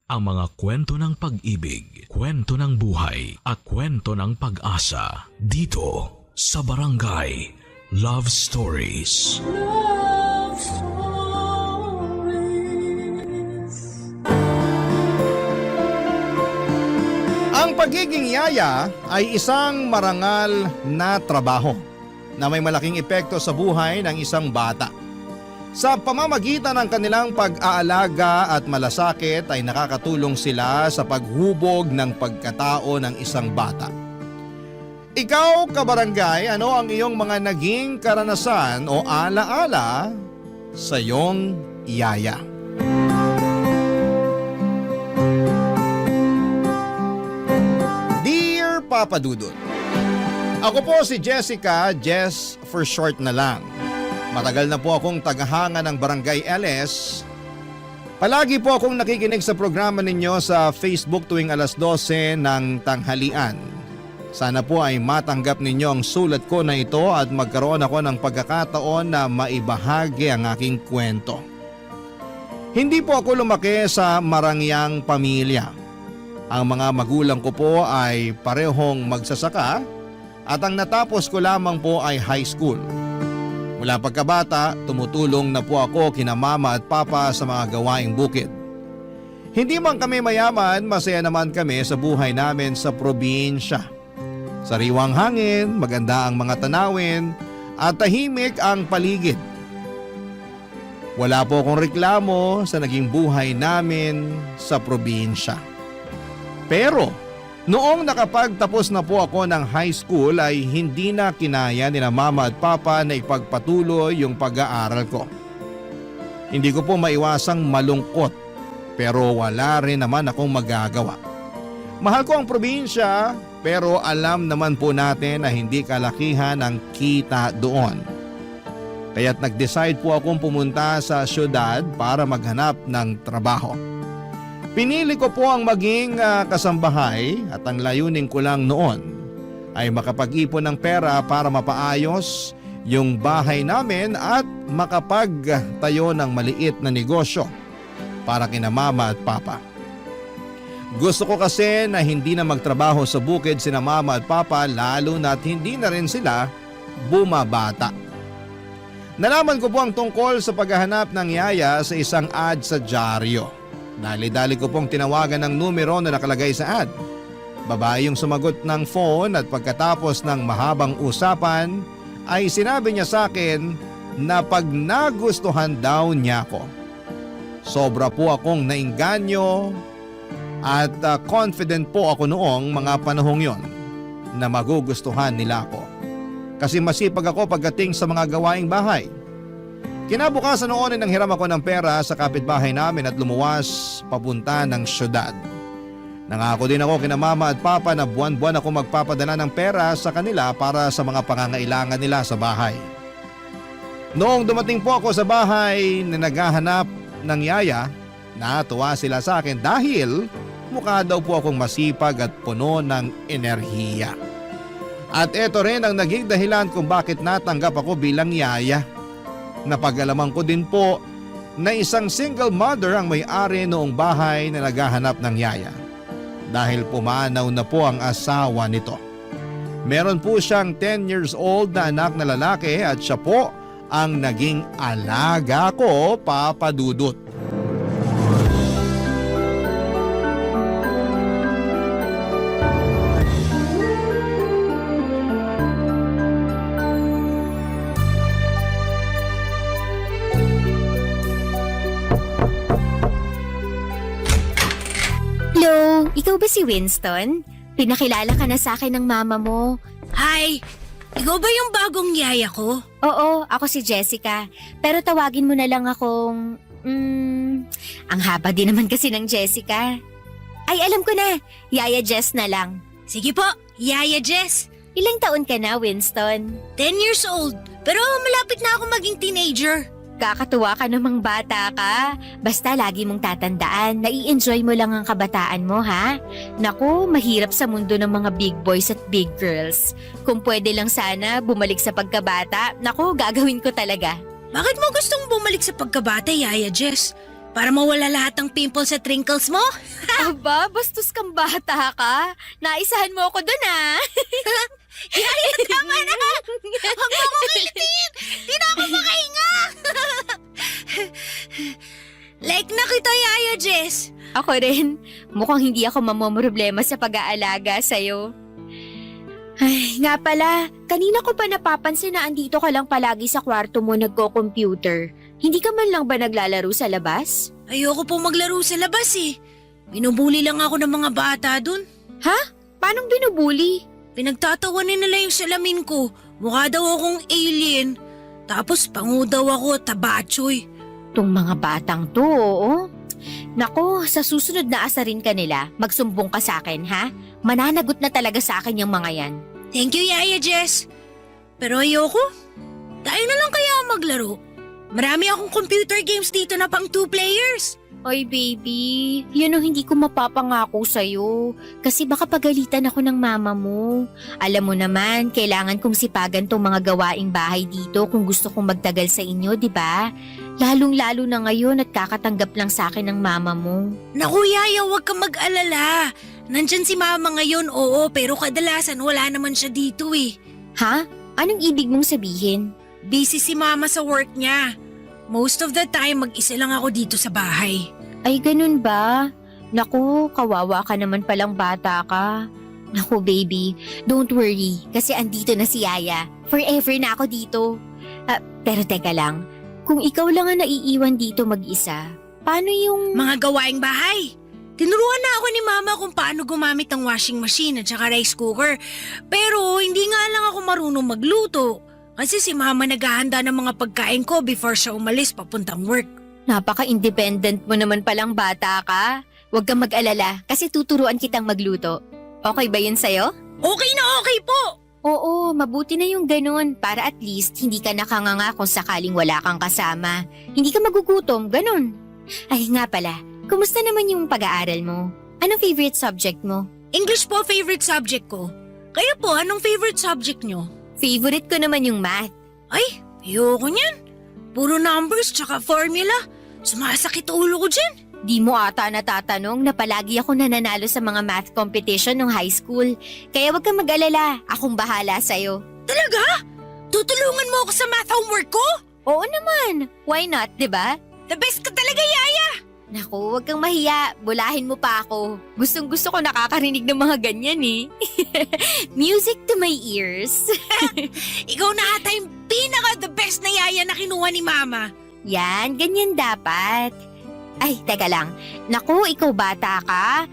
ang mga kwento ng pag-ibig, kwento ng buhay at kwento ng pag-asa dito sa Barangay Love Stories. Love Stories. Ang pagiging yaya ay isang marangal na trabaho na may malaking epekto sa buhay ng isang bata. Sa pamamagitan ng kanilang pag-aalaga at malasakit ay nakakatulong sila sa paghubog ng pagkatao ng isang bata. Ikaw, kabarangay, ano ang iyong mga naging karanasan o alaala sa iyong yaya? Dear Papa Dudut, ako po si Jessica, Jess for short na lang. Matagal na po akong tagahanga ng Barangay LS. Palagi po akong nakikinig sa programa ninyo sa Facebook tuwing alas 12 ng tanghalian. Sana po ay matanggap ninyo ang sulat ko na ito at magkaroon ako ng pagkakataon na maibahagi ang aking kwento. Hindi po ako lumaki sa marangyang pamilya. Ang mga magulang ko po ay parehong magsasaka at ang natapos ko lamang po ay high school. Mula pagkabata, tumutulong na po ako kina mama at papa sa mga gawaing bukid. Hindi man kami mayaman, masaya naman kami sa buhay namin sa probinsya. Sariwang hangin, maganda ang mga tanawin at tahimik ang paligid. Wala po akong reklamo sa naging buhay namin sa probinsya. Pero noong nakapagtapos na po ako ng high school ay hindi na kinaya nila mama at papa na ipagpatuloy yung pag-aaral ko. Hindi ko po maiwasang malungkot pero wala rin naman akong magagawa. Mahal ko ang probinsya pero alam naman po natin na hindi kalakihan ang kita doon. Kaya't nag-decide po akong pumunta sa syudad para maghanap ng trabaho. Pinili ko po ang maging kasambahay at ang layunin ko lang noon ay makapag-ipon ng pera para mapaayos yung bahay namin at makapagtayo ng maliit na negosyo para kina mama at papa. Gusto ko kasi na hindi na magtrabaho sa bukid sina mama at papa lalo na't hindi na rin sila bumabata. Nalaman ko po ang tungkol sa paghahanap ng yaya sa isang ad sa dyaryo. Dali-dali ko pong tinawagan ng numero na nakalagay sa ad. Babae yung sumagot ng phone at pagkatapos ng mahabang usapan ay sinabi niya sa akin na pag nagustuhan daw niya ako. Sobra po akong nainganyo at confident po ako noong mga panahong yon na magugustuhan nila ako. Kasi masipag ako pagdating sa mga gawaing bahay. Kinabukasan noon ay nanghiram ako ng pera sa kapitbahay namin at lumuwas papunta ng syudad. Nangako din ako kina mama at papa na buwan-buwan ako magpapadala ng pera sa kanila para sa mga pangangailangan nila sa bahay. Noong dumating po ako sa bahay na naghahanap ng yaya, natuwa sila sa akin dahil mukha daw po akong masipag at puno ng enerhiya. At ito rin ang naging dahilan kung bakit natanggap ako bilang yaya. Napag-alaman ko din po na isang single mother ang may-ari noong bahay na naghahanap ng yaya. Dahil pumanaw na po ang asawa nito. Meron po siyang 10 years old na anak na lalaki at siya po ang naging alaga ko, Papa Dudut. Hello, ikaw ba si Winston? Pinakilala ka na sa akin ng mama mo. Hi! Ikaw ba yung bagong yaya ko? Oo, ako si Jessica. Pero tawagin mo na lang akong... ang haba din naman kasi ng Jessica. Ay, alam ko na. Yaya Jess na lang. Sige po, Yaya Jess. Ilang taon ka na, Winston? 10 years old. Pero malapit na ako maging teenager. Kakatuwa ka namang bata ka. Basta lagi mong tatandaan, nai-enjoy mo lang ang kabataan mo, ha? Naku, mahirap sa mundo ng mga big boys at big girls. Kung pwede lang sana bumalik sa pagkabata, naku, gagawin ko talaga. Bakit mo gustong bumalik sa pagkabata, Yaya Jess? Para mawala lahat ng pimples at wrinkles mo? Aba, bastos kang bata ka. Naisahan mo ako dun Yaya, tama na! Huwag mo akong kilitin! Di na ako makahinga! Like na kita, Yaya Jess. Ako rin. Mukhang hindi ako mamomroblema sa pag-aalaga sa'yo. Ay, nga pala, kanina ko pa napapansin na andito ka lang palagi sa kwarto mo nagko-computer. Hindi ka man lang ba naglalaro sa labas? Ayoko po maglaro sa labas eh. Binubuli lang ako ng mga bata dun. Paanong binubuli? Pinagtatawanin nila yung salamin ko. Mukha daw akong alien. Tapos pangu daw ako, tabachoy. Tong mga batang to, oo. Nako, sa susunod na asarin ka nila, magsumbong ka sa akin, ha? Mananagot na talaga sa akin yung mga yan. Thank you, Yaya Jess. Pero ayoko. Tayo na lang kaya maglaro. Marami akong computer games dito na pang 2 players. Oy baby, yun ang hindi ko mapapangako sa'yo. Kasi baka pagalitan ako ng mama mo. Alam mo naman, kailangan kong sipagan tong mga gawaing bahay dito kung gusto kong magtagal sa inyo, di ba? Lalong-lalo na ngayon at kakatanggap lang sa akin ng mama mo. Naku, Yaya, huwag kang mag-alala. Nandyan si mama ngayon, oo, pero kadalasan wala naman siya dito eh. Ha? Anong ibig mong sabihin? Busy si mama sa work niya. Most of the time, mag-isa lang ako dito sa bahay. Ay, ganun ba? Naku, kawawa ka naman palang bata ka. Naku, baby, don't worry kasi andito na si Yaya. Forever na ako dito. Pero teka lang, kung ikaw lang ang naiiwan dito mag-isa, paano yung... Mga gawaing bahay. Tinuruan na ako ni mama kung paano gumamit ng washing machine at saka rice cooker. Pero hindi nga lang ako marunong magluto. Kasi si mama naghahanda ng mga pagkain ko before siya umalis papuntang work. Napaka-independent mo naman palang bata ka. Huwag kang mag-alala kasi tuturuan kitang magluto. Okay ba yun sa'yo? Okay na okay po! Oo, mabuti na yung ganun para at least hindi ka nakanganga kung sakaling wala kang kasama. Hindi ka magugutom, ganun. Ay nga pala, kumusta naman yung pag-aaral mo? Anong favorite subject mo? English po favorite subject ko. Kayo po, anong favorite subject nyo? Favorite ko naman yung math. Ay, ayoko niyan. Puro numbers tsaka formula. Sumasakit ulo ko dyan. Di mo ata natatanong na palagi ako nananalo sa mga math competition nung high school. Kaya wag kang mag-alala, akong bahala sa'yo. Talaga? Tutulungan mo ako sa math homework ko? Oo naman, why not, di ba? The best ka talaga, Yaya! Naku, wag kang mahiya, bulahin mo pa ako. Gustong gusto ko nakakarinig ng mga ganyan eh. Music to my ears. Ikaw na ata yung pinaka-the best na Yaya na kinuha ni Mama. Yan, ganyan dapat. Ay, teka lang. Naku, ikaw bata ka.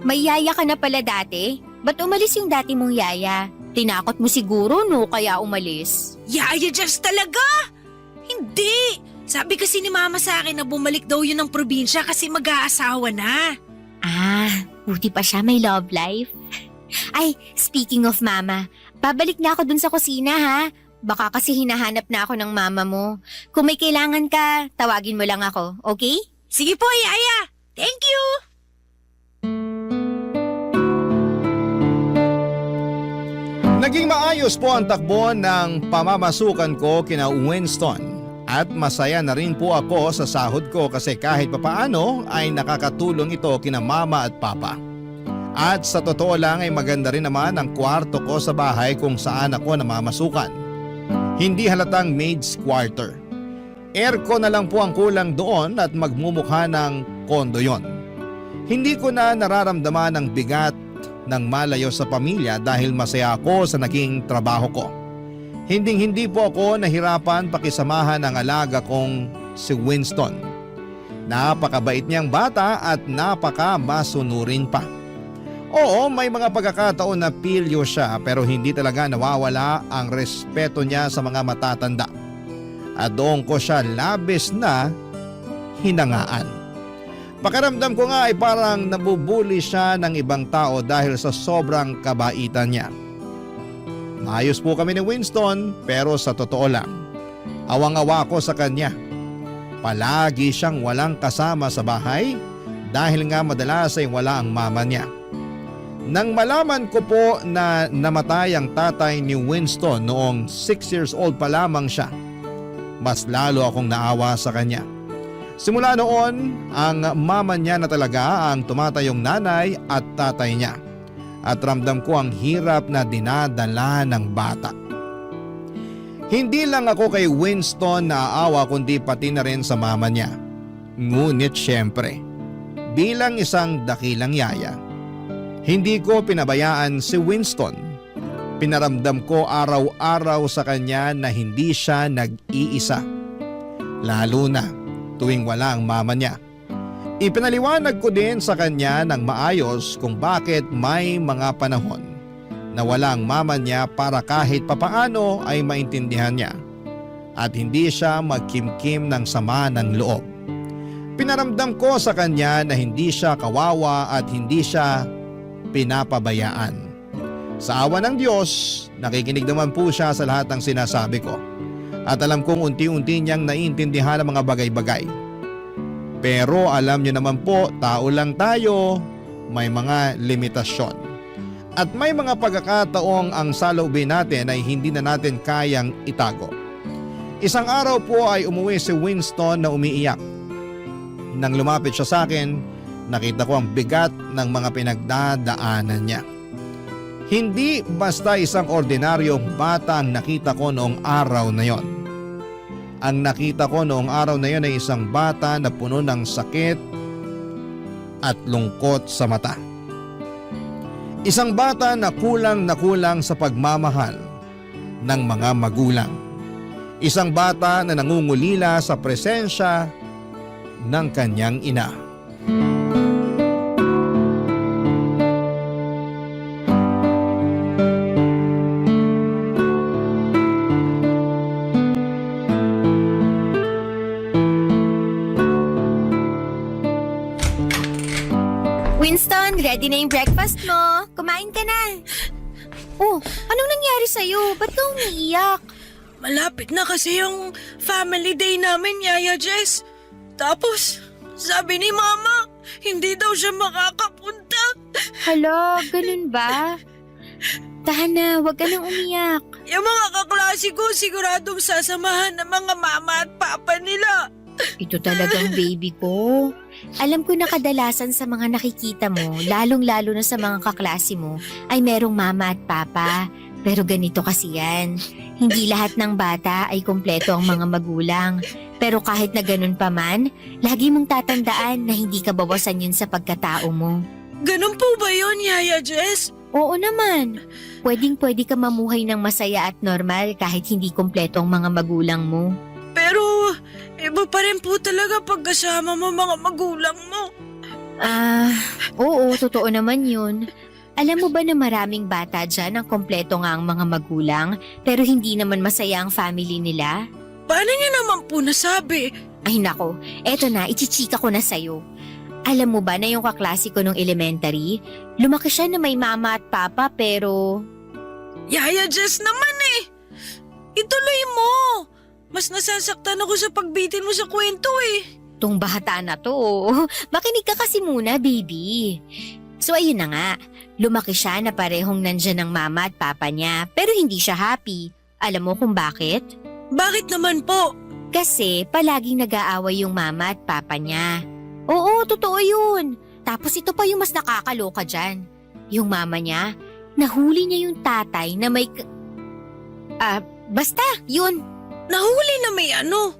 May yaya ka na pala dati. Ba't umalis yung dati mong yaya? Tinakot mo siguro no kaya umalis. Yaya just talaga? Hindi! Sabi kasi ni Mama sa akin na bumalik daw yun ng probinsya kasi mag-aasawa na. Ah, buti pa siya may love life. Ay, speaking of mama, babalik na ako dun sa kusina ha. Baka kasi hinahanap na ako ng mama mo. Kung may kailangan ka, tawagin mo lang ako, okay? Sige po, Yaya! Thank you! Naging maayos po ang takbo ng pamamasukan ko kina Winston. At masaya na rin po ako sa sahod ko kasi kahit papaano ay nakakatulong ito kina mama at papa. At sa totoo lang ay maganda rin naman ang kwarto ko sa bahay kung saan ako namamasukan. Hindi halatang maid's quarter. Aircon na lang po ang kulang doon at magmumukha ng kondo yon. Hindi ko na nararamdaman ang bigat ng malayo sa pamilya dahil masaya ako sa naging trabaho ko. Hindi po ako nahirapan pakisamahan ang alaga kong si Winston. Napakabait niyang bata at napaka-masunurin pa. Oo, may mga pagkakataon na pilyo siya pero hindi talaga nawawala ang respeto niya sa mga matatanda. At doon ko siya labis na hinangaan. Pakiramdam ko nga ay parang nabubuli siya ng ibang tao dahil sa sobrang kabaitan niya. Maayos po kami ni Winston pero sa totoo lang, awang-awa ko sa kanya. Palagi siyang walang kasama sa bahay dahil nga madalas ay wala ang mama niya. Nang malaman ko po na namatay ang tatay ni Winston noong 6 years old pa lamang siya, mas lalo akong naawa sa kanya. Simula noon, ang mama niya na talaga ang tumatayong nanay at tatay niya. At ramdam ko ang hirap na dinadala ng bata. Hindi lang ako kay Winston naaawa kundi pati na rin sa mama niya. Ngunit syempre, bilang isang dakilang yaya, hindi ko pinabayaan si Winston. Pinaramdam ko araw-araw sa kanya na hindi siya nag-iisa. Lalo na tuwing wala ang mama niya. Ipinaliwanag ko din sa kanya ng maayos kung bakit may mga panahon na wala ang mama niya para kahit papaano ay maintindihan niya at hindi siya magkimkim ng sama ng loob. Pinaramdam ko sa kanya na hindi siya kawawa at hindi siya pinapabayaan. Sa awa ng Diyos, nakikinig naman po siya sa lahat ng sinasabi ko. At alam kong unti-unti niyang naiintindihan ang mga bagay-bagay. Pero alam niyo naman po, tao lang tayo, may mga limitasyon. At may mga pagkakataong ang saloobin natin ay hindi na natin kayang itago. Isang araw po ay umuwi si Winston na umiiyak. Nang lumapit siya sa akin, nakita ko ang bigat ng mga pinagdadaanan niya. Hindi basta isang ordinaryong bata ang nakita ko noong araw na yon. Ang nakita ko noong araw na yon ay isang bata na puno ng sakit at lungkot sa mata. Isang bata na kulang sa pagmamahal ng mga magulang. Isang bata na nangungulila sa presensya ng kanyang ina. Winston, ready na yung breakfast mo. Kumain ka na. Oh, anong nangyari sa'yo? Ba't ka umiiyak? Malapit na kasi yung family day namin, Yaya Jess. Tapos, sabi ni Mama, hindi daw siya makakapunta. Hala, ganun ba? Tahan na, huwag ka nang umiyak. Yung mga kaklase ko siguradong sasamahan ng mga mama at papa nila. Ito talagang baby ko. Alam ko na kadalasan sa mga nakikita mo, lalong-lalo na sa mga kaklase mo, ay merong mama at papa. Pero ganito kasi yan. Hindi lahat ng bata ay kumpleto ang mga magulang. Pero kahit na ganun pa man, lagi mong tatandaan na hindi ka bawasan yun sa pagkatao mo. Ganun po ba yun, Yaya Jess? Oo naman. Pwedeng-pwede ka mamuhay ng masaya at normal kahit hindi kumpleto ang mga magulang mo. Pero, iba pa rin po talaga pagkasama mo mga magulang mo. Oo, totoo naman yun. Alam mo ba na maraming bata dyan ang kompleto nga ang mga magulang pero hindi naman masaya ang family nila? Paano niya naman po nasabi? Ay nako, eto na, ichichika ko na sa'yo. Alam mo ba na yung kaklase ko nung elementary, lumaki siya na may mama at papa pero... Yaya Jess naman eh! Ituloy mo! Mas nasasaktan ako sa pagbitin mo sa kwento eh. Tong bata na to, makinig ka kasi muna, baby. So ayun na nga, lumaki siya na parehong nandyan ang mama at papa niya pero hindi siya happy. Alam mo kung bakit? Bakit naman po? Kasi palaging nag-aaway yung mama at papa niya. Oo, totoo yun. Tapos ito pa yung mas nakakaloka dyan. Yung mama niya, nahuli niya yung tatay na may... basta, yun. Nahuli na may ano?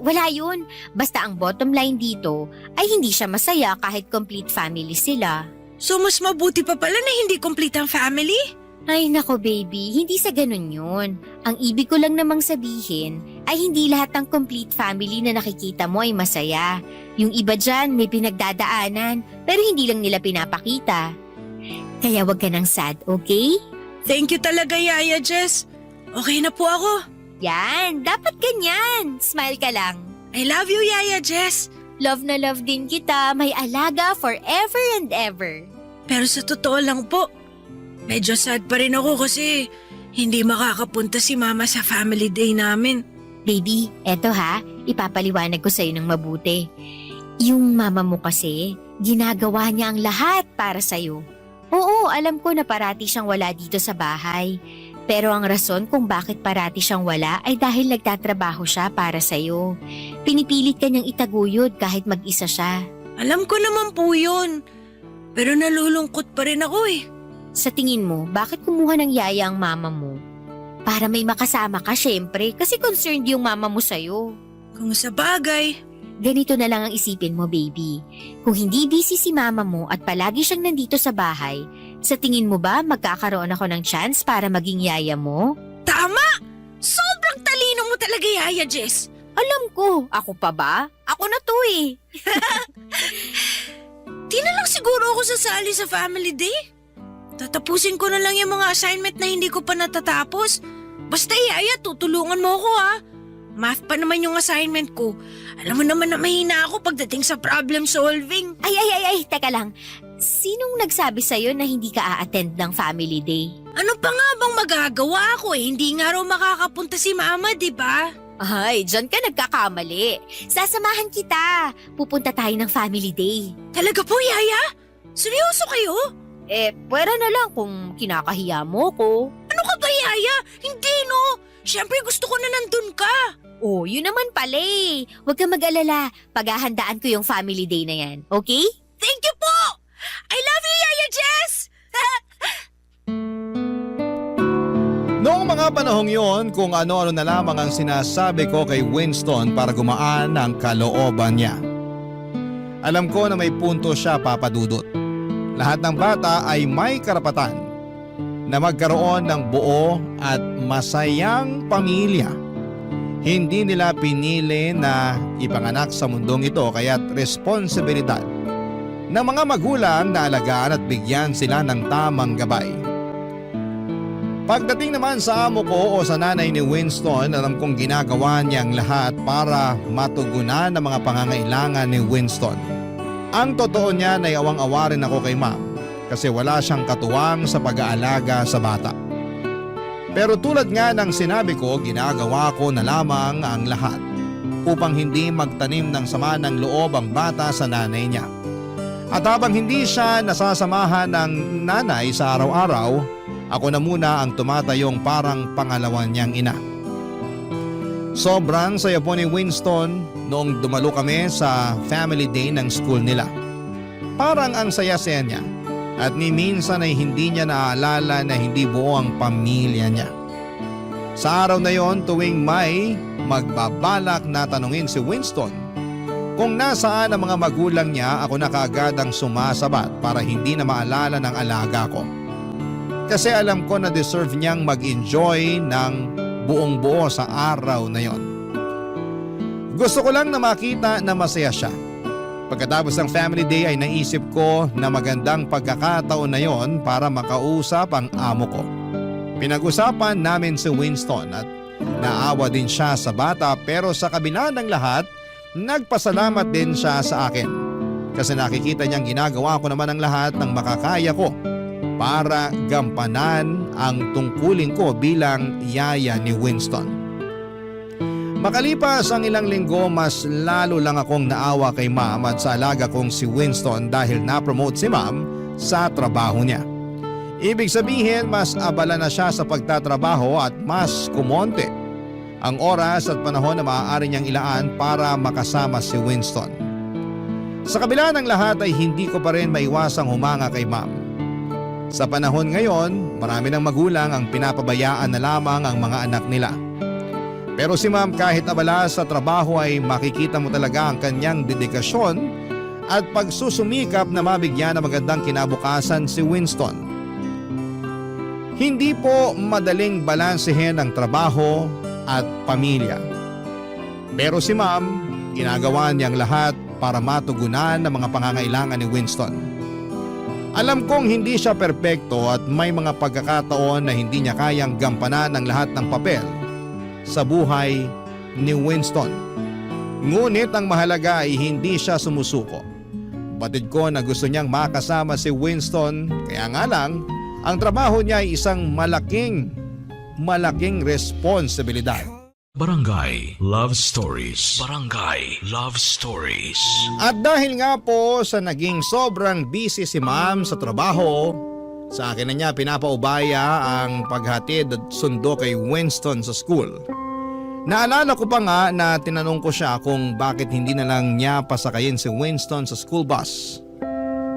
Wala yun. Basta ang bottom line dito ay hindi siya masaya kahit complete family sila. So mas mabuti pa pala na hindi complete ang family? Ay nako baby, hindi sa ganun yun. Ang ibig ko lang namang sabihin ay hindi lahat ng complete family na nakikita mo ay masaya. Yung iba dyan may pinagdadaanan pero hindi lang nila pinapakita. Kaya wag ka nang sad, okay? Thank you talaga, Yaya Jess. Okay na po ako. Yan, dapat ganyan. Smile ka lang. I love you, Yaya Jess. Love na love din kita, may alaga forever and ever. Pero sa totoo lang po, medyo sad pa rin ako kasi hindi makakapunta si Mama sa family day namin. Baby, eto ha, ipapaliwanag ko sa'yo ng mabuti. Yung mama mo kasi, ginagawa niya ang lahat para sa'yo. Oo, alam ko na parati siyang wala dito sa bahay. Pero ang rason kung bakit parati siyang wala ay dahil nagtatrabaho siya para sa'yo. Pinipilit ka niyang itaguyod kahit mag-isa siya. Alam ko naman po yun. Pero nalulungkot pa rin ako eh. Sa tingin mo, bakit kumuha ng yaya ang mama mo? Para may makasama ka syempre kasi concerned yung mama mo sa'yo. Kung sa bagay, Ganito na lang ang isipin mo, baby. Kung hindi busy si mama mo at palagi siyang nandito sa bahay, sa tingin mo ba magkakaroon ako ng chance para maging yaya mo? tama! Sobrang talino mo talaga, Yaya Jess. Alam ko, ako pa ba? Ako na to eh. Di na lang siguro ako sasali sa family day. Tatapusin ko na lang yung mga assignment na hindi ko pa natatapos. Basta Yaya, tutulungan mo ako ha. Math pa naman yung assignment ko. Alam mo naman na mahina ako pagdating sa problem solving. Ay, teka lang. Sinong nagsabi sa'yo na hindi ka a-attend ng family day? Ano pa nga bang magagawa ako eh? Hindi nga raw makakapunta si Mama, di ba? Ay, dyan ka nagkakamali. Sasamahan kita. Pupunta tayo ng family day. Talaga po, Yaya? Seryoso kayo? Pwera na lang kung kinakahiya mo ko. Ano ka ba, Yaya? Hindi no. Siyempre gusto ko na nandun ka. Oh, yun naman pala eh. Huwag kang mag-alala. Paghahandaan ko yung family day na yan. Okay? Thank you po! I love you, Yaya Jess! Noong mga panahong yon, kung ano-ano na lamang ang sinasabi ko kay Winston para gumaan ang kalooban niya. Alam ko na may punto siya, Papa Dudut. Lahat ng bata ay may karapatan na magkaroon ng buo at masayang pamilya. Hindi nila pinili na ipanganak sa mundong ito kaya't responsibilidad ng mga magulang na alagaan at bigyan sila ng tamang gabay. Pagdating naman sa amo ko o sa nanay ni Winston, alam kong ginagawa niyang lahat para matugunan ang mga pangangailangan ni Winston. Ang totoo niyan ay awang-awa rin ako kay ma'am kasi wala siyang katuwang sa pag-aalaga sa bata. Pero tulad nga ng sinabi ko, ginagawa ko na lamang ang lahat upang hindi magtanim ng sama ng loob ang bata sa nanay niya. At habang hindi siya nasasamahan ng nanay sa araw-araw, ako na muna ang tumatayong parang pangalawa niyang ina. Sobrang saya po ni Winston noong dumalo kami sa family day ng school nila. Parang ang saya-saya niya. At ni minsan ay hindi niya naaalala na hindi buo ang pamilya niya. Sa araw na yon, tuwing may magbabalak na tanungin si Winston kung nasaan ang mga magulang niya, ako na kaagad ang sumasabat para hindi na maalala ng alaga ko. Kasi alam ko na deserve niyang mag-enjoy ng buong buo sa araw na yon. Gusto ko lang na makita na masaya siya. Pagkatapos ng family day ay naisip ko na magandang pagkakataon na yon para makausap ang amo ko. Pinag-usapan namin si Winston at naawa din siya sa bata pero sa kabila ng lahat, nagpasalamat din siya sa akin. Kasi nakikita niyang ginagawa ko naman ang lahat ng makakaya ko para gampanan ang tungkulin ko bilang yaya ni Winston. Makalipas ang ilang linggo, mas lalo lang akong naawa kay ma'am at sa alaga kong si Winston dahil na-promote si ma'am sa trabaho niya. Ibig sabihin, mas abala na siya sa pagtatrabaho at mas kumonte ang oras at panahon na maaari niyang ilaan para makasama si Winston. Sa kabila ng lahat ay hindi ko pa rin maiwasang humanga kay ma'am. Sa panahon ngayon, marami ng magulang ang pinapabayaan na lamang ang mga anak nila. Pero si ma'am kahit abala sa trabaho ay makikita mo talaga ang kanyang dedikasyon at pagsusumikap na mabigyan ng magandang kinabukasan si Winston. Hindi po madaling balansehin ang trabaho at pamilya. Pero si ma'am, ginagawa niyang lahat para matugunan ang mga pangangailangan ni Winston. Alam kong hindi siya perpekto at may mga pagkakataon na hindi niya kayang gampanan ang lahat ng papel sa buhay ni Winston. Ngunit ang mahalaga ay hindi siya sumusuko. Batid ko na gusto niyang makasama si Winston, kaya nga lang, ang trabaho niya ay isang malaking responsibilidad. Barangay Love Stories. Barangay Love Stories. At dahil nga po sa naging sobrang busy si ma'am sa trabaho, Sa akin na niya pinapaubaya ang paghatid at sundo kay Winston sa school. Naalala ko pa nga na tinanong ko siya kung bakit hindi na lang niya pasakayin si Winston sa school bus.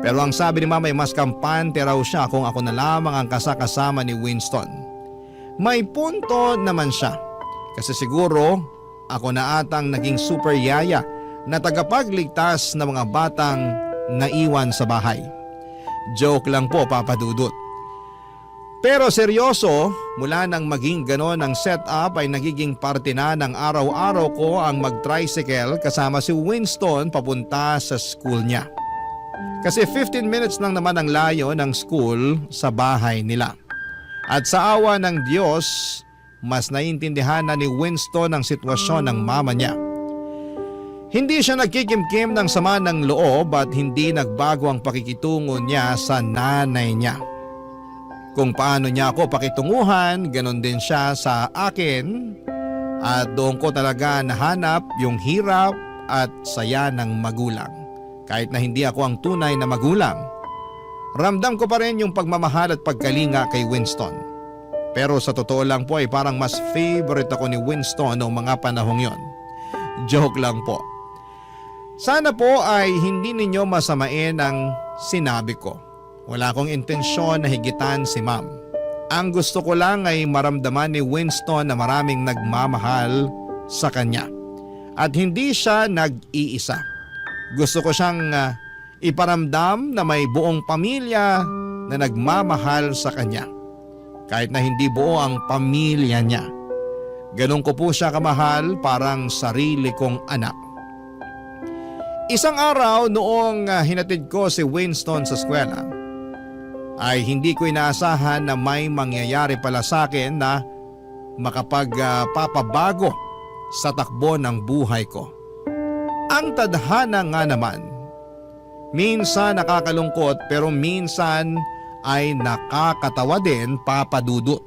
Pero ang sabi ni mama ay mas kampante raw siya kung ako na lamang ang kasakasama ni Winston. May punto naman siya kasi siguro ako na atang naging super yaya na tagapagligtas ng mga batang naiwan sa bahay. Joke lang po, Papa Dudut. Pero seryoso, mula nang maging ganon ang setup ay nagiging parte na ng araw-araw ko ang mag-tricycle kasama si Winston papunta sa school niya. Kasi 15 minutes lang naman ang layo ng school sa bahay nila. At sa awa ng Diyos, mas naiintindihan na ni Winston ang sitwasyon ng mama niya. Hindi siya nagkikimkim ng sama ng loob at hindi nagbago ang pakikitungo niya sa nanay niya. Kung paano niya ako pakitunguhan, ganon din siya sa akin at doon ko talaga nahanap yung hirap at saya ng magulang. Kahit na hindi ako ang tunay na magulang, ramdam ko pa rin yung pagmamahal at pagkalinga kay Winston. Pero sa totoo lang po ay parang mas favorite ako ni Winston noong mga panahong yon. Joke lang po. Sana po ay hindi ninyo masamain ang sinabi ko. Wala akong intensyon na higitan si ma'am. Ang gusto ko lang ay maramdaman ni Winston na maraming nagmamahal sa kanya. At hindi siya nag-iisa. Gusto ko siyang iparamdam na may buong pamilya na nagmamahal sa kanya. Kahit na hindi buo ang pamilya niya. Ganun ko po siya kamahal, parang sarili kong anak. Isang araw noong hinatid ko si Winston sa eskwela, ay hindi ko inaasahan na may mangyayari pala sa akin na makapagpapabago sa takbo ng buhay ko. Ang tadhana nga naman, minsan nakakalungkot pero minsan ay nakakatawa din, Papa Dudut.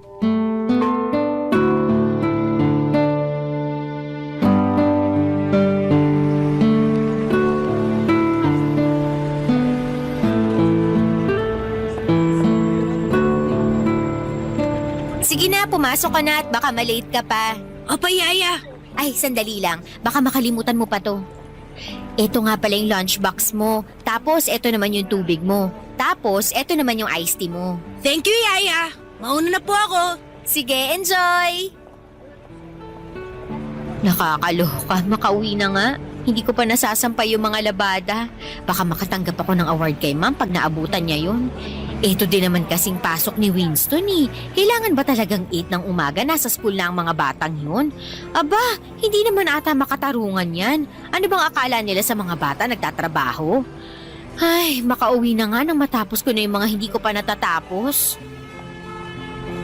Sige na, pumasok ka na at baka malate ka pa. Opa, Yaya. Ay, sandali lang. Baka makalimutan mo pa to. Ito nga pala yung lunchbox mo. Tapos, ito naman yung tubig mo. Tapos, ito naman yung iced tea mo. Thank you, Yaya. Mauna na po ako. Sige, enjoy! Nakakaloka, makauwi na nga. Hindi ko pa nasasampay yung mga labada. Baka makatanggap ako ng award kay ma'am pag naabutan niya yun. Ito din naman kasing pasok ni Winston eh. Kailangan ba talagang 8 ng umaga nasa school na ang mga batang yun? Aba, hindi naman ata makatarungan yan. Ano bang akala nila sa mga bata nagtatrabaho? Ay, makauwi na nga nang matapos ko na yung mga hindi ko pa natatapos.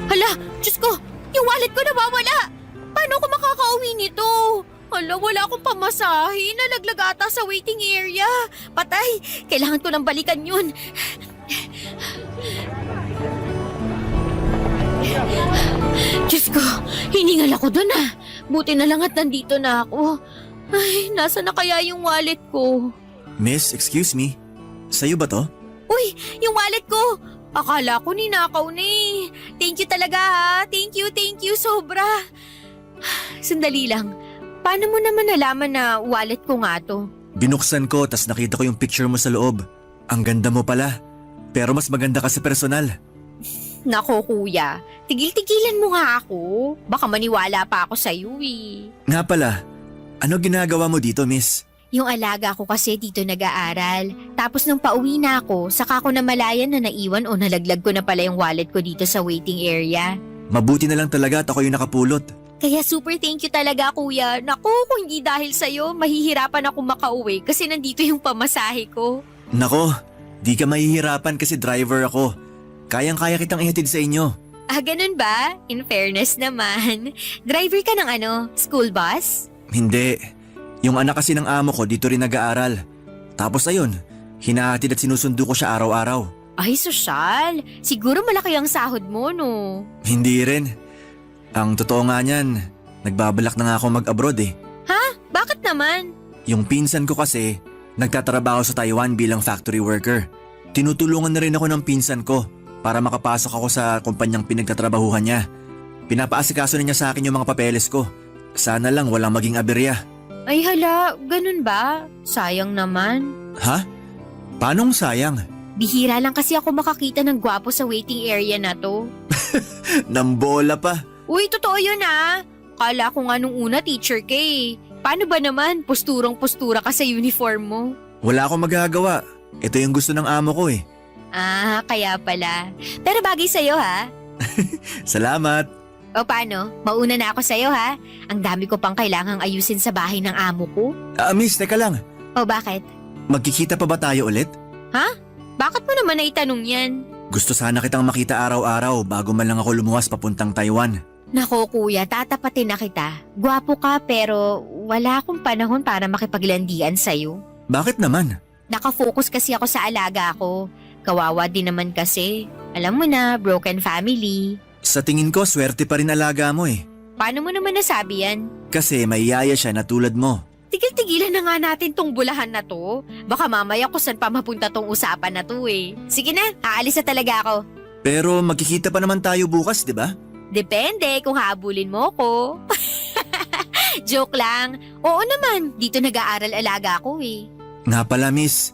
Hala, Diyos ko, yung wallet ko nawawala. Paano ko makakauwi nito? Hala, wala akong pamasahe. Nalaglag ata sa waiting area. Patay, kailangan ko nang balikan yun. Diyos ko, hiningal ako dun ah. Buti na lang at nandito na ako. Ay, nasa na kaya yung wallet ko? Miss, excuse me. Sa'yo ba to? Uy, yung wallet ko! Akala ko ninakaw na eh. Thank you talaga ha. Thank you sobra. Sandali lang. Paano mo naman nalaman na wallet ko nga to? Binuksan ko tas nakita ko yung picture mo sa loob. Ang ganda mo pala. Pero mas maganda ka sa personal. Nako kuya, tigil-tigilan mo nga ako. Baka maniwala pa ako sa'yo eh. Nga pala, ano ginagawa mo dito, miss? Yung alaga ko kasi dito nag-aaral. Tapos nung pauwi na ako, saka ko namalayan na naiwan o nalaglag ko na pala yung wallet ko dito sa waiting area. Mabuti na lang talaga at ako yung nakapulot. Kaya super thank you talaga kuya. Naku, kung hindi dahil sa'yo, mahihirapan ako makauwi kasi nandito yung pamasahe ko. Nako, di ka mahihirapan kasi driver ako. Kayang-kaya kitang ihatid sa inyo. Ah, ganun ba? In fairness naman. Driver ka ng school bus? Hindi. Yung anak kasi ng amo ko dito rin nag-aaral. Tapos ayun, hinahatid at sinusundo ko siya araw-araw. Ay, sosyal. Siguro malaki ang sahod mo, no? Hindi rin. Ang totoo nga niyan, nagbabalak na nga ako mag-abroad eh. Ha? Bakit naman? Yung pinsan ko kasi, nagtatrabaho sa Taiwan bilang factory worker. Tinutulungan na rin ako ng pinsan ko. para makapasok ako sa kumpanyang pinagtatrabahuhan niya. Pinapaasikaso na niya sa akin yung mga papeles ko. Sana lang walang maging aberya. Ay hala, ganun ba? Sayang naman. Ha? Paanong sayang? Bihira lang kasi ako makakita ng gwapo sa waiting area na to. Nambola pa. Uy, totoo yun ah. Kala ko nga nung una teacher ka eh. Paano ba naman? Posturang-postura ka sa uniform mo. Wala akong magagawa. Ito yung gusto ng amo ko eh. Ah, kaya pala. Pero bagay sa'yo ha. Salamat. O paano? Mauna na ako sa'yo ha. Ang dami ko pang kailangang ayusin sa bahay ng amo ko. Miss, teka lang. O bakit? Magkikita pa ba tayo ulit? Bakit mo naman naitanong yan? Gusto sana kitang makita araw-araw bago man lang ako lumuwas papuntang Taiwan. Nako kuya, tatapatin na kita. Gwapo ka pero wala akong panahon para makipaglandian sa'yo. Bakit naman? Nakafocus kasi ako sa alaga ko. Kawawa din naman kasi. Alam mo na, broken family. Sa tingin ko, swerte pa rin alaga mo eh. Paano mo naman nasabi yan? Kasi may yaya siya na tulad mo. Tigil-tigilan na nga natin tong bulahan na to. Baka mamaya kung saan pa mapunta tong usapan na to eh. Sige na, aalis na talaga ako. Pero magkikita pa naman tayo bukas, di ba? Depende kung habulin mo ko. Joke lang. Oo naman, dito nag-aaral alaga ko eh. Nga pala miss,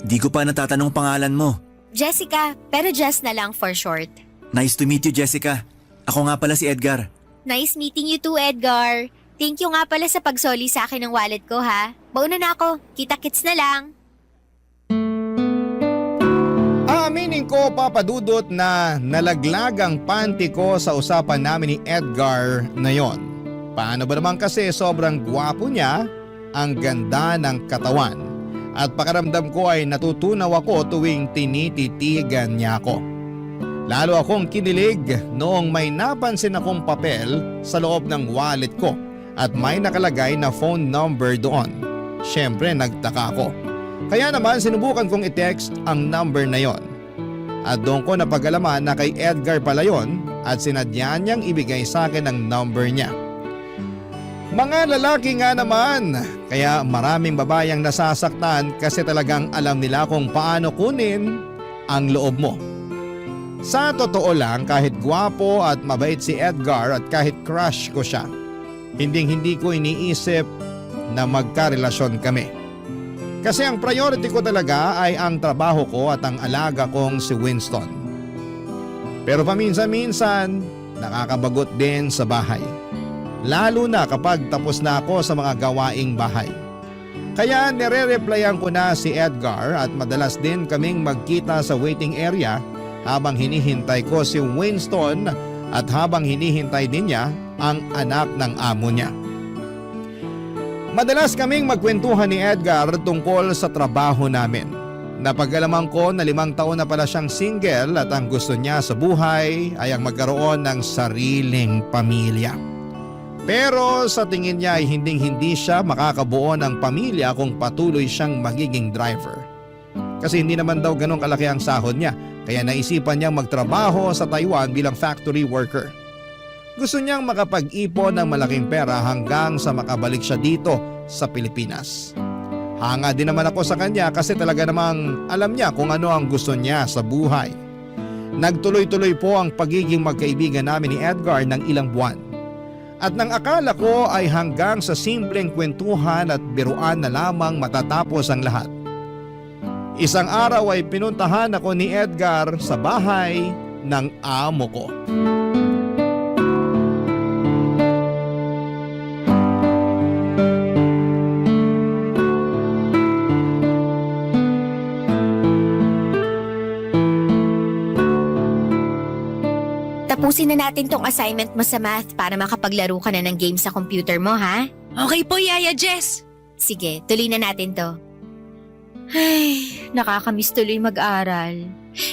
di ko pa natatanong pangalan mo. Jessica, pero Jess na lang for short. Nice to meet you, Jessica. Ako nga pala si Edgar. Nice meeting you too, Edgar. Thank you nga pala sa pagsoli sa akin ng wallet ko ha. Mauna na ako, kita-kits na lang. Aaminin ko, Papa Dudut, na nalaglag ang panty ko sa usapan namin ni Edgar na yon. Paano ba naman kasi sobrang gwapo niya, ang ganda ng katawan. At pakiramdam ko ay natutunaw ako tuwing tinititigan niya ako. Lalo akong kinilig noong may napansin akong papel sa loob ng wallet ko at may nakalagay na phone number doon. Siyempre nagtaka ako. Kaya naman sinubukan kong i-text ang number na yon. At doon ko napag-alaman na kay Edgar pala yon at sinadya niyang ibigay sa akin ang number niya. Mga lalaki nga naman, kaya maraming babayang nasasaktan kasi talagang alam nila kung paano kunin ang loob mo. Sa totoo lang, kahit gwapo at mabait si Edgar at kahit crush ko siya, hindi ko iniisip na magkarelasyon kami. Kasi ang priority ko talaga ay ang trabaho ko at ang alaga kong si Winston. Pero paminsan-minsan, nakakabagot din sa bahay. Lalo na kapag tapos na ako sa mga gawaing bahay. Kaya nire-replyan ko na si Edgar at madalas din kaming magkita sa waiting area habang hinihintay ko si Winston at habang hinihintay din niya ang anak ng amo niya. Madalas kaming magkwentuhan ni Edgar tungkol sa trabaho namin. Napag-alaman ko na 5 taon na pala siyang single at ang gusto niya sa buhay ay ang magkaroon ng sariling pamilya. Pero sa tingin niya ay hindi siya makakabuo ng pamilya kung patuloy siyang magiging driver. Kasi hindi naman daw ganun kalaki ang sahod niya, kaya naisipan niyang magtrabaho sa Taiwan bilang factory worker. Gusto niyang makapag-ipon ng malaking pera hanggang sa makabalik siya dito sa Pilipinas. Hanga din naman ako sa kanya kasi talaga namang alam niya kung ano ang gusto niya sa buhay. Nagtuloy-tuloy po ang pagiging magkaibigan namin ni Edgar ng ilang buwan. At nang akala ko ay hanggang sa simpleng kwentuhan at biruan na lamang matatapos ang lahat. Isang araw ay pinuntahan ako ni Edgar sa bahay ng amo ko. Tapusin na natin tong assignment mo sa math para makapaglaro ka na ng game sa computer mo ha? Okay po, Yaya Jess. Sige, tuloy na natin to. Ay, nakakamiss tuloy mag-aral.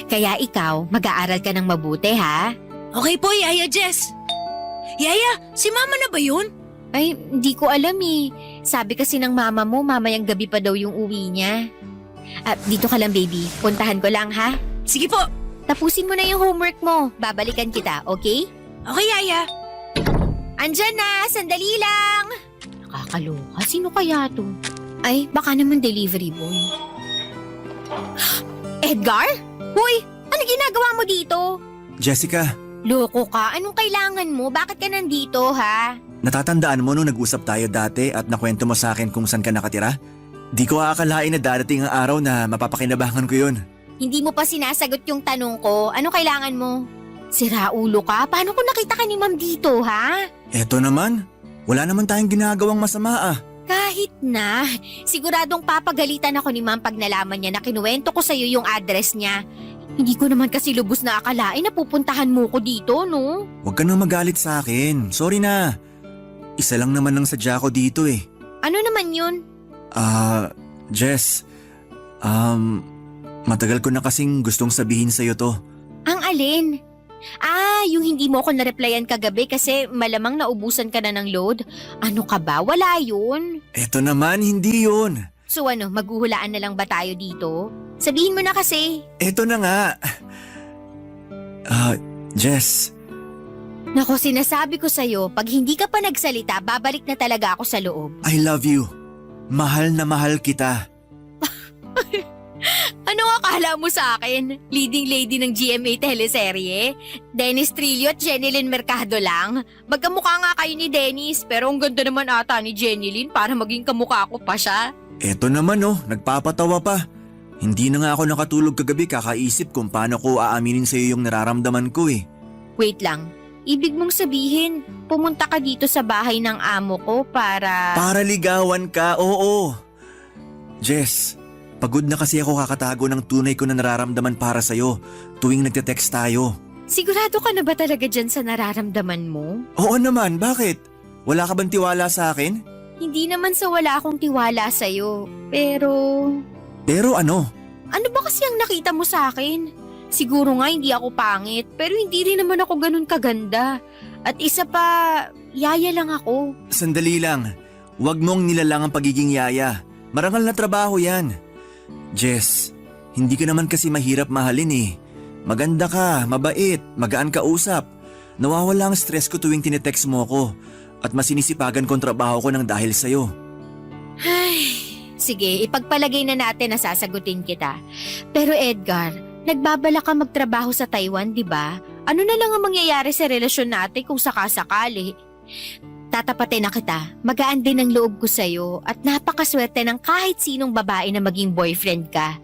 Kaya ikaw, mag-aaral ka ng mabuti ha? Okay po, Yaya Jess. Yaya, si Mama na ba yun? Ay, hindi ko alam eh. Sabi kasi ng mama mo, mamayang gabi pa daw yung uwi niya. Dito ka lang baby, puntahan ko lang ha? Sige po. Tapusin mo na yung homework mo, babalikan kita, okay? Okay, Yaya. Andyan na, sandali lang! Nakakaloka, sino kaya to? Ay, baka naman delivery boy. Edgar? Hoy, Ano ginagawa mo dito? Jessica, Loko ka, anong kailangan mo? Bakit ka nandito, ha? natatandaan mo nung nag-usap tayo dati at nakwento mo sa akin kung saan ka nakatira? Di ko aakalain na darating ang araw na mapapakinabangan ko yun. Hindi mo pa sinasagot yung tanong ko. Anong kailangan mo? Sira ulo ka? Paano kung nakita ka ni ma'am dito, ha? Eto naman, wala naman tayong ginagawang masama ah. Kahit na. Siguradong papagalitan ako ni ma'am pag nalaman niya na kinuwento ko sa'yo yung address niya. Hindi ko naman kasi lubos na akalain na pupuntahan mo ko dito, no? Huwag ka nang magalit sa akin. Sorry na. Isa lang naman ang sadya ko dito eh. Ano naman yun? Jess. Matagal ko na kasing gustong sabihin sa'yo to. Ang alin? Yung hindi mo ako na-replyan kagabi kasi malamang naubusan ka na ng load. Ano ka ba? Wala yun. Eto naman, hindi yun. So ano, maghuhulaan na lang ba tayo dito? Sabihin mo na kasi. Eto na nga. Jess. Nako, sinasabi ko sa'yo, pag hindi ka pa nagsalita, babalik na talaga ako sa loob. I love you. Mahal na mahal kita. Ano akala mo sa akin? Leading lady ng GMA teleserye? Dennis Trillo at Jenilyn Mercado lang? Magkamukha nga kayo ni Dennis, pero ang ganda naman ata ni Jenilyn para maging kamukha ko pa siya. Eto naman oh, nagpapatawa pa. Hindi na nga ako nakatulog kagabi kakaisip kung paano ko aaminin sa'yo yung nararamdaman ko eh. Wait lang, ibig mong sabihin, pumunta ka dito sa bahay ng amo ko para… Para ligawan ka, oo. Jess, pagod na kasi ako kakatago ng tunay ko na nararamdaman para sa'yo tuwing nagte-text tayo. Sigurado ka na ba talaga dyan sa nararamdaman mo? Oo naman, bakit? Wala ka bang tiwala sa akin? Hindi naman sa wala akong tiwala sa'yo, pero… Pero ano? Ano ba kasi ang nakita mo sa akin? Siguro nga hindi ako pangit, pero hindi rin naman ako ganun kaganda. At isa pa, yaya lang ako. Sandali lang, huwag mong nilalang ang pagiging yaya. Marangal na trabaho yan. Jess, hindi ka naman kasi mahirap mahalin eh. Maganda ka, mabait, magaan ka usap. Nawawala ang stress ko tuwing tinetext mo ko at masinisipagan kong trabaho ko ng dahil sa'yo. Ay… Sige, ipagpalagay na natin na sasagutin kita. Pero Edgar, nagbabala ka magtrabaho sa Taiwan, di ba? Ano na lang ang mangyayari sa relasyon natin kung sakasakali? Tatapatin na kita. Magaan din ang loob ko sa'yo at napakaswerte ng kahit sinong babae na maging boyfriend ka.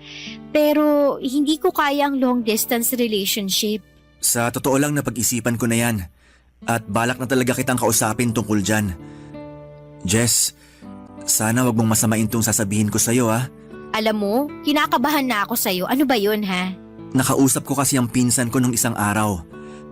Pero hindi ko kaya ang long distance relationship. Sa totoo lang napag-isipan ko na yan. At balak na talaga kitang kausapin tungkol dyan. Jess, sana wag mong masamain tong sasabihin ko sa'yo ha. Alam mo, kinakabahan na ako sa'yo. Ano ba yun ha? Nakausap ko kasi ang pinsan ko nung isang araw.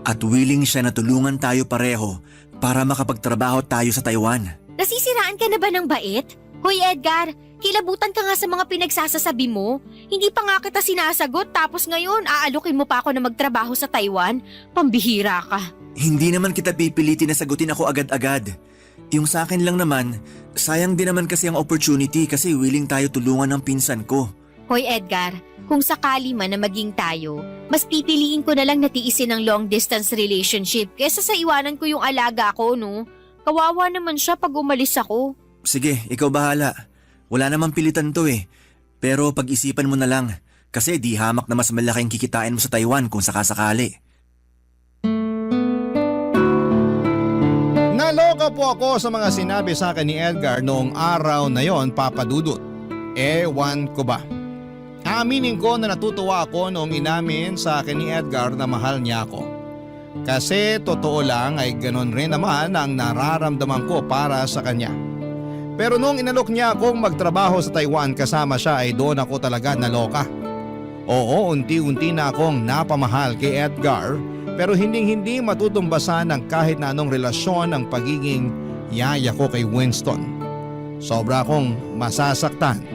At willing siya na tulungan tayo pareho para makapagtrabaho tayo sa Taiwan. Nasisiraan ka na ba ng bait? Hoy Edgar, kilabutan ka nga sa mga pinagsasasabi mo. Hindi pa nga kita sinasagot tapos ngayon aalukin mo pa ako na magtrabaho sa Taiwan. Pambihira ka. Hindi naman kita pipilitin na sagutin ako agad-agad. Yung sa akin lang naman, sayang din naman kasi ang opportunity kasi willing tayo tulungan ng pinsan ko. Hoy Edgar, kung sakali man na maging tayo, mas pipiliin ko na lang na tiisin ang long distance relationship kesa sa iwanan ko yung alaga ko, no? Kawawa naman siya pag umalis ako. Sige, ikaw bahala. Wala namang pilitan to eh. Pero pag-isipan mo na lang kasi di hamak na mas malaking kikitain mo sa Taiwan kung sakasakali. Naloka po ako sa mga sinabi sa akin ni Edgar noong araw na yon, Papa Dudut. Ewan ko ba. Aminin ko na natutuwa ako noong inamin sa akin ni Edgar na mahal niya ako. Kasi totoo lang ay ganon rin naman ang nararamdaman ko para sa kanya. Pero noong inalok niya akong magtrabaho sa Taiwan kasama siya ay doon ako talaga naloka. Oo, unti-unti na akong napamahal kay Edgar pero hindi matutumbasan ng kahit na anong relasyon ang pagiging yaya ko kay Winston. Sobra akong masasaktan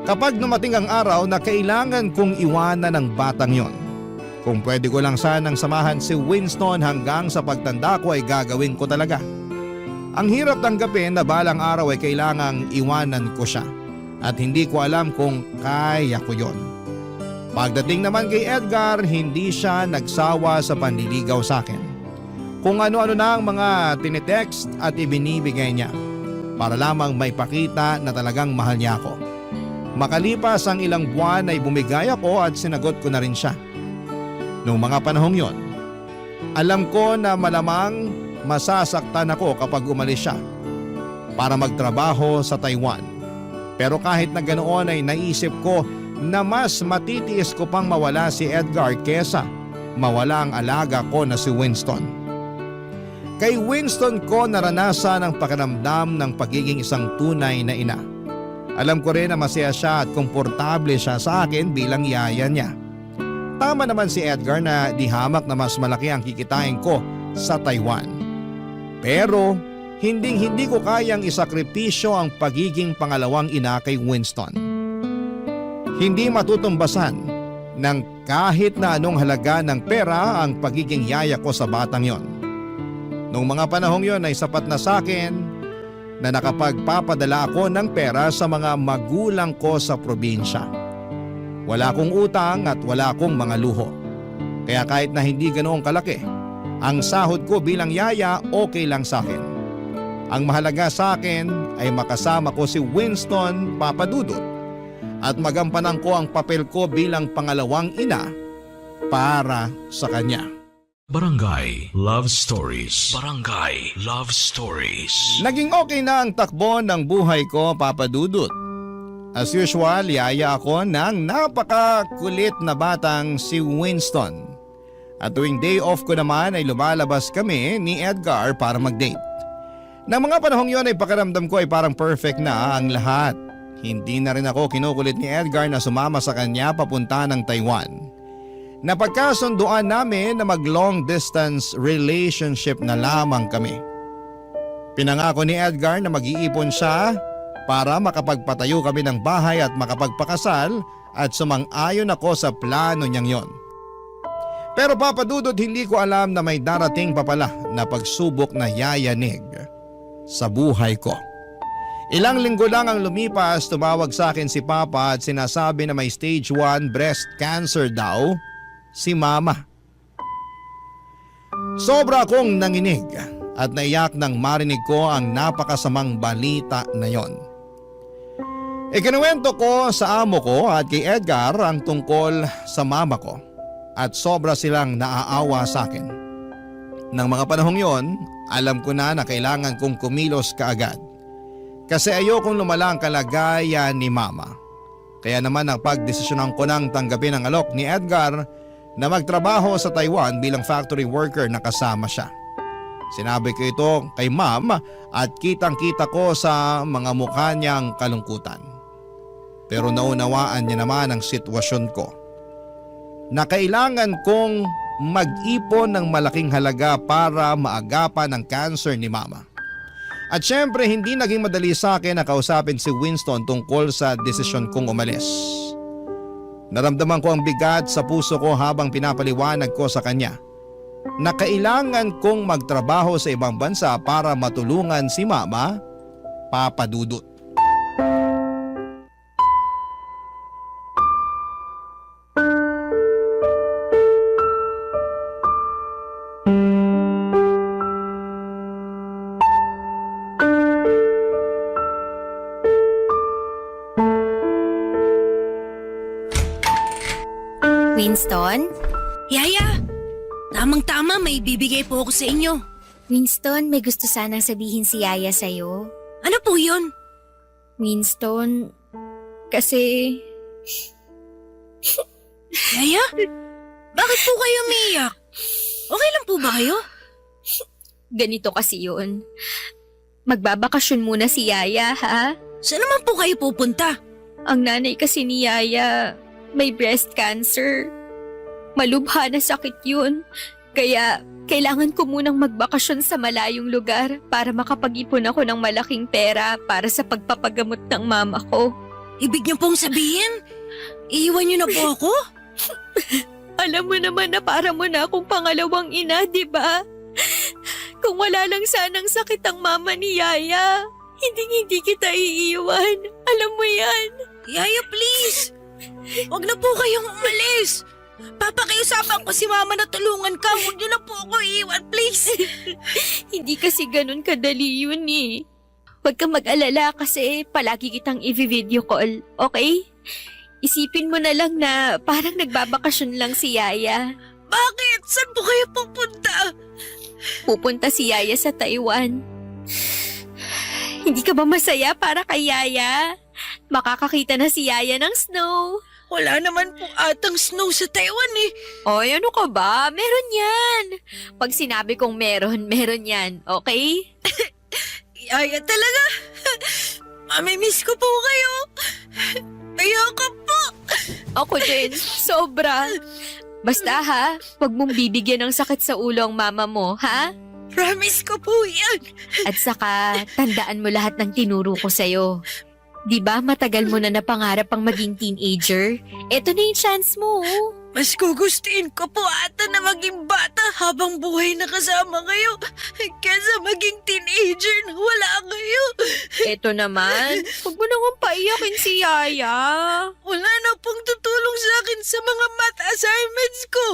kapag dumating ang araw na kailangan kong iwanan ang batang yon. Kung pwede ko lang sanang samahan si Winston hanggang sa pagtanda ko ay gagawin ko talaga. Ang hirap tanggapin na balang araw ay kailangang iwanan ko siya at hindi ko alam kung kaya ko yon. Pagdating naman kay Edgar, hindi siya nagsawa sa panliligaw sa akin. Kung ano-ano na ang mga tinitext at ibinibigay niya para lamang may pakita na talagang mahal niya ako. Makalipas ang ilang buwan ay bumigay ako at sinagot ko na rin siya. Noong mga panahong yon, alam ko na malamang masasaktan ako kapag umalis siya para magtrabaho sa Taiwan. Pero kahit na ganoon ay naisip ko na mas matitiis ko pang mawala si Edgar kesa mawala ang alaga ko na si Winston. Kay Winston ko naranasan ang pakiramdam ng pagiging isang tunay na ina. Alam ko rin na masaya siya at komportable siya sa akin bilang yaya niya. Tama naman si Edgar na di hamak na mas malaki ang kikitain ko sa Taiwan. Pero hindi ko kayang isakripisyo ang pagiging pangalawang ina kay Winston. Hindi matutumbasan ng kahit na anong halaga ng pera ang pagiging yaya ko sa batang yon. Noong mga panahong yon ay sapat na sa akin na nakapagpapadala ako ng pera sa mga magulang ko sa probinsya. Wala akong utang at wala akong mga luho. Kaya kahit na hindi ganoong kalaki, ang sahod ko bilang yaya okay lang sa akin. Ang mahalaga sa akin ay makasama ko si Winston Papadudot at magampanan ko ang papel ko bilang pangalawang ina para sa kanya. Barangay Love Stories. Barangay Love Stories. Naging okay na ang takbo ng buhay ko, Papadudot. As usual, yaya ako ng napakakulit na batang si Winston. At tuwing day off ko naman ay lumalabas kami ni Edgar para mag-date. Nang mga panahong yon ay pakiramdam ko ay parang perfect na ang lahat. Hindi na rin ako kinukulit ni Edgar na sumama sa kanya papunta ng Taiwan. Napagkasunduan namin na mag long distance relationship na lamang kami. Pinangako ni Edgar na mag-iipon siya para makapagpatayo kami ng bahay at makapagpakasal at sumang-ayon ako sa plano niyang yon. Pero Papadudot, hindi ko alam na may darating pa pala na pagsubok na yayanig sa buhay ko. Ilang linggo lang ang lumipas, tumawag sa akin si Papa at sinasabi na may stage 1 breast cancer daw si Mama. Sobra akong nanginig at naiyak nang marinig ko ang napakasamang balita na yon. Ikinuwento ko sa amo ko at kay Edgar ang tungkol sa mama ko at sobra silang naaawa sa akin. Nang mga panahong yon, alam ko na kailangan kong kumilos kaagad. Kasi ayokong lumala ang kalagayan ni Mama. Kaya naman napagdesisyonan ko nang tanggapin ang alok ni Edgar na magtrabaho sa Taiwan bilang factory worker na kasama siya. Sinabi ko ito kay Ma'am at kitang-kita ko sa mga mukha niyang kalungkutan. Pero naunawaan niya naman ang sitwasyon ko. Na kailangan kong mag-ipon ng malaking halaga para maagapan ang cancer ni Mama. At syempre hindi naging madali sa akin na kausapin si Winston tungkol sa desisyon kong umalis. Naramdaman ko ang bigat sa puso ko habang pinapaliwanag ko sa kanya na kailangan kong magtrabaho sa ibang bansa para matulungan si Mama, Papadudot. Winston? Yaya, tamang-tama may bibigay po ako sa inyo. Winston, may gusto sanang sabihin si Yaya sa'yo. Ano po yun? Winston, kasi... Yaya? Bakit po kayo umiiyak? Okay lang po ba kayo? Ganito kasi yun. Magbabakasyon muna si Yaya, ha? Saan naman po kayo pupunta? Ang nanay kasi ni Yaya may breast cancer. Malubha na sakit yun. Kaya kailangan ko munang magbakasyon sa malayong lugar para makapag-ipon ako ng malaking pera para sa pagpapagamot ng mama ko. Ibig niyo pong sabihin, iiwan niyo na po ako? Alam mo naman na para mo na akong pangalawang ina, di ba? Kung wala lang sanang sakit ang mama ni Yaya, hindi kita iiwan. Alam mo yan. Yaya, please! Huwag na po kayong umalis! Papakiusapan ko si Mama na tulungan ka. Huwag niyo na po ako iiwan, please! Hindi kasi ganun kadali yun eh. Huwag kang mag-alala kasi palagi kitang i-video call, okay? Isipin mo na lang na parang nagbabakasyon lang si Yaya. Bakit? Saan po kayo pupunta? Pupunta si Yaya sa Taiwan. Hindi ka ba masaya para kay Yaya? Makakakita na si Yaya ng snow. Wala naman po atang snow sa Taiwan eh. Oy, ano ka ba? Meron yan. Pag sinabi kong meron, meron yan. Okay? Yaya talaga. Mamimiss ko po kayo. Ayoko po. Ako din. Sobra. Basta ha, huwag mong bibigyan ng sakit sa ulo ang mama mo, ha? Promise ko po yan. At saka, tandaan mo lahat ng tinuro ko sa'yo. Di ba matagal mo na napangarap ang maging teenager? Eto na yung chance mo. Mas gugustuhin ko po ata na maging bata habang buhay na kasama kayo kaysa maging teenager na wala kayo. Eto naman, huwag mo nang paiyakin si Yaya. Wala na pong tutulong sa akin sa mga math assignments ko.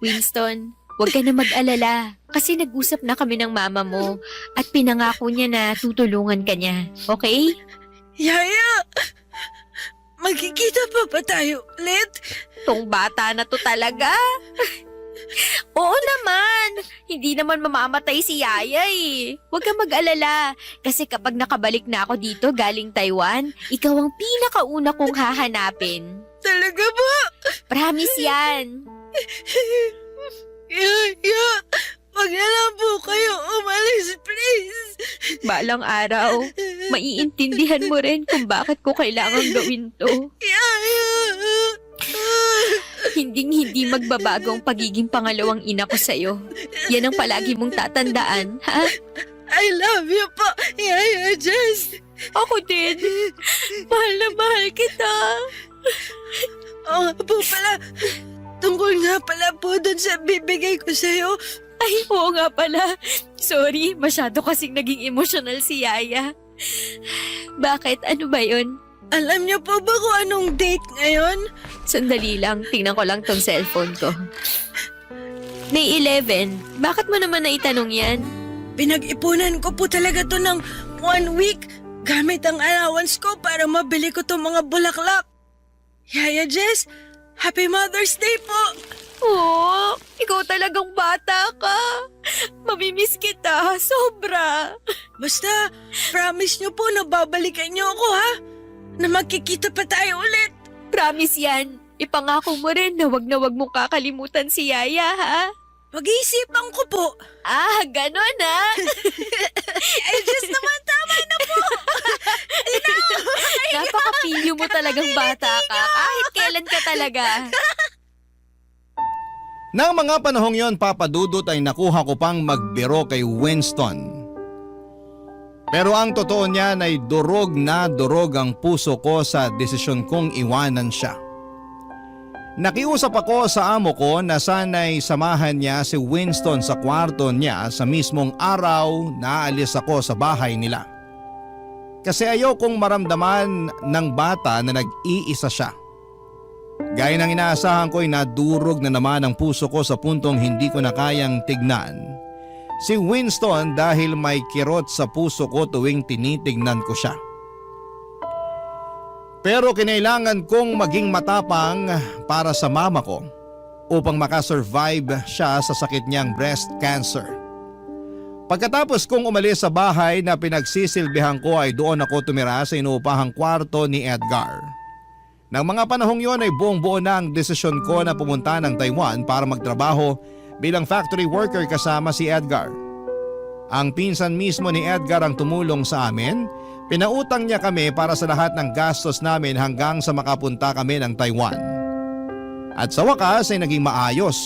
Winston, huwag ka na mag-alala kasi nag-usap na kami ng mama mo at pinangako niya na tutulungan ka niya. Okay? Yaya, magkikita pa ba tayo ulit? Tong bata na to talaga. Oo naman. Hindi naman mamamatay si Yaya eh. Huwag kang mag-alala. Kasi kapag nakabalik na ako dito galing Taiwan, ikaw ang pinakauna kong hahanapin. Talaga ba? Promise yan. Yaya, wag na lang po kayo umalis, please. Balang araw, maiintindihan mo rin kung bakit ko kailangan gawin to. Yaya. Hinding-hindi magbabago ang pagiging pangalawang ina ko sa'yo. Yan ang palagi mong tatandaan, ha? I love you po, Yaya Jess. Ako din. Mahal na mahal kita. Oo nga po pala. Tungkol nga pala po dun sa bibigay ko sa'yo. Ay, oo nga pala. Sorry, masyado kasing naging emotional si Yaya. Bakit? Ano ba yun? Alam niyo po ba kung anong date ngayon? Sandali lang, tingnan ko lang tong cellphone ko. May 11. Bakit mo naman naitanong yan? Pinag-ipunan ko po talaga to ng 1 week gamit ang allowance ko para mabili ko tong mga bulaklak. Yaya Jess, Happy Mother's Day po! Oo, ikaw talagang bata ka. Mamimiss kita, sobra. Basta, promise niyo po na babalikan niyo ako ha? Na magkikita pa tayo ulit. Promise yan. Ipangako mo rin na wag mong kakalimutan si Yaya, ha? Pag-iisipan ko po. Ah, ganon ha? Ay, Jess naman, tama na po. Napakapilyo mo talagang bata ka. Kahit kailan ka talaga. Nang mga panahong yon, Papa Dudut, ay nakuha ko pang magbiro kay Winston. Pero ang totoo niyan ay durog na durog ang puso ko sa desisyon kong iwanan siya. Nakiusap ako sa amo ko na sana'y samahan niya si Winston sa kwarto niya sa mismong araw na aalis ako sa bahay nila. Kasi ayaw kong maramdaman ng bata na nag-iisa siya. Gaya ng inaasahan ko'y nadurog na naman ang puso ko sa puntong hindi ko na kayang tignan si Winston dahil may kirot sa puso ko tuwing tinitignan ko siya. Pero kinailangan kong maging matapang para sa mama ko upang makasurvive siya sa sakit niyang breast cancer. Pagkatapos kong umalis sa bahay na pinagsisilbihan ko ay doon ako tumira sa inuupahang kwarto ni Edgar. Nang mga panahong yon ay buong-buo na ang desisyon ko na pumunta ng Taiwan para magtrabaho bilang factory worker kasama si Edgar. Ang pinsan mismo ni Edgar ang tumulong sa amin. Pinautang niya kami para sa lahat ng gastos namin hanggang sa makapunta kami ng Taiwan. At sa wakas ay naging maayos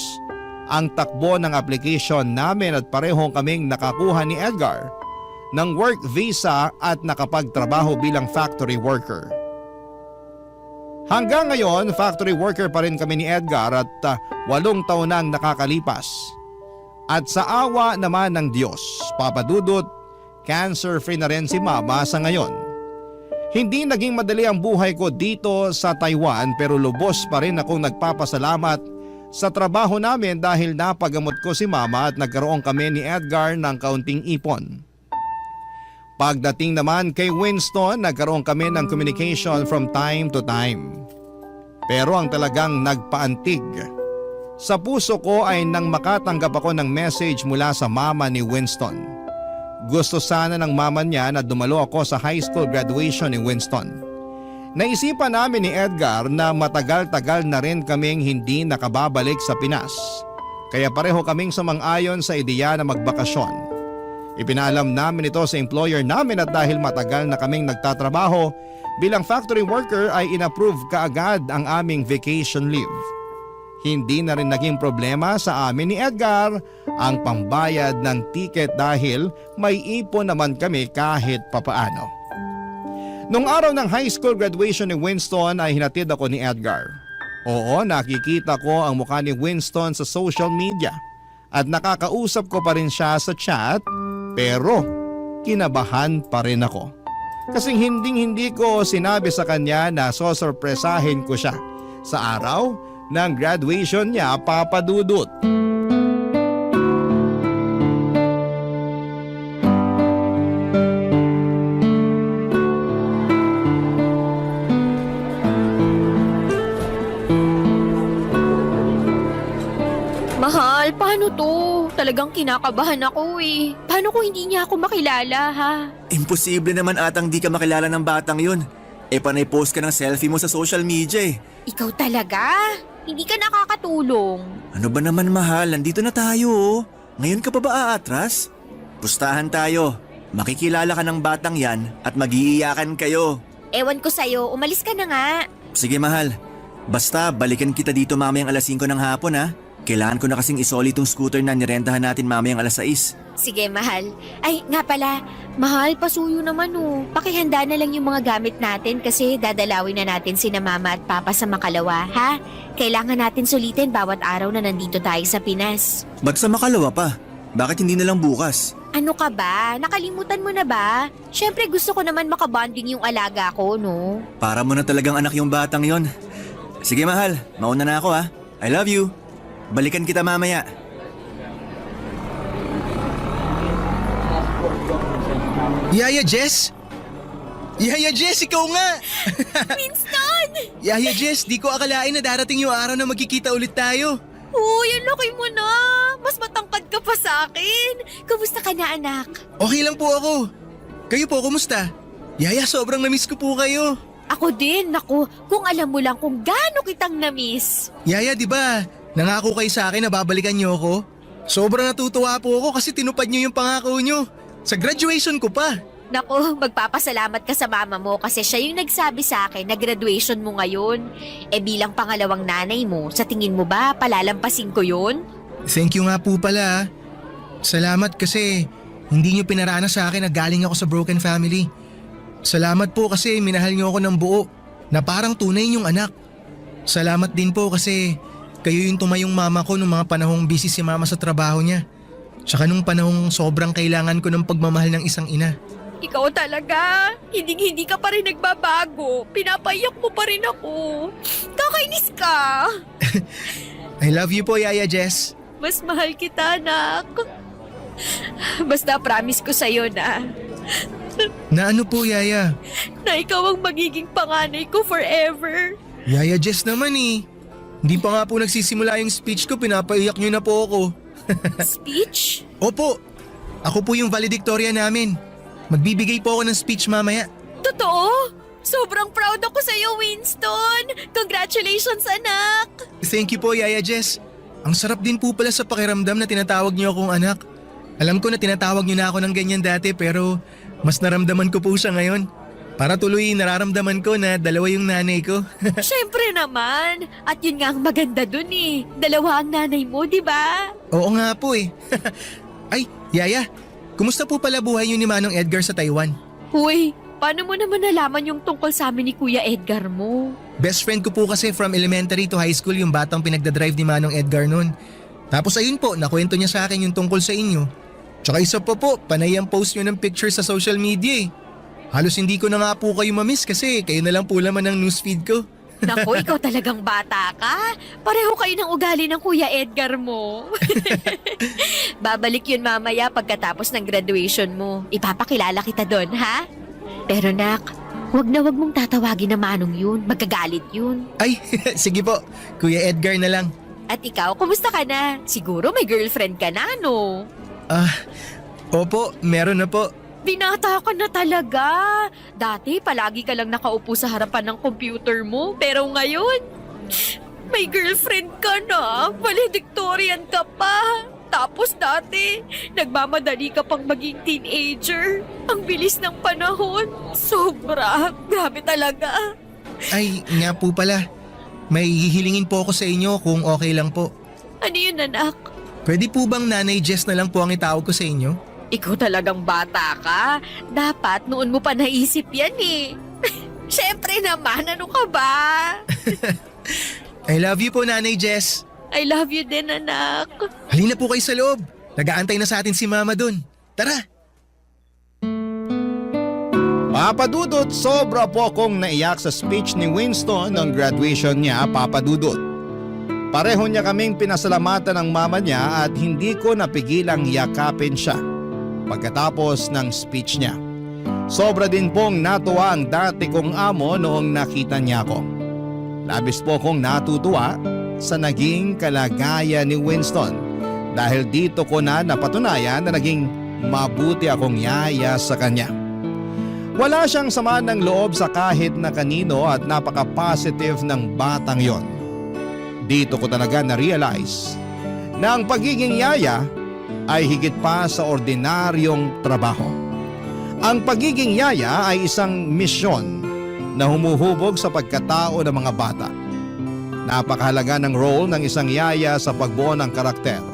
ang takbo ng application namin at parehong kaming nakakuha ni Edgar ng work visa at nakapagtrabaho bilang factory worker. Hanggang ngayon, factory worker pa rin kami ni Edgar at 8 taon nang nakakalipas. At sa awa naman ng Diyos, Papa Dudut, cancer-free na rin si Mama sa ngayon. Hindi naging madali ang buhay ko dito sa Taiwan pero lubos pa rin akong nagpapasalamat sa trabaho namin dahil napagamot ko si Mama at nagkaroon kami ni Edgar ng kaunting ipon. Pagdating naman kay Winston, nagkaroon kami ng communication from time to time. Pero ang talagang nagpaantig Sa puso ko ay nang makatanggap ako ng message mula sa mama ni Winston. Gusto sana ng mama niya na dumalo ako sa high school graduation ni Winston. Naisipan namin ni Edgar na matagal-tagal na rin kaming hindi nakababalik sa Pinas. Kaya pareho kaming sumang-ayon sa ideya na magbakasyon. Ipinaalam namin ito sa employer namin at dahil matagal na kaming nagtatrabaho bilang factory worker ay inapprove kaagad ang aming vacation leave. Hindi na rin naging problema sa amin ni Edgar ang pambayad ng ticket dahil may ipon naman kami kahit papaano. Nung araw ng high school graduation ni Winston ay hinatid ako ni Edgar. Oo, nakikita ko ang mukha ni Winston sa social media at nakakausap ko pa rin siya sa chat, pero kinabahan pa rin ako. Kasing hindi ko sinabi sa kanya na sosorpresahin ko siya sa araw ng graduation niya, Papa Dudut. Mahal, paano to? Talagang kinakabahan ako eh. Paano kung hindi niya ako makilala ha? Imposible naman atang di ka makilala ng batang yun. Panay post ka ng selfie mo sa social media eh. Ikaw talaga? Hindi ka nakakatulong. Ano ba naman mahal, nandito na tayo oh. Ngayon ka pa ba aatras? Pustahan tayo. Makikilala ka ng batang yan at mag-iiyakan kayo. Ewan ko sa'yo, umalis ka na nga. Sige mahal, basta balikan kita dito mamayang alas 5 ng hapon ha. Kailangan ko na kasing isoli tong scooter na nirentahan natin mamayang alas 6. Sige, mahal. Ay, nga pala, mahal, pasuyo naman oh. Pakihanda na lang yung mga gamit natin kasi dadalawin na natin sina mama at papa sa Makalawa, ha? Kailangan natin sulitin bawat araw na nandito tayo sa Pinas. Ba't sa Makalawa pa? Bakit hindi na lang bukas? Ano ka ba? Nakalimutan mo na ba? Siyempre gusto ko naman makabonding yung alaga ko, no? Para mo na talagang anak yung batang yon. Sige mahal, mauna na ako ha. I love you. Balikan kita mamaya. Yaya Jess? Yaya Jess, ikaw nga! Winston! Yaya Jess, di ko akalain na darating yung araw na magkikita ulit tayo. Uy, ang laki mo na! Mas matangkad ka pa sa akin! Kamusta ka na, anak? Okay lang po ako. Kayo po, kumusta? Yaya, sobrang namiss ko po kayo. Ako din, naku, kung alam mo lang kung gaano kitang namiss. Yaya, di ba? Nangako kayo sa akin na babalikan niyo ako. Sobrang natutuwa po ako kasi tinupad niyo yung pangako niyo. Sa graduation ko pa. Naku, magpapasalamat ka sa mama mo kasi siya yung nagsabi sa akin na graduation mo ngayon. Bilang pangalawang nanay mo, sa tingin mo ba palalampasin ko yun? Thank you nga po pala. Salamat kasi hindi niyo pinarana sa akin na galing ako sa broken family. Salamat po kasi minahal niyo ako ng buo na parang tunay niyong anak. Salamat din po kasi kayo yung tumayong mama ko nung mga panahong busy si mama sa trabaho niya. Tsaka nung panahong sobrang kailangan ko ng pagmamahal ng isang ina. Ikaw talaga, hindi ka pa rin nagbabago. Pinapaiyak mo pa rin ako. Kakainis ka. I love you po, Yaya Jess. Mas mahal kita, anak. Basta promise ko sa'yo na Na ano po, Yaya? na ikaw ang magiging panganay ko forever. Yaya Jess naman eh. Hindi pa nga po nagsisimula yung speech ko, pinapaiyak niyo na po ako. Speech? Opo, ako po yung valedictorian namin. Magbibigay po ako ng speech mamaya. Totoo? Sobrang proud ako sa'yo, Winston. Congratulations, anak. Thank you po, Yaya Jess. Ang sarap din po pala sa pakiramdam na tinatawag niyo akong anak. Alam ko na tinatawag niyo na ako ng ganyan dati pero mas naramdaman ko po siya ngayon. Para tuloy nararamdaman ko na dalawa yung nanay ko. Siyempre naman. At yun nga ang maganda dun eh. Dalawa ang nanay mo, di ba? Oo nga po eh. Ay, Yaya, kumusta po pala buhay niyo ni Manong Edgar sa Taiwan? Uy, paano mo naman nalaman yung tungkol sa amin ni Kuya Edgar mo? Best friend ko po kasi from elementary to high school yung batang pinagdadrive ni Manong Edgar noon. Tapos ayun po, nakwento niya sa akin yung tungkol sa inyo. Tsaka isa pa po, panay ang post niyo ng picture sa social media eh. Halos hindi ko na nga po kayo mamiss kasi kayo na lang po laman ng newsfeed ko. Naku, ikaw talagang bata ka. Pareho kayo ng ugali ng Kuya Edgar mo. Babalik yun mamaya pagkatapos ng graduation mo. Ipapakilala kita doon, ha? Pero nak, wag wag mong tatawagin na Manong yun. Magagalit yun. Ay, sige po, Kuya Edgar na lang. At ikaw, kumusta ka na? Siguro may girlfriend ka na, no? Opo, meron na po. Binata ka na talaga. Dati, palagi ka lang nakaupo sa harapan ng computer mo. Pero ngayon, may girlfriend ka na. Valedictorian ka pa. Tapos dati, nagmamadali ka pang maging teenager. Ang bilis ng panahon. Sobra. Grabe talaga. Ay, nga po pala. May hihilingin po ako sa inyo kung okay lang po. Ano yun, anak? Pwede po bang Nanay Jess na lang po ang itawag ko sa inyo? Ikaw talagang bata ka. Dapat noon mo pa naisip yan eh. Siyempre naman, ano ka ba? I love you po, Nanay Jess. I love you din, anak. Halina po kayo sa loob. Nag-aantay na sa atin si Mama dun. Tara! Papa Dudut, sobra po akong naiyak sa speech ni Winston ng graduation niya, Papa Dudut. Pareho niya kaming pinasalamatan ng mama niya at hindi ko napigilang yakapin siya pagkatapos ng speech niya. Sobra din pong natuwa ang dati kong amo noong nakita niya ako. Labis po akong natutuwa sa naging kalagayan ni Winston dahil dito ko na napatunayan na naging mabuti akong yaya sa kanya. Wala siyang sama ng loob sa kahit na kanino at napaka-positive ng batang yon. Dito ko talaga na-realize na ang pagiging yaya ay higit pa sa ordinaryong trabaho. Ang pagiging yaya ay isang misyon na humuhubog sa pagkatao ng mga bata. Napakahalaga ng role ng isang yaya sa pagbuo ng karakter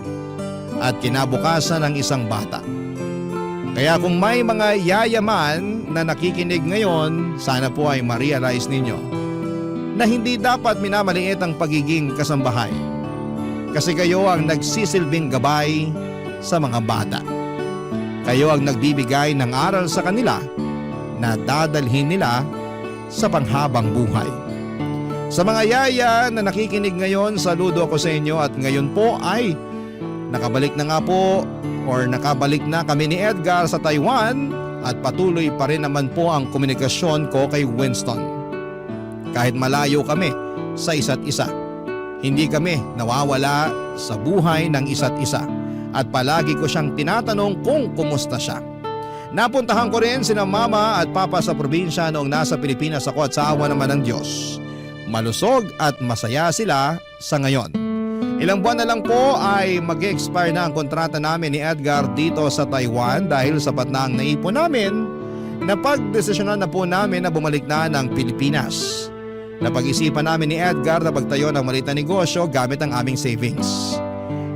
at kinabukasan ng isang bata. Kaya kung may mga yaya man na nakikinig ngayon, sana po ay ma-realize ninyo na hindi dapat minamaliit ang pagiging kasambahay. Kasi kayo ang nagsisilbing gabay sa mga bata. Kayo ang nagbibigay ng aral sa kanila na dadalhin nila sa panghabang buhay. Sa mga yaya na nakikinig ngayon, saludo ako sa inyo at ngayon po ay nakabalik na nga po or nakabalik na kami ni Edgar sa Taiwan at patuloy pa rin naman po ang komunikasyon ko kay Winston. Kahit malayo kami sa isa't isa, hindi kami nawawala sa buhay ng isa't isa at palagi ko siyang tinatanong kung kumusta siya. Napuntahan ko rin sina mama at papa sa probinsya noong nasa Pilipinas ako at sa awa naman ng Diyos. Malusog at masaya sila sa ngayon. Ilang buwan na lang po ay mag-expire na ang kontrata namin ni Edgar dito sa Taiwan dahil sapat na ang naipon namin na pagdesisyonan na po namin na bumalik na ng Pilipinas. Napag-isipan namin ni Edgar na pagtayo ng maliit na negosyo gamit ang aming savings.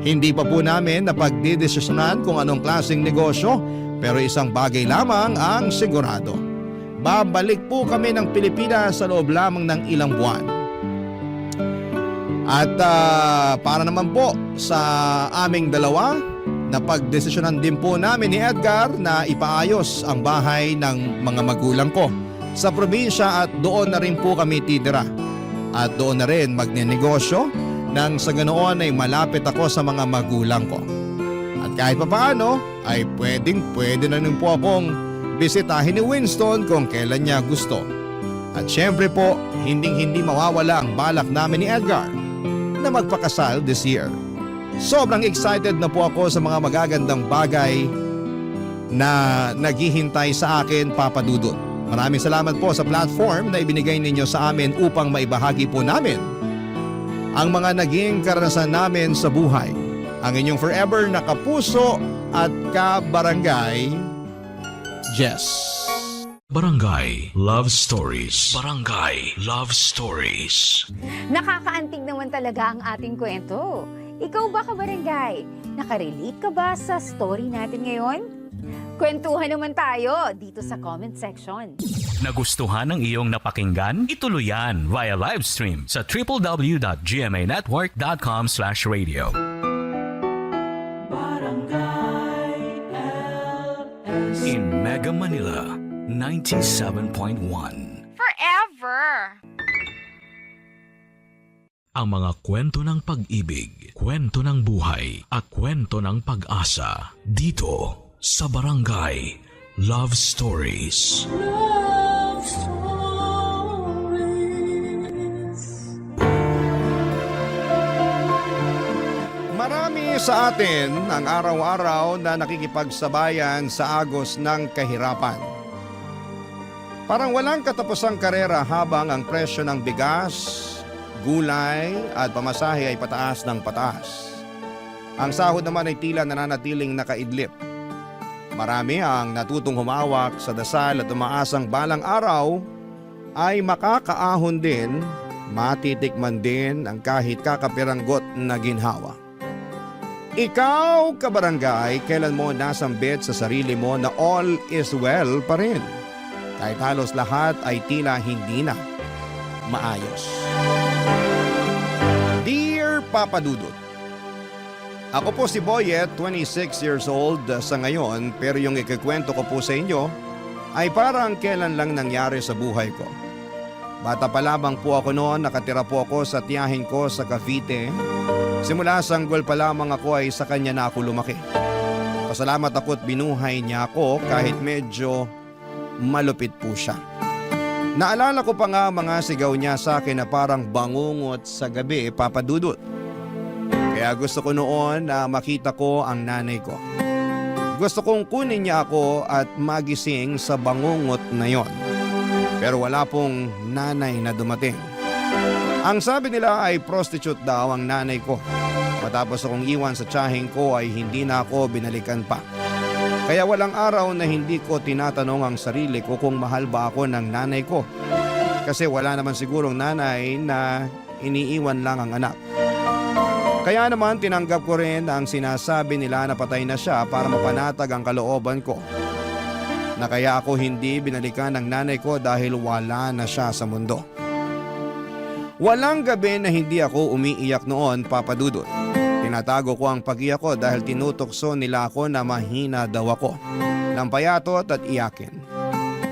Hindi pa po namin napagdidesisyonan kung anong klaseng negosyo pero isang bagay lamang ang sigurado. Babalik po kami ng Pilipinas sa loob lamang ng ilang buwan. At para naman po sa aming dalawa, napagdesisyonan din po namin ni Edgar na ipaayos ang bahay ng mga magulang ko sa probinsya at doon na rin po kami titira. At doon na rin magnenegosyo nang sa ganoon ay malapit ako sa mga magulang ko. At kahit papaano ay pwede na rin po akong bisitahin ni Winston kung kailan niya gusto. At syempre po, hinding-hindi mawawala ang balak namin ni Edgar na magpakasal this year. Sobrang excited na po ako sa mga magagandang bagay na naghihintay sa akin, Papa Dudut. Maraming salamat po sa platform na ibinigay ninyo sa amin upang maibahagi po namin ang mga naging karanasan namin sa buhay. Ang inyong forever na kapuso at kabarangay, Jess. Barangay Love Stories. Barangay Love Stories. Nakakaantig naman talaga ang ating kwento. Ikaw ba, kabarangay? Nakarelate ka ba sa story natin ngayon? Kwentuhan naman tayo dito sa comment section. Nagustuhan ng iyong napakinggan? Ituloy yan via live stream sa www.gmanetwork.com/radio. In Mega Manila, 97.1. Forever! Ang mga kwento ng pag-ibig, kwento ng buhay at kwento ng pag-asa dito sa Barangay Love Stories. Love Stories. Marami sa atin ang araw-araw na nakikipagsabayan sa agos ng kahirapan. Parang walang katapusang karera habang ang presyo ng bigas, gulay at pamasahe ay pataas ng pataas. Ang sahod naman ay tila nananatiling nakaidlip. Marami ang natutong humawak sa dasal at umaasang balang araw ay makakaahon din, matitikman din ang kahit kakapiranggot na ginhawa. Ikaw, kabarangay, kailan mo nasambit sa sarili mo na all is well pa rin? Kahit halos lahat ay tila hindi na maayos. Dear Papa Dudut, ako po si Boyet, 26 years old sa ngayon, pero yung ikikwento ko po sa inyo ay parang kailan lang nangyari sa buhay ko. Bata pa lamang po ako noon, nakatira po ako sa tiyahin ko sa Cavite. Simula sanggol pa lamang ako ay sa kanya na ako lumaki. Pasalamat ako at binuhay niya ako kahit medyo malupit po siya. Naalala ko pa nga mga sigaw niya sa akin na parang bangungot sa gabi, Papa Dudut. Kaya gusto ko noon na makita ko ang nanay ko. Gusto kong kunin niya ako at magising sa bangungot na yon. Pero wala pong nanay na dumating. Ang sabi nila ay prostitute daw ang nanay ko. Matapos akong iwan sa tiyahing ko ay hindi na ako binalikan pa. Kaya walang araw na hindi ko tinatanong ang sarili ko kung mahal ba ako ng nanay ko. Kasi wala naman sigurong nanay na iniiwan lang ang anak. Kaya naman tinanggap ko rin ang sinasabi nila na patay na siya para mapanatag ang kalooban ko. Na kaya ako hindi binalikan ng nanay ko dahil wala na siya sa mundo. Walang gabi na hindi ako umiiyak noon, Papa Dudut. Tinatago ko ang pag-iyak ko dahil tinutokso nila ako na mahina daw ako. Nang payatot at iyakin.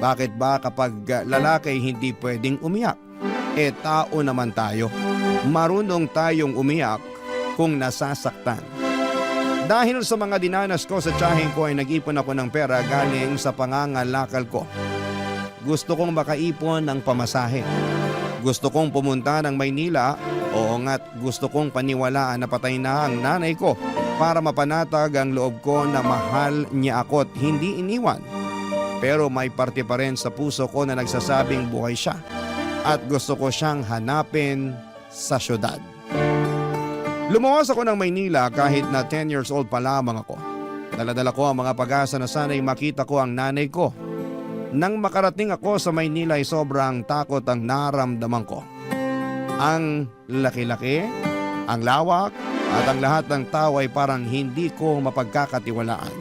Bakit ba kapag lalaki hindi pwedeng umiyak? Tao naman tayo. Marunong tayong umiyak kung nasasaktan. Dahil sa mga dinanas ko sa tiyahing ko ay nag-ipon ako ng pera galing sa pangangalakal ko. Gusto kong makaipon ng pamasahe. Gusto kong pumunta ng Maynila. Oo nga't gusto kong paniwalaan na patay na ang nanay ko para mapanatag ang loob ko na mahal niya ako at hindi iniwan. Pero may parte pa rin sa puso ko na nagsasabing buhay siya at gusto ko siyang hanapin sa syudad. Lumuwas ako ng Maynila kahit na 10 years old pa lamang ako. Daladala ko ang mga pag-asa na sana'y makita ko ang nanay ko. Nang makarating ako sa Maynila ay sobrang takot ang naramdaman ko. Ang laki-laki, ang lawak at ang lahat ng tao ay parang hindi ko mapagkakatiwalaan.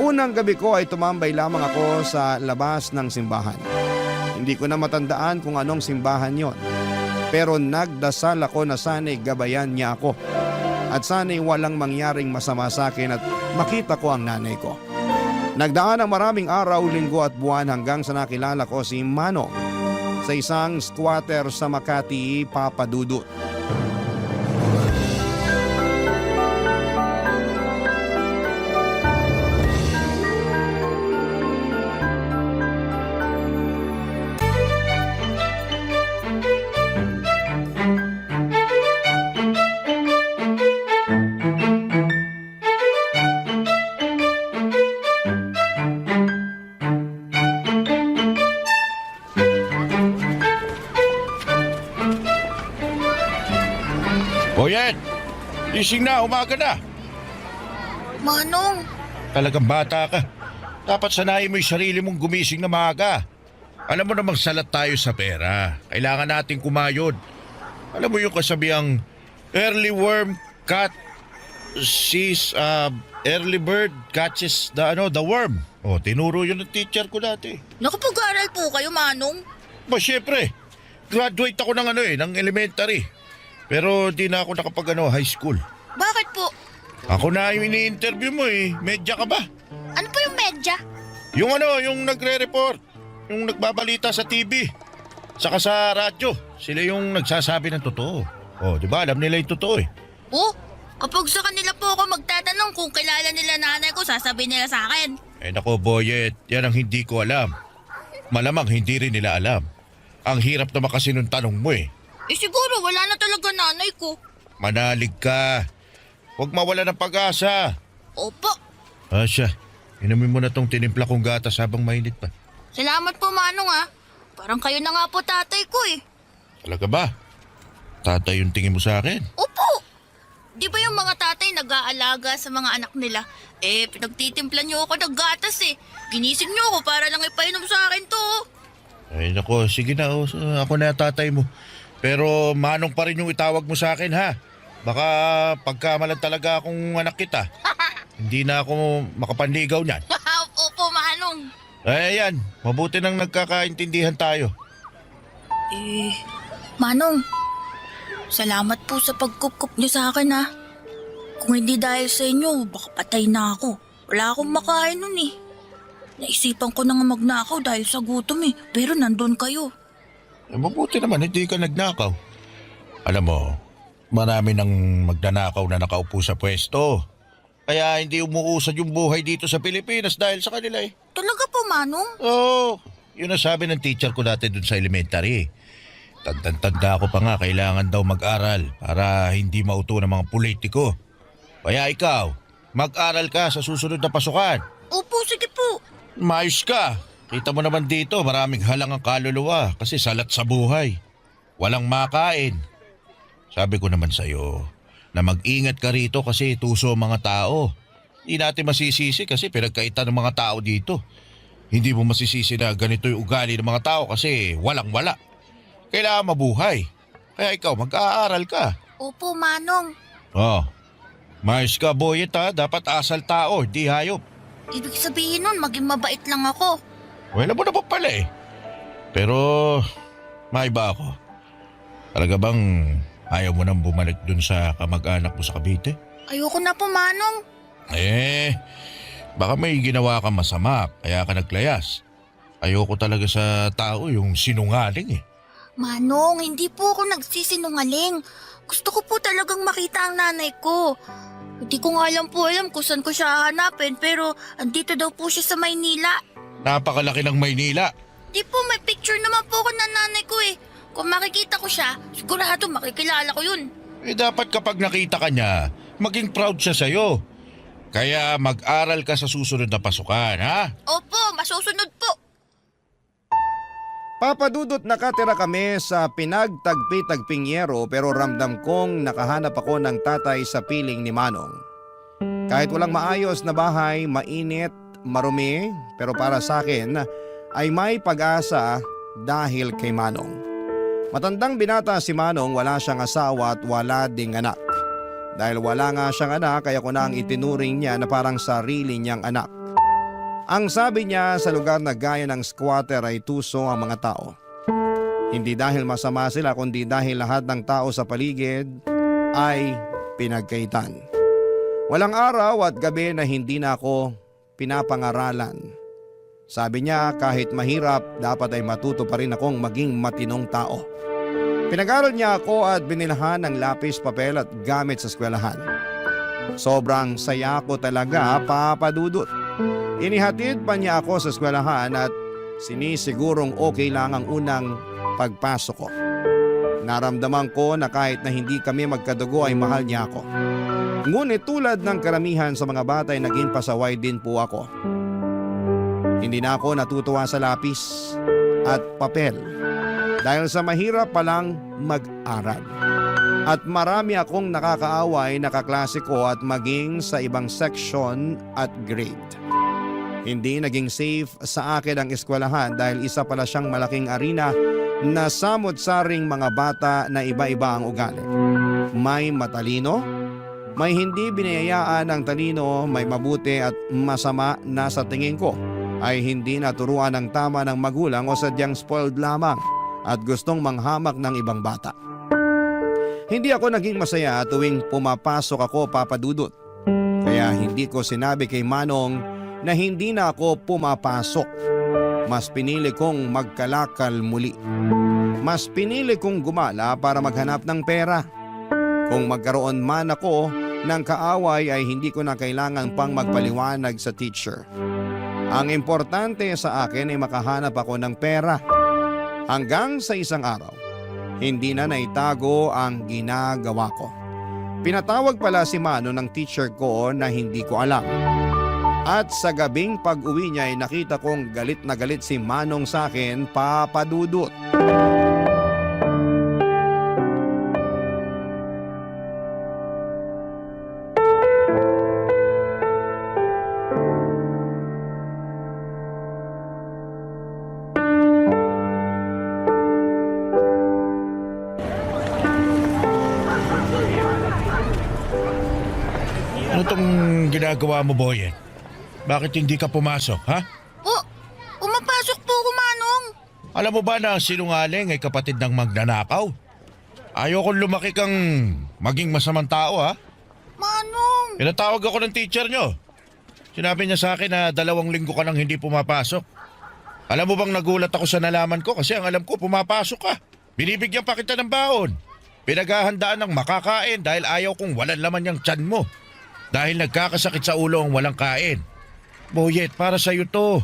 Unang gabi ko ay tumambay lamang ako sa labas ng simbahan. Hindi ko na matandaan kung anong simbahan yon. Pero nagdasal ako na sana'y gabayan niya ako. At sana'y walang mangyaring masama sa akin at makita ko ang nanay ko. Nagdaan ang maraming araw, linggo at buwan hanggang sa nakilala ko si Manong sa isang squatter sa Makati, Papa Dudut. Boyet, gising na, umaga na. Manong, Talagang bata ka. Dapat sanayin mo yung sarili mong gumising na maaga. Alam mo namang salat tayo sa pera. Kailangan nating kumayod. Alam mo yung kasabihang early worm early bird catches the worm. O, tinuro yun ng teacher ko dati. nakapag-aral po kayo, Manong? Ba, syempre. Graduate ako ng elementary. Pero di na ako high school. Bakit po? Ako na yung ini-interview mo eh. Medya ka ba? Ano po yung medya? Yung nagre-report. Yung nagbabalita sa TV. Saka sa radyo. Sila yung nagsasabi ng totoo. Oh, di ba? Alam nila yung totoo eh. Oh, kapag sa kanila po ako magtatanong kung kilala nila nanay ko, sasabihin nila sa akin. Nako, Boyet. Yan ang hindi ko alam. Malamang hindi rin nila alam. Ang hirap naman kasi nung tanong mo eh. Siguro wala na talaga nanay ko. Manalig ka. Huwag mawala ng pag-asa. Opo. Asya, inumin mo na tong tinimpla kong gatas habang mainit pa. Salamat po, Manong ah. Parang kayo na nga po tatay ko eh. Talaga ba? Tatay yung tingin mo sa akin? Opo! Di ba yung mga tatay nag-aalaga sa mga anak nila? Pinagtitimplan niyo ako ng gatas eh. Ginising niyo ako para lang ipainom sa akin to. Ay nako, sige na. Ako na tatay mo. Pero Manong pa rin yung itawag mo sa akin ha. Baka pagkamalan talaga akong anak kita. Hindi na ako makapanligaw niyan. Opo, Manong. Ayan, mabuti nang nagkakaintindihan tayo. Manong, salamat po sa pagkukup niyo sa akin ha. Kung hindi dahil sa inyo, baka patay na ako. Wala akong makain nun eh. Naisipan ko na nga magnakaw dahil sa gutom eh. Pero nandun kayo. Mabuti naman, hindi ka nagnakaw. Alam mo, marami nang magnanakaw na nakaupo sa pwesto. Kaya hindi umuusad yung buhay dito sa Pilipinas dahil sa kanila eh. Talaga po, Manong? Oo, yun ang sabi ng teacher ko dati dun sa elementary. Tanda ko pa nga kailangan daw mag-aral para hindi mauto ng mga politiko. Kaya ikaw, mag-aral ka sa susunod na pasukan. Opo, sige po. Mayos ka. Kita mo naman dito, maraming halang ang kaluluwa kasi salat sa buhay. Walang makain. Sabi ko naman sa'yo na mag-ingat ka rito kasi tuso ang mga tao. Hindi natin masisisi kasi pinagkaitan ng mga tao dito. Hindi mo masisisi na ganito yung ugali ng mga tao kasi walang-wala. Kailangan mabuhay. Kaya ikaw, mag-aaral ka. Opo, Manong. Oh, mayos ka boyet ha. Dapat asal tao, di hayop. Ibig sabihin nun, maging mabait lang ako. Wala mo na pa pala eh. Pero, maiba ako. Talaga bang ayaw mo nang bumalik dun sa kamag-anak mo sa Cavite? Ayoko na po, Manong. Baka may ginawa ka masama, kaya ka naglayas. Ayoko talaga sa tao yung sinungaling eh. Manong, hindi po ako nagsisinungaling. Gusto ko po talagang makita ang nanay ko. Hindi ko nga alam kung saan ko siya hahanapin pero andito daw po siya sa Maynila. Napakalaki ng Maynila. Di po, may picture naman po ako ng nanay ko eh. Kung makikita ko siya, sigurado makikilala ko yun. Dapat kapag nakita ka niya, maging proud siya sa'yo. Kaya mag-aral ka sa susunod na pasukan, ha? Opo, masusunod po. Papadudot nakatira kami sa pinagtagpi-tagping yero pero ramdam kong nakahanap ako ng tatay sa piling ni Manong. Kahit walang maayos na bahay, mainit, marumi, pero para sa akin ay may pag-asa dahil kay Manong. Matandang binata si Manong, wala siyang asawa at wala ding anak. Dahil wala nga siyang anak kaya ko na ang itinuring niya na parang sarili niyang anak. Ang sabi niya sa lugar na gaya ng squatter ay tuso ang mga tao. Hindi dahil masama sila kundi dahil lahat ng tao sa paligid ay pinagkaitan. Walang araw at gabi na hindi na ako pinapangaralan. Sabi niya kahit mahirap dapat ay matuto pa rin akong maging matinong tao. Pinag-aral niya ako at binilhan ng lapis, papel at gamit sa eskwelahan. Sobrang saya ko talaga, papadudot. Inihatid pa niya ako sa eskwelahan at sinisigurong okay lang ang unang pagpasok ko. Naramdaman ko na kahit na hindi kami magkadugo ay mahal niya ako. Ngunit tulad ng karamihan sa mga bata ay naging pasaway din po ako. Hindi na ako natutuwa sa lapis at papel dahil sa mahirap palang mag-aral. At marami akong nakakaaway na kaklase ko at maging sa ibang section at grade. Hindi naging safe sa akin ang eskwelahan dahil isa pala siyang malaking arena na samot-saring mga bata na iba-iba ang ugali. May matalino, may hindi binayayaan ng talino, may mabuti at masama na sa tingin ko ay hindi naturuan ng tama ng magulang o sadyang spoiled lamang at gustong manghamak ng ibang bata. Hindi ako naging masaya tuwing pumapasok ako, papadudot. Kaya hindi ko sinabi kay Manong na hindi na ako pumapasok. Mas pinili kong magkalakal muli. Mas pinili kong gumala para maghanap ng pera. Kung magkaroon man ako ng kaaway ay hindi ko na kailangan pang magpaliwanag sa teacher. Ang importante sa akin ay makahanap ako ng pera. Hanggang sa isang araw, hindi na naitago ang ginagawa ko. Pinatawag pala si Mano ng teacher ko na hindi ko alam. At sa gabing pag-uwi niya ay nakita kong galit na galit si Manong sa akin, Papa Dudut. Ano tong ginagawa mo, Boyet? Bakit hindi ka pumasok, ha? Umapasok po ako, Manong. Alam mo ba na sinungaling ay kapatid ng magnanakaw? Ayokong lumaki kang maging masamang tao, ha? Manong! Pinatawag ako ng teacher nyo. Sinabi niya sa akin na 2 linggo ka nang hindi pumapasok. Alam mo bang nagulat ako sa nalaman ko kasi ang alam ko pumapasok ka. Binibigyan pa kita ng baon. Pinaghahandaan ng makakain dahil ayaw kong walang laman yung tiyan mo. Dahil nagkakasakit sa ulo ang walang kain. Boyet, para sa'yo to.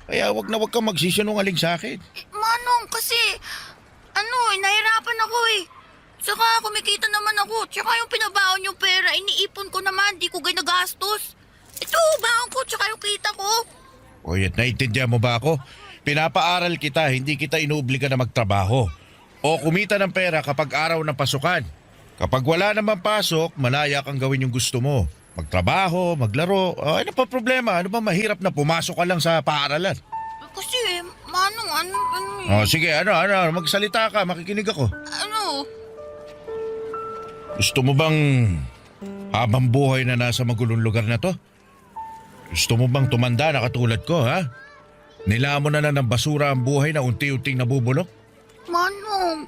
Kaya wag kang magsisinungaling sa akin. Manong, kasi, nahirapan ako eh. Saka kumikita naman ako. Tsaka yung pinabaon yung pera, iniipon ko naman, di ko ginagastos. Ito, baon ko, tsaka yung kita ko. Boyet, naiintindihan mo ba ako? Pinapaaral kita, hindi kita inuobliga na magtrabaho. O kumita ng pera kapag araw ng pasukan. Kapag wala naman pasok, malaya kang gawin yung gusto mo. Magtrabaho, maglaro, ano pa problema? Ano ba mahirap na pumasok ka lang sa paaralan? Kasi, Manong, ano Sige, magsalita ka, makikinig ako. Ano? Gusto mo bang habang buhay na nasa magulong lugar na to? Gusto mo bang tumanda na katulad ko, ha? Nilamon na ng basura ang buhay na unti-unting nabubulok? Manong,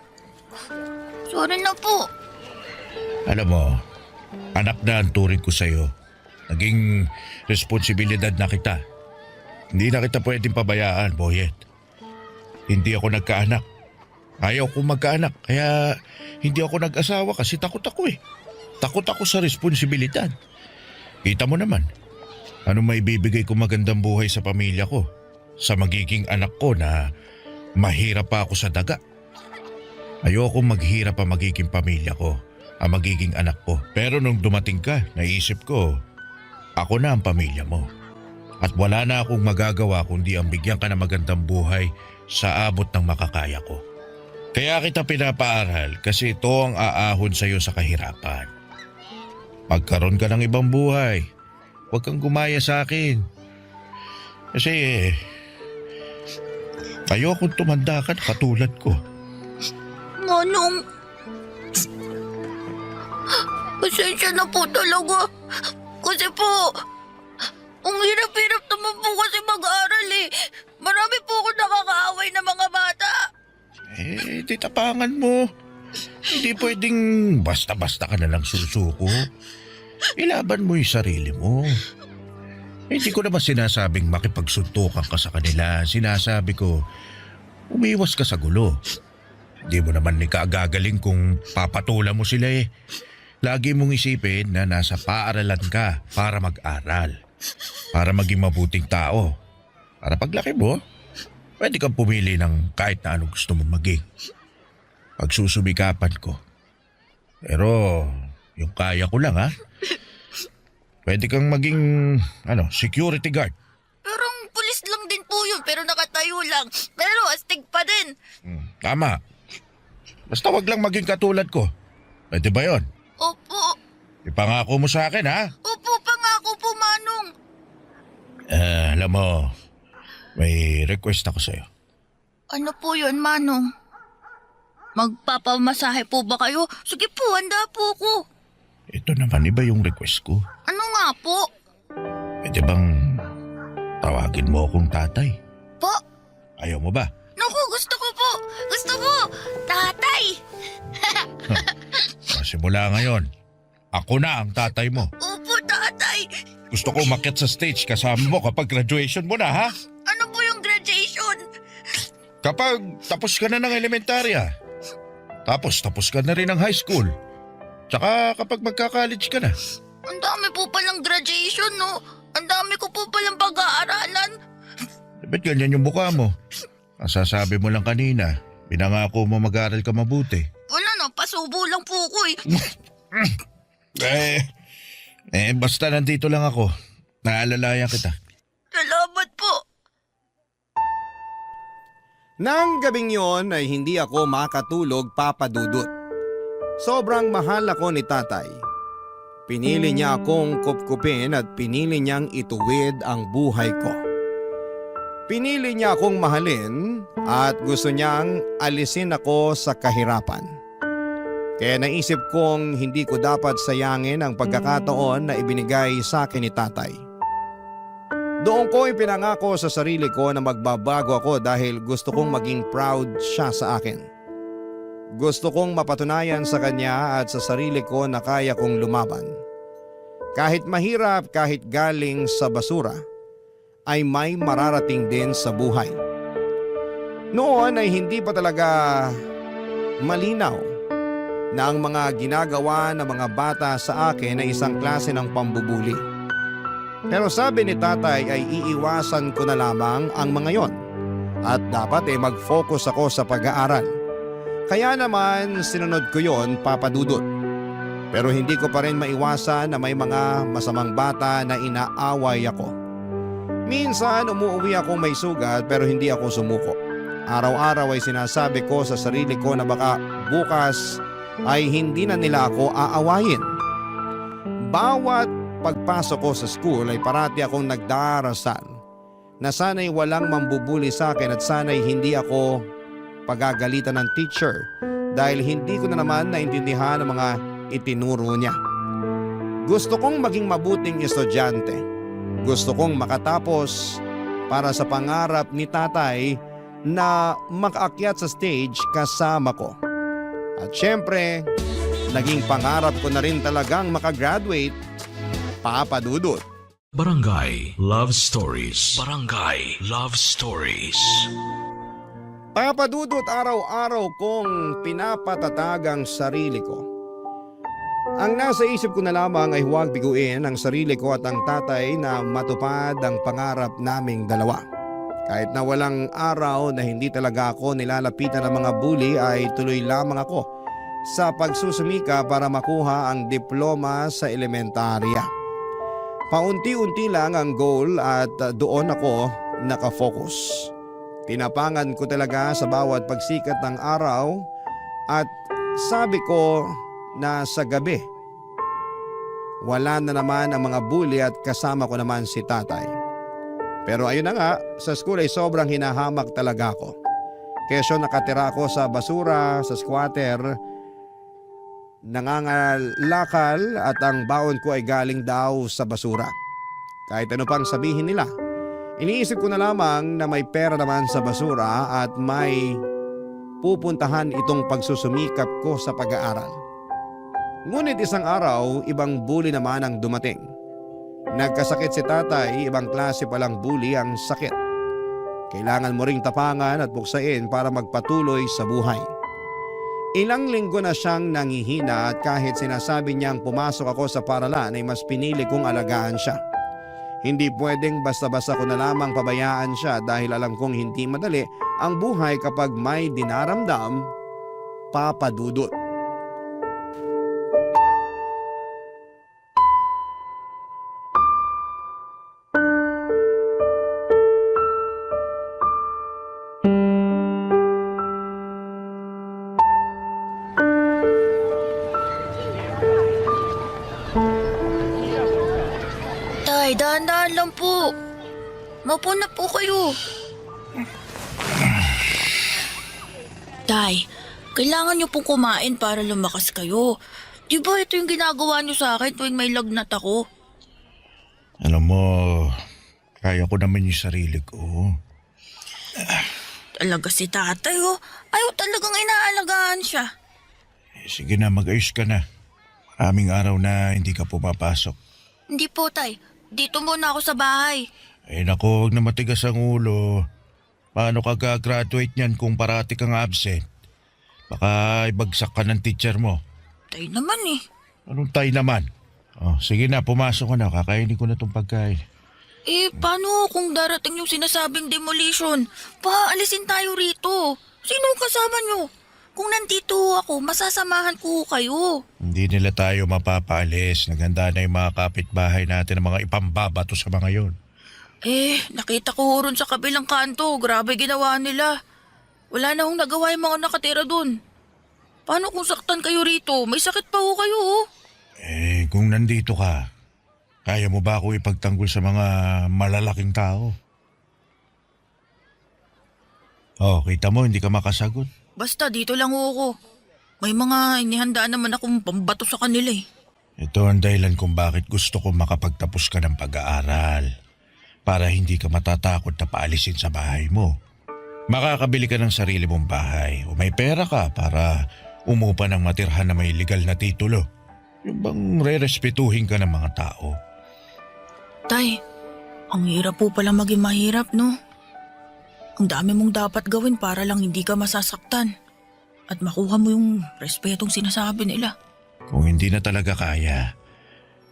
sorry na po. Alam mo, anak na ang turing ko sa'yo. Naging responsibilidad na kita. Hindi na kita pwedeng pabayaan, Boyet. Hindi ako nagkaanak. Ayaw kong magkaanak, kaya hindi ako nag-asawa kasi takot ako eh. Takot ako sa responsibilidad. Kita mo naman, ano maibibigay ko magandang buhay sa pamilya ko, sa magiging anak ko na mahirap pa ako sa daga. Ayokong maghirap ang magiging pamilya ko, ang magiging anak ko. Pero nung dumating ka, naisip ko, ako na ang pamilya mo. At wala na akong magagawa kundi ang bigyan ka ng magandang buhay sa abot ng makakaya ko. Kaya kita pinapaaral kasi ito ang aahon sa iyo sa kahirapan. Magkaroon ka ng ibang buhay. Huwag kang gumaya sa akin. Kasi ayokong tumanda ka na katulad ko. Manong, pasensya na po talaga. Kasi po, ang hirap-hirap naman po kasi mag-aaral eh. Marami po ako nakakaaway na mga bata. Di tapangan mo. Hindi pwedeng basta-basta ka na lang susuko. Ilaban mo yung sarili mo. Hindi ko naman sinasabing makipagsuntukan ka sa kanila. Sinasabi ko, umiwas ka sa gulo. Hindi mo naman ikagagaling kung papatulan mo sila eh. Lagi mong isipin na nasa paaralan ka para mag-aral. Para maging mabuting tao. Para paglaki mo, pwede kang pumili ng kahit na anong gusto mong maging. Pagsusumikapan ko. Pero yung kaya ko lang ha. Pwede kang maging security guard. Pero pulis lang din po yun, pero nakatayo lang. Pero astig pa din. Tama. Basta wag lang maging katulad ko. Pwede ba yun? Opo. Ipangako mo sa akin ha? Opo, pangako po, Manong. Alam mo, may request ako sa'yo. Ano po yun, Manong? Magpapamasahe po ba kayo? Sige po, handa po ako. Ito naman, iba yung request ko. Ano nga po? Pwede bang tawagin mo akong tatay? Po? Ayaw mo ba? Naku, gusto ko po. Gusto ko. Tatay. Simula ngayon, ako na ang tatay mo. Opo, tatay. Gusto ko umakyat sa stage kasama mo kapag graduation mo na, ha? Ano po yung graduation? Kapag tapos ka na ng elementarya. Tapos ka na rin ng high school. Tsaka kapag magka-college ka na. Ang dami po palang graduation, no? Ang dami ko po palang pag-aaralan. Ba't ganyan yung mukha mo? Ang sasabi mo lang kanina, pinangako mo mag-aaral ka mabuti. Wala na, pasubo lang po ko eh. Basta nandito lang ako. Naalalayan kita. Salamat po. Nang gabing yon ay hindi ako makatulog, Papa Dudut. Sobrang mahal ako ni tatay. Pinili niya akong kupkupin at pinili niyang ituwid ang buhay ko. Pinili niya akong mahalin at gusto niyang alisin ako sa kahirapan. Kaya naisip kong hindi ko dapat sayangin ang pagkakataon na ibinigay sa akin ni tatay. Doon ko ipinangako sa sarili ko na magbabago ako dahil gusto kong maging proud siya sa akin. Gusto kong mapatunayan sa kanya at sa sarili ko na kaya kong lumaban. Kahit mahirap, kahit galing sa basura, ay may mararating din sa buhay. Noon ay hindi pa talaga malinaw na ang mga ginagawa ng mga bata sa akin ay isang klase ng pambubuli. Pero sabi ni tatay ay iiwasan ko na lamang ang mga yon at dapat ay mag-focus ako sa pag-aaral. Kaya naman sinunod ko yon, Papa Dudut. Pero hindi ko pa rin maiwasan na may mga masamang bata na inaaway ako. Minsan umuwi ako may sugat pero hindi ako sumuko. Araw-araw ay sinasabi ko sa sarili ko na baka bukas ay hindi na nila ako aawayin. Bawat pagpasok ko sa school ay parati akong nagdarasal na sana'y walang mambubuli sa akin at sana'y hindi ako pagagalitan ng teacher dahil hindi ko na naman naintindihan ang mga itinuro niya. Gusto kong maging mabuting estudyante. Gusto kong makatapos para sa pangarap ni tatay na makaakyat sa stage kasama ko. At syempre, naging pangarap ko na rin talagang makagraduate, Papa Dudut. Barangay Love Stories. Barangay Love Stories. Papa Dudut, araw-araw kong pinapatatag ang sarili ko. Ang nasa isip ko na lamang ay huwag biguin ang sarili ko at ang tatay na matupad ang pangarap naming dalawa. Kahit na walang araw na hindi talaga ako nilalapitan ng mga bully ay tuloy lamang ako sa pagsusumika para makuha ang diploma sa elementarya. Paunti-unti lang ang goal at doon ako nakafocus. Tinapangan ko talaga sa bawat pagsikat ng araw at sabi ko na sa gabi, wala na naman ang mga bully at kasama ko naman si tatay. Pero ayun na nga, sa school ay sobrang hinahamak talaga ako. Kesyo nakatira ako sa basura, sa squatter, nangangalakal at ang baon ko ay galing daw sa basura. Kahit ano pang sabihin nila, iniisip ko na lamang na may pera naman sa basura at may pupuntahan itong pagsusumikap ko sa pag-aaral. Ngunit isang araw, ibang bully naman ang dumating. Nagkasakit si tatay, ibang klase palang bully ang sakit. Kailangan mo ring tapangan at buksain para magpatuloy sa buhay. Ilang linggo na siyang nangihina at kahit sinasabi niyang pumasok ako sa paralan ay mas pinili kong alagaan siya. Hindi pwedeng basta-basta ko na lamang pabayaan siya dahil alam kong hindi madali ang buhay kapag may dinaramdam, Papa Dudut. Tay, dahan-dahan lang po. Maupo na po kayo. Tay, kailangan niyo pong kumain para lumakas kayo. Di ba ito yung ginagawa niyo sa akin tuwing may lagnat ako? Alam mo, kaya ko naman yung sarili ko. Talaga si tatay oh. Ayaw talagang inaalagaan siya. Sige na, mag-ayos ka na. Maraming araw na hindi ka pumapasok. Hindi po tay. Dito muna ako sa bahay. Ay nako, huwag na matigas ang ulo. Paano ka gagraduate niyan kung parati kang absent? Baka ibagsak ka ng teacher mo. Tay naman eh. Anong tay naman? Oh, sige na, pumasok ka na. Kakainin ko na itong pagkain. Eh, paano kung darating yung sinasabing demolition? Paalisin tayo rito. Sino kasama nyo? Kung nandito ako, masasamahan ko kayo. Hindi nila tayo mapapaalis. Naganda na yung mga kapitbahay natin ng mga ipambabato sa mga yon. Nakita ko ron sa kabilang kanto. Grabe ginawa nila. Wala na hong nagawa yung mga nakatira dun. Paano kung saktan kayo rito? May sakit pa ho kayo, oh. Kung nandito ka, kaya mo ba ako ipagtanggol sa mga malalaking tao? Kita mo, hindi ka makasagot. Basta dito lang ho ako. May mga inihandaan naman akong pambato sa kanila eh. Ito ang dahilan kung bakit gusto ko makapagtapos ka ng pag-aaral. Para hindi ka matatakot na paalisin sa bahay mo. Makakabili ka ng sarili mong bahay o may pera ka para umupa ng matirhan na may legal na titulo. Yung bang re-respetuhin ka ng mga tao. Tay, ang hirap po pala maging mahirap, no? Ang dami mong dapat gawin para lang hindi ka masasaktan at makuha mo yung respetong sinasabi nila. Kung hindi na talaga kaya,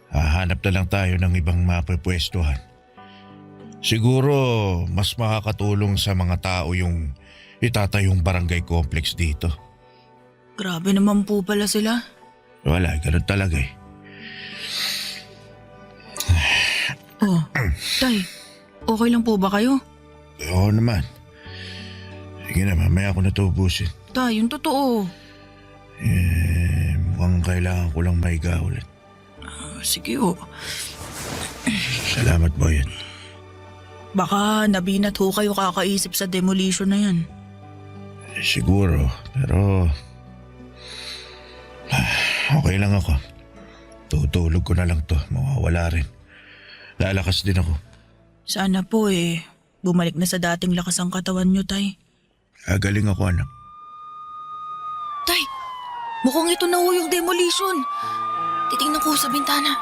hahanap na lang tayo ng ibang mapapwestuhan. Siguro mas makakatulong sa mga tao yung itatayong barangay complex dito. Grabe naman po pala sila. Wala, ganun talaga eh. Tay, okay lang po ba kayo? Oo naman. Sige na, mamaya ako natubusin. Tay, yung totoo. Mukhang kailangan ko lang maiga ulit. Sige ho. Salamat, Boyet. Baka nabinat ho kayo kakaisip sa demolition na yan. Siguro, pero okay lang ako. Tutulog ko na lang to, mawawala rin. Lalakas din ako. Sana po bumalik na sa dating lakas ang katawan nyo, Tay. Galing ako, anak. Tay, mukhang ito na ho yung demolition. Titingnan ko sa bintana.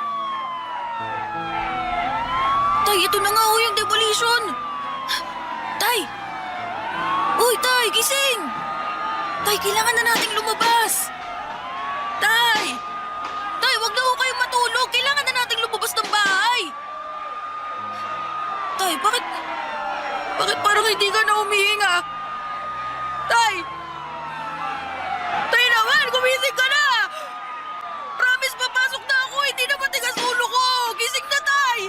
Tay, ito na nga ho yung demolition. Tay! Uy, Tay, gising! Tay, kailangan na nating lumabas. Tay! Tay, wag na ho kayong matulog. Kailangan na nating lumabas ng bahay. Tay, bakit parang hindi ka na humihinga? Tay! Tay naman, gumising ka na! Promise, papasok na ako. Hindi na matigas ulo ko. Gising na, Tay!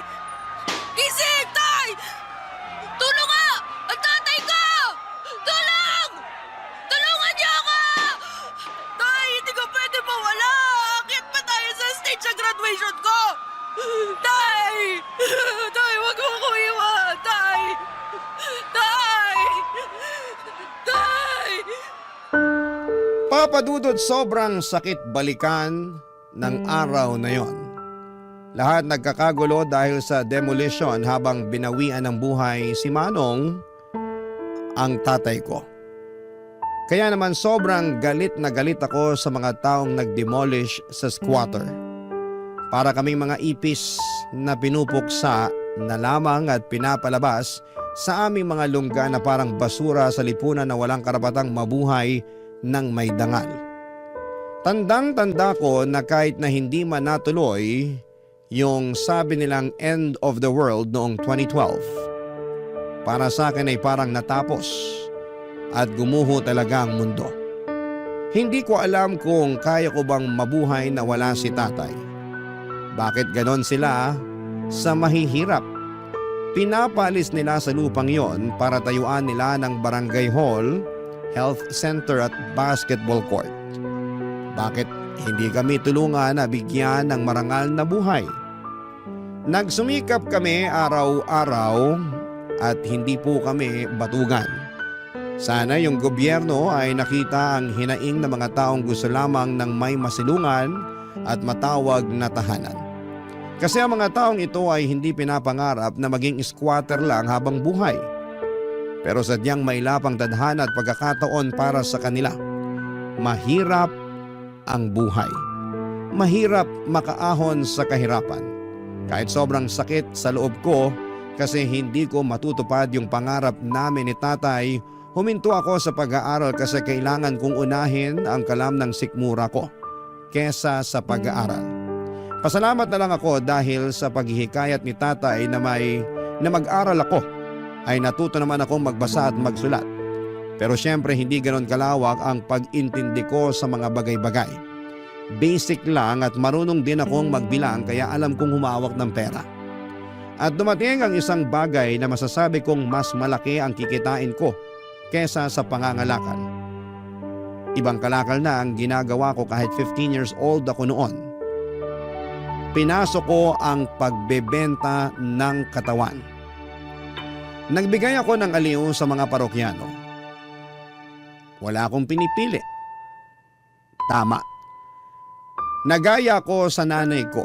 Gising, Tay! Tulong nga! Ang tatay ko! Tulong! Tulungan niyo ako! Tay, hindi ka pwede mawala. Akyat pa tayo sa stage sa graduation ko. Tay! Tay, wag mo ko iwan! Tay! Tay! Tay! Papadudod, sobrang sakit balikan ng araw na yon. Lahat nagkakagulo dahil sa demolition habang binawian ng buhay si Manong, ang tatay ko. Kaya naman sobrang galit na galit ako sa mga taong nag-demolish sa squatter. Para kaming mga ipis na pinupuksa na lamang at pinapalabas sa aming mga lungga na parang basura sa lipunan na walang karapatang mabuhay ng may dangal. Tandang-tanda ko na kahit na hindi man natuloy yung sabi nilang end of the world noong 2012, para sa akin ay parang natapos at gumuho talaga ang mundo. Hindi ko alam kung kaya ko bang mabuhay na wala si tatay. Bakit ganon sila sa mahihirap? Pinapalis nila sa lupang yon para tayuan nila ng barangay hall, health center at basketball court. Bakit hindi kami tulungan na bigyan ng marangal na buhay? Nagsumikap kami araw-araw at hindi po kami batugan. Sana yung gobyerno ay nakita ang hinaing ng mga taong gusto lamang ng may masilungan at matawag na tahanan. Kasi ang mga taong ito ay hindi pinapangarap na maging squatter lang habang buhay. Pero sadyang may lapang tadhana at pagkakataon para sa kanila. Mahirap ang buhay. Mahirap makaahon sa kahirapan. Kahit sobrang sakit sa loob ko kasi hindi ko matutupad yung pangarap namin ni tatay, huminto ako sa pag-aaral kasi kailangan kong unahin ang kalam ng sikmura ko kesa sa pag-aaral. Pasalamat na lang ako dahil sa paghihikayat ni tatay na mag-aral ako ay natuto naman akong magbasa at magsulat. Pero syempre hindi ganon kalawak ang pag-intindi ko sa mga bagay-bagay. Basic lang at marunong din akong magbilang kaya alam kong humawak ng pera. At dumating ang isang bagay na masasabi kong mas malaki ang kikitain ko kesa sa pangangalakal. Ibang kalakal na ang ginagawa ko kahit 15 years old ako noon. Pinasok ko ang pagbebenta ng katawan. Nagbigay ako ng aliw sa mga parokyano. Wala akong pinipili. Tama. Nagaya ko sa nanay ko.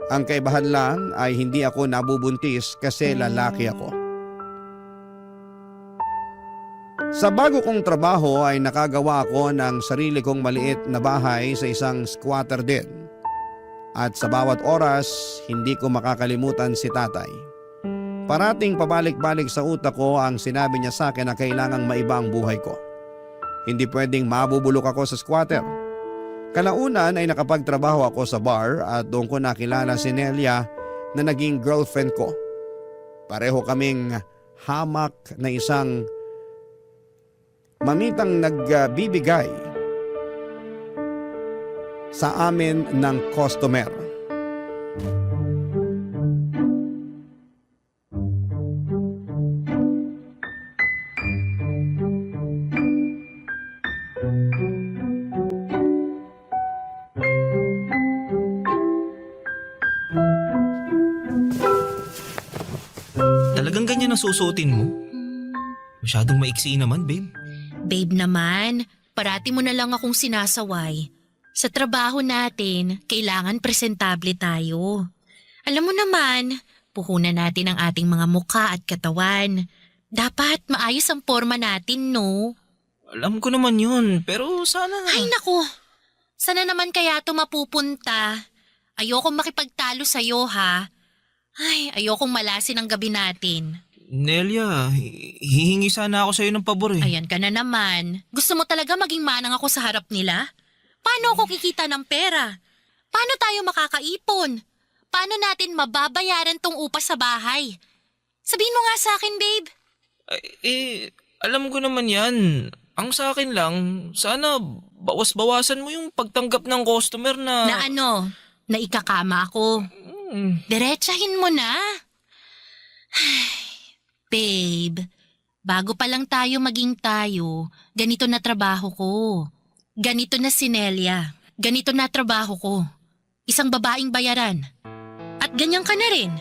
Ang kaibahan lang ay hindi ako nabubuntis kasi lalaki ako. Sa bago kong trabaho ay nakagawa ako ng sarili kong maliit na bahay sa isang squatter din. At sa bawat oras, hindi ko makakalimutan si tatay. Parating pabalik-balik sa utak ko ang sinabi niya sa akin na kailangang maiba ang buhay ko. Hindi pwedeng mabubulok ako sa squatter. Kalaunan ay nakapagtrabaho ako sa bar at doon ko nakilala si Nelia na naging girlfriend ko. Pareho kaming hamak na isang mamitang nagbibigay sa amin ng customer. Talagang ganyan ang susuotin mo? Masyadong maiksi naman, babe. Babe naman, parati mo na lang akong sinasaway. Sa trabaho natin, kailangan presentable tayo. Alam mo naman, puhunan natin ang ating mga mukha at katawan. Dapat maayos ang forma natin, no? Alam ko naman yun, pero sana... Ay naku, sana naman kaya ito mapupunta. Ayokong makipagtalo sa'yo, ha? Ay, ayokong malasin ang gabi natin. Nelia, hihingi sana ako sa'yo ng pabor eh. Ayan ka na naman. Gusto mo talaga maging manang ako sa harap nila? Paano ako kikita ng pera? Paano tayo makakaipon? Paano natin mababayaran tong upa sa bahay? Sabihin mo nga sa akin, babe. Alam ko naman yan. Ang sa akin lang, sana bawas-bawasan mo yung pagtanggap ng customer na... Na ano? Na ikakama ako. Diretsahin mo na. Babe, bago pa lang tayo maging tayo, ganito na trabaho ko. Ganito na si Nelia. Ganito na trabaho ko. Isang babaeng bayaran. At ganyan ka na rin.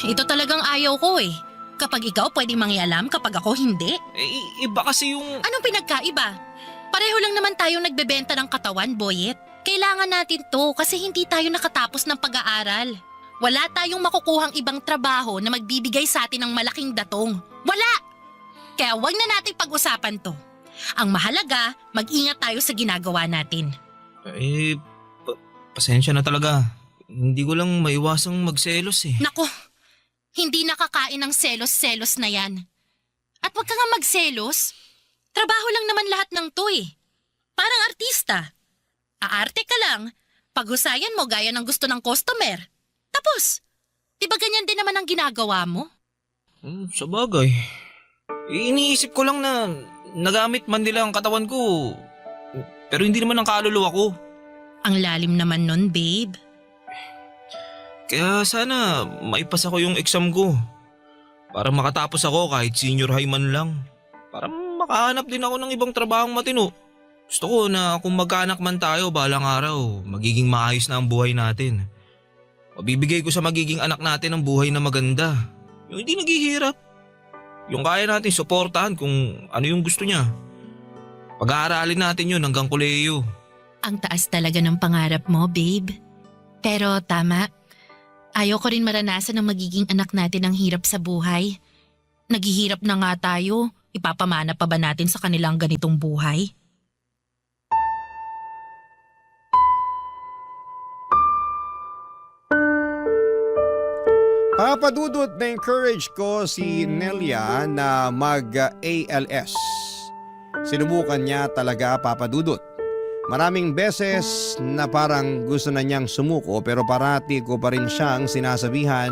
Ito talagang ayaw ko eh. Kapag ikaw pwedeng mangialam, kapag ako hindi. Iba kasi yung... Anong pinagkaiba? Pareho lang naman tayong nagbebenta ng katawan, Boyet. Kailangan natin to kasi hindi tayo nakatapos ng pag-aaral. Wala tayong makukuhang ibang trabaho na magbibigay sa atin ng malaking datong. Wala! Kaya wag na natin pag-usapan to. Ang mahalaga, mag-ingat tayo sa ginagawa natin. Pasensya na talaga. Hindi ko lang maiwasang magselos eh. Nako, hindi nakakain ng selos-selos na yan. At wag ka nga magselos. Trabaho lang naman lahat ng to eh. Parang artista. Aarte ka lang, paghusayan mo gaya ng gusto ng customer. Tapos, di ba ganyan din naman ang ginagawa mo? Sa bagay. Iniisip ko lang na nagamit man nila ang katawan ko. Pero hindi naman ang kaluluwa ko. Ang lalim naman nun, babe. Kaya sana maipasa ko yung exam ko. Para makatapos ako kahit senior high man lang. Para makahanap din ako ng ibang trabahong matino. Gusto ko na kung magkaanak man tayo balang araw, magiging maayos na ang buhay natin. Mabibigay ko sa magiging anak natin ang buhay na maganda. Yung hindi naghihirap. Yung kaya natin suportahan kung ano yung gusto niya. Pag-aaralin natin yun hanggang kolehiyo. Ang taas talaga ng pangarap mo, babe. Pero tama. Ayoko rin maranasan ng magiging anak natin ang hirap sa buhay. Naghihirap na nga tayo. Ipapamana pa ba natin sa kanilang ganitong buhay? Papadudot na encourage ko si Nelia na mag-ALS. Sinubukan niya talaga, papadudot. Maraming beses na parang gusto na niyang sumuko pero parati ko pa rin siyang sinasabihan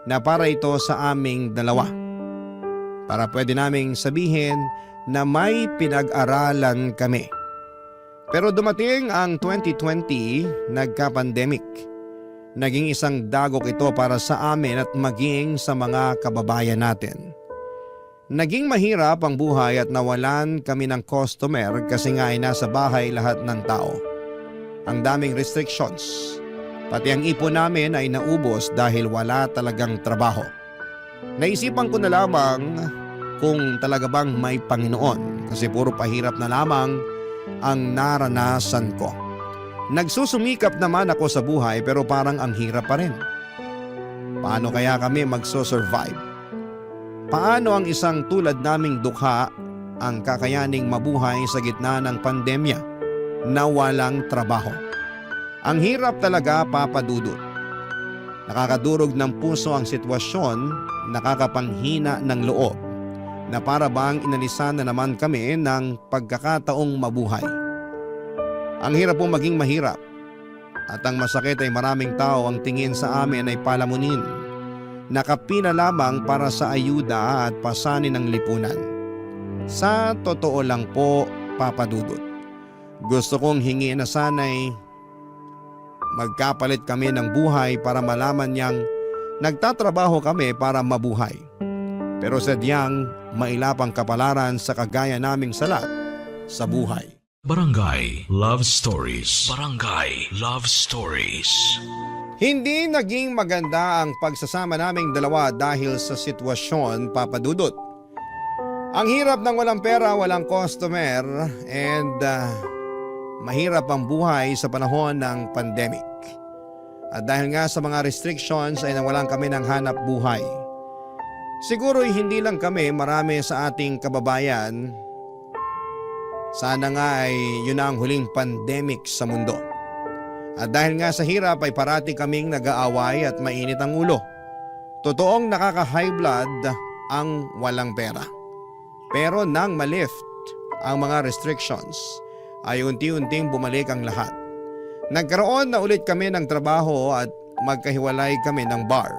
na para ito sa aming dalawa. para pwede naming sabihin na may pinag-aralan kami. Pero dumating ang 2020, nagka-pandemic. Naging isang dagok ito para sa amin at maging sa mga kababayan natin. Naging mahirap ang buhay at nawalan kami ng customer kasi nga ay nasa bahay lahat ng tao. Ang daming restrictions. Pati ang ipon namin ay naubos dahil wala talagang trabaho. Naisipan ko na lamang kung talaga bang may Panginoon kasi puro pahirap na lamang ang naranasan ko. Nagsusumikap naman ako sa buhay pero parang ang hirap pa rin. Paano kaya kami magso-survive? Paano ang isang tulad naming dukha ang kakayaning mabuhay sa gitna ng pandemya na walang trabaho? Ang hirap talaga, Papa Dudut. Nakakadurog ng puso ang sitwasyon, nakakapanghina ng loob na para bang inalisan na naman kami ng pagkakataong mabuhay. Ang hirap po maging mahirap at ang masakit ay maraming tao ang tingin sa amin ay palamunin. Nakapina lamang para sa ayuda at pasanin ng lipunan. Sa totoo lang po, Papa Dudut, gusto kong hingi na sana'y magkapalit kami ng buhay para malaman niyang nagtatrabaho kami para mabuhay. Pero sadyang mailapang kapalaran sa kagaya naming salat sa buhay. Barangay Love Stories. Barangay Love Stories. Hindi naging maganda ang pagsasama naming dalawa dahil sa sitwasyon, Papa Dudut. Ang hirap ng walang pera, walang customer, and mahirap ang buhay sa panahon ng pandemic. At dahil nga sa mga restrictions ay nawalan kami ng hanap buhay. Siguro'y hindi lang kami, marami sa ating kababayan. Sana nga ay yun na ang huling pandemic sa mundo. At dahil nga sa hirap ay parati kaming nag-aaway at mainit ang ulo. Totoong nakaka-high blood ang walang pera. Pero nang malift ang mga restrictions ay unti-unting bumalik ang lahat. Nagkaroon na ulit kami ng trabaho at magkahiwalay kami ng bar.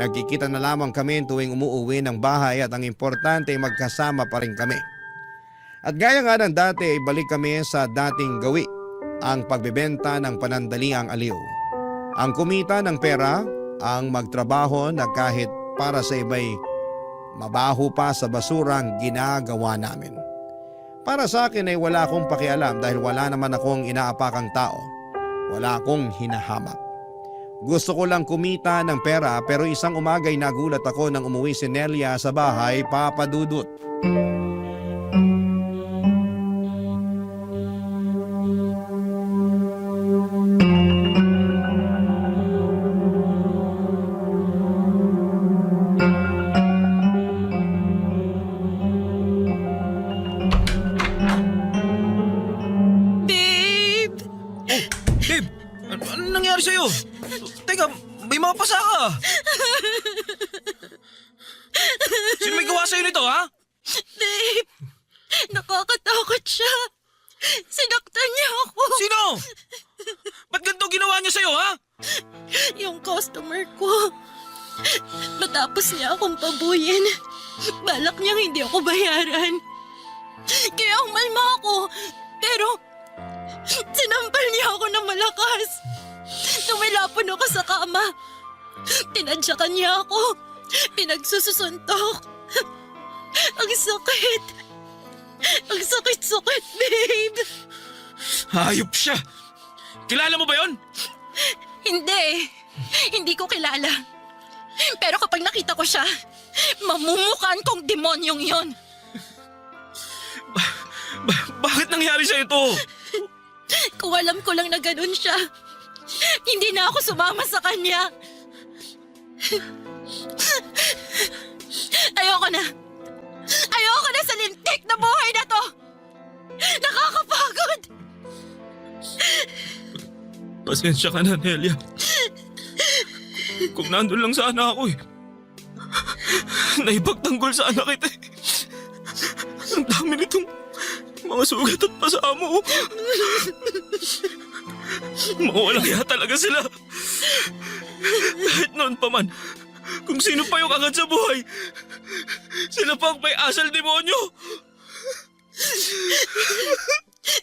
Nagkikita na lamang kami tuwing umuuwi ng bahay at ang importante ay magkasama pa rin kami. At gaya nga ng dati ay balik kami sa dating gawi, ang pagbebenta ng panandaliang aliw. Ang kumita ng pera, ang magtrabaho na kahit para sa iba'y mabaho pa sa basurang ginagawa namin. Para sa akin ay wala akong pakialam dahil wala naman akong inaapakang tao. Wala akong hinahamak. Gusto ko lang kumita ng pera pero isang umaga'y nagulat ako nang umuwi si Nelia sa bahay, Papa Dudut. Babe! Babe, ano nangyari sa'yo? Teka, may mga pasa ka. Sino may gawa sa'yo nito, ha? Babe! Nakakatakot siya. Sinaktan niya ako. Sino? Ba't ganito ginawa niya sa'yo, ha? Yung customer ko. Matapos niya akong pabuyin, balak niyang hindi ako bayaran. Kaya umalma ako. Pero sinampal niya ako ng malakas. Tumilapon ako sa kama. Tinadyakan niya ako. Pinagsususuntok. Ang sakit. Ang sakit-sakit, babe. Hayop siya. Kilala mo ba yon? Hindi. Hindi ko kilala. Pero kapag nakita ko siya, mamumukaan kong demonyong yon. Bakit nangyari sa'yo ito? Kung alam ko lang na ganun siya, hindi na ako sumama sa kanya. Ayoko na. Ayoko na sa lintik na buhay na to. Nakakapagod. Pasensya ka na, Nelia. Kung nandun lang sana ako eh. Naipagtanggol sana kita eh. Ang dami nitong mga sugat at pasamo. Mga walang iya talaga sila. Kahit noon pa man, kung sino pa yung angat sa buhay, Sila pa ang may asal demonyo!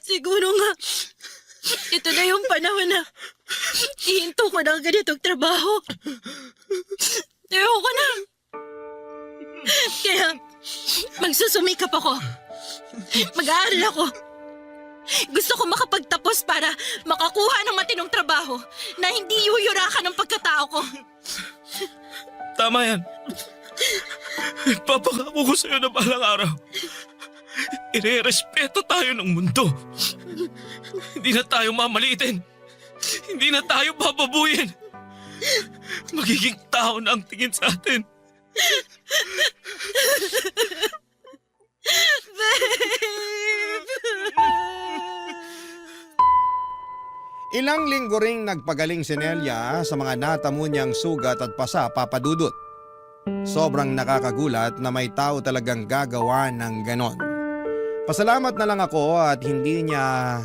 Siguro nga, ito na yung panahon na ihinto ko ng ganitong trabaho. Ayoko na. Kaya, magsusumikap ako. Mag-aaral ako. Gusto ko makapagtapos para makakuha ng matinong trabaho na hindi yuyurakan ng pagkatao ko. Tama yan. Papangako ko sa'yo na balang araw. Ire-respeto tayo ng mundo. Hindi na tayo mamalitin. Hindi na tayo bababuyin. Magiging tao na ang tingin sa atin. Ilang linggo ring nagpagaling si Nelia sa mga natamo niyang sugat at pasa, Papa Dudut. Sobrang nakakagulat na may tao talagang gagawa ng ganon. Pasalamat na lang ako at hindi niya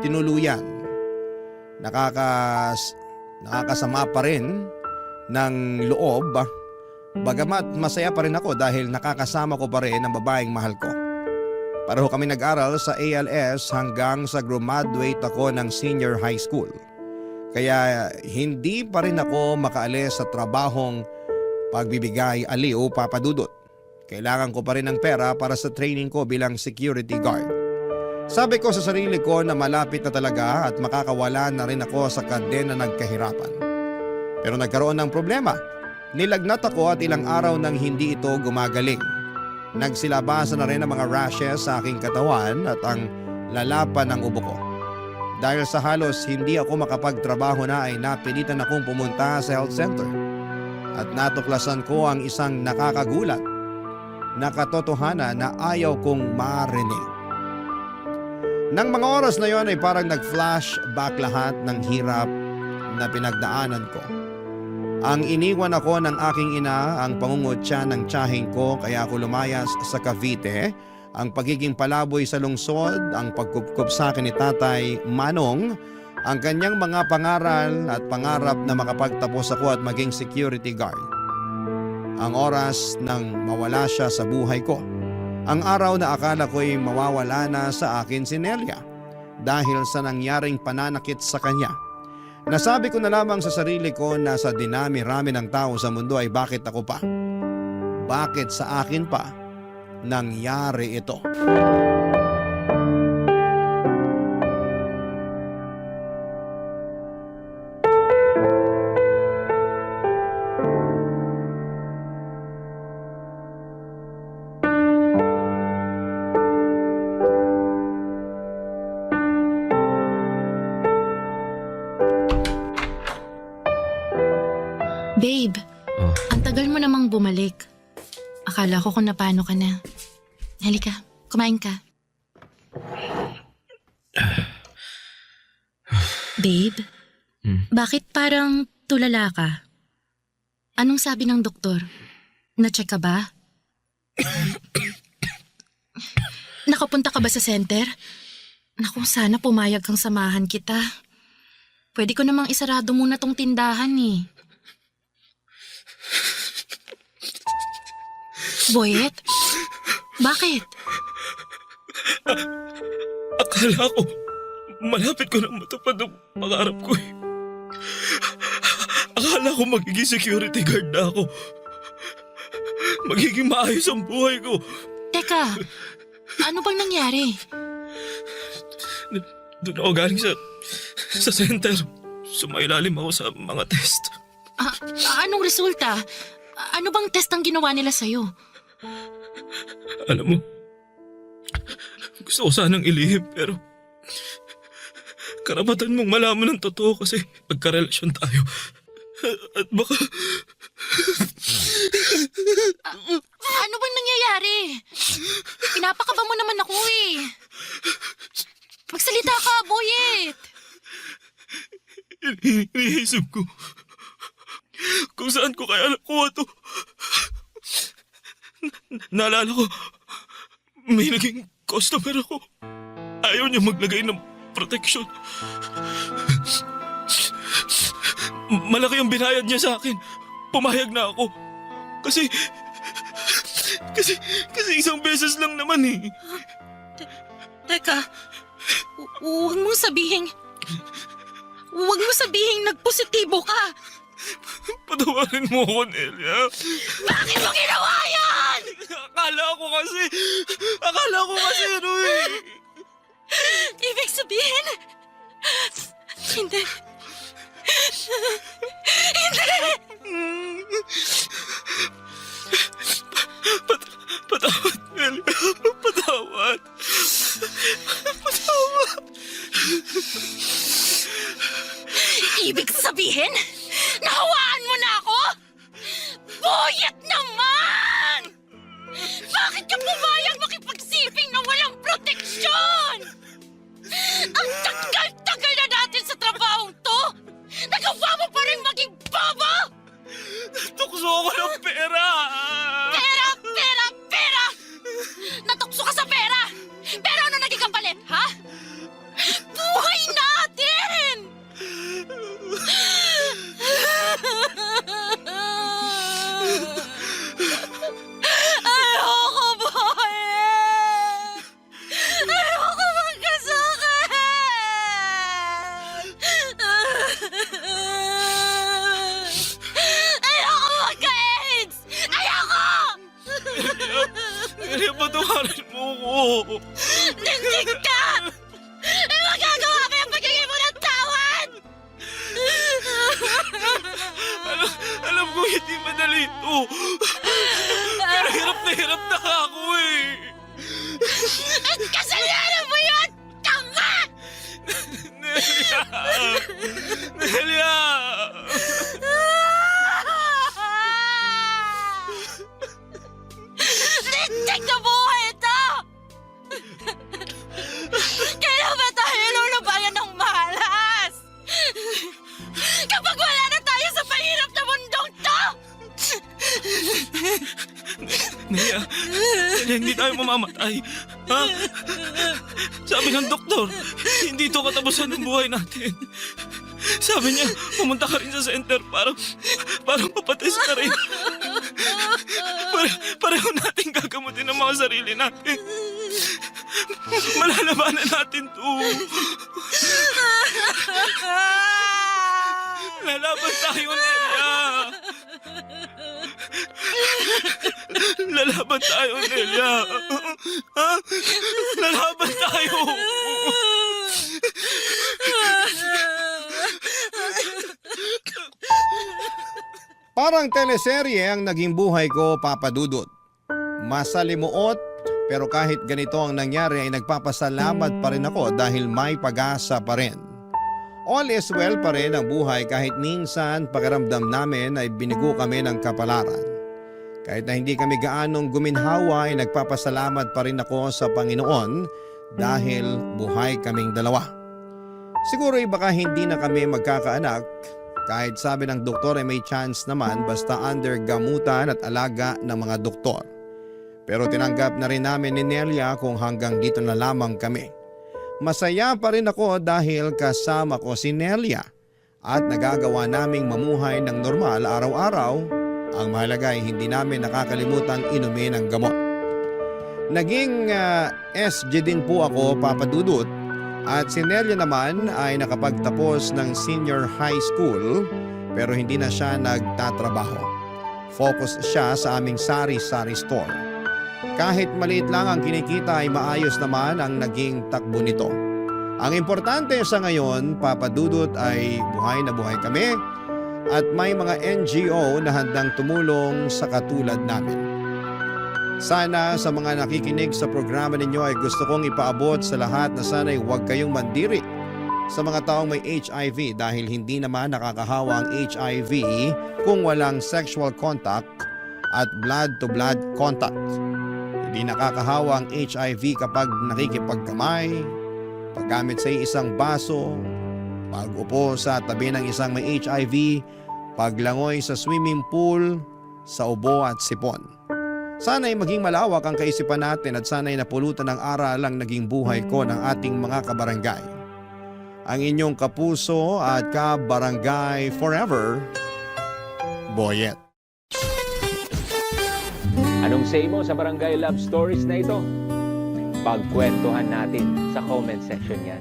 tinuluyan. Nakakasama pa rin ng loob, bagamat masaya pa rin ako dahil nakakasama ko pa rin ang babaeng mahal ko. Pareho kami nag-aral sa ALS hanggang sa graduate ako ng senior high school. Kaya hindi pa rin ako makaalis sa trabahong pagbibigay aliw, Papa Dudut. Kailangan ko pa rin ng pera para sa training ko bilang security guard. Sabi ko sa sarili ko na malapit na talaga at makakawala na rin ako sa kadena ng kahirapan. Pero nagkaroon ng problema. Nilagnat ako at ilang araw nang hindi ito gumagaling. Nagsilabasan na rin ang mga rashes sa aking katawan at ang lalapan ng ubo ko. Dahil sa halos hindi ako makapagtrabaho na ay napilitan akong pumunta sa health center. At natuklasan ko ang isang nakakagulat na katotohanan na ayaw kong marinig. Nang mga oras na yon ay parang nag-flashback lahat ng hirap na pinagdaanan ko. Ang iniwan ako ng aking ina, ang pangungutya ng tiyahing ko kaya ako lumayas sa Cavite, ang pagiging palaboy sa lungsod, ang pagkupkup sa akin ni Tatay Manong, ang kanyang mga pangaral at pangarap na makapagtapos ako at maging security guard. Ang oras nang mawala siya sa buhay ko. Ang araw na akala ko'y mawawala na sa akin si Nelia dahil sa nangyaring pananakit sa kanya. Nasabi ko na lamang sa sarili ko na sa dinami-rami ng tao sa mundo ay bakit ako pa? Bakit sa akin pa nangyari ito? Babe, ang tagal mo namang bumalik. Akala ko kung napano ka na. Halika, kumain ka. Babe, bakit parang tulala ka? Anong sabi ng doktor? Na-check ka ba? Nakapunta ka ba sa center? Naku, sana pumayag kang samahan kita. Pwede ko namang isarado muna tong tindahan eh. Boyet? Bakit? Akala ko, malapit ko nang matupad ang pangarap ko eh. Akala ko magiging security guard na ako. Magiging maayos ang buhay ko. Teka, ano bang nangyari? Doon ako galing sa center. Sumailalim ako sa mga test. Anong resulta? Ano bang test ang ginawa nila sa'yo? Alam mo, gusto ko sanang ilihim pero karapatan mong malaman ng totoo kasi magkarelasyon tayo. At baka... Ano bang nangyayari? Pinapakaba mo naman ako eh. Magsalita ka, Boyet! Iniisip ko kung saan ko kaya nakuha to. Naalala ko, may naging customer ako. Ayaw niya maglagay ng protection. Malaki ang binayad niya sa akin. Pumayag na ako. Kasi isang beses lang naman eh. Teka, huwag mong sabihin nagpositibo ka. Patawarin mo ako, Nelia. Bakit mo ginawa yan? Akala ko kasi ano eh. Ibig sabihin, hindi. Patawad, Nelia. Patawad. Ibig sabihin, nahawaan mo na ako? Boyet naman! Bakit ka pumayag makipagsiping na walang proteksyon? Ang tagal-tagal na natin sa trabahong to! Nagawa mo pa rin maging bobo! Tukso ako ng pera! Pera! Pera! Pera! Natukso ka sa pera! Pero ano naging kapalit, ha? Buhay natin! Ayoko buhayin! Ayoko magkasakit! Ayoko magka-AIDS! Ayoko! Nelia, patawarin mo ako. Nindig ka! Eh, magagawa pa yung pagiging mo ng tawad! Alam ko hindi madali ito. Pero hirap na ako eh. At kasalanan mo yun! Tanga! Nelia! Lintik na buhay ito! Kailan ba tayo lulubayan ng malas? Kapag wala na tayo sa mahirap na mundong to! Nelia, hindi tayo mamamatay. Ha? Sabi ng doktor, hindi ito katapusan ng buhay natin. Sabi niya, pumunta ka rin sa center para mapatest ka rin. Pareho natin gagamutin ang mga sarili natin. Malalabanan natin to. Lalaban tayo, Nelia. Lalaban tayo, Nelia. Ha? Lalaban tayo. Parang teleserye ang naging buhay ko, Papa Dudut. Masalimuot, pero kahit ganito ang nangyari ay nagpapasalamat pa rin ako dahil may pag-asa pa rin. All is well pa rin ang buhay kahit minsan pakiramdam namin ay binigo kami ng kapalaran. Kahit na hindi kami gaanong guminhawa ay nagpapasalamat pa rin ako sa Panginoon dahil buhay kaming dalawa. Siguro ay baka hindi na kami magkakaanak kahit sabi ng doktor ay may chance naman basta under gamutan at alaga ng mga doktor. Pero tinanggap na rin namin ni Nelia kung hanggang dito na lamang kami. Masaya pa rin ako dahil kasama ko si Nelia at nagagawa naming mamuhay ng normal araw-araw. Ang mahalaga ay hindi namin nakakalimutang inumin ang gamot. Naging SG din po ako, Papa Dudut, at si Nelia naman ay nakapagtapos ng senior high school pero hindi na siya nagtatrabaho. Focus siya sa aming sari-sari store. Kahit maliit lang ang kinikita ay maayos naman ang naging takbo nito. Ang importante sa ngayon, Papa Dudut, ay buhay na buhay kami at may mga NGO na handang tumulong sa katulad namin. Sana sa mga nakikinig sa programa ninyo ay gusto kong ipaabot sa lahat na sana'y huwag kayong mandiri sa mga taong may HIV dahil hindi naman nakakahawa ang HIV kung walang sexual contact at blood-to-blood contact. Hindi nakakahawa ang HIV kapag nakikipagkamay, paggamit sa isang baso, pag-upo sa tabi ng isang may HIV, paglangoy sa swimming pool, sa ubo at sipon. Sana'y maging malawak ang kaisipan natin at sana'y napulutan ng aral ang naging buhay ko ng ating mga kabarangay. Ang inyong kapuso at kabarangay forever, Boyet. Anong say mo sa Barangay Love Stories na ito? Pagkwentuhan natin sa comment section yan.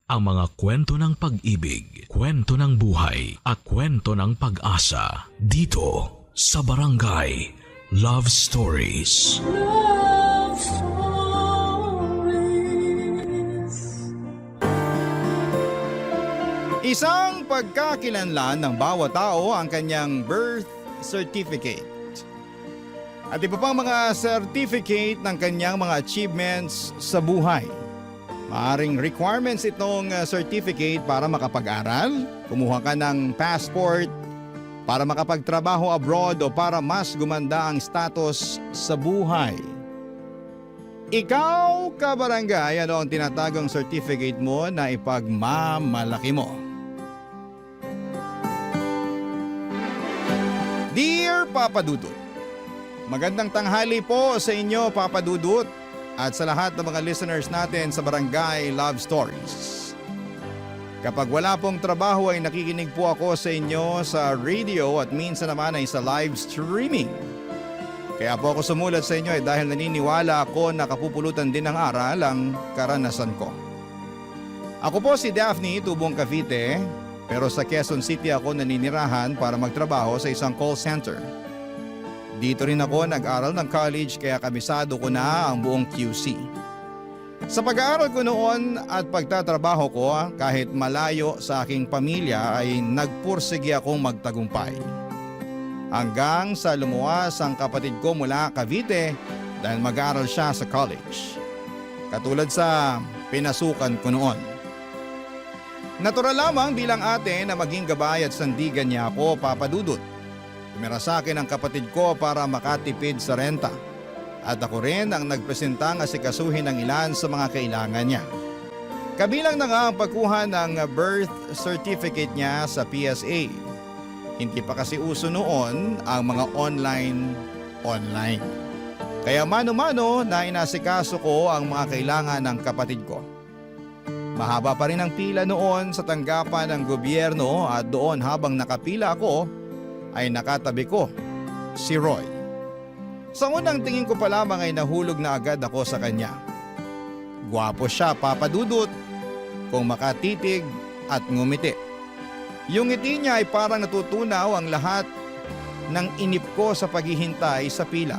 Ang mga kwento ng pag-ibig, kwento ng buhay, at kwento ng pag-asa dito sa Barangay Love Stories. Love Stories. Isang pagkakilanlan ng bawat tao ang kanyang birth certificate. At iba pang mga certificate ng kanyang mga achievements sa buhay. Maaring requirements itong certificate para makapag-aral, kumuha ka ng passport, para makapagtrabaho abroad o para mas gumanda ang status sa buhay. Ikaw, kabarangay, ano ang tinatagong certificate mo na ipagmamalaki mo? Dear Papa Dudut, magandang tanghali po sa inyo, Papa Dudut, at sa lahat ng mga listeners natin sa Barangay Love Stories. Kapag wala pong trabaho ay nakikinig po ako sa inyo sa radio at minsan naman ay sa live streaming. Kaya po ako sumulat sa inyo dahil naniniwala ako na kapupulutan din ng aral ang karanasan ko. Ako po si Daphne, tubong Cavite, pero sa Quezon City ako naninirahan para magtrabaho sa isang call center. Dito rin ako nag-aral ng college kaya kabisado ko na ang buong QC. Sa pag-aaral ko noon at pagtatrabaho ko kahit malayo sa aking pamilya ay nagpursige akong magtagumpay. Hanggang sa lumuwas ang kapatid ko mula Cavite dahil mag-aaral siya sa college. Katulad sa pinasukan ko noon. Natural lamang bilang ate na maging gabay at sandigan niya ako, Papa Dudut. Tumira sa akin ang kapatid ko para makatipid sa renta. At ako rin ang nagpresentang asikasuhin ng ilan sa mga kailangan niya. Kabilang na nga ang pagkuha ng birth certificate niya sa PSA. Hindi pa kasi uso noon ang mga online. Kaya mano-mano na inasikaso ko ang mga kailangan ng kapatid ko. Mahaba pa rin ang pila noon sa tanggapan ng gobyerno at doon habang nakapila ako, ay nakatabi ko si Roy. Sa unang tingin ko pa lamang ay nahulog na agad ako sa kanya. Gwapo siya, Papa Dudut, kung makatitig at ngumiti. Yung ngiti niya ay parang natutunaw ang lahat ng inip ko sa paghihintay sa pila.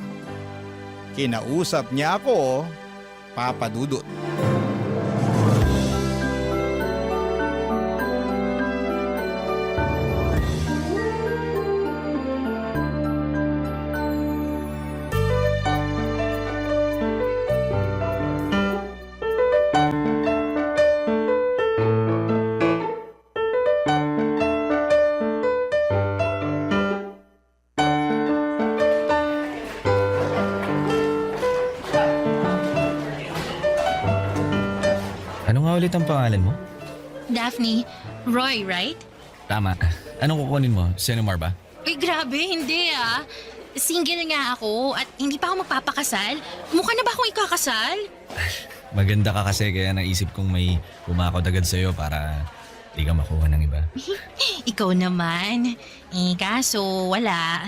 Kinausap niya ako, Papa Dudut. Ano nga ulit ang pangalan mo? Daphne, Roy, right? Tama. Anong kukunin mo? Senomar ba? Uy, grabe, hindi ah. Single nga ako at hindi pa ako magpapakasal. Mukha na ba akong ikakasal? Maganda ka kasi kaya naisip kong may pumakot agad sa'yo para Di ka makuha ng iba. Ikaw naman. Kaso wala.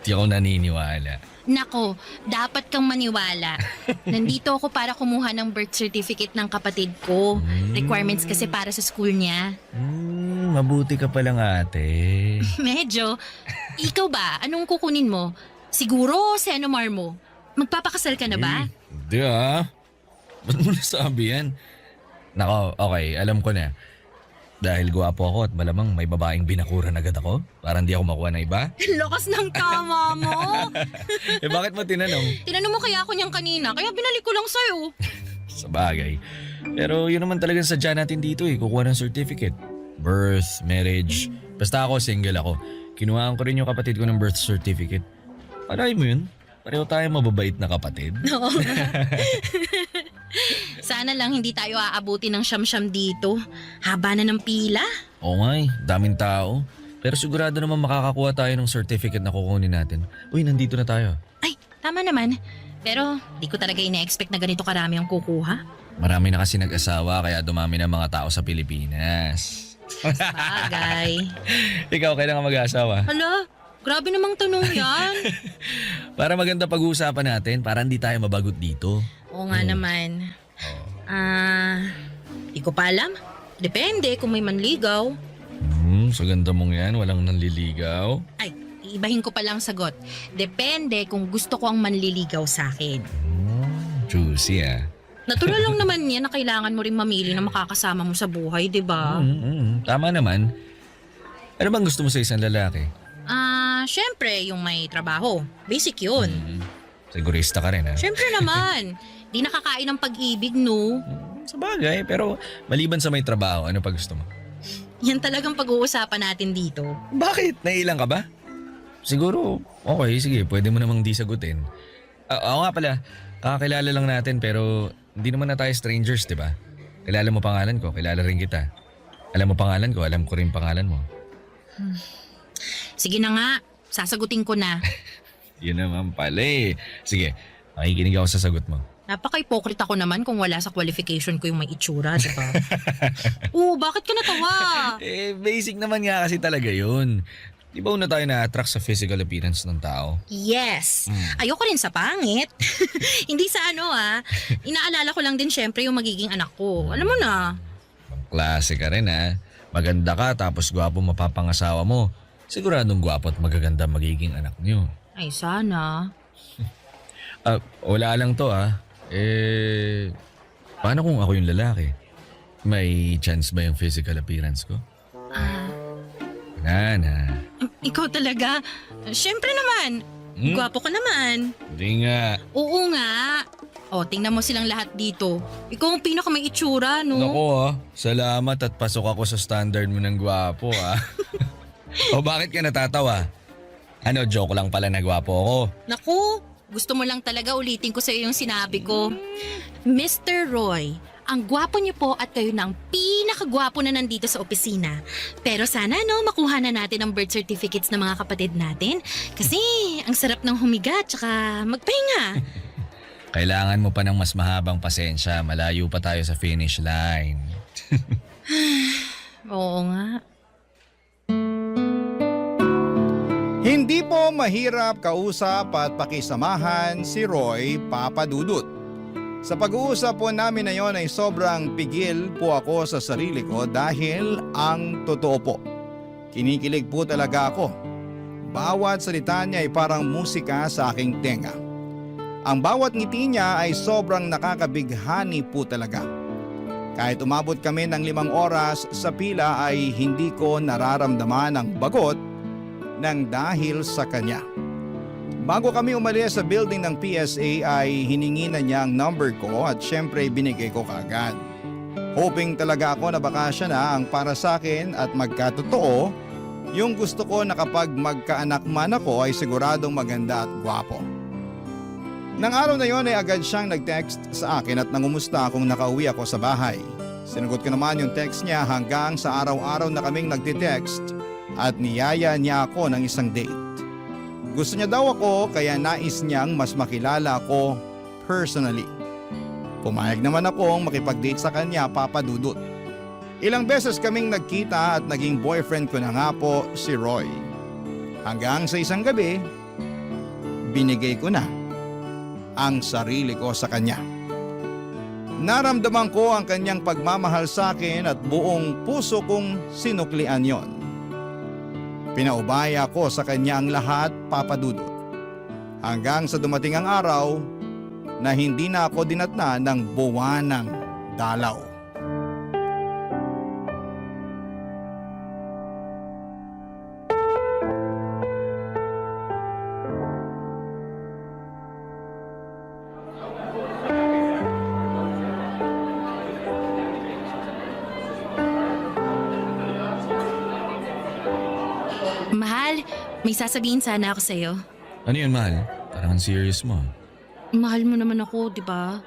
Di ako naniniwala. Nako, dapat kang maniwala. Nandito ako para kumuha ng birth certificate ng kapatid ko. Requirements kasi para sa school niya. Mabuti ka palang ate. Medyo. Ikaw ba? Anong kukunin mo? Siguro Senomar mo. Magpapakasal ka na ba? Hindi Ba't mo nasabi yan? Nako, okay, alam ko na. Dahil gwapo ako at malamang may babaeng binakuran agad ako para hindi ako makuha ng iba. Lakas ng tama mo. Bakit mo tinanong? Tinanong mo kaya ako niyang kanina, kaya binalik ko lang sa'yo. Sa bagay. Pero yun naman talagang sadya natin dito kukuha ng certificate. Birth, marriage. Basta ako, single ako. Kinuhaan ko rin yung kapatid ko ng birth certificate. Paray mo yun? Pareho tayo mababait na kapatid. Oo. Sana lang hindi tayo aabuti ng siyam-siyam dito. Haba na ng pila. Oo nga daming tao. Pero sigurado naman makakakuha tayo ng certificate na kukunin natin. Uy, nandito na tayo. Ay, tama naman. Pero di ko talaga ina-expect na ganito karami ang kukuha. Marami na kasi nag-asawa kaya dumami na mga tao sa Pilipinas. Bagay. Ikaw, kailan ka mag-asawa? Hala, grabe namang tanong yan. Para maganda pag-uusapan natin, para hindi tayo mabagot dito. Oo nga naman. Di ko pa alam. Depende kung may manligaw. Sa ganda mong yan, walang nanliligaw. Ay, iibahin ko pa lang sagot. Depende kung gusto ko ang manliligaw sa akin. Juicy Natural lang naman yan na kailangan mo rin mamili na makakasama mo sa buhay, di ba? Tama naman. Ano bang gusto mo sa isang lalaki? Syempre, yung may trabaho. Basic yun. Sigurista ka rin Syempre naman. Di nakakain ng pag-ibig, no? Sa bagay, pero maliban sa may trabaho, ano pa gusto mo? Yan talagang pag-uusapan natin dito. Bakit? Nailang ka ba? Siguro, okay, sige, pwede mo namang di sagutin. Oo nga pala, kakakilala lang natin pero hindi naman na tayo strangers, di ba? Kilala mo pangalan ko, kilala rin kita. Alam mo pangalan ko, alam ko rin pangalan mo. Sige na nga, sasagutin ko na. Yun naman pala Sige, makikinig ako sa sagot mo. Napaka-hypocrite ako naman kung wala sa qualification ko yung may itsura, di ba? Oo, bakit ka natawa? Basic naman nga kasi talaga yun. Di ba una tayo na-attract sa physical appearance ng tao? Yes. Ayoko rin sa pangit. Hindi sa inaalala ko lang din syempre yung magiging anak ko. Alam mo na. Klase ka rin Maganda ka tapos gwapo mapapangasawa mo. Siguradong gwapo at magaganda magiging anak niyo. Ay, sana. Wala lang to paano kung ako yung lalaki? May chance ba yung physical appearance ko? Na. Ikaw talaga. Syempre naman. Gwapo ka naman. Hindi nga. Oo nga. O, tingnan mo silang lahat dito. Ikaw ang pinaka may itsura, no? Naku salamat at pasok ako sa standard mo ng gwapo O bakit ka natatawa? Joke lang pala na gwapo ako. Naku, gusto mo lang talaga ulitin ko sa iyo yung sinabi ko. Mr. Roy, ang gwapo niyo po at kayo na ang pinakagwapo na nandito sa opisina. Pero sana makuha na natin ang birth certificates ng mga kapatid natin. Kasi ang sarap ng humiga tsaka magpahinga. Kailangan mo pa ng mas mahabang pasensya. Malayo pa tayo sa finish line. Oo nga. Hindi po mahirap kausap at pakisamahan si Roy Papadudut. Sa pag-uusap po namin na yon ay sobrang pigil po ako sa sarili ko dahil ang totoo po. Kinikilig po talaga ako. Bawat salita niya ay parang musika sa aking tenga. Ang bawat ngiti niya ay sobrang nakakabighani po talaga. Kahit umabot kami ng 5 oras sa pila ay hindi ko nararamdaman ang bagot nang dahil sa kanya. Bago kami umalis sa building ng PSA ay hiningi na niya ang number ko at syempre binigay ko kaagad. Hoping talaga ako na baka siya na ang para sa akin at magkatotoo yung gusto ko na kapag magkaanak man ako ay siguradong maganda at gwapo. Nang araw na yon ay agad siyang nag-text sa akin at nangumusta kung nakauwi ako sa bahay. Sinagot ko naman yung text niya hanggang sa araw-araw na kaming nagtitext at niyaya niya ako ng isang date. Gusto niya daw ako kaya nais niyang mas makilala ako personally. Pumayag naman akong makipag-date sa kanya, Papa Dudut. Ilang beses kaming nagkita at naging boyfriend ko na nga po si Roy. Hanggang sa isang gabi, binigay ko na ang sarili ko sa kanya. Naramdaman ko ang kanyang pagmamahal sa akin at buong puso kong sinuklian yon. Pinaubaya ko sa kanya ang lahat, Papa Dudut. Hanggang sa dumating ang araw na hindi na ako dinatna ng buwanang dalaw. Mahal, may sasabihin sana ako sa'yo. Ano yun, mahal? Parang ang serious mo. Mahal mo naman ako, di ba?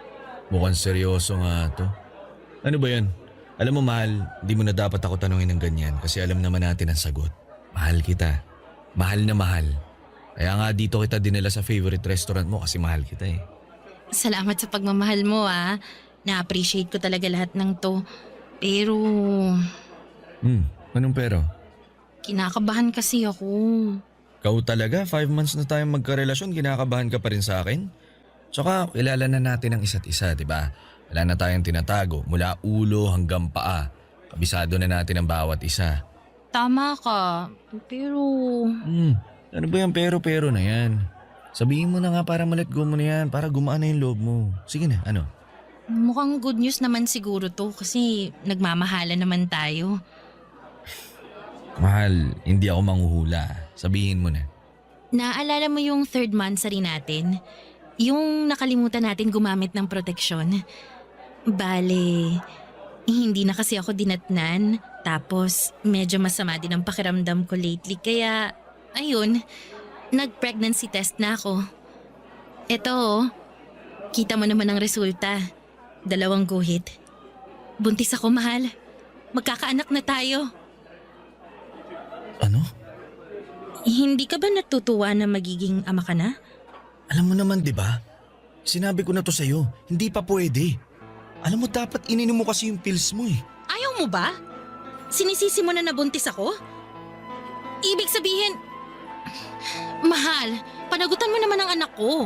Mukhang seryoso nga to. Ano ba yan? Alam mo, mahal, hindi mo na dapat ako tanungin ng ganyan kasi alam naman natin ang sagot. Mahal kita. Mahal na mahal. Kaya nga dito kita dinala sa favorite restaurant mo kasi mahal kita eh. Salamat sa pagmamahal mo, ah. Na-appreciate ko talaga lahat ng to. Pero, Anong pero? kinakabahan kasi ako. Ikaw talaga, 5 months na tayong magkarelasyon, kinakabahan ka pa rin sa akin? Tsaka kilala na natin ang isa't isa, di ba? Wala na tayong tinatago mula ulo hanggang paa. Kabisado na natin ang bawat isa. Tama ka, pero... Ano ba yung pero na yan? Sabihin mo na nga para ma-let go mo na yan, para gumaan na yung loob mo. Sige na, ano? Mukhang good news naman siguro to kasi nagmamahala naman tayo. Mahal, hindi ako manghuhula. Sabihin mo na. Naaalala mo yung 3rd monthsary natin? Yung nakalimutan natin gumamit ng proteksyon? Bale, hindi na kasi ako dinatnan. Tapos medyo masama din ang pakiramdam ko lately. Kaya, ayun, nag-pregnancy test na ako. Eto, kita mo naman ang resulta. 2 guhit. Buntis ako, mahal. Magkakaanak na tayo. Ano? Hindi ka ba natutuwa na magiging ama ka na? Alam mo naman, di ba? Sinabi ko na to sa'yo, hindi pa pwede. Alam mo, dapat ininom mo kasi yung pills mo eh. Ayaw mo ba? Sinisisi mo na nabuntis ako? Ibig sabihin, mahal, panagutan mo naman ang anak ko.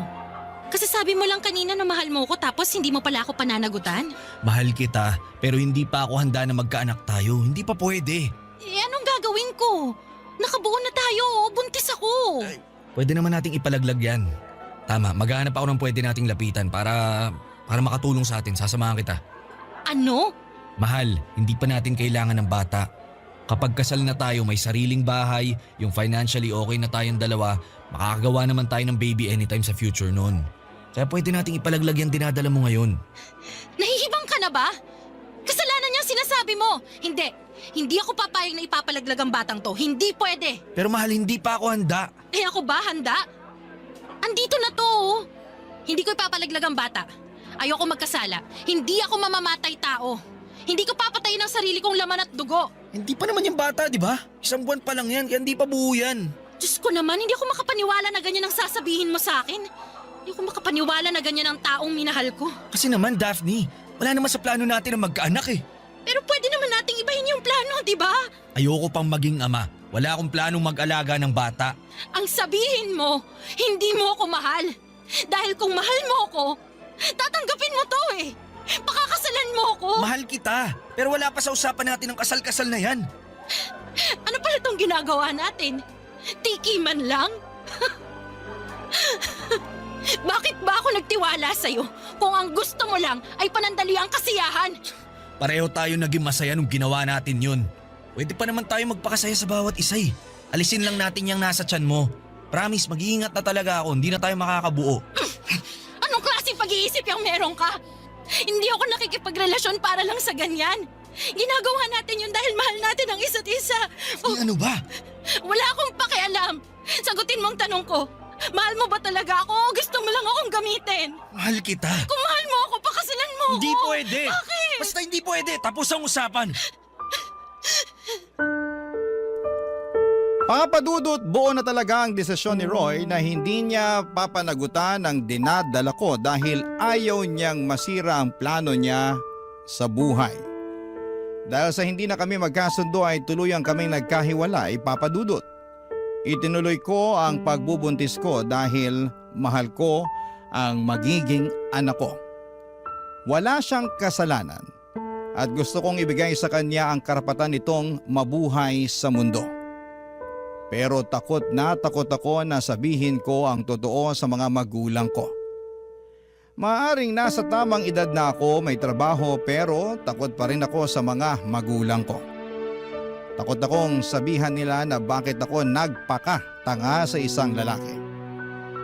Kasi sabi mo lang kanina na mahal mo ko tapos hindi mo pala ako pananagutan. Mahal kita, pero hindi pa ako handa na magkaanak tayo. Hindi pa pwede. Eh anong gagawin ko? Nakabuo na tayo, buntis ako. Pwede naman nating ipalaglag yan. Tama, maghahanap ako ng pwede nating lapitan para makatulong sa atin. Sasamahan kita. Ano? Mahal, hindi pa natin kailangan ng bata. Kapag kasal na tayo, may sariling bahay, yung financially okay na tayong dalawa, makakagawa naman tayo ng baby anytime sa future noon. Kaya pwede nating ipalaglag yung dinadala mo ngayon. Nahihibang ka na ba? Kasalanan niya sinasabi mo. Hindi ako papayag na ipapalaglag ang batang to. Hindi pwede. Pero mahal, hindi pa ako handa. Eh ako ba handa? Andito na to. Oh. Hindi ko ipapalaglag ang bata. Ayoko magkasala. Hindi ako mamamatay tao. Hindi ko papatayin ang sarili kong laman at dugo. Hindi pa naman yung bata, di ba? 1 buwan pa lang yan, kaya hindi pa buo yan. Diyos ko naman, hindi ako makapaniwala na ganyan ang sasabihin mo sa akin. Hindi ako makapaniwala na ganyan ang taong minahal ko. Kasi naman, Daphne, wala naman sa plano natin na magkaanak eh. Pero pwede naman nating ibahin yung plano, di ba? Ayoko pang maging ama. Wala akong planong mag-alaga ng bata. Ang sabihin mo, hindi mo ako mahal. Dahil kung mahal mo ako, tatanggapin mo to eh. Pakakasalan mo ako. Mahal kita, pero wala pa sa usapan natin ang kasal-kasal na yan. Ano pala itong ginagawa natin? Tiki man lang? Bakit ba ako nagtiwala sa'yo kung ang gusto mo lang ay panandali ang kasiyahan? Pareho tayo naging masaya nung ginawa natin yun. Pwede pa naman tayo magpakasaya sa bawat isa eh. Alisin lang natin yung nasa tiyan mo. Promise, mag-iingat na talaga ako. Hindi na tayo makakabuo. Anong klaseng pag-iisip yung meron ka? Hindi ako nakikipagrelasyon para lang sa ganyan. Ginagawa natin yun dahil mahal natin ang isa't isa. Ano ba? Wala akong pakialam. Sagutin mo ang tanong ko. Mahal mo ba talaga ako o gusto mo lang akong gamitin? Mahal kita. Kung mahal mo ako, pakasalan mo Hindi ako. pwede. Bakit? Basta hindi pwede. Tapos ang usapan. Papadudot, buo na talaga ang desisyon ni Roy na hindi niya papanagutan ang dinadala ko dahil ayaw niyang masira ang plano niya sa buhay. Dahil sa hindi na kami magkasundo ay tuluyang kaming nagkahiwalay, Papa Dudut. Itinuloy ko ang pagbubuntis ko dahil mahal ko ang magiging anak ko. Wala siyang kasalanan at gusto kong ibigay sa kanya ang karapatan nitong mabuhay sa mundo. Pero takot ako na sabihin ko ang totoo sa mga magulang ko. Maaring nasa tamang edad na ako, may trabaho, pero takot pa rin ako sa mga magulang ko. Takot akong sabihan nila na bakit ako nagpakatanga sa isang lalaki.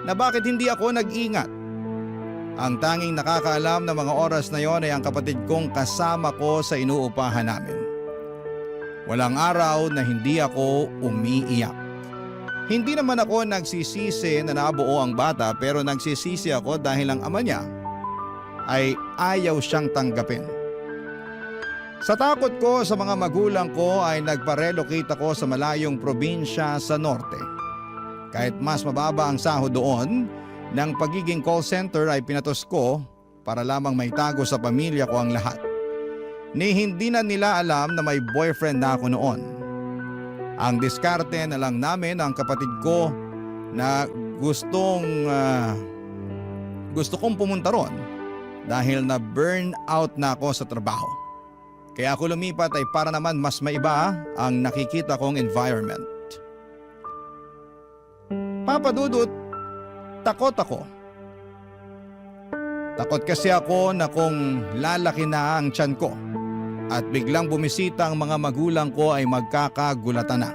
Na bakit hindi ako nag-ingat. Ang tanging nakakaalam na mga oras na yon ay ang kapatid kong kasama ko sa inuupahan namin. Walang araw na hindi ako umiiyak. Hindi naman ako nagsisisi na nabuo ang bata, pero nagsisisi ako dahil ang ama niya ay ayaw siyang tanggapin. Sa takot ko sa mga magulang ko ay nagpa-relocate ako sa malayong probinsya sa norte. Kahit mas mababa ang sahod doon, ng pagiging call center ay pinatos ko para lamang maitago sa pamilya ko ang lahat. Ni hindi na nila alam na may boyfriend na ako noon. Ang diskarte na lang namin ang kapatid ko na gusto kong pumunta ron dahil na burn out na ako sa trabaho. Kaya ako lumipat ay para naman mas maiba ang nakikita kong environment. Papa Dudut, takot ako. Takot kasi ako na kung lalaki na ang tiyan ko at biglang bumisita ang mga magulang ko ay magkakagulatan na.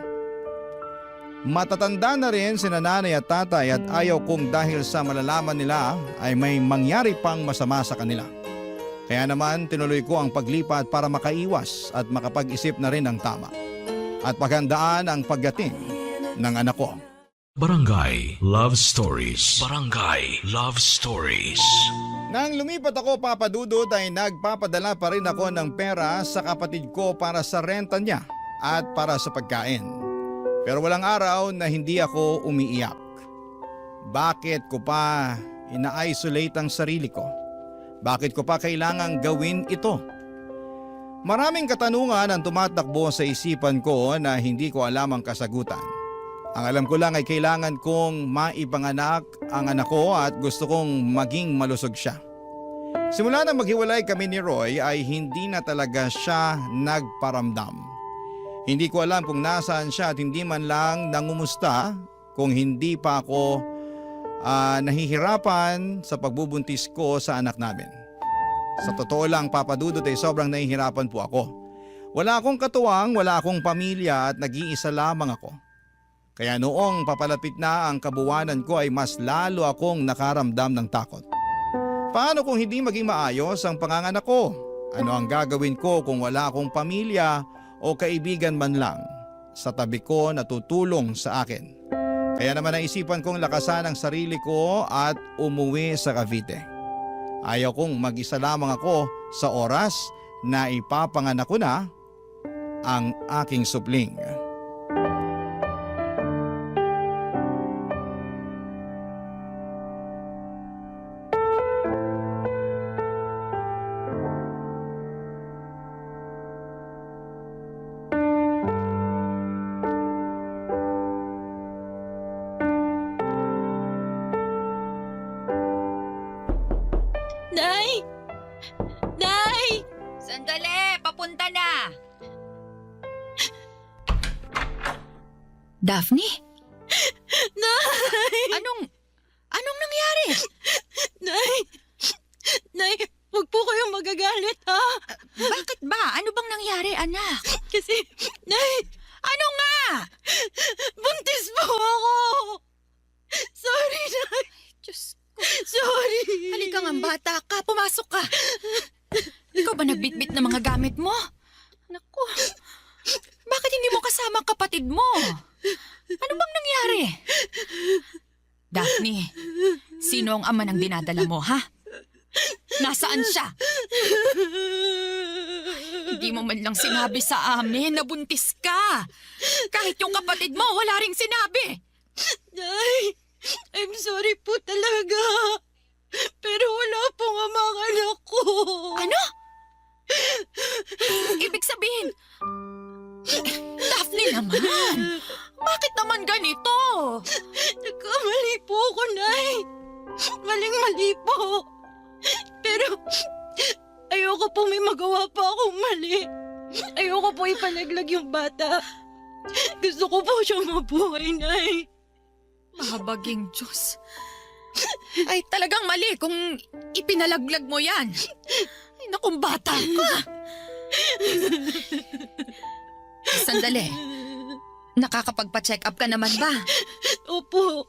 Matatanda na rin si nanay at tatay at ayaw kong dahil sa malalaman nila ay may mangyari pang masama sa kanila. Kaya naman tinuloy ko ang paglipat para makaiwas at makapag-isip na rin ng tama at paghandaan ang pagdating ng anak ko. Barangay Love Stories. Barangay Love Stories. Nang lumipat ako, Papa Dudut, ay nagpapadala pa rin ako ng pera sa kapatid ko para sa renta niya at para sa pagkain. Pero walang araw na hindi ako umiiyak. Bakit ko pa ina-isolate ang sarili ko? Bakit ko pa kailangang gawin ito? Maraming katanungan ang tumatakbo sa isipan ko na hindi ko alam ang kasagutan. Ang alam ko lang ay kailangan kong maipanganak ang anak ko at gusto kong maging malusog siya. Simula na maghiwalay kami ni Roy ay hindi na talaga siya nagparamdam. Hindi ko alam kung nasaan siya at hindi man lang nangumusta kung hindi pa ako nahihirapan sa pagbubuntis ko sa anak namin. Sa totoo lang, Papa Dudut, ay sobrang nahihirapan po ako. Wala akong katuwang, wala akong pamilya at nag-iisa lamang ako. Kaya noong papalapit na ang kabuwanan ko ay mas lalo akong nakaramdam ng takot. Paano kung hindi maging maayos ang panganganak ko? Ano ang gagawin ko kung wala akong pamilya o kaibigan man lang sa tabi ko na tutulong sa akin? Kaya naman naisipan kong lakasan ang sarili ko at umuwi sa Cavite. Ayaw kong mag-isa lamang ako sa oras na ipapanganak ko na ang aking supling. Nay! Nay! Sandali! Papunta na! Daphne? Nay! Anong nangyari? Nay! Nay, huwag po kayong magagalit, ha? Bakit ba? Ano bang nangyari, anak? Kasi, Nay, Ano nga? buntis po ako! Sorry, Nay. Diyos ko. Sorry. Halika nga, bata ka. Pumasok ka. Ikaw ba nagbitbit ng mga gamit mo? Naku. Bakit hindi mo kasama ang kapatid mo? Ano bang nangyari? Daphne, sino ang ama ng dinadala mo, ha? Nasaan siya? Hindi mo man lang sinabi sa amin na buntis ka. Kahit yung kapatid mo, wala ring sinabi. Nay, I'm sorry po talaga. Pero wala pong ama ang anak ko. Ano? Ibig sabihin, Daphne naman, bakit naman ganito? Nagkamali po ako, Nay. Maling-mali po. Pero ayoko po may magawa pa akong mali. Ayoko po ipalaglag yung bata. Gusto ko po siyang mabuhay, Nay. Mahabaging Diyos. Ay, talagang mali kung ipinalaglag mo yan. Ay, nakong bata ka. Sandali. Nakakapagpa-check up ka naman ba? Opo.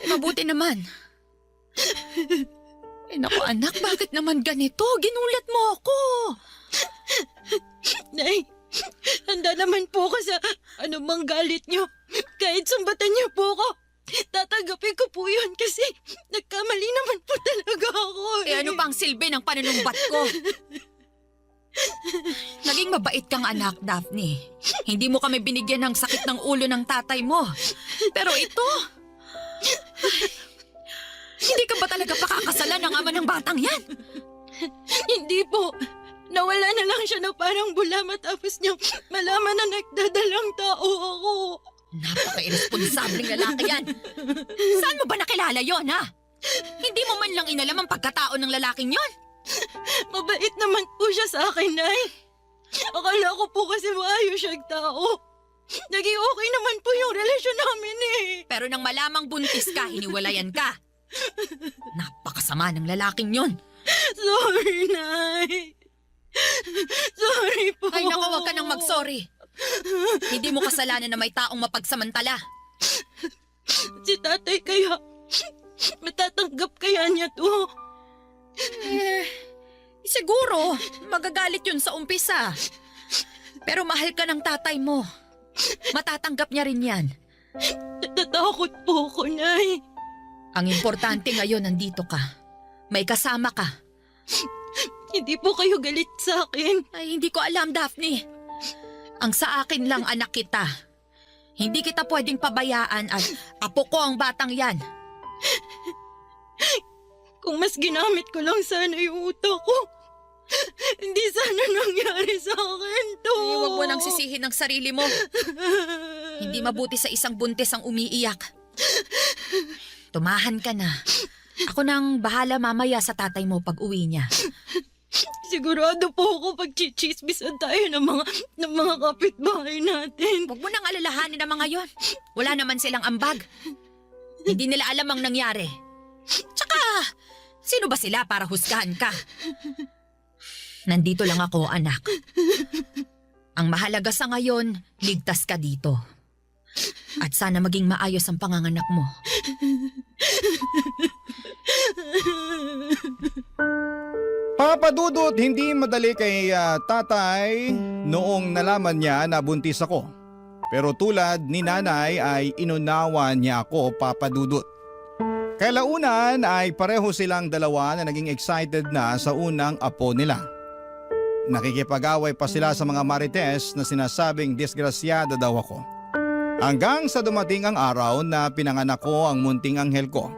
Mabuti naman. Ay, naku anak, bakit naman ganito? Ginulat mo ako. Nay, handa naman po ako sa anumang galit niyo. Kahit sumbatan niyo po ako. Tatanggapin ko po yun kasi nagkamali naman po talaga ako. Eh ano pang silbi ng panunumbat ko? Naging mabait kang anak, Daphne. Hindi mo kami binigyan ng sakit ng ulo ng tatay mo. Pero ito... Hindi ka ba talaga pakakasalan ng ama ng batang yan? Hindi po. Nawala na lang siya na parang bula matapos niyang malaman na nagdadalang tao ako. Napaka-irresponsableng lalaki yan. Saan mo ba nakilala yon, ha? Hindi mo man lang inalam ang pagkatao ng lalaking yon? Mabait naman po siya sa akin, Nay. Akala ko po kasi maayos siyang tao. Naging okay naman po yung relasyon namin eh. Pero nang malamang buntis ka, hiniwalayan ka. Napakasama ng lalaking yon. Sorry, Nay. Sorry po. Ay naku, huwag ka nang mag-sorry. Hindi mo kasalanan na may taong mapagsamantala. Si tatay kaya, matatanggap kaya niya to? Siguro, magagalit yun sa umpisa. Pero mahal ka ng tatay mo. Matatanggap niya rin yan. Natatakot po ako, Nay. Ang importante ngayon, nandito ka. May kasama ka. Hindi po kayo galit sa akin. Ay, hindi ko alam, Daphne. Ang sa akin lang, anak kita. Hindi kita pwedeng pabayaan at apo ko ang batang yan. Kung mas ginamit ko lang sana yung utak ko, hindi sana nangyari sa akin to. Ay, huwag mo nang sisihin ang sarili mo. Hindi mabuti sa isang buntis ang umiiyak. Tumahan ka na. Ako nang bahala mamaya sa tatay mo pag uwi niya. Sigurado po ako pag-chichismisan tayo ng mga kapitbahay natin. Huwag mo nang alalahanin ang mga yon. Wala naman silang ambag. Hindi nila alam ang nangyari. Tsaka, sino ba sila para husgahan ka? Nandito lang ako, anak. Ang mahalaga sa ngayon, ligtas ka dito. At sana maging maayos ang panganganak mo. Papa Dudut, hindi madali kay tatay noong nalaman niya na buntis ako. Pero tulad ni nanay ay inunawa niya ako, Papa Dudut. Kalaunan ay pareho silang dalawa na naging excited na sa unang apo nila. Nakikipag-away pa sila sa mga marites na sinasabing disgrasyada daw ako. Hanggang sa dumating ang araw na pinanganak ko ang munting anghel ko.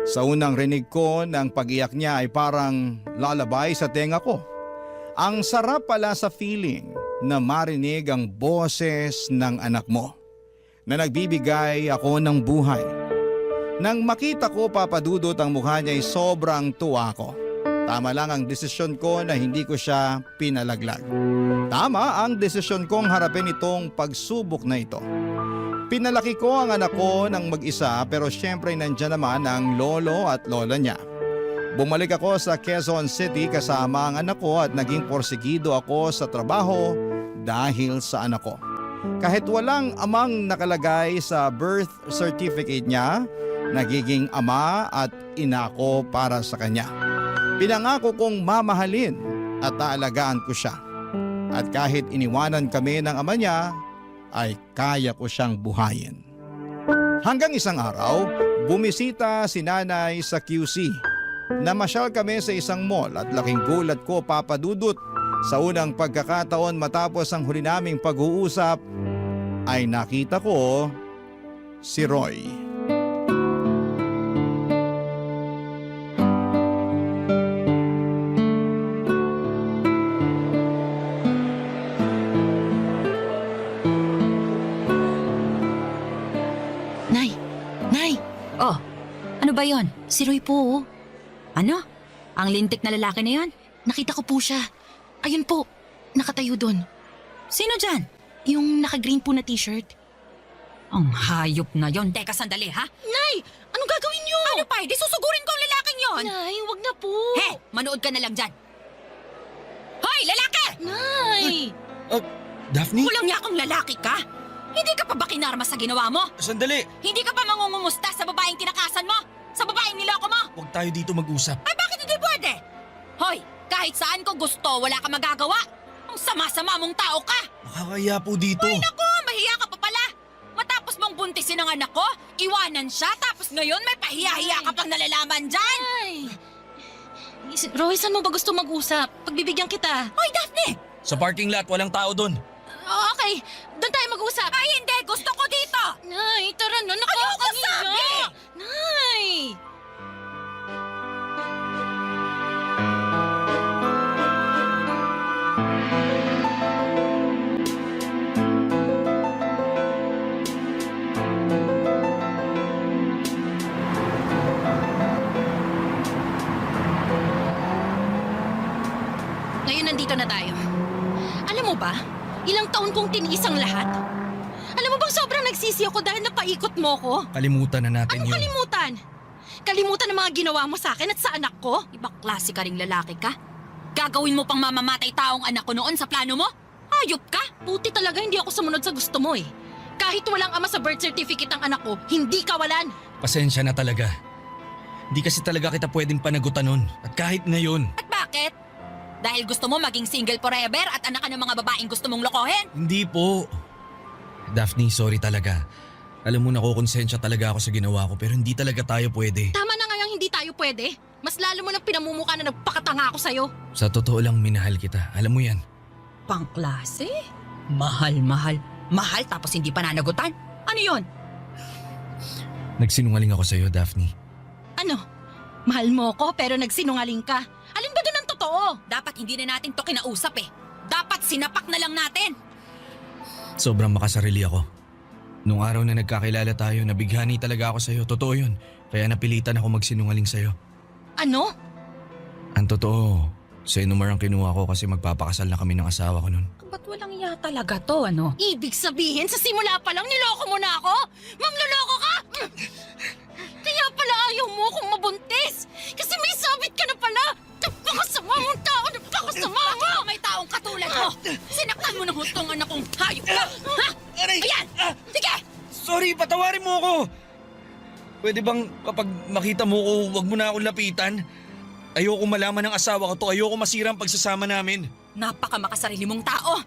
Sa unang rinig ko ng pag-iyak niya ay parang lalabay sa tenga ko. Ang sarap pala sa feeling na marinig ang boses ng anak mo na nagbibigay ako ng buhay. Nang makita ko, Papa Dudut, ang mukha niya ay sobrang tuwa ko. Tama lang ang desisyon ko na hindi ko siya pinalaglag. Tama ang desisyon kong harapin itong pagsubok na ito. Pinalaki ko ang anak ko ng mag-isa pero syempre nandyan naman ang lolo at lola niya. Bumalik ako sa Quezon City kasama ang anak ko at naging porsigido ako sa trabaho dahil sa anak ko. Kahit walang amang nakalagay sa birth certificate niya, nagiging ama at ina ko para sa kanya. Pinangako kong mamahalin at aalagaan ko siya. At kahit iniwanan kami ng ama niya, ay kaya ko siyang buhayin. Hanggang isang araw, bumisita si nanay sa QC. Namasyal kami sa isang mall at laking gulat ko, Papa Dudut. Sa unang pagkakataon matapos ang huli naming pag-uusap, ay nakita ko si Roy. Oh, ano ba yon? Si Roy po. Ano? Ang lintik na lalaki na yon? Nakita ko po siya. Ayun po, nakatayo doon. Sino dyan? Yung naka-green po na t-shirt. Ang hayop na yon. Teka, sandali ha? Nay! Anong gagawin niyo? Ano pa? Di susugurin ko ang lalaking yon. Nay, wag na po. He! Manood ka na lang dyan. Hoy, lalaki! Nay! Daphne? Kulang niya akong lalaki ka? Hindi ka pa ba kinarma sa ginawa mo? Sandali! Hindi ka pa mangungumusta sa babaeng kinakasan mo? Sa babaeng niloko mo? Huwag tayo dito mag-usap. Ay, bakit hindi pwede? Hoy, kahit saan ko gusto, wala ka magagawa. Ang sama-sama mong tao ka. Nakakaya po dito. Ay, naku, mahiya ka pa pala. Matapos mong buntisin ang anak ko, iwanan siya, tapos ngayon may pahiya-hiya ka pang nalalaman dyan. Ay. Roy, saan mo ba gusto mag-usap? Pagbibigyan kita. Hoy, Daphne! Sa parking lot, walang tao doon. Okay, doon tayo mag-usap. Ay, hindi. Gusto ko dito. Nay, tara na. Ayoko sabi! Nay! Ngayon nandito na tayo. Alam mo ba, ilang taon kong tiniis ang lahat. Alam mo bang sobrang nagsisi ako dahil napaikot mo ko? Kalimutan na natin Anong yun. kalimutan? Kalimutan ang mga ginawa mo sa akin at sa anak ko? Ibang klase ka ring lalaki ka? Gagawin mo pang mamamatay taong anak ko noon sa plano mo? Hayop ka! Buti talaga hindi ako sumunod sa gusto mo eh. Kahit walang ama sa birth certificate ang anak ko, hindi kawalan. Pasensya na talaga. Hindi kasi talaga kita pwedeng panagutan nun. At kahit ngayon, At bakit? Dahil gusto mo maging single forever at anak ka ng mga babaeng gusto mong lokohin? hindi po. Daphne, sorry talaga. Alam mo, nakukonsensya talaga ako sa ginawa ko pero hindi talaga tayo pwede. Tama na ngayong hindi tayo pwede. Mas lalo mo nang pinamumukha na nagpakatanga ako sa'yo. Sa totoo lang, minahal kita. Alam mo yan. Pangklase? Mahal. Mahal tapos hindi pananagutan? Ano yon? Nagsinungaling ako sa'yo, Daphne. Ano? Mahal mo ko pero nagsinungaling ka. Alin ba doon ang totoo? Dapat hindi na natin to kinausap eh. Dapat sinapak na lang natin. Sobrang makasarili ako. Nung araw na nagkakilala tayo, nabighani talaga ako sa'yo. Totoo yun. Kaya napilitan ako magsinungaling sa'yo. Ano? Ang totoo, sa Inumar ang kinuha ko kasi magpapakasal na kami ng asawa ko nun. Ba't walang iya talaga to, ano? Ibig sabihin, sa simula pa lang niloko mo na ako? Mangloloko ka? Kaya pala ayaw mo akong mabuntis. Kasi may sabit ka na pala. Napakasama mong tao, napakasama mo! May taong katulad mo. Sinaktan mo ng hustong anak kong hayop ka. Ha? Ayan! Sige! Sorry, patawarin mo ako! Pwede bang kapag makita mo ko, wag mo na akong lapitan? Ayoko malaman ng asawa ko to, ayoko masira ang pagsasama namin. Napaka makasarili mong tao.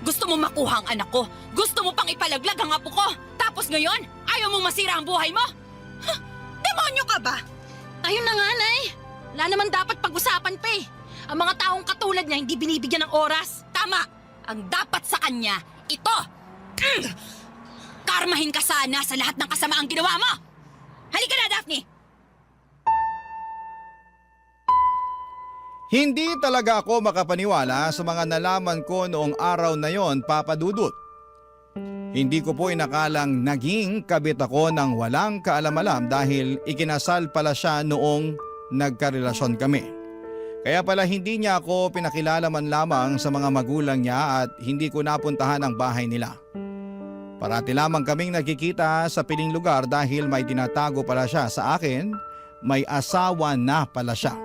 Gusto mo makuha ang anak ko. Gusto mo pang ipalaglag ang apo ko. Tapos ngayon, ayaw mong masira ang buhay mo? Huh, demonyo ka ba? Ayun na nga, Nay. Wala naman dapat pag-usapan pa eh. Ang mga taong katulad niya hindi binibigyan ng oras. Tama. Ang dapat sa kanya, ito. Karmahin ka sana sa lahat ng kasamaang ginawa mo. Halika na, Daphne. Hindi talaga ako makapaniwala sa mga nalaman ko noong araw na yon, Papa Dudut. Hindi ko po inakalang naging kabit ako ng walang kaalam-alam dahil ikinasal pala siya noong nagkarelasyon kami. Kaya pala hindi niya ako pinakilala man lamang sa mga magulang niya at hindi ko napuntahan ang bahay nila. Parati lamang kaming nagkikita sa piling lugar dahil may tinatago pala siya sa akin, may asawa na pala siya.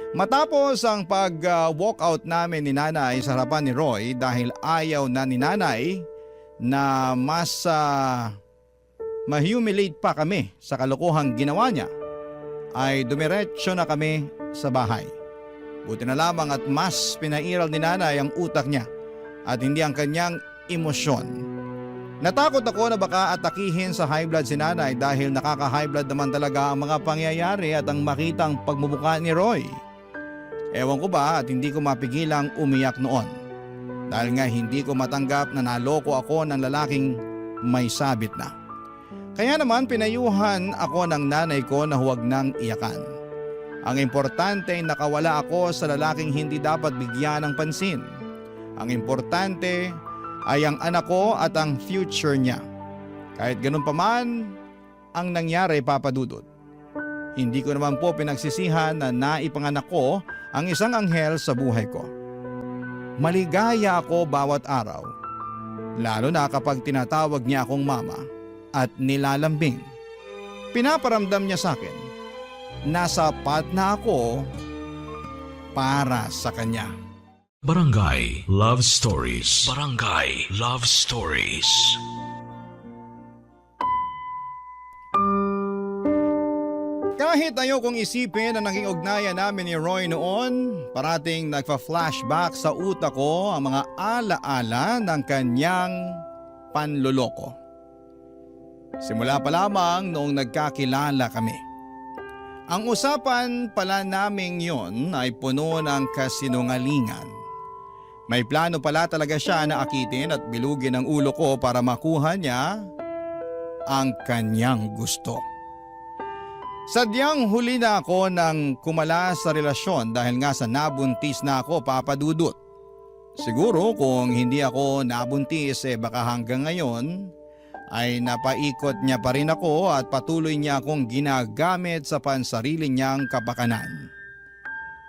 Matapos ang pag-walkout namin ni Nanay sa harapan ni Roy dahil ayaw na ni Nanay na mas ma-humiliate pa kami sa kalokohang ginawa niya, ay dumiretso na kami sa bahay. Buti na lamang at mas pinairal ni Nanay ang utak niya at hindi ang kanyang emosyon. Natakot ako na baka atakihin sa high blood si Nanay dahil nakaka-high blood naman talaga ang mga pangyayari at ang makitang pagmubuka ni Roy. Ewan ko ba at hindi ko mapigilang umiyak noon. Dahil nga hindi ko matanggap na naloko ako ng lalaking may sabit na. Kaya naman pinayuhan ako ng nanay ko na huwag nang iyakan. Ang importante ay nakawala ako sa lalaking hindi dapat bigyan ng pansin. Ang importante ay ang anak ko at ang future niya. Kahit ganun pa man, ang nangyari, Papa Dudut. Hindi ko naman po pinagsisihan na naipanganak ko ang isang anghel sa buhay ko. Maligaya ako bawat araw, lalo na kapag tinatawag niya akong mama at nilalambing. Pinaparamdam niya sa akin na sapat na ako para sa kanya. Barangay Love Stories. Barangay Love Stories. Kahit ayokong isipin ang naging ugnayan namin ni Roy noon, parating nagpa-flashback sa utak ko ang mga alaala ng kanyang panloloko. Simula pa lamang noong nagkakilala kami. Ang usapan pala naming yon ay puno ng kasinungalingan. May plano pala talaga siya na akitin at bilugin ang ulo ko para makuha niya ang kanyang gusto. Sadyang huli na ako nang kumala sa relasyon dahil nga sa nabuntis na ako, Papa Dudut. Siguro kung hindi ako nabuntis baka hanggang ngayon ay napaikot niya pa rin ako at patuloy niya akong ginagamit sa pansarili niyang kapakanan.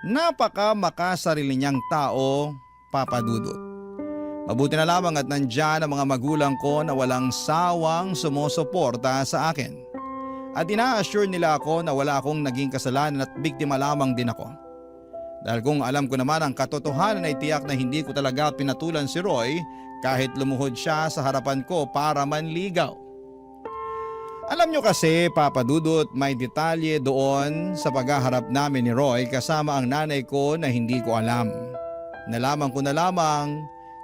Napaka makasarili niyang tao, Papa Dudut. Mabuti na lamang at nandyan ang mga magulang ko na walang sawang sumusuporta sa akin. At ina-assure nila ako na wala akong naging kasalanan at biktima lamang din ako. Dahil kung alam ko naman ang katotohanan ay tiyak na hindi ko talaga pinatulan si Roy kahit lumuhod siya sa harapan ko para manligaw. Alam nyo kasi, Papa Dudut, may detalye doon sa paghaharap namin ni Roy kasama ang nanay ko na hindi ko alam. Nalaman ko na lamang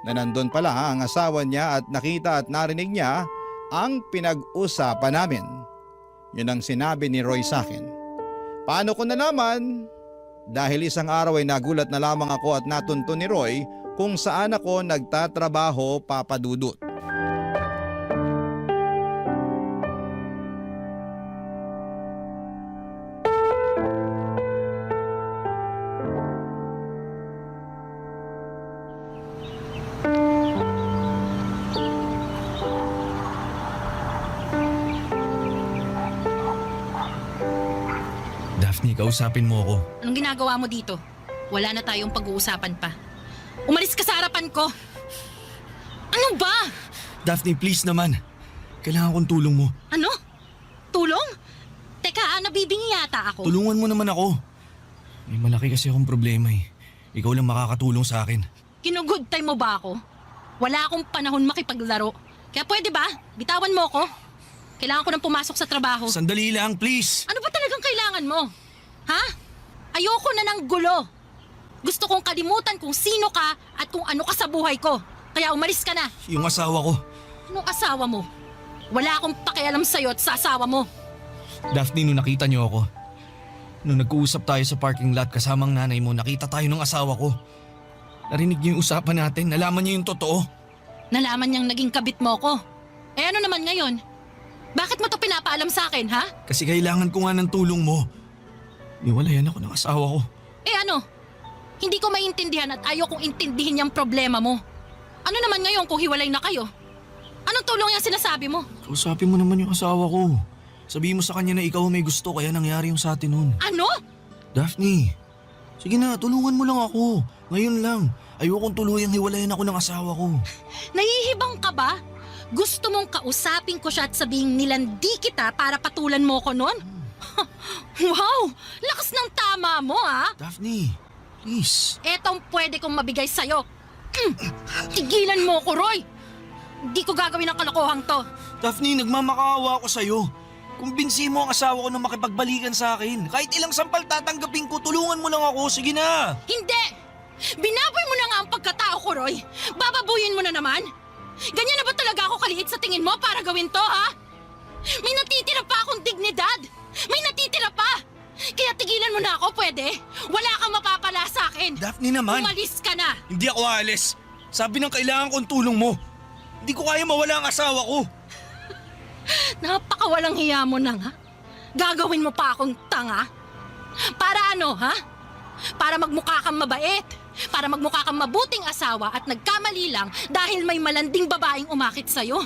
na nandun pala ang asawa niya at nakita at narinig niya ang pinag-usapan namin. Yun ang sinabi ni Roy sa akin. Paano ko nalaman? Dahil isang araw ay nagulat na lamang ako at natunto ni Roy kung saan ako nagtatrabaho, Papa Dudut. Daphne, kausapin mo ako. Anong ginagawa mo dito? Wala na tayong pag-uusapan pa. Umalis ka sa harapan ko! Ano ba? Daphne, please naman. Kailangan kong tulong mo. Ano? Tulong? Teka, nabibingi yata ako. Tulungan mo naman ako. May malaki kasi akong problema eh. Ikaw lang makakatulong sa akin. Kinugood time mo ba ako? Wala akong panahon makipaglaro. Kaya pwede ba? Bitawan mo ako. Kailangan ko nang pumasok sa trabaho. Sandali lang, please. Ano ba talagang kailangan mo? Ha? Ayoko na ng gulo. Gusto kong kalimutan kung sino ka at kung ano ka sa buhay ko. Kaya umalis ka na. Yung asawa ko. Anong asawa mo? Wala akong pakialam sa'yo at sa asawa mo. Daphne, nung nakita niyo ako. Nung nag-uusap tayo sa parking lot kasamang nanay mo, nakita tayo ng asawa ko. Narinig niyo yung usapan natin, nalaman niyo yung totoo. Nalaman niyang naging kabit mo ko. Eh ano naman ngayon? Bakit mo to pinapaalam sa akin, ha? Kasi kailangan ko nga ng tulong mo. Niwalayan ako ng asawa ko. Eh ano? Hindi ko maintindihan at ayaw kong intindihin yung problema mo. Ano naman ngayon kung hiwalay na kayo? Anong tulong yung sinasabi mo? Kausapin mo naman yung asawa ko. Sabihin mo sa kanya na ikaw may gusto kaya nangyari yung sa atin nun. Ano? Daphne, sige na, tulungan mo lang ako. Ngayon lang. Ayokong tuluyang hiwalayan ako ng asawa ko. Nahihibang ka ba? Gusto mong kausapin ko siya at sabihing nilandi kita para patulan mo ko nun? Wow! Lakas ng tama mo, ha? Daphne, please. Etong pwede kong mabigay sa'yo. Tigilan mo ko, Roy! Hindi ko gagawin ang kalokohang to. Daphne, nagmamakaawa ako sa'yo. Kumbinsi mo ang asawa ko na makipagbalikan sa akin. Kahit ilang sampal tatanggapin ko, tulungan mo lang ako. Sige na. Hindi! Binaboy mo na nga ang pagkatao ko, Roy. Bababuyin mo na naman. Ganyan na ba talaga ako kaliit sa tingin mo para gawin to, ha? May natitira pa akong dignidad. May natitira pa. Kaya tigilan mo na ako, pwede? Wala kang mapapala sa akin. Daphne naman. Umalis ka na. Hindi ako aalis. Sabi ng kailangan kong tulong mo. Hindi ko kaya mawala ang asawa ko. Napakawalang hiya mo na nga. Gagawin mo pa akong tanga? Para ano, ha? Para magmukha kang mabait. Para magmukha kang mabuting asawa at nagkamali lang dahil may malanding babaeng umakit sa'yo.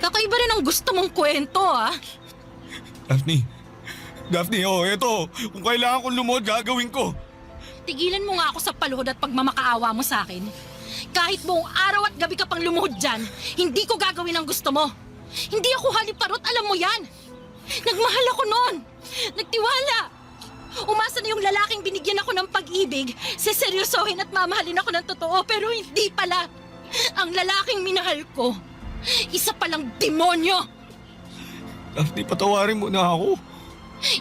Kakaiba rin ang gusto mong kwento, ah. Daphne, eto. Kung kailangan kong lumuhod, gagawin ko. Tigilan mo nga ako sa paluhod at pagmamakaawa mo sa akin. Kahit buong araw at gabi ka pang lumuhod dyan, hindi ko gagawin ang gusto mo. Hindi ako haliparot, alam mo yan. Nagmahal ako noon. Nagtiwala. Umasa na yung lalaking binigyan ako ng pag-ibig, seseryosohin at mamahalin ako ng totoo, pero hindi pala. Ang lalaking minahal ko, isa palang demonyo. Daphne, patawarin mo na ako.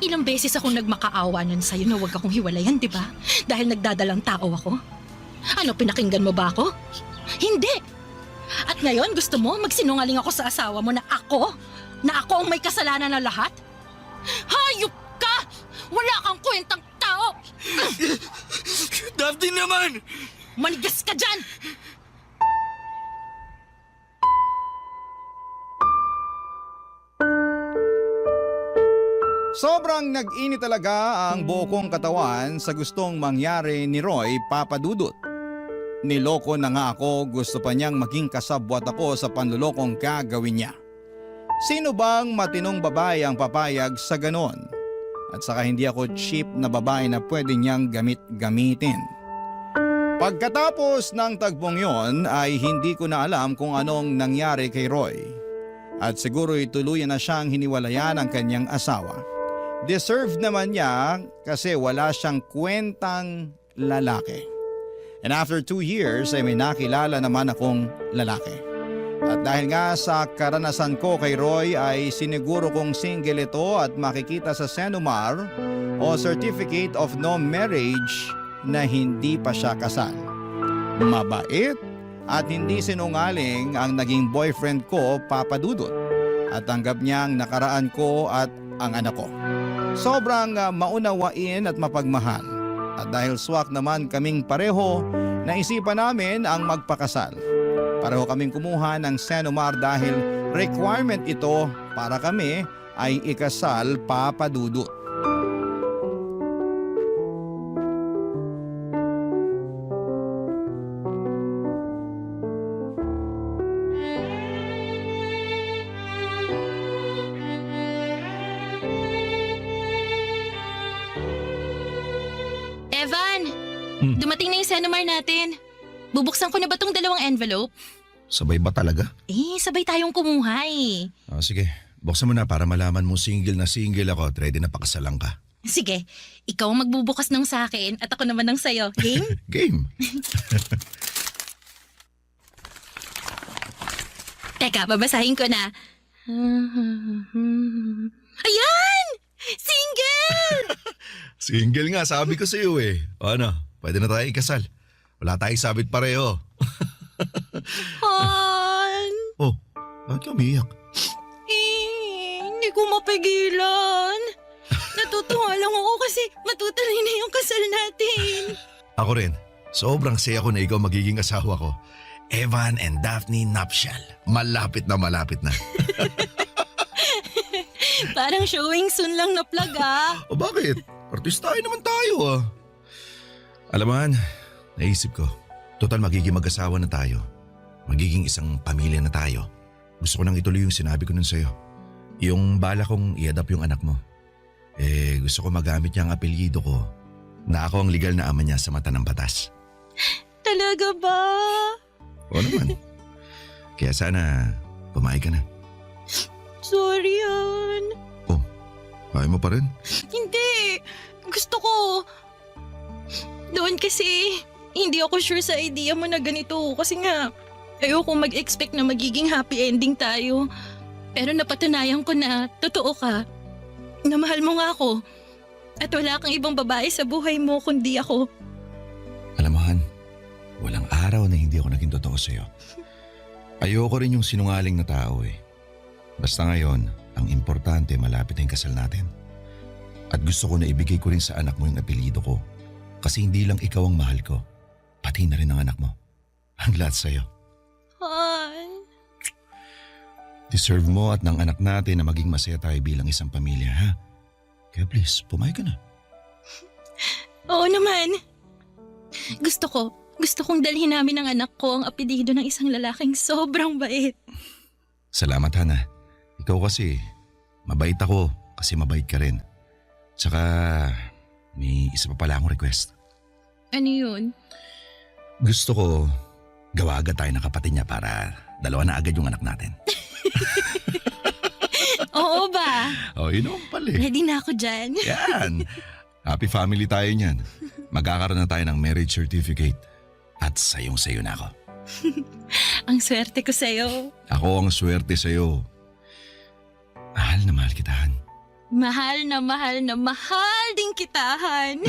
Ilang beses akong nagmakaawa nun sa'yo na huwag akong hiwalayan, di ba? Dahil nagdadalang tao ako. Ano, pinakinggan mo ba ako? Hindi. At ngayon, gusto mo magsinungaling ako sa asawa mo na ako ang may kasalanan na lahat? Hayop ka! Wala kang kwentang tao! Daphne naman! Manigas ka dyan! Sobrang nag-init talaga ang buo kong katawan sa gustong mangyari ni Roy Papadudut. Niloko na nga ako, gusto pa niyang maging kasabwat ako sa panlulokong gagawin niya. Sino bang matinong babae ang papayag sa ganon? At saka hindi ako cheap na babae na pwede niyang gamitin. Pagkatapos ng tagpong yon ay hindi ko na alam kung anong nangyari kay Roy. At siguro tuluyan na siyang hiniwalayan ng kanyang asawa. Deserve naman niya kasi wala siyang kwentang lalaki. And after 2 years ay may nakilala naman akong lalaki. At dahil nga sa karanasan ko kay Roy ay siniguro kong single ito at makikita sa Senomar o Certificate of No Marriage na hindi pa siya kasal. Mabait at hindi sinungaling ang naging boyfriend ko, Papadudut. At tanggap niya ang nakaraan ko at ang anak ko. Sobrang maunawain at mapagmahal. At dahil swak naman kaming pareho, naisipan namin ang magpakasal. Pareho kaming kumuha ng Senomar dahil requirement ito para kami ay ikasal, Papadudut. Evan, dumating na yung Senomar natin. Bubuksan ko na ba tong 2 envelope? Sabay ba talaga? Sabay tayong kumuha eh. Sige, buksan mo na para malaman mo single na single ako at ready na pakasalan ka. Sige, ikaw ang magbubukas ng sa akin at ako naman ng sayo. Game? Game. Teka, babasahin ko na. Ayan! Single! Single nga, sabi ko sa iyo eh. O ano, pwede na tayo ikasal. Wala tayong sabit pareho. Han! Oh, bakit ka umiyak? Hindi ko mapigilan. Natutuwa lang ako kasi matutuloy na yung kasal natin. Ako rin. Sobrang saya ko na ikaw magiging asawa ko. Evan and Daphne nuptial. Malapit na. Parang showing soon lang na plug ah. O bakit? Artistahin naman tayo ah. Alam mo Han, naisip ko. Total magiging mag-asawa na tayo. Magiging isang pamilya na tayo. Gusto ko nang ituloy yung sinabi ko nun sa'yo. Yung bala kong i-adopt yung anak mo. Gusto ko magamit niya ang apelyido ko na ako ang legal na ama niya sa mata ng batas. Talaga ba? Oo naman. Kaya sana pumayag ka na. Sorry, Han. Oh, kaya mo pa rin? Hindi. Gusto ko. Doon kasi, hindi ako sure sa idea mo na ganito. Kasi nga, ayoko mag-expect na magiging happy ending tayo. Pero napatunayan ko na totoo ka. Na mahal mo nga ako. At wala kang ibang babae sa buhay mo kundi ako. Alam mo Han, walang araw na hindi ako naging totoo sa'yo. Ayoko rin yung sinungaling na tao eh. Basta ngayon, ang importante malapit na yung kasal natin. At gusto ko na ibigay ko rin sa anak mo yung apelyido ko. Kasi hindi lang ikaw ang mahal ko, pati na rin ang anak mo. Ang lahat sa'yo. Han. Deserve mo at ng anak natin na maging masaya tayo bilang isang pamilya, ha? Kaya please, pumayag ka na. Oo naman. Gusto kong dalhin namin ang anak ko ang apelyido ng isang lalaking sobrang bait. Salamat, Hana. Ikaw kasi, mabait ako kasi mabait ka rin. Tsaka, may isa pa pala akong request. Ano yun? Gusto ko, gawa agad tayo ng kapatid niya para dalawa na agad yung anak natin. Oo ba? Oh, yun naman pala eh. Ready na ako dyan. Yan. Happy family tayo niyan. Magkakaroon na tayo ng marriage certificate. At sayong-sayo na ako. Ang swerte ko sa'yo. Ako ang swerte sa'yo. Mahal na mahal kita, Han. Mahal na mahal na mahal din kitahan.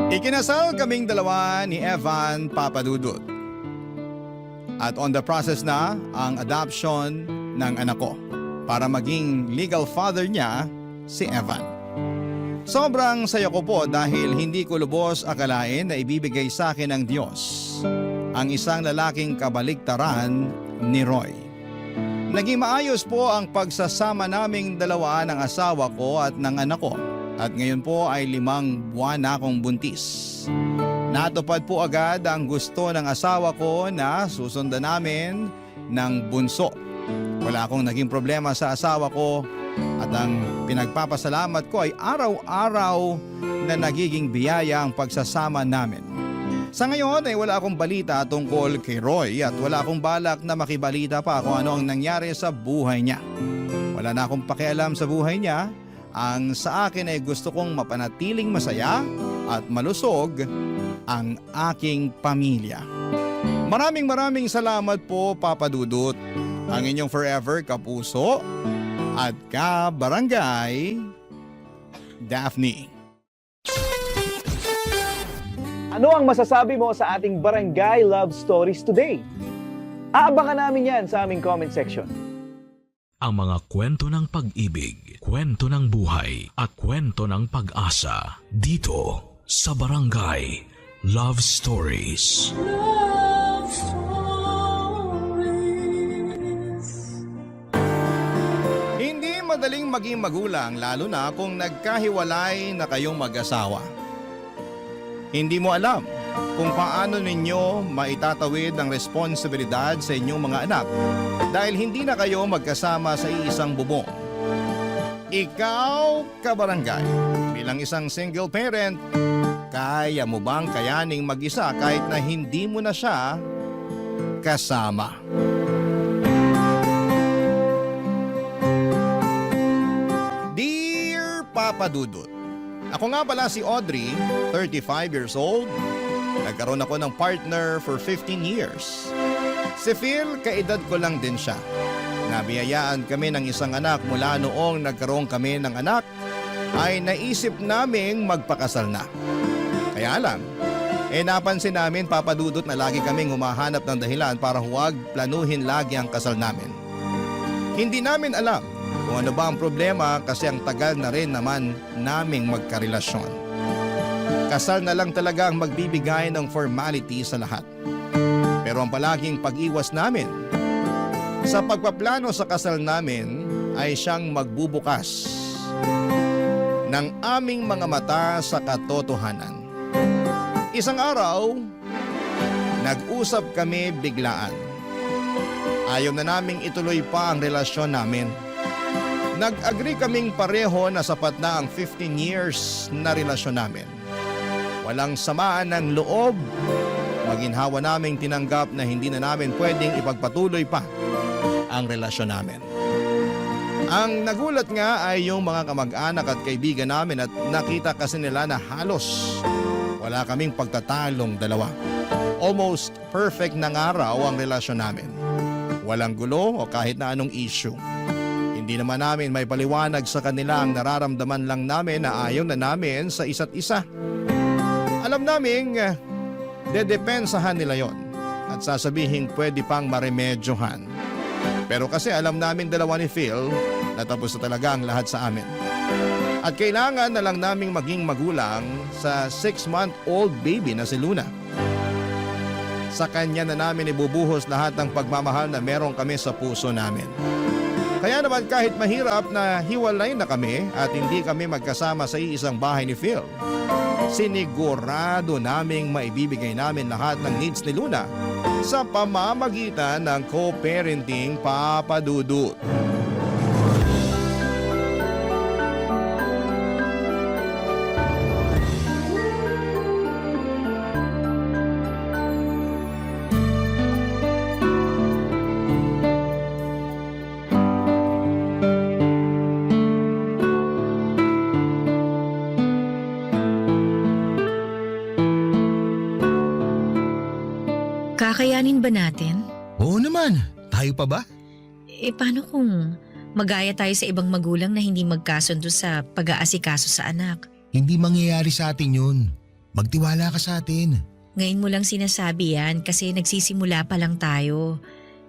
Ikinasal kaming dalawa ni Evan Papadudut. At on the process na ang adoption ng anak ko para maging legal father niya si Evan. Sobrang saya ko po dahil hindi ko lubos akalain na ibibigay sa akin ng Diyos ang isang lalaking kabaligtaran ni Roy. Naging maayos po ang pagsasama naming dalawa ng asawa ko at ng anak ko at ngayon po ay 5 buwan na akong buntis. Natupad po agad ang gusto ng asawa ko na susundan namin ng bunso. Wala akong naging problema sa asawa ko at ang pinagpapasalamat ko ay araw-araw na nagiging biyaya ang pagsasama namin. Sa ngayon ay wala akong balita tungkol kay Roy at wala akong balak na makibalita pa kung ano ang nangyari sa buhay niya. Wala na akong pakialam sa buhay niya. Ang sa akin ay gusto kong mapanatiling masaya at malusog ang aking pamilya. Maraming salamat po, Papa Dudut. Ang inyong forever kapuso at kabarangay, Daphne. Ano ang masasabi mo sa ating Barangay Love Stories today? Aabangan namin yan sa aming comment section. Ang mga kwento ng pag-ibig, kwento ng buhay at kwento ng pag-asa dito sa Barangay Love Stories. Love Stories. Hindi madaling maging magulang lalo na kung nagkahiwalay na kayong mag-asawa. Hindi mo alam kung paano ninyo maitatawid ang responsibilidad sa inyong mga anak dahil hindi na kayo magkasama sa iisang bubong. Ikaw, kabarangay, bilang isang single parent, kaya mo bang kayaning mag-isa kahit na hindi mo na siya kasama? Dear Papa Dudut, ako nga pala si Audrey, 35 years old. Nagkaroon ako ng partner for 15 years. Si Phil, kaedad ko lang din siya. Nabiyayaan kami ng isang anak mula noong nagkaroon kami ng anak ay naisip naming magpakasal na. Kaya lang, napansin namin, Papa Dudut, na lagi kaming humahanap ng dahilan para huwag planuhin lagi ang kasal namin. Hindi namin alam kung ano ba ang problema kasi ang tagal na rin naman naming magkarelasyon. Kasal na lang talaga ang magbibigay ng formality sa lahat. Pero ang palaging pag-iwas namin sa pagpaplano sa kasal namin ay siyang magbubukas ng aming mga mata sa katotohanan. Isang araw, nag-usap kami biglaan. Ayaw na naming ituloy pa ang relasyon namin. Nag-agree kaming pareho na sapat na ang 15 years na relasyon namin. Walang samaan ng loob. Maginhawa naming tinanggap na hindi na namin pwedeng ipagpatuloy pa ang relasyon namin. Ang nagulat nga ay yung mga kamag-anak at kaibigan namin at nakita kasi nila na halos wala kaming pagtatalong dalawa. Almost perfect na nga raw ang relasyon namin. Walang gulo o kahit na anong issue. Hindi naman namin may paliwanag sa kanila ang nararamdaman lang namin na ayaw na namin sa isa't isa. Alam naming dedepensahan nila yon at sasabihin pwede pang maremedyohan. Pero kasi alam namin dalawa ni Phil na tapos na talaga ang lahat sa amin. At kailangan na lang naming maging magulang sa 6-month-old baby na si Luna. Sa kanya na namin ibubuhos lahat ng pagmamahal na meron kami sa puso namin. Kaya naman kahit mahirap na hiwalay na kami at hindi kami magkasama sa iisang bahay ni Phil, sinigurado naming maibibigay namin lahat ng needs ni Luna sa pamamagitan ng co-parenting, Papa Dudut. Kakayanin ba natin? Oo naman, tayo pa ba? Paano kung magaya tayo sa ibang magulang na hindi magkasundo sa pag-aasikaso sa anak? Hindi mangyayari sa atin yun. Magtiwala ka sa atin. Ngayon mo lang sinasabi yan kasi nagsisimula pa lang tayo.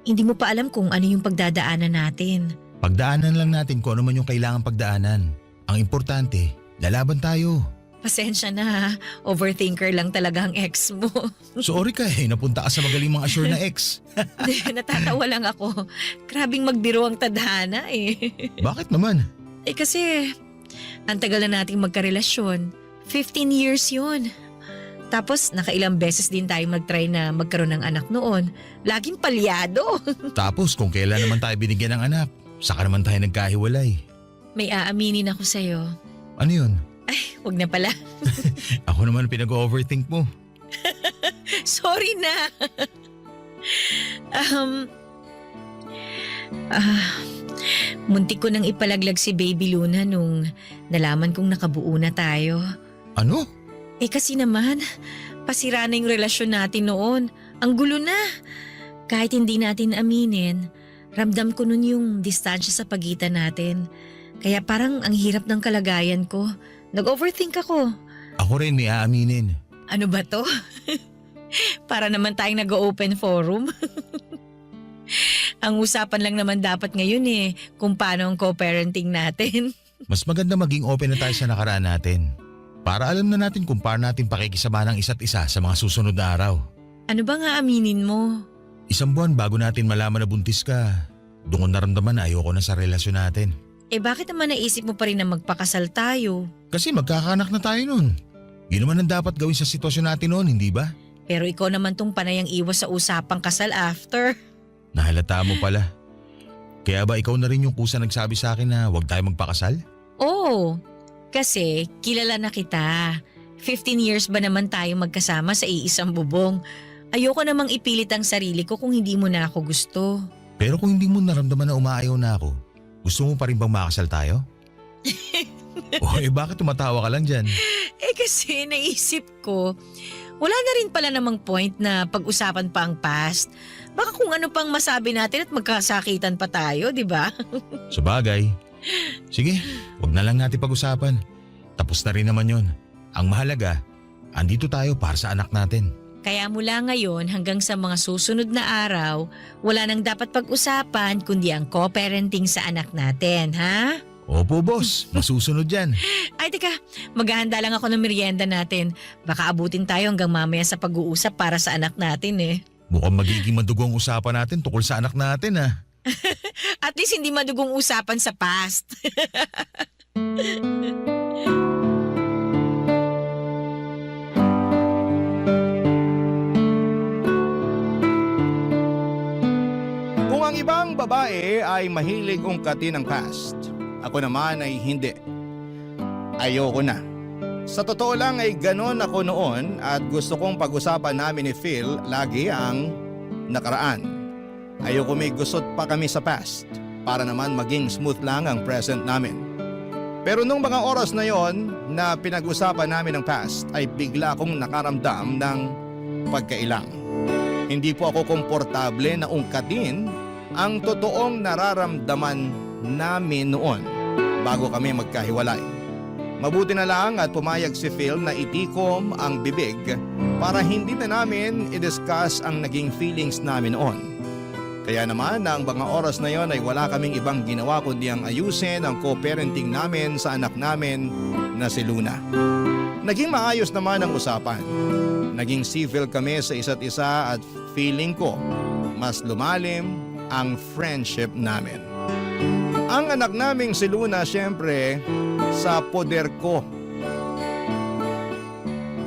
Hindi mo pa alam kung ano yung pagdadaanan natin. Pagdaanan lang natin kung ano man yung kailangang pagdaanan. Ang importante, lalaban tayo. Pasensya na, overthinker lang talaga ang ex mo. Sorry ka napunta ka sa magaling mga assure na ex. Natatawa lang ako. Grabing magbiro ang tadhana Bakit naman? Kasi ang tagal na nating magkarelasyon. 15 years yun. Tapos nakailang beses din tayo mag-try na magkaroon ng anak noon. Laging palyado. Tapos kung kailan naman tayo binigyan ng anak, saka naman tayo nagkahiwalay. May aaminin ako sa'yo. Ano yun? Ay, wag na pala. Ako naman pinag-overthink mo. Sorry na. Muntik ko nang ipalaglag si Baby Luna nung nalaman kong nakabuo na tayo. Ano? Kasi naman, pasira na yung relasyon natin noon. Ang gulo na. Kahit hindi natin aminin, ramdam ko nun yung distansya sa pagitan natin. Kaya parang ang hirap ng kalagayan ko. Nag-overthink ako. Ako rin may aaminin. Ano ba to? Para naman tayong nag-open forum. Ang usapan lang naman dapat ngayon kung paano ang co-parenting natin. Mas maganda maging open na tayo sa nakaraan natin. Para alam na natin kung paano natin pakikisama ng isa't isa sa mga susunod na araw. Ano ba nga aminin mo? 1 buwan bago natin malaman na buntis ka, doon ko naramdaman na ayoko na sa relasyon natin. Bakit naman naisip mo pa rin na magpakasal tayo? Kasi magkakaanak na tayo nun. Yun naman ang dapat gawin sa sitwasyon natin noon, hindi ba? Pero ikaw naman tong panayang iwas sa usapang kasal after. Nahalata mo pala. Kaya ba ikaw na rin yung kusa nagsabi sa akin na huwag tayo magpakasal? Oo, kasi kilala na kita. 15 years ba naman tayo magkasama sa iisang bubong? Ayoko namang ipilit ang sarili ko kung hindi mo na ako gusto. Pero kung hindi mo naramdaman na umaayaw na ako, gusto mo pa rin bang makasal tayo? Bakit tumatawa ka lang dyan? Kasi naisip ko, wala na rin pala namang point na pag-usapan pa ang past. Baka kung ano pang masabi natin at magkasakitan pa tayo, di ba? Sabagay. Sige, wag na lang natin pag-usapan. Tapos na rin naman yon. Ang mahalaga, andito tayo para sa anak natin. Kaya mula ngayon hanggang sa mga susunod na araw, wala nang dapat pag-usapan kundi ang co-parenting sa anak natin, ha? Opo, boss. Masusunod yan. Ay, teka. Maghahanda lang ako ng merienda natin. Baka abutin tayo hanggang mamaya sa pag-uusap para sa anak natin Mukhang magiging madugong usapan natin tungkol sa anak natin, ha? At least hindi madugong usapan sa past. Kung ang ibang babae ay mahilig ungkatin ang past, ako naman ay hindi. Ayoko na. Sa totoo lang ay ganon ako noon at gusto kong pag-usapan namin ni Phil lagi ang nakaraan. Ayoko may gusot pa kami sa past para naman maging smooth lang ang present namin. Pero nung mga oras na yon na pinag-usapan namin ang past ay bigla akong nakaramdam ng pagkailang. Hindi po ako komportable na ungkatin ang totoong nararamdaman namin noon bago kami magkahiwalay. Mabuti na lang at pumayag si Phil na itikom ang bibig para hindi na namin i-discuss ang naging feelings namin noon. Kaya naman na ang mga oras na yon ay wala kaming ibang ginawa kundi ang ayusin ang co-parenting namin sa anak namin na si Luna. Naging maayos naman ang usapan. Naging civil kami sa isa't isa at feeling ko mas lumalim ang friendship namin. Ang anak naming si Luna syempre sa poder ko.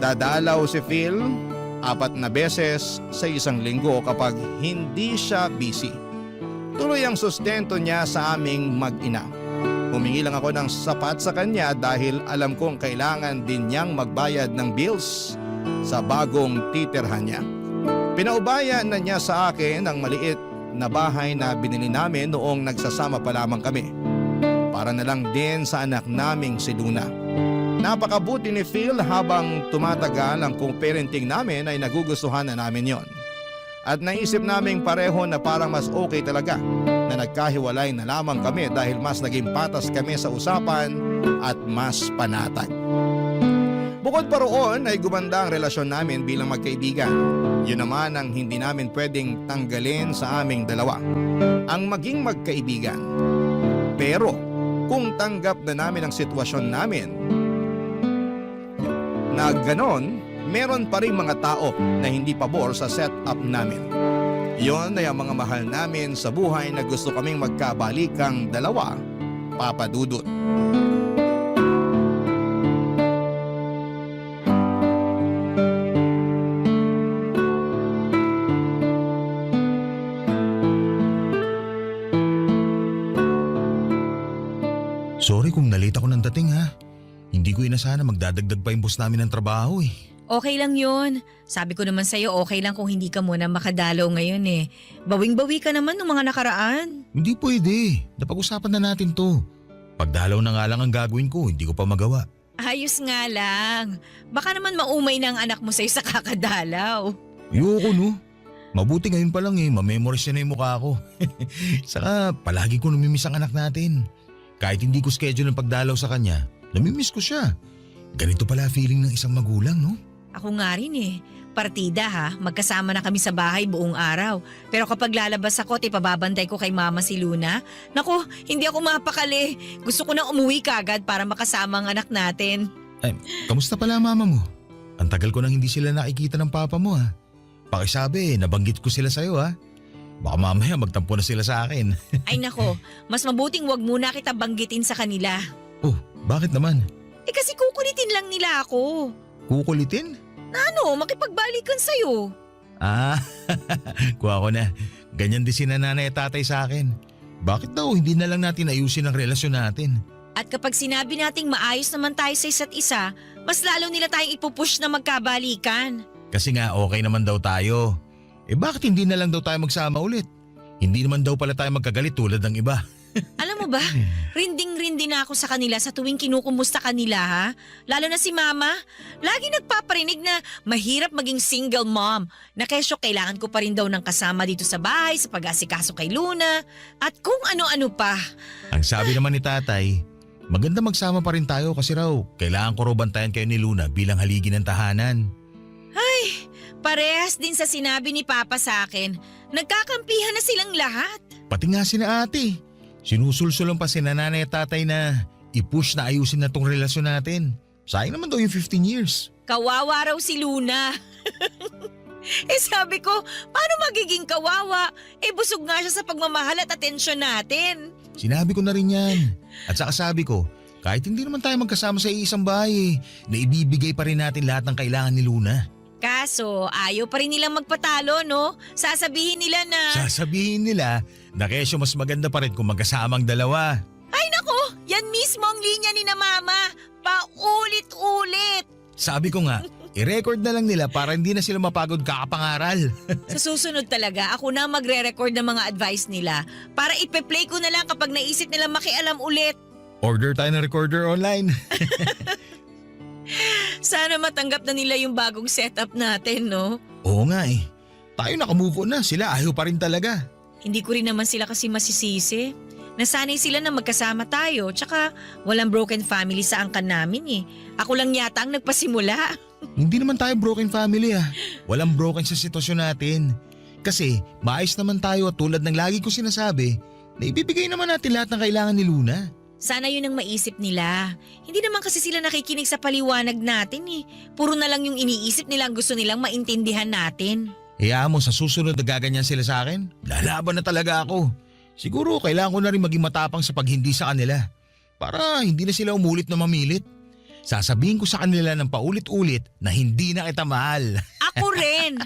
Dadalaw si Phil 4 na beses sa isang linggo kapag hindi siya busy. Tuloy ang sustento niya sa aming mag-ina. Humingi lang ako ng sapat sa kanya dahil alam kong kailangan din niyang magbayad ng bills sa bagong titirhan niya. Pinaubaya na niya sa akin ang maliit na bahay na binili namin noong nagsasama pa lamang kami. Para na lang din sa anak naming si Luna. Napakabuti ni Phil habang tumatagal ang co-parenting namin ay nagugustuhan na namin yon. At naisip naming pareho na parang mas okay talaga na nagkahiwalay na lamang kami dahil mas naging patas kami sa usapan at mas panatag. Bukod pa roon ay gumanda ang relasyon namin bilang magkaibigan. Yun naman ang hindi namin pwedeng tanggalin sa aming dalawa. Ang maging magkaibigan. Pero kung tanggap na namin ang sitwasyon namin, na ganon, meron pa rin mga tao na hindi pabor sa setup namin. Yon ay ang mga mahal namin sa buhay na gusto kaming magkabalikang dalawa, Papa Dudut. Sorry kung nalate ako ng dating ha. Hindi ko inasahan na magdadagdag pa yung boss namin ng trabaho eh. Okay lang yun. Sabi ko naman sa'yo, okay lang kung hindi ka muna makadalaw ngayon eh. Bawing-bawi ka naman ng mga nakaraan. Hindi pwede. Napag-usapan na natin to. Pagdalaw na nga lang ang gagawin ko, hindi ko pa magawa. Ayos nga lang. Baka naman maumay na ang anak mo sa'yo sa kakadalaw. Ayoko no. Mabuti ngayon pa lang eh, mamemorize niya na yung mukha ko. Saka palagi ko namimiss ang anak natin. Kahit hindi ko schedule ang pagdalaw sa kanya, namimiss ko siya. Ganito pala feeling ng isang magulang, no? Ako nga rin eh. Partida ha, magkasama na kami sa bahay buong araw. Pero kapag lalabas ako at ipababantay ko kay mama si Luna, naku, hindi ako mapakali. Gusto ko nang umuwi kagad para makasama ang anak natin. Ay, kamusta pala mama mo? Ang tagal ko nang hindi sila nakikita ng papa mo ha. Pakisabi, nabanggit ko sila sa'yo ha. Baka mamaya magtampo na sila sa akin. Ay nako, mas mabuting wag muna kita banggitin sa kanila. Oh, bakit naman? Eh kasi kukulitin lang nila ako. Kukulitin? Na ano, makipagbalikan sa'yo. Ah, kuha ko na. Ganyan din si nanay at tatay sa akin. Bakit daw hindi na lang natin ayusin ang relasyon natin? At kapag sinabi nating maayos naman tayo sa isa't isa, mas lalo nila tayong ipupush na magkabalikan. Kasi nga okay naman daw tayo. Eh bakit hindi na lang daw tayo magsama ulit? Hindi naman daw pala tayo magkagalit tulad ng iba. Alam mo ba, rinding-rindi na ako sa kanila sa tuwing kinukumusta kanila ha. Lalo na si mama. Lagi nagpaparinig na mahirap maging single mom. Na kesyo kailangan ko pa rin daw ng kasama dito sa bahay sa pag-asikaso kay Luna. At kung ano-ano pa. Ang sabi naman ni tatay, maganda magsama pa rin tayo kasi raw kailangan ko raw bantayan kayo ni Luna bilang haligi ng tahanan. Ay, parehas din sa sinabi ni Papa sa akin. Nagkakampihan na silang lahat. Pati nga sina ate. Sinusulsulan pa si nanay at tatay na i-push na ayusin na tong relasyon natin. Sayang naman daw yung 15 years. Kawawa raw si Luna. Eh sabi ko, paano magiging kawawa? Eh busog nga siya sa pagmamahal at atensyon natin. Sinabi ko na rin yan. At saka sabi ko, kahit hindi naman tayo magkasama sa iisang bahay, na ibibigay pa rin natin lahat ng kailangan ni Luna. Kaso ayaw pa rin nilang magpatalo no? Sasabihin nila na kesyo mas maganda pa rin kung magkasamang dalawa. ay nako, yan mismo ang linya ni na mama. Paulit-ulit. Sabi ko nga, i-record na lang nila para hindi na sila mapagod kakapangaral. Sa susunod talaga, ako na magre-record ng mga advice nila para ipe-play ko na lang kapag naisip nila makialam ulit. Order tayo ng recorder online. Sana matanggap na nila yung bagong setup natin, no? Oo nga eh. Tayo nakamove on na, sila ayaw pa rin talaga. Hindi ko rin naman sila kasi masisisi. Nasanay sila na magkasama tayo, tsaka walang broken family sa angkan namin eh. Ako lang yata ang nagpasimula. Hindi naman tayo broken family ah. Walang broken sa sitwasyon natin. Kasi maayos naman tayo at tulad ng lagi ko sinasabi, na ibibigay naman natin lahat ng kailangan ni Luna. Sana yun ang maisip nila. Hindi naman kasi sila nakikinig sa paliwanag natin eh. Puro na lang yung iniisip nila ang gusto nilang maintindihan natin. Hayaan mo sa susunod na gaganyan sila sa akin, lalaban na talaga ako. Siguro kailangan ko na rin maging matapang sa paghindi sa kanila para hindi na sila umulit na mamilit. Sasabihin ko sa kanila ng paulit-ulit na hindi na kita mahal. Ako rin.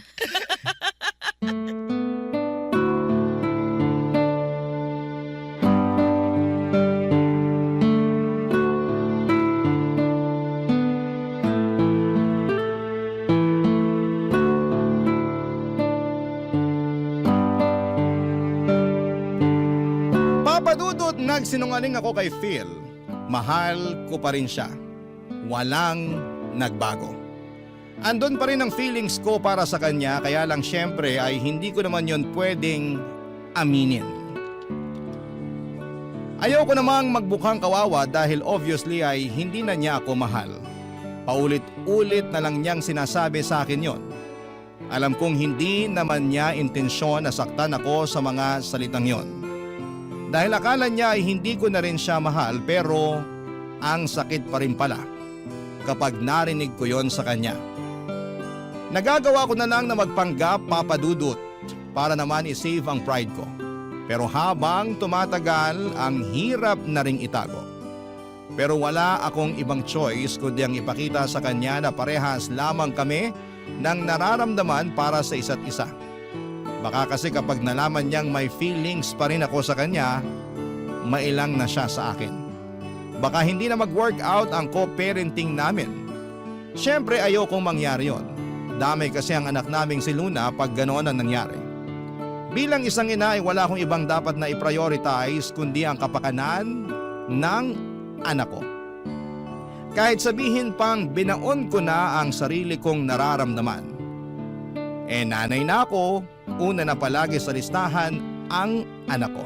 Papadudot, nagsinungaling ako kay Phil. Mahal ko pa rin siya. Walang nagbago. Andun pa rin ang feelings ko para sa kanya, kaya lang syempre ay hindi ko naman yon pwedeng aminin. Ayaw ko namang magbukang kawawa dahil obviously ay hindi na niya ako mahal. Paulit-ulit na lang niyang sinasabi sa akin yon. Alam kong hindi naman niya intensyon na saktan ako sa mga salitang yon. Dahil akala niya ay hindi ko na rin siya mahal, pero ang sakit pa rin pala kapag narinig ko yon sa kanya. Nagagawa ko na lang na magpanggap, papadudot, para naman isave ang pride ko. Pero habang tumatagal, ang hirap na ring itago. Pero wala akong ibang choice kundi ang ipakita sa kanya na parehas lamang kami ng nararamdaman para sa isa't isa. Baka kasi kapag nalaman niyang may feelings pa rin ako sa kanya, mailang na siya sa akin. Baka hindi na mag-work out ang co-parenting namin. Siyempre ayokong mangyari yon. Damay kasi ang anak naming si Luna pag ganoon ang nangyari. Bilang isang ina ay wala akong ibang dapat na i-prioritize kundi ang kapakanan ng anak ko. Kahit sabihin pang binaon ko na ang sarili kong nararamdaman. Nanay na ako, una na palagi sa listahan ang anak ko.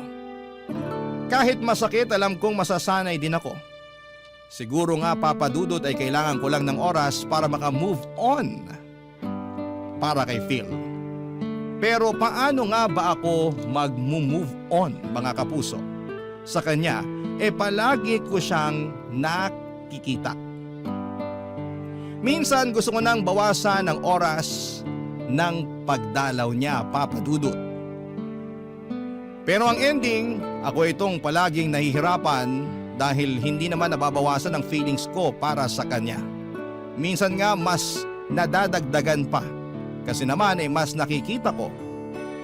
Kahit masakit, alam kong masasanay din ako. Siguro nga papadudot ay kailangan ko lang ng oras para maka-move on para kay Phil. Pero paano nga ba ako mag-move on, mga kapuso? Sa kanya, palagi ko siyang nakikita. Minsan gusto ko nang bawasan ang oras ng pagdalaw niya, papadudot. Pero ang ending, ako itong palaging nahihirapan dahil hindi naman nababawasan ang feelings ko para sa kanya. Minsan nga mas nadadagdagan pa kasi naman mas nakikita ko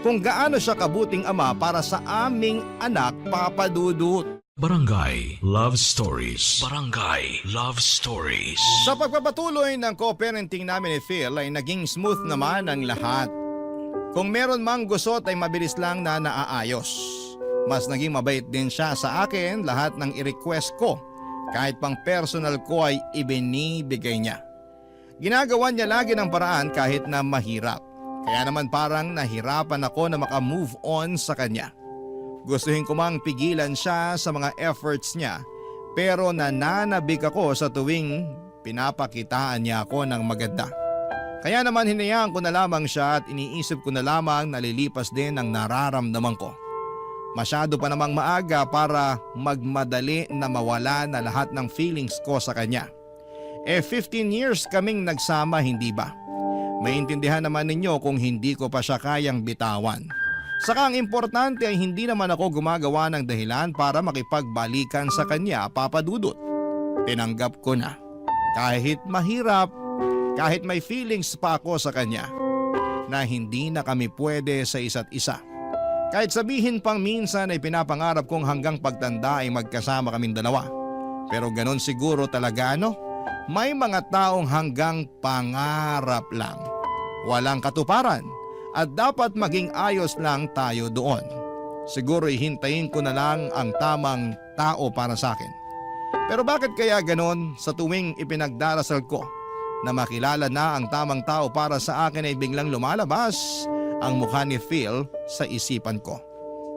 kung gaano siya kabuting ama para sa aming anak, papadudot. Barangay Love Stories. Barangay Love Stories. Sa pagpapatuloy ng co-parenting namin ni Phil ay naging smooth naman ang lahat. Kung meron mang gusot ay mabilis lang na naaayos. Mas naging mabait din siya sa akin, lahat ng i-request ko. Kahit pang personal ko ay ibinibigay niya. Ginagawa niya lagi ng paraan kahit na mahirap. Kaya naman parang nahirapan ako na maka-move on sa kanya. Gustuhin ko mang pigilan siya sa mga efforts niya, pero nananabik ako sa tuwing pinapakitaan niya ako ng maganda. Kaya naman hinayaan ko na lamang siya at iniisip ko na lamang nalilipas din ang nararamdaman ko. Masyado pa namang maaga para magmadali na mawala na lahat ng feelings ko sa kanya. 15 years kaming nagsama, hindi ba? Maintindihan naman ninyo kung hindi ko pa siya kayang bitawan. Saka ang importante ay hindi naman ako gumagawa ng dahilan para makipagbalikan sa kanya, papadudot. Tinanggap ko na. Kahit mahirap, kahit may feelings pa ako sa kanya, na hindi na kami pwede sa isa't isa. Kahit sabihin pang minsan ay pinapangarap kong hanggang pagtanda ay magkasama kaming dalawa. Pero ganon siguro talaga, no? May mga taong hanggang pangarap lang. Walang katuparan at dapat maging ayos lang tayo doon. Siguro hihintayin ko na lang ang tamang tao para sa akin. Pero bakit kaya ganon sa tuwing ipinagdarasal ko na makilala na ang tamang tao para sa akin ay biglang lumalabas ang mukha ni Phil sa isipan ko.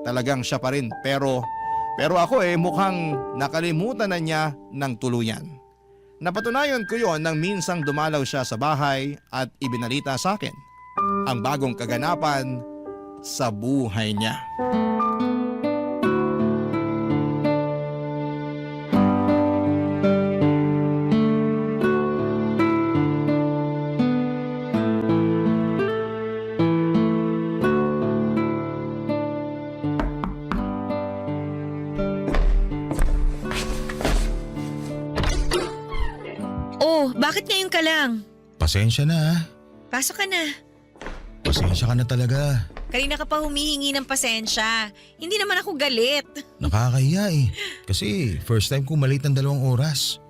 Talagang siya pa rin pero ako mukhang nakalimutan na niya ng tuluyan. Napatunayan ko yon nang minsang dumalaw siya sa bahay at ibinalita sa akin ang bagong kaganapan sa buhay niya. Oh, bakit ngayon ka lang? Pasensya na ha. Pasok ka na. Pasensya ka na talaga. Kanina ka pa humihingi ng pasensya. Hindi naman ako galit. Nakakahiya eh. Kasi first time ko malate ng 2 oras.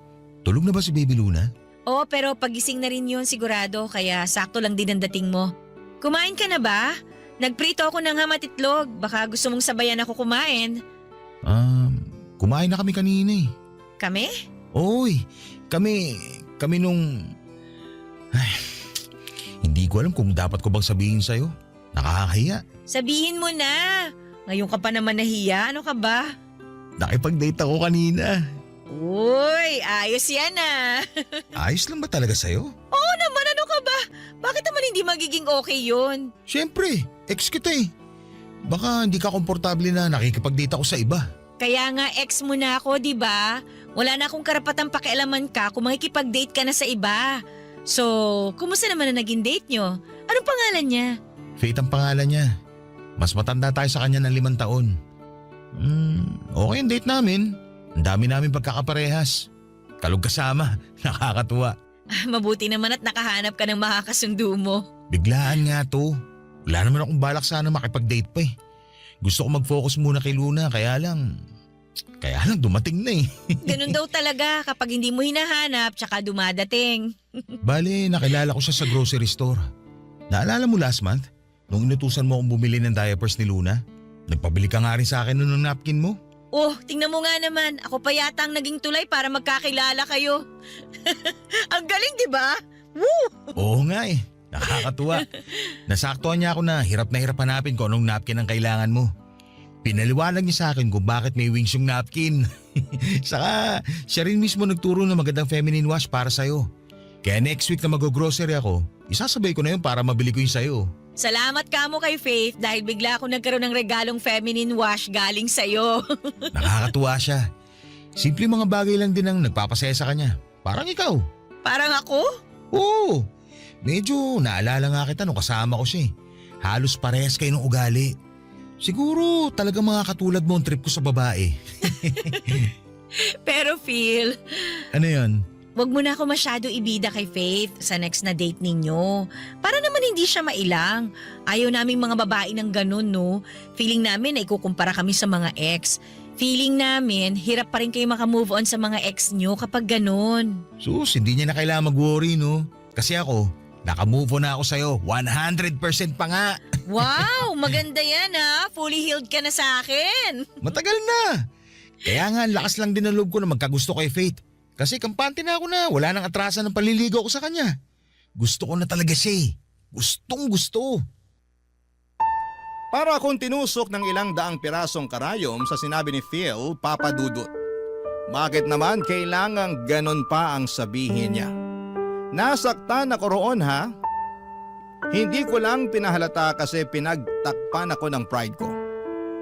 Tulog na ba si Baby Luna? Oo, pero pagising na rin yun sigurado, kaya sakto lang din ang dating mo. Kumain ka na ba? Nagprito ako ng ham at itlog. Baka gusto mong sabayan ako kumain. Kumain na kami kanina eh. Kami? Oy, kami nung... Ay, hindi ko alam kung dapat ko bang sabihin sa'yo. Nakakahiya. Sabihin mo na. Ngayon ka pa naman nahiya. Ano ka ba? Nakipag-date ako kanina. Uy, ayos yan ah. Ayos lang ba talaga sa'yo? Oo naman, ano ka ba? Bakit naman hindi magiging okay yun? Siyempre, ex kita eh. Baka hindi ka komportable na nakikipag-date ako sa iba. Kaya nga ex mo na ako, di ba? Wala na akong karapatang pakialaman ka kung makikipag-date ka na sa iba. So, kumusta naman na naging date nyo? Anong pangalan niya? Faith ang pangalan niya. Mas matanda tayo sa kanya ng 5 taon. Okay ang date namin. Ang dami namin pagkakaparehas. Kalog kasama, nakakatuwa. Mabuti naman at nakahanap ka ng makakasundo mo. Biglaan nga to. Wala naman akong balak sana makipag-date pa eh. Gusto ko mag-focus muna kay Luna kaya lang dumating na eh. Ganun daw talaga kapag hindi mo hinahanap tsaka dumadating. Bale, nakilala ko siya sa grocery store. Naalala mo last month? Nung inutusan mo akong bumili ng diapers ni Luna? Nagpabili ka nga rin sa akin nun ng napkin mo. Oh, tingnan mo nga naman. Ako pa yata ang naging tulay para magkakilala kayo. Ang galing, di ba? Woo! Oo nga eh. Nakakatuwa. Nasaktuhan niya ako na hirap hanapin kung anong napkin ang kailangan mo. Pinaliwanag niya sa akin kung bakit may wings yung napkin. Saka siya rin mismo nagturo ng magandang feminine wash para sa'yo. Kaya next week na mag-grocery ako, isasabay ko na yun para mabili ko yung sa'yo. Salamat ka mo kay Faith dahil bigla ako nagkaroon ng regalong feminine wash galing sa'yo. Nakakatuwa siya. Simple mga bagay lang din ang nagpapasaya sa kanya. Parang ikaw. Parang ako? Oo. Medyo naalala nga kita nung kasama ko siya eh. Halos parehas kayo ng ugali. Siguro talagang mga katulad mo ang trip ko sa babae. Pero Phil, Ano yun? wag mo na ako masyado ibida kay Faith sa next na date ninyo. Para naman hindi siya mailang. Ayaw naming mga babae ng ganun, no? Feeling namin na ikukumpara kami sa mga ex. Feeling namin, hirap pa rin kayo makamove on sa mga ex nyo kapag ganun. Sus, hindi niya na kailangan mag-worry no? Kasi ako, nakamove on na ako sa'yo. 100% pa nga. Wow, maganda yan ha. Fully healed ka na sa akin. Matagal na. Kaya nga, lakas lang din ang loob ko na magkagusto kay Faith. Kasi kampante na ako na wala nang atrasan ng paliligaw ko sa kanya. Gusto ko na talaga siya eh. Gustong gusto. Para akong tinusok ng ilang daang pirasong karayom sa sinabi ni Phil, Papa Dudut. Bakit naman kailangang ganon pa ang sabihin niya? Nasaktan ako roon ha? Hindi ko lang pinahalata kasi pinagtakpan ako ng pride ko.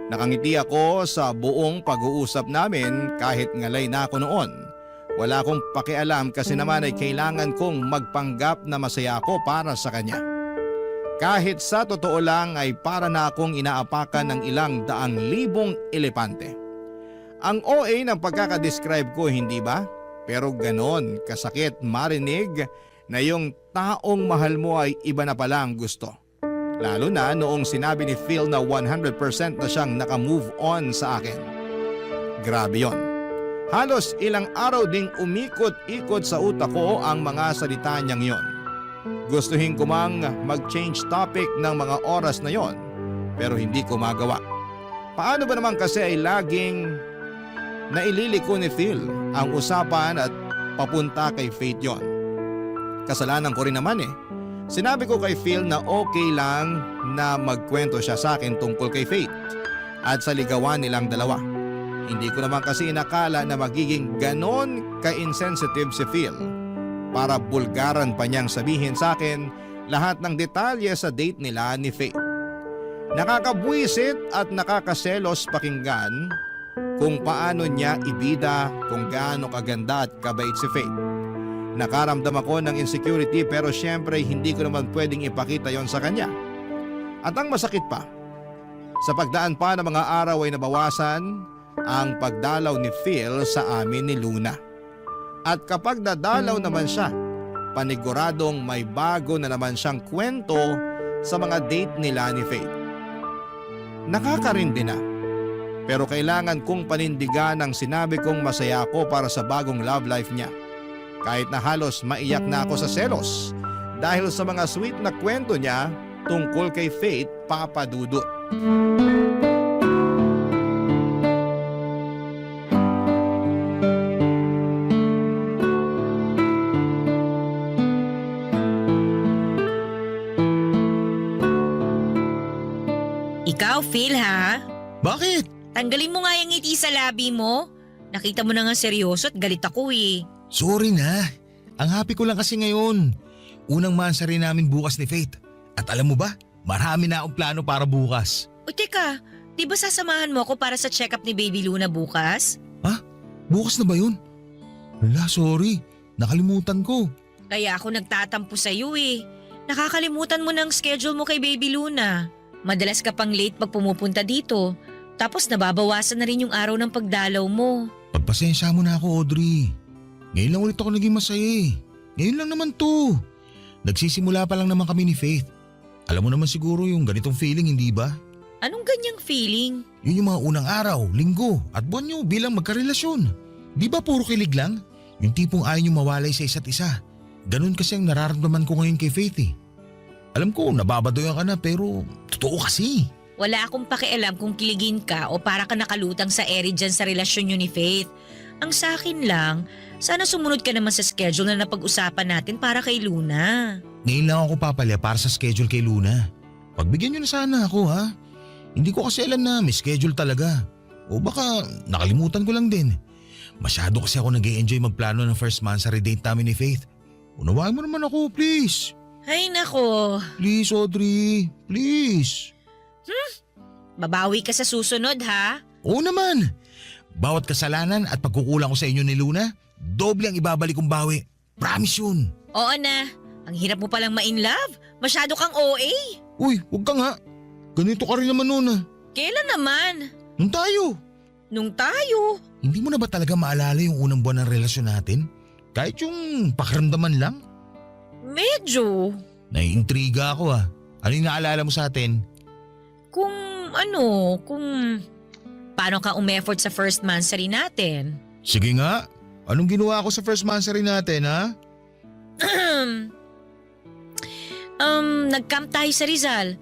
Nakangiti ako sa buong pag-uusap namin kahit ngalay na ako noon. Wala akong pakialam kasi naman ay kailangan kong magpanggap na masaya ako para sa kanya. Kahit sa totoo lang ay para na akong inaapakan ng ilang daang libong elepante. Ang OA ng pagkakadescribe ko, hindi ba? Pero ganon kasakit marinig na yung taong mahal mo ay iba na palang gusto. Lalo na noong sinabi ni Phil na 100% na siyang nakamove on sa akin. Grabe yon. Halos ilang araw ding umikot-ikot sa utak ko ang mga salita niyang yon. Gustuhin ko mang mag-change topic ng mga oras na yon, pero hindi ko magawa. Paano ba naman kasi ay laging naililiko ni Phil ang usapan at papunta kay Faith yon? Kasalanan ko rin naman eh. Sinabi ko kay Phil na okay lang na magkwento siya sa akin tungkol kay Faith at sa ligawan nilang dalawa. Hindi ko naman kasi inakala na magiging ganon ka-insensitive si Phil para bulgaran pa niyang sabihin sa akin lahat ng detalye sa date nila ni Faith. Nakakabwisit at nakakaselos pakinggan kung paano niya ibida kung gaano kaganda at kabait si Faith. Nakaramdam ako ng insecurity pero syempre hindi ko naman pwedeng ipakita yon sa kanya. At ang masakit pa, sa pagdaan pa ng mga araw ay nabawasan ang pagdalaw ni Phil sa amin ni Luna. At kapag dadalaw naman siya, paniguradong may bago na naman siyang kwento sa mga date nila ni Faith. Nakakarindi na. Pero kailangan kong panindigan ang sinabi kong masaya ako para sa bagong love life niya. Kahit na halos maiyak na ako sa selos dahil sa mga sweet na kwento niya tungkol kay Faith, Papa Dudut. Ikaw, Phil, ha? Bakit? Tanggalin mo nga yung ngiti sa labi mo. Nakita mo na nga seryoso at galit ako eh. Sorry na. Ang happy ko lang kasi ngayon. Unang mansari namin bukas ni Faith. At alam mo ba, marami na akong plano para bukas. O teka, di ba sasamahan mo ako para sa check-up ni Baby Luna bukas? Ha? Bukas na ba yun? Wala, sorry. Nakalimutan ko. Kaya ako nagtatampo sa'yo eh. Nakakalimutan mo ng schedule mo kay Baby Luna. Madalas ka pang late pag pumupunta dito. Tapos nababawasan na rin yung araw ng pagdalaw mo. Pagpasensya mo na ako, Audrey. Ngayon lang ulit ako naging masaya eh. Ngayon lang naman to. Nagsisimula pa lang naman kami ni Faith. Alam mo naman siguro yung ganitong feeling, hindi ba? Anong ganyang feeling? Yun yung mga unang araw, linggo at buwan nyo bilang magkarelasyon. Di ba puro kilig lang? Yung tipong ayaw nyo mawalay sa isa't isa. Ganun kasi ang nararamdaman ko ngayon kay Faith eh. Alam ko, nababadoyan ka na pero totoo kasi. Wala akong pakialam kung kiligin ka o para ka nakalutang sa ere dyan sa relasyon nyo ni Faith. Ang sa akin lang, sana sumunod ka naman sa schedule na napag-usapan natin para kay Luna. Ngayon lang ako papalya para sa schedule kay Luna. Pagbigyan nyo na sana ako ha. Hindi ko kasi alam na may schedule talaga. O baka nakalimutan ko lang din. Masyado kasi ako nag-e-enjoy magplano ng first mansary date namin ni Faith. Unawain mo naman ako, please. Ay nako. Please, Audrey. Please. Babawi ka sa susunod ha? Oo naman. Bawat kasalanan at pagkukulang ko sa inyo ni Luna, doble ang ibabalik kong bawi. Promise yun. Oo na. Ang hirap mo palang ma-in love. Masyado kang OA. Uy, huwag ka nga. Ganito ka rin naman noon ah. Kailan naman? Nung tayo. Nung tayo? Hindi mo na ba talaga maalala yung unang buwan ng relasyon natin? Kahit yung pakiramdaman lang? Medyo. Naiintriga ako ah. Ano yung naalala mo sa atin? Kung paano ka umeffort sa first mansary natin? Sige nga. Anong ginawa ko sa first mansary natin ha? Nag-camp tayo sa Rizal.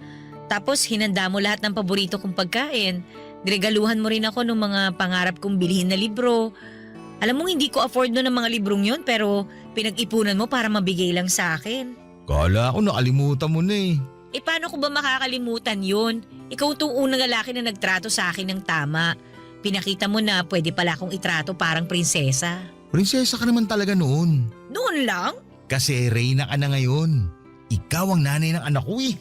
Tapos hinanda mo lahat ng paborito kong pagkain. Niregaluhan mo rin ako ng mga pangarap kong bilhin na libro. Alam mo hindi ko afford no ng mga librong yon pero pinag-ipunan mo para mabigay lang sa akin. Kala ko nakalimutan mo na eh. Eh paano ko ba makakalimutan yun? Ikaw itong unang lalaki na nagtrato sa akin ng tama. Pinakita mo na pwede pala akong itrato parang prinsesa. Prinsesa ka naman talaga noon. Noon lang? Kasi reyna ka na ngayon. Ikaw ang nanay ng anak ko eh.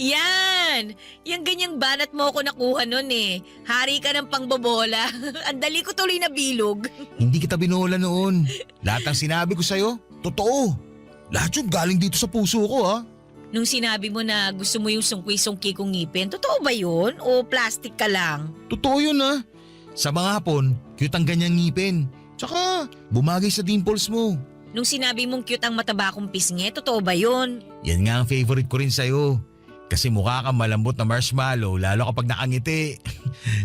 Yan! Yung ganyang banat mo ako nakuha nun eh. Hari ka ng pangbobola. Ang dali ko tuloy na bilog. Hindi kita binola noon. Lahat ng sinabi ko sa'yo, totoo. Lahat yun galing dito sa puso ko ha. Nung sinabi mo na gusto mo yung sungki-sungki kong ngipin, totoo ba yun? O plastic ka lang? Totoo yun ha. Sa mga hapon, cute ang ganyang ngipin. Tsaka bumagay sa dimples mo. Nung sinabi mong cute ang mataba kong pisngi, totoo ba yun? Yan nga ang favorite ko rin sa'yo. Kasi mukha kang malambot na marshmallow lalo kapag nakangiti.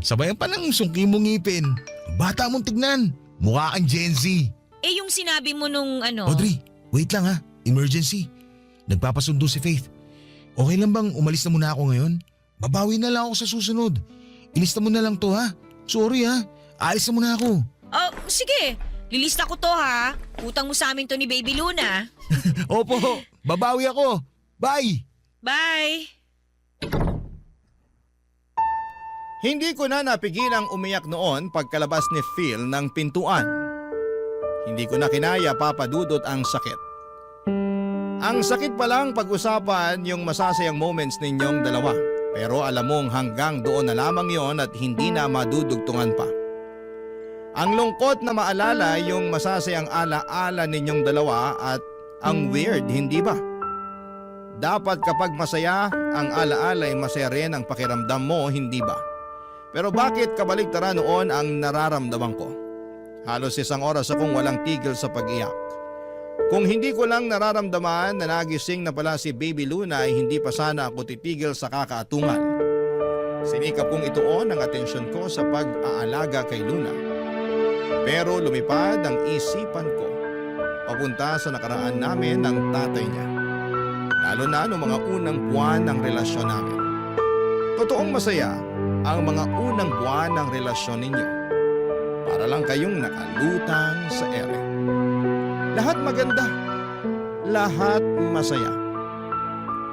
Sabayan pa ng sungki mong ngipin. Bata mong tignan. Mukha kang Gen Z. Eh yung sinabi mo nung ano… Audrey, wait lang ha. Emergency. Nagpapasundo si Faith. Okay lang bang umalis na muna ako ngayon? Babawi na lang ako sa susunod. Ilista mo na lang to ha. Sorry ha. Alis na muna ako. Oh, sige. Lilista ko to ha. Utang mo sa amin to ni Baby Luna. Opo. Babawi ako. Bye. Bye. Hindi ko na napigilang umiyak noon pagkalabas ni Phil ng pintuan. Hindi ko na kinaya, Papa Dudut, ang sakit. Ang sakit palang pag-usapan yung masasayang moments ninyong dalawa. Pero alam mong hanggang doon na lamang yon at hindi na madudugtungan pa. Ang lungkot na maalala yung masasayang ala-ala ninyong dalawa at ang weird, hindi ba? Dapat kapag masaya, ang ala-ala ay masaya rin ang pakiramdam mo, hindi ba? Pero bakit kabaligtaran noon ang nararamdaman ko? Halos 1 oras akong walang tigil sa pag-iyak. Kung hindi ko lang nararamdaman na nagising na pala si Baby Luna ay hindi pa sana ako titigil sa kakaatungan. Sinikap kong ituon ang atensyon ko sa pag-aalaga kay Luna. Pero lumipad ang isipan ko papunta sa nakaraan namin ng tatay niya. Lalo na noong mga unang buwan ng relasyon namin. Totoong masaya ang mga unang buwan ng relasyon ninyo. Para lang kayong nakalutang sa ere. Lahat maganda. Lahat masaya.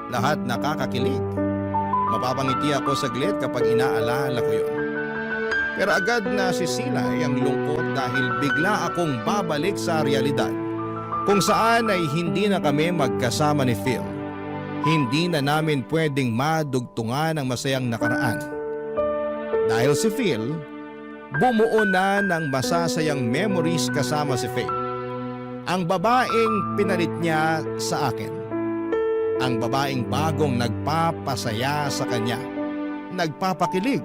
Lahat nakakakilig. Mapapangiti ako saglit kapag inaalala ko yun. Pero agad na sisilay ang lungkot dahil bigla akong babalik sa realidad. Kung saan ay hindi na kami magkasama ni Phil. Hindi na namin pwedeng madugtungan ang masayang nakaraan. Dahil si Phil, bumuo na ng masasayang memories kasama si Faith. Ang babaeng pinalit niya sa akin. Ang babaeng bagong nagpapasaya sa kanya. Nagpapakilig.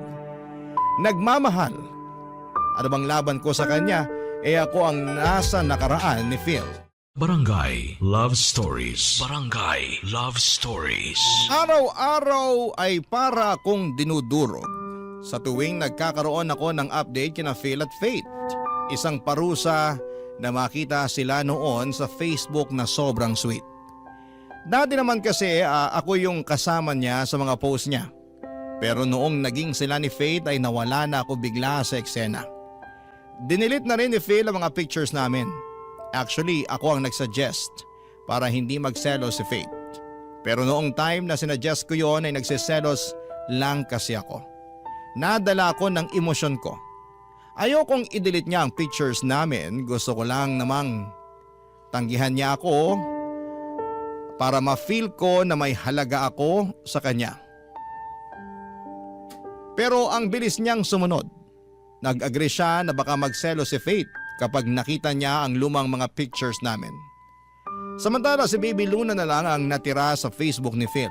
Nagmamahal. Ano bang laban ko sa kanya, ako ang nasa nakaraan ni Phil. Barangay Love Stories. Barangay Love Stories. Araw-araw ay para akong dinudurog. Sa tuwing nagkakaroon ako ng update kina Phil at Faith. Isang parusa na makita sila noon sa Facebook na sobrang sweet. Dati naman kasi ako yung kasama niya sa mga post niya. Pero noong naging sila ni Faith ay nawala na ako bigla sa eksena. Dinilit na rin ni Phil ang mga pictures namin. Actually, ako ang nagsuggest para hindi magselos si Faith. Pero noong time na sinuggest ko yon ay nagsiselos lang kasi ako. Nadala ako ng emosyon ko. Ayokong i-delete niya ang pictures namin, gusto ko lang namang tanggihan niya ako para ma-feel ko na may halaga ako sa kanya. Pero ang bilis niyang sumunod. Nag-agree siya na baka magselo si Faith kapag nakita niya ang lumang mga pictures namin. Samantala si Baby Luna na lang ang natira sa Facebook ni Phil.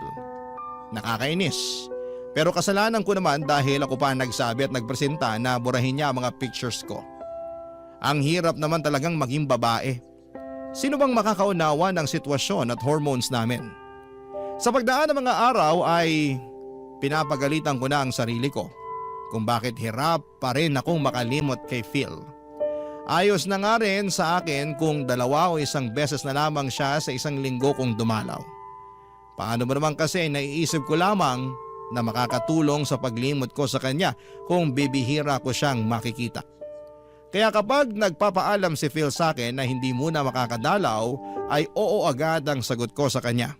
Nakakainis. Pero kasalanan ko naman dahil ako pa nagsabi at nagpresenta na burahin niya ang mga pictures ko. Ang hirap naman talagang maging babae. Sino bang makakaunawa ng sitwasyon at hormones namin? Sa pagdaan ng mga araw ay pinapagalitan ko na ang sarili ko kung bakit hirap pa rin akong makalimot kay Phil. Ayos na nga rin sa akin kung 2 o 1 beses na lamang siya sa 1 linggo kung dumalaw. Paano ba naman kasi naiisip ko lamang na makakatulong sa paglimot ko sa kanya kung bibihira ko siyang makikita. Kaya kapag nagpapaalam si Phil sa akin na hindi muna makakadalaw ay oo agad ang sagot ko sa kanya.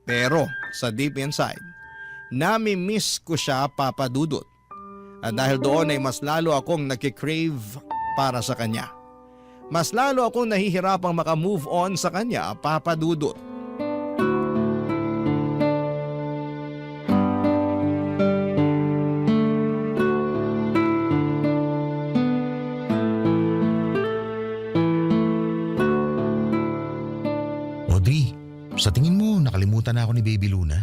Pero sa deep inside, nami-miss ko siya papadudot. At dahil doon ay mas lalo akong nagkikrave para sa kanya. Mas lalo akong nahihirapang makamove on sa kanya papadudot. Sa tingin mo, nakalimutan na ako ni Baby Luna?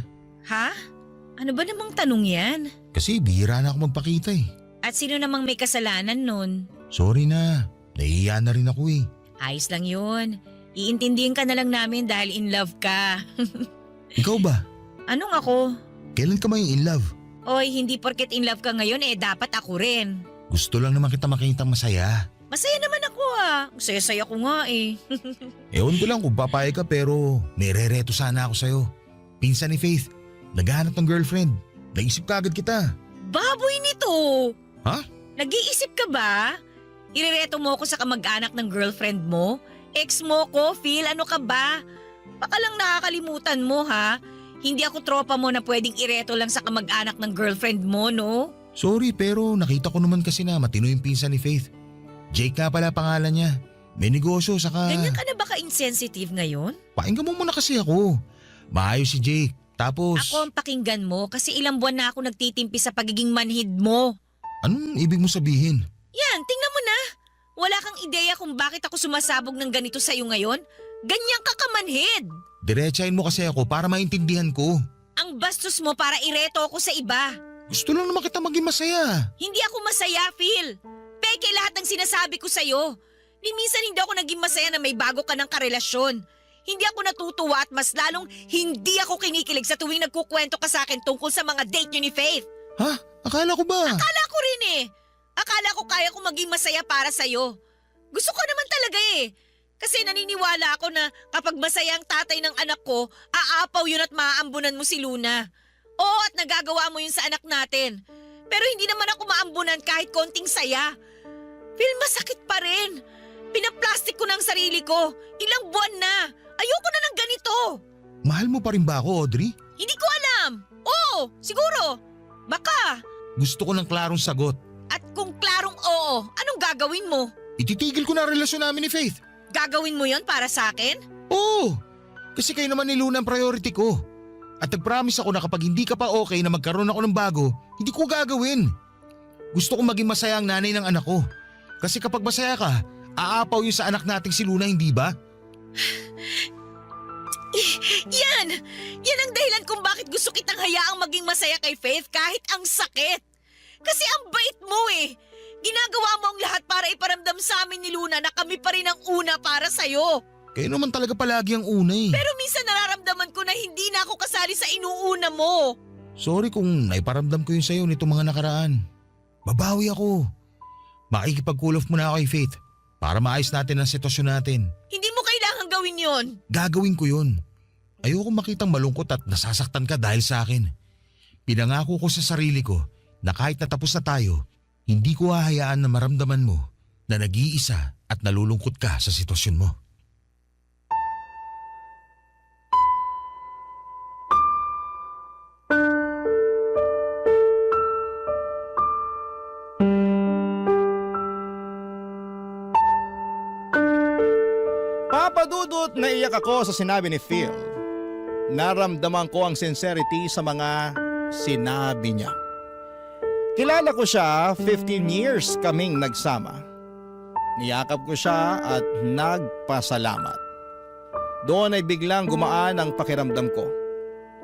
Ha? Ano ba namang tanong yan? Kasi bihira na ako magpakita eh. At sino namang may kasalanan nun? Sorry na, nahihiya na rin ako eh. Ayos lang yun. Iintindihin ka na lang namin dahil in love ka. Ikaw ba? Anong ako? Kailan ka ba yung in love? Oy, hindi porket in love ka ngayon dapat ako rin. Gusto lang naman kita makita masaya. Masaya naman ako Saya-saya ko nga Ewan ko lang kung papayag ka pero may rereto sana ako sa'yo. Pinsan ni Faith, naghahanap ng girlfriend. Naisip ka agad kita. Baboy nito! Ha? Nag-iisip ka ba? Irereto mo ako sa kamag-anak ng girlfriend mo? Ex mo ko, Phil, ano ka ba? Baka lang nakakalimutan mo ha? Hindi ako tropa mo na pwedeng ireto lang sa kamag-anak ng girlfriend mo, no? Sorry pero nakita ko naman kasi na matino yung pinsan ni Faith. Jake nga pala pangalan niya. May negosyo saka… Ganyan ka na ba ka-insensitive ngayon? Pakinggan mo muna kasi ako. Maayos si Jake. Tapos… Ako ang pakinggan mo kasi ilang buwan na ako nagtitimpi sa pagiging manhid mo. Anong ibig mo sabihin? Yan, tingnan mo na. Wala kang ideya kung bakit ako sumasabog ng ganito sa'yo ngayon? Ganyan ka kamanhid. Diretsahin mo kasi ako para maintindihan ko. Ang bastos mo para ireto ako sa iba. Gusto lang naman kita maging masaya. Hindi ako masaya, Phil. Peke lahat ng sinasabi ko sa'yo. Ni minsan hindi ako naging masaya na may bago ka ng karelasyon. Hindi ako natutuwa at mas lalong hindi ako kinikilig sa tuwing nagkukwento ka sa akin tungkol sa mga date niyo ni Faith. Ha? Akala ko ba? Akala ko rin eh. Akala ko kaya ko maging masaya para sa'yo. Gusto ko naman talaga eh. Kasi naniniwala ako na kapag masaya ang tatay ng anak ko, aapaw yun at maaambunan mo si Luna. Oo, at nagagawa mo yun sa anak natin. Pero hindi naman ako maambunan kahit konting saya. Phil, masakit pa rin. Pinaplastic ko ng sarili ko. Ilang buwan na. Ayoko na ng ganito. Mahal mo pa rin ba ako, Audrey? Hindi ko alam. Oo, siguro. Baka. Gusto ko ng klarong sagot. At kung klarong oo, anong gagawin mo? Ititigil ko na ang relasyon namin ni Faith. Gagawin mo yon para sa akin? Oo! Kasi kayo naman ni Luna ang priority ko. At nag-promise ako na kapag hindi ka pa okay na magkaroon ako ng bago, hindi ko gagawin. Gusto kong maging masaya ang nanay ng anak ko. Kasi kapag masaya ka, aapaw yun sa anak nating si Luna, hindi ba? Yan! Yan ang dahilan kung bakit gusto kitang hayaang maging masaya kay Faith kahit ang sakit. Kasi ang bait mo eh. Ginagawa mo ang lahat para iparamdam sa amin ni Luna na kami pa rin ang una para sa'yo. Kayo naman talaga palagi ang una eh. Pero minsan nararamdaman ko na hindi na ako kasali sa inuuna mo. Sorry kung naiparamdam ko yun sa'yo nito mga nakaraan. Babawi ako. Makikipag-cool off muna ako kay Faith para maayos natin ang sitwasyon natin. Hindi mo kailangang gawin yon. Gagawin ko yun. Ayoko makitang malungkot at nasasaktan ka dahil sa akin. Pinangako ko sa sarili ko na kahit natapos na tayo, hindi ko hahayaan na maramdaman mo na nag-iisa at nalulungkot ka sa sitwasyon mo. Papadudot na iyak ako sa sinabi ni Phil. Naramdaman ko ang sincerity sa mga sinabi niya. Kilala ko siya, 15 years kaming nagsama. Niyakap ko siya at nagpasalamat. Doon ay biglang gumaan ang pakiramdam ko.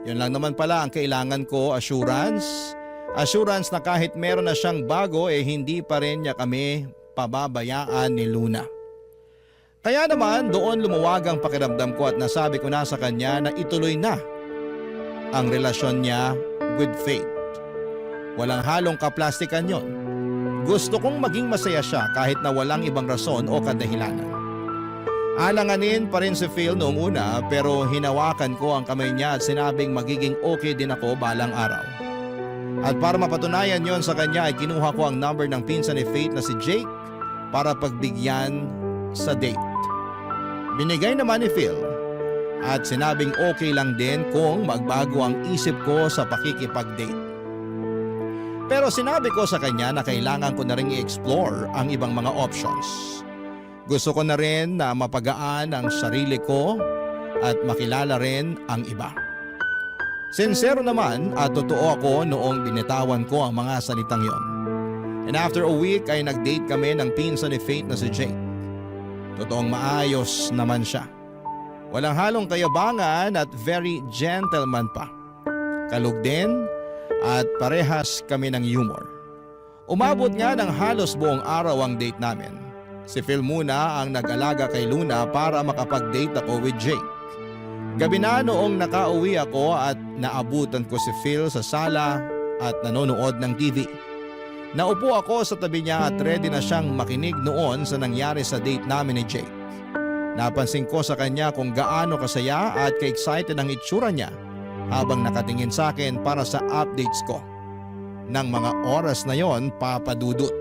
Yun lang naman pala ang kailangan ko, assurance. Assurance na kahit meron na siyang bago hindi pa rin niya kami pababayaan ni Luna. Kaya naman doon lumuwag ang pakiramdam ko at nasabi ko na sa kanya na ituloy na ang relasyon niya with Faith. Walang halong kaplastikan yon. Gusto kong maging masaya siya kahit na walang ibang rason o kadahilanan. Alanganin pa rin si Phil noong una pero hinawakan ko ang kamay niya at sinabing magiging okay din ako balang araw. At para mapatunayan yon sa kanya ay kinuha ko ang number ng pinsan ni Faith na si Jake para pagbigyan sa date. Binigay naman ni Phil at sinabing okay lang din kung magbago ang isip ko sa pakikipag-date. Pero sinabi ko sa kanya na kailangan ko na rin i-explore ang ibang mga options. Gusto ko na rin na mapagaan ang sarili ko at makilala rin ang iba. Sincero naman at totoo ako noong binitawan ko ang mga salitang yon. And after a week ay nag-date kami ng pinsan ni Faith na si Jake. Totoong maayos naman siya. Walang halong kayabangan at very gentleman pa. Kalug din at parehas kami ng humor. Umabot nga ng halos buong araw ang date namin. Si Phil muna ang nag-alaga kay Luna para makapag-date ako with Jake. Gabi na noong nakauwi ako at naabutan ko si Phil sa sala at nanonood ng TV. Naupo ako sa tabi niya at ready na siyang makinig noon sa nangyari sa date namin ni Jake. Napansin ko sa kanya kung gaano kasaya at ka-excited ang itsura niya habang nakatingin sa akin para sa updates ko. Nang mga oras na yon, papadudot.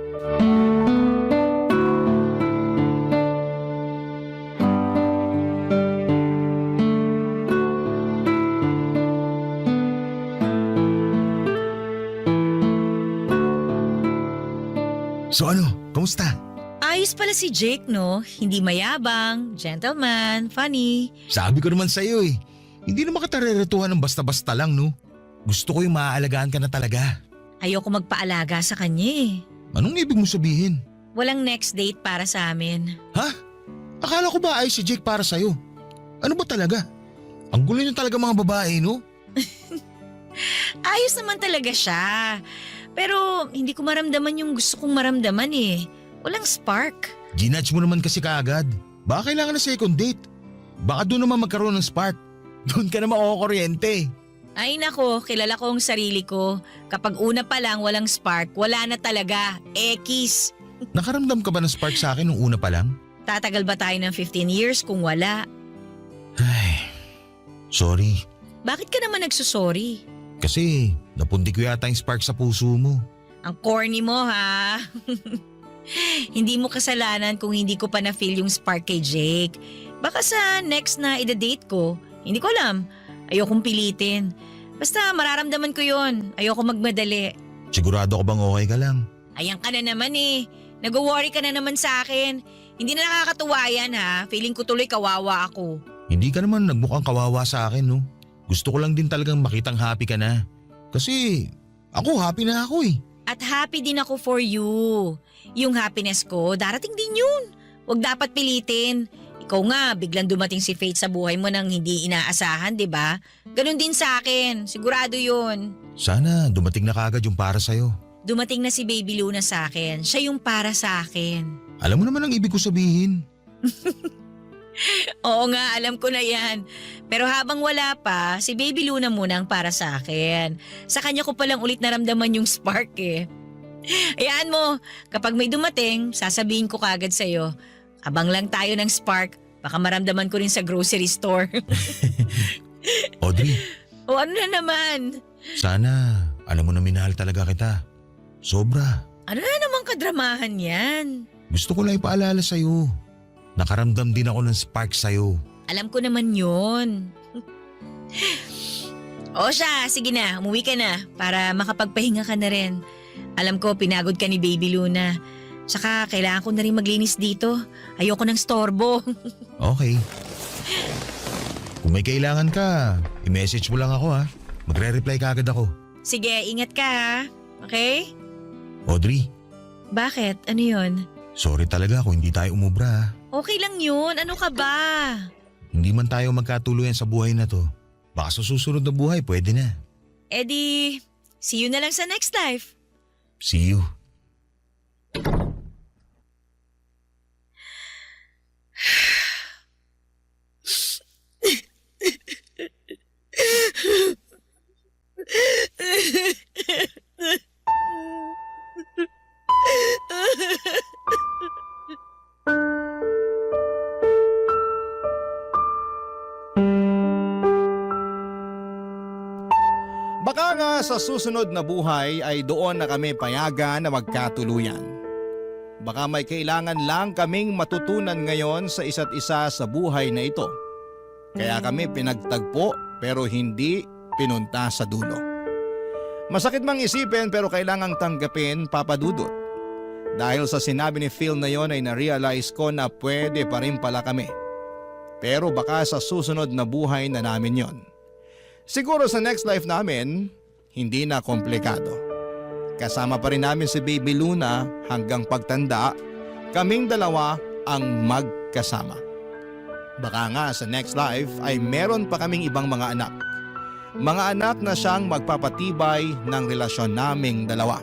So ano, kamusta? Ayos pala si Jake, no? Hindi mayabang, gentleman, funny. Sabi ko naman sa'yo hindi naman kita reretuhan ng basta-basta lang, no? Gusto ko yung maaalagaan ka na talaga. Ayoko magpaalaga sa kanya eh. Anong ibig mo sabihin? Walang next date para sa amin. Ha? Akala ko ba ayos si Jake para sa'yo? Ano ba talaga? Ang gulo niyo talaga mga babae, no? Ayos naman talaga siya. Pero hindi ko maramdaman yung gusto kong maramdaman eh. Walang spark. Ginudge mo naman kasi kaagad. Baka kailangan na second date. Baka doon naman magkaroon ng spark. Doon ka na makukuryente. Ay nako, kilala ko ang sarili ko. Kapag una pa lang walang spark, wala na talaga. Ekis. Nakaramdam ka ba ng spark sa akin nung una pa lang? Tatagal ba tayo ng 15 years kung wala? Ay, sorry. Bakit ka naman nagsusorry? Kasi napundi ko yata yung spark sa puso mo. Ang corny mo ha. Hindi mo kasalanan kung hindi ko pa na-feel yung spark kay Jake. Baka sa next na ida-date ko, hindi ko alam. Ayokong pilitin. Basta mararamdaman ko yon. Ayoko magmadali. Sigurado ka bang okay ka lang? Ayan ka na naman eh. Nag-worry ka na naman sa akin. Hindi na nakakatuwa yan ha. Feeling ko tuloy kawawa ako. Hindi ka naman nagmukhang kawawa sa akin, no? Gusto ko lang din talagang makitang happy ka na. Kasi ako happy na ako eh. At happy din ako for you. Yung happiness ko, darating din yun. Huwag dapat pilitin. Ikaw nga, biglang dumating si Faith sa buhay mo nang hindi inaasahan, di ba? Ganon din sa akin. Sigurado yun. Sana dumating na kagad yung para sa'yo. Dumating na si Baby Luna sa akin. Siya yung para sa akin. Alam mo naman ang ibig ko sabihin. Oo nga, alam ko na yan. Pero habang wala pa, si Baby Luna muna ang para sa akin. Sa kanya ko palang ulit naramdaman yung spark eh. Hayaan mo, kapag may dumating, sasabihin ko kagad sa'yo. Abang lang tayo ng spark, baka maramdaman ko rin sa grocery store. Audrey, O ano na naman? sana alam mo na minahal talaga kita. Sobra. Ano na naman kadramahan yan? Gusto ko lang ipaalala sa'yo. Nakaramdam din ako ng spark sa'yo. Alam ko naman yun. O siya, sige na, umuwi ka na para makapagpahinga ka na rin. Alam ko, pinagod ka ni Baby Luna. Saka kailangan ko na rin maglinis dito. Ayoko ng storbo. Okay. Kung may kailangan ka, i-message mo lang ako ha. Magre-reply ka agad ako. Sige, ingat ka ha. Okay? Audrey, Bakit? Ano yun? sorry talaga kung hindi tayo umubra ha. Okay lang yun. Ano ka ba? Hindi man tayo magkatuluyan sa buhay na to. Baka sa susunod na buhay, pwede na. Eddie, see you na lang sa next life. See you. Baka nga sa susunod na buhay ay doon na kami payagan na magkatuluyan. Baka may kailangan lang kaming matutunan ngayon sa isa't isa sa buhay na ito. Kaya kami pinagtagpo pero hindi pinunta sa dulo. Masakit mang isipin pero kailangang tanggapin, Papa Dudut. Dahil sa sinabi ni Phil na yon ay na-realize ko na pwede pa rin pala kami. Pero baka sa susunod na buhay na namin yon. Siguro sa next life namin, hindi na komplikado. Kasama pa rin namin si Baby Luna hanggang pagtanda, kaming dalawa ang magkasama. Baka nga sa next life ay meron pa kaming ibang mga anak. Mga anak na siyang magpapatibay ng relasyon naming dalawa.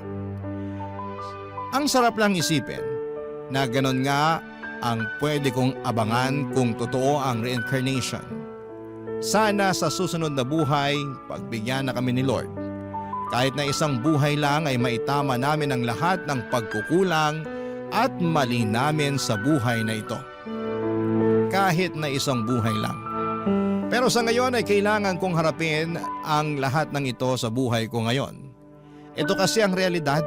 Ang sarap lang isipin na ganon nga ang pwede kong abangan kung totoo ang reincarnation. Sana sa susunod na buhay, pagbigyan na kami ni Lord. Kahit na isang buhay lang ay maitama namin ang lahat ng pagkukulang at mali namin sa buhay na ito. Kahit na isang buhay lang. Pero sa ngayon ay kailangan kong harapin ang lahat ng ito sa buhay ko ngayon. Ito kasi ang realidad.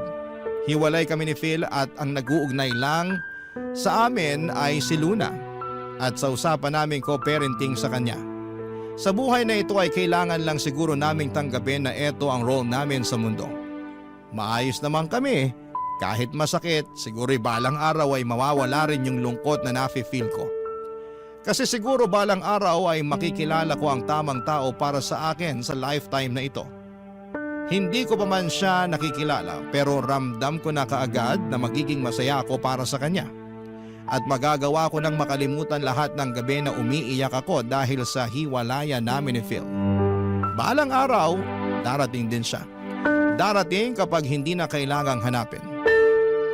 Hiwalay kami ni Phil at ang nag-uugnay lang sa amin ay si Luna. At sa usapan namin co-parenting sa kanya. Sa buhay na ito ay kailangan lang siguro naming tanggapin na ito ang role namin sa mundo. Maayos naman kami, kahit masakit, siguro balang araw ay mawawala rin yung lungkot na nafe-feel ko. Kasi siguro balang araw ay makikilala ko ang tamang tao para sa akin sa lifetime na ito. Hindi ko pa man siya nakikilala pero ramdam ko na kaagad na magiging masaya ako para sa kanya. At magagawa ko nang makalimutan lahat ng gabi na umiiyak ako dahil sa hiwalayan namin ni Phil. Balang araw, darating din siya. Darating kapag hindi na kailangang hanapin.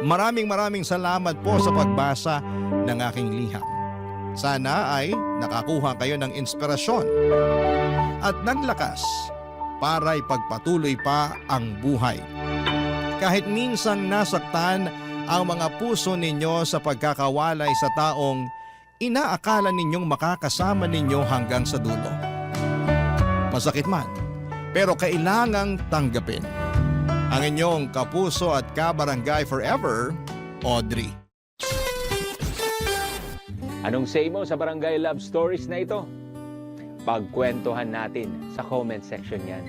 Maraming salamat po sa pagbasa ng aking liham. Sana ay nakakuha kayo ng inspirasyon at ng lakas para ipagpatuloy pa ang buhay. Kahit minsang nasaktan ang mga puso ninyo sa pagkakawalay sa taong inaakala ninyong makakasama ninyo hanggang sa dulo. Masakit man, pero kailangang tanggapin. Ang inyong kapuso at kabarangay forever, Audrey. Anong say mo sa Barangay Love Stories na ito? Pagkwentuhan natin sa comment section yan.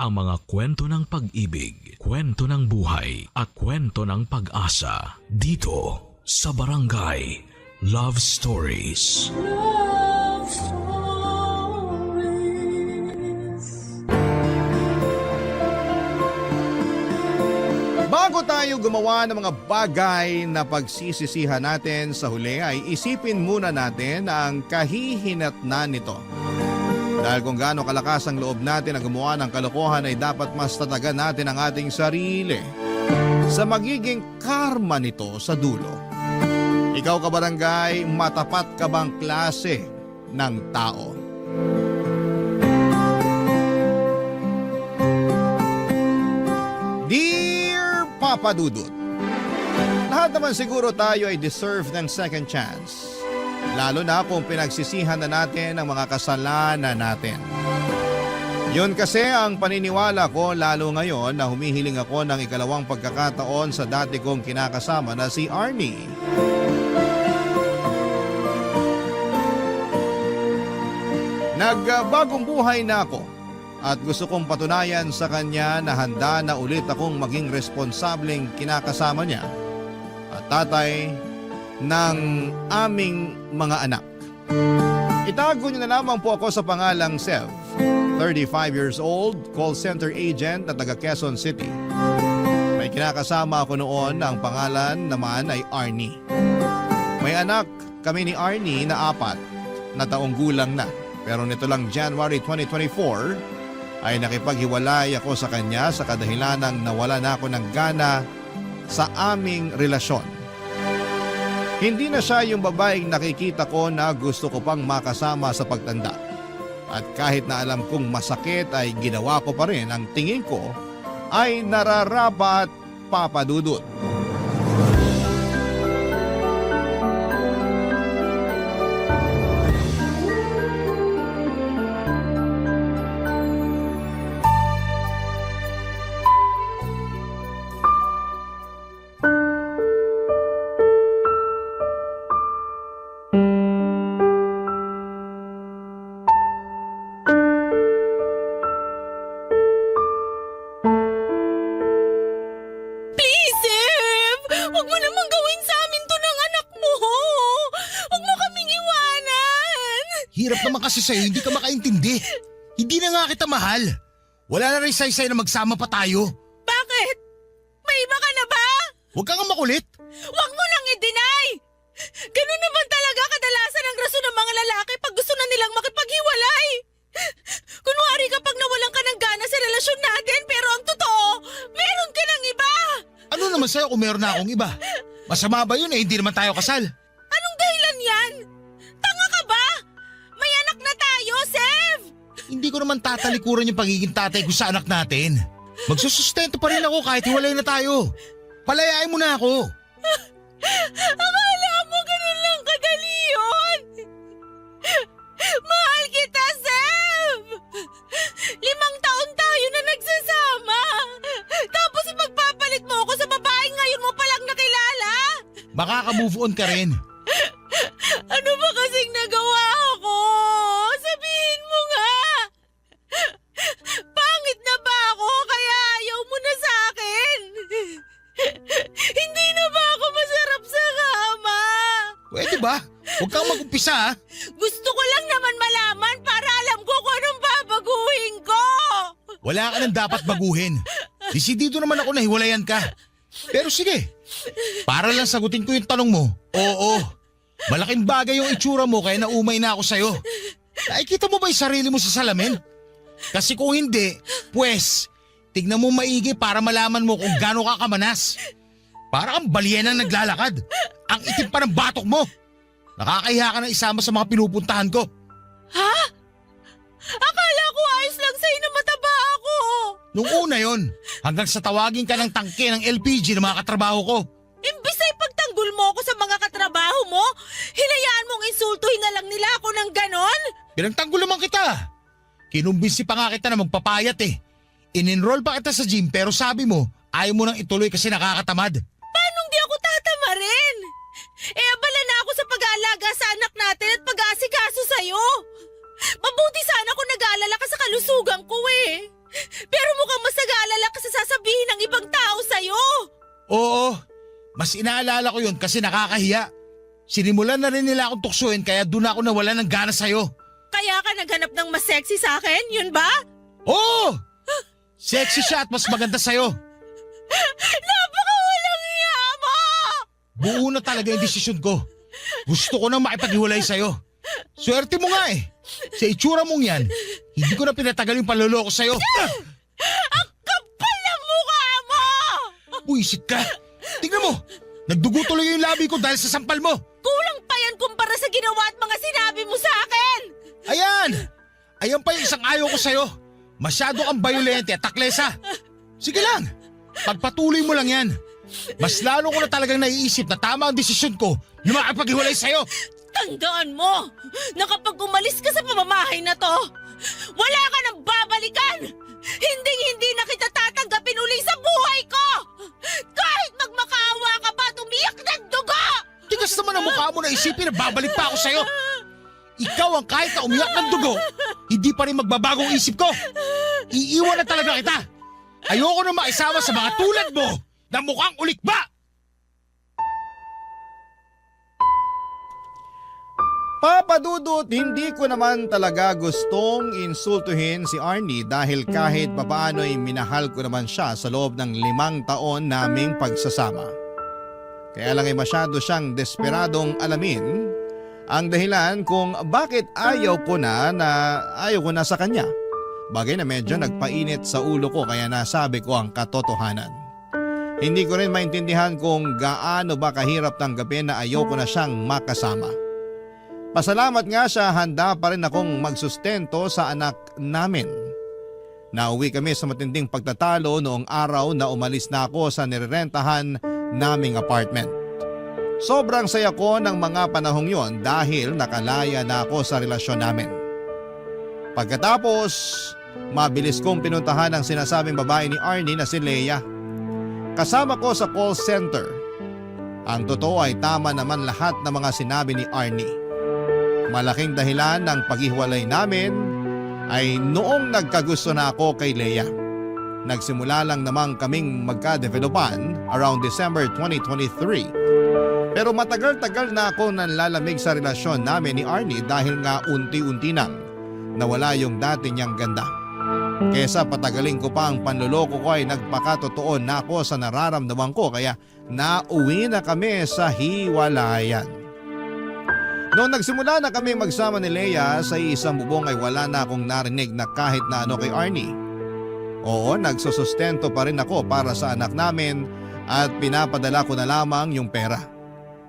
Ang mga kwento ng pag-ibig, kwento ng buhay, at kwento ng pag-asa dito sa Barangay Love Stories. Love Stories. Bago tayo gumawa ng mga bagay na pagsisisihan natin sa huli ay isipin muna natin ang kahihinatnan nito. Dahil kung gaano kalakas ang loob natin na gumawa ng kalokohan ay dapat mas tatagan natin ang ating sarili sa magiging karma nito sa dulo. Ikaw kabarangay, matapat ka bang klase ng tao? Dear Papa Dudut, lahat naman siguro tayo ay deserve ng second chance. Lalo na kung pinagsisihan na natin ang mga kasalanan natin. Yun kasi ang paniniwala ko lalo ngayon na humihiling ako ng ikalawang pagkakataon sa dati kong kinakasama na si Arnie. Nagbagong buhay na ako at gusto kong patunayan sa kanya na handa na ulit akong maging responsableng kinakasama niya at tatay ng aming mga anak. Itago niyo na lamang po ako sa pangalang Sev, 35 years old, call center agent na taga Quezon City. May kinakasama ako noon na ang pangalan naman ay Arnie. May anak kami ni Arnie na 4 na taong gulang na. Pero nito lang January 2024 ay nakipaghiwalay ako sa kanya sa kadahilanang nawala na ako ng gana sa aming relasyon. Hindi na siya yung babaeng nakikita ko na gusto ko pang makasama sa pagtanda. At kahit na alam kong masakit ay ginawa ko pa rin ang tingin ko ay nararapat, Papa Dudut. Hirap naman kasi sa'yo, hindi ka makaintindi. Hindi na nga kita mahal. Wala na rin saysay na magsama pa tayo. Bakit? May iba ka na ba? Huwag kang makulit. Huwag mo nang i-deny! Ganun naman talaga kadalasan ang rason ng mga lalaki pag gusto na nilang makipaghiwalay. Kunwari kapag nawalan ka ng gana sa relasyon natin pero ang totoo, meron ka ng iba. Ano naman sa'yo kung meron na akong iba? Masama ba yun hindi naman tayo kasal? Anong dahilan yan? Tanga ka ba? May anak na tayo, Sev! Hindi ko naman tatalikuran yung pagiging tatay ko sa anak natin. Magsusustento pa rin ako kahit hiwalay na tayo. Palayain mo na ako. Akala maka-move on ka rin. Ano ba kasing nagawa ko? Sabihin mo nga! Pangit na ba ako kaya ayaw mo na sa akin? Hindi na ba ako masarap sa kama? Pwede ba? Huwag kang mag-umpisa ha. Gusto ko lang naman malaman para alam ko kung anong babaguhin ko. Wala ka nang dapat baguhin. Desidido naman ako na hiwalayan ka. Pero sige, para lang sagutin ko yung tanong mo. Oo, malaking bagay yung itsura mo kaya naumay na ako sa'yo. Nakikita mo ba yung sarili mo sa salamin? Kasi kung hindi, pues, tignan mo maigi para malaman mo kung gaano ka kamanas. Para kang balyenang naglalakad. Ang itim pa ng batok mo. Nakakahiya ka na isama sa mga pinupuntahan ko. Ha? Akala ko ayos lang sa'yo na mataba ako. Nung una yon, hanggang sa tawagin ka ng tangke ng LPG ng mga katrabaho ko. Imbis ay pagtanggol mo ako sa mga katrabaho mo, hinayaan mong insultuhin na lang nila ako ng ganon? Pinagtanggol naman kita. Kinumbinsi pa nga kita na magpapayat eh. In-enroll pa kita sa gym pero sabi mo, ayaw mo nang ituloy kasi nakakatamad. Paano di ako tatama rin? Abala na ako sa pag-aalaga sa anak natin at pag-aasikaso sa'yo. Mabuti sana kung nag-aalala ka sa kalusugan ko eh. Pero mukhang mas nag-aalala ka sa sasabihin ng ibang tao sa'yo. Oo, mas inaalala ko yun kasi nakakahiya. Sinimulan na rin nila akong tuksuin kaya doon ako nawala ng gana sa'yo. Kaya ka naghanap ng mas sexy sa akin, yun ba? Oo! Sexy siya at mas maganda sa'yo. Napakawalang iya mo! Buo na talaga yung desisyon ko. Gusto ko nang makipaghiwalay sa'yo. Swerte mo nga eh. Sa itsura mong yan, hindi ko na pinatagal yung panloloko sa'yo. Ang kapal ng mukha mo! Buisit ka. Tingnan mo, nagdugo tuloy yung labi ko dahil sa sampal mo. Kulang pa yan kumpara sa ginawa at mga sinabi mo sa akin! Ayan! Ayan pa yung isang ayaw ko sa'yo. Masyado kang bayolente at taklesa. Sige lang, pagpatuloy mo lang yan. Mas lalo ko na talagang naiisip na tama ang desisyon ko na makapaghiwalay sa'yo. Tandaan mo na kapag umalis ka sa pamamahay na to, wala ka nang babalikan! Hindi na kita tatanggapin uli sa buhay ko! Kahit magmakaawa ka pa at umiyak ng dugo! Tigas naman ang mukha mo na isipin na babalik pa ako sa'yo. Ikaw ang kahit na umiyak ng dugo, hindi pa rin magbabagong isip ko. Iiwan na talaga kita. Ayoko na maisama sa mga tulad mo na mukhang ulikba. Papa Dudut, hindi ko naman talaga gustong insultuhin si Arnie dahil kahit papaano ay minahal ko naman siya sa loob ng 5 taon naming pagsasama. Kaya lang ay masyado siyang desperadong alamin ang dahilan kung bakit ayaw ko na sa kanya. Bagay na medyo nagpainit sa ulo ko kaya nasabi ko ang katotohanan. Hindi ko rin maintindihan kung gaano ba kahirap tanggapin na ayoko na siyang makasama. Pasalamat nga siya, handa pa rin akong magsustento sa anak namin. Nauwi kami sa matinding pagtatalo noong araw na umalis na ako sa nirerentahan naming apartment. Sobrang saya ko ng mga panahong yon dahil nakalaya na ako sa relasyon namin. Pagkatapos, mabilis kong pinuntahan ang sinasabing babae ni Arnie na si Leia. Kasama ko sa call center. Ang totoo ay tama naman lahat ng mga sinabi ni Arnie. Malaking dahilan ng paghiwalay namin ay noong nagkagusto na ako kay Leia. Nagsimula lang namang kaming magka-developan around December 2023. Pero matagal-tagal na ako nanlalamig sa relasyon namin ni Arnie dahil nga unti-unti nang nawala yung dati niyang ganda. Kesa patagalin ko pa ang panloloko ko ay nagpakatotoo na ako sa nararamdaman ko kaya nauwi na kami sa hiwalayan. Noong nagsimula na kami magsama ni Leia sa isang bubong ay wala na akong narinig na kahit na ano kay Arnie. Oo, nagsusustento pa rin ako para sa anak namin at pinapadala ko na lamang yung pera.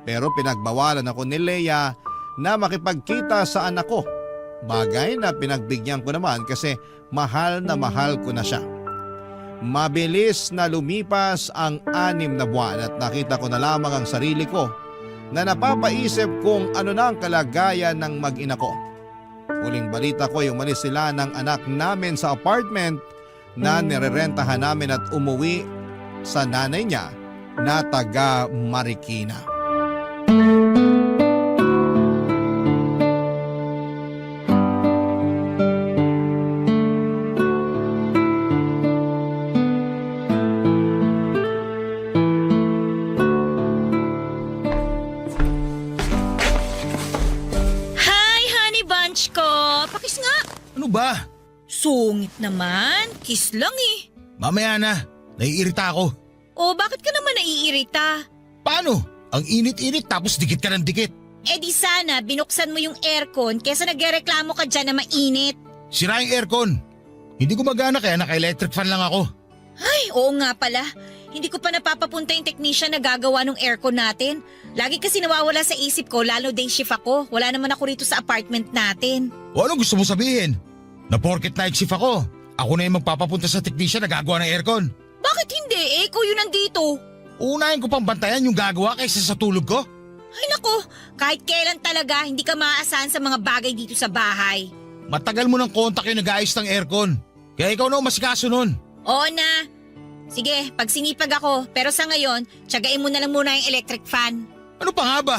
Pero pinagbawalan ako ni Leia na makipagkita sa anak ko. Bagay na pinagbigyan ko naman kasi mahal na mahal ko na siya. Mabilis na lumipas ang 6 na buwan at nakita ko na lamang ang sarili ko na napapaisip kung ano na ang kalagayan ng mag-ina ko. Huling balita ko yung umalis sila ng anak namin sa apartment na nirerentahan namin at umuwi sa nanay niya na taga Marikina. Hi, honey bunch ko! Pakis nga! Ano ba? Sungit naman. Kiss lang eh. Mamaya na. Naiirita ako. O bakit ka naman naiirita? Paano? Ang init-init tapos dikit ka ng dikit. Eh di sana binuksan mo yung aircon kesa nagrereklamo ka dyan na mainit. Sira yung aircon. Hindi gumagana kaya naka-electric fan lang ako. Ay, oo nga pala. Hindi ko pa napapapunta yung technician na gagawa ng aircon natin. Lagi kasi nawawala sa isip ko, lalo day shift ako. Wala naman ako rito sa apartment natin. O ano gusto mo sabihin? Na porket night shift ako, ako na yung magpapapunta sa technician na gagawa ng aircon. Bakit hindi? Eh, ikaw yun nandito. Unahin ko pang bantayan yung gagawa kaysa sa tulog ko. Ay nako, kahit kailan talaga hindi ka maaasahan sa mga bagay dito sa bahay. Matagal mo ng kontak yung nag-ayos ng aircon. Kaya ikaw na ang masikaso nun. Oo na. Sige, pag sinipag ako, pero sa ngayon, tiyagain mo na lang muna yung electric fan. Ano pa nga ba?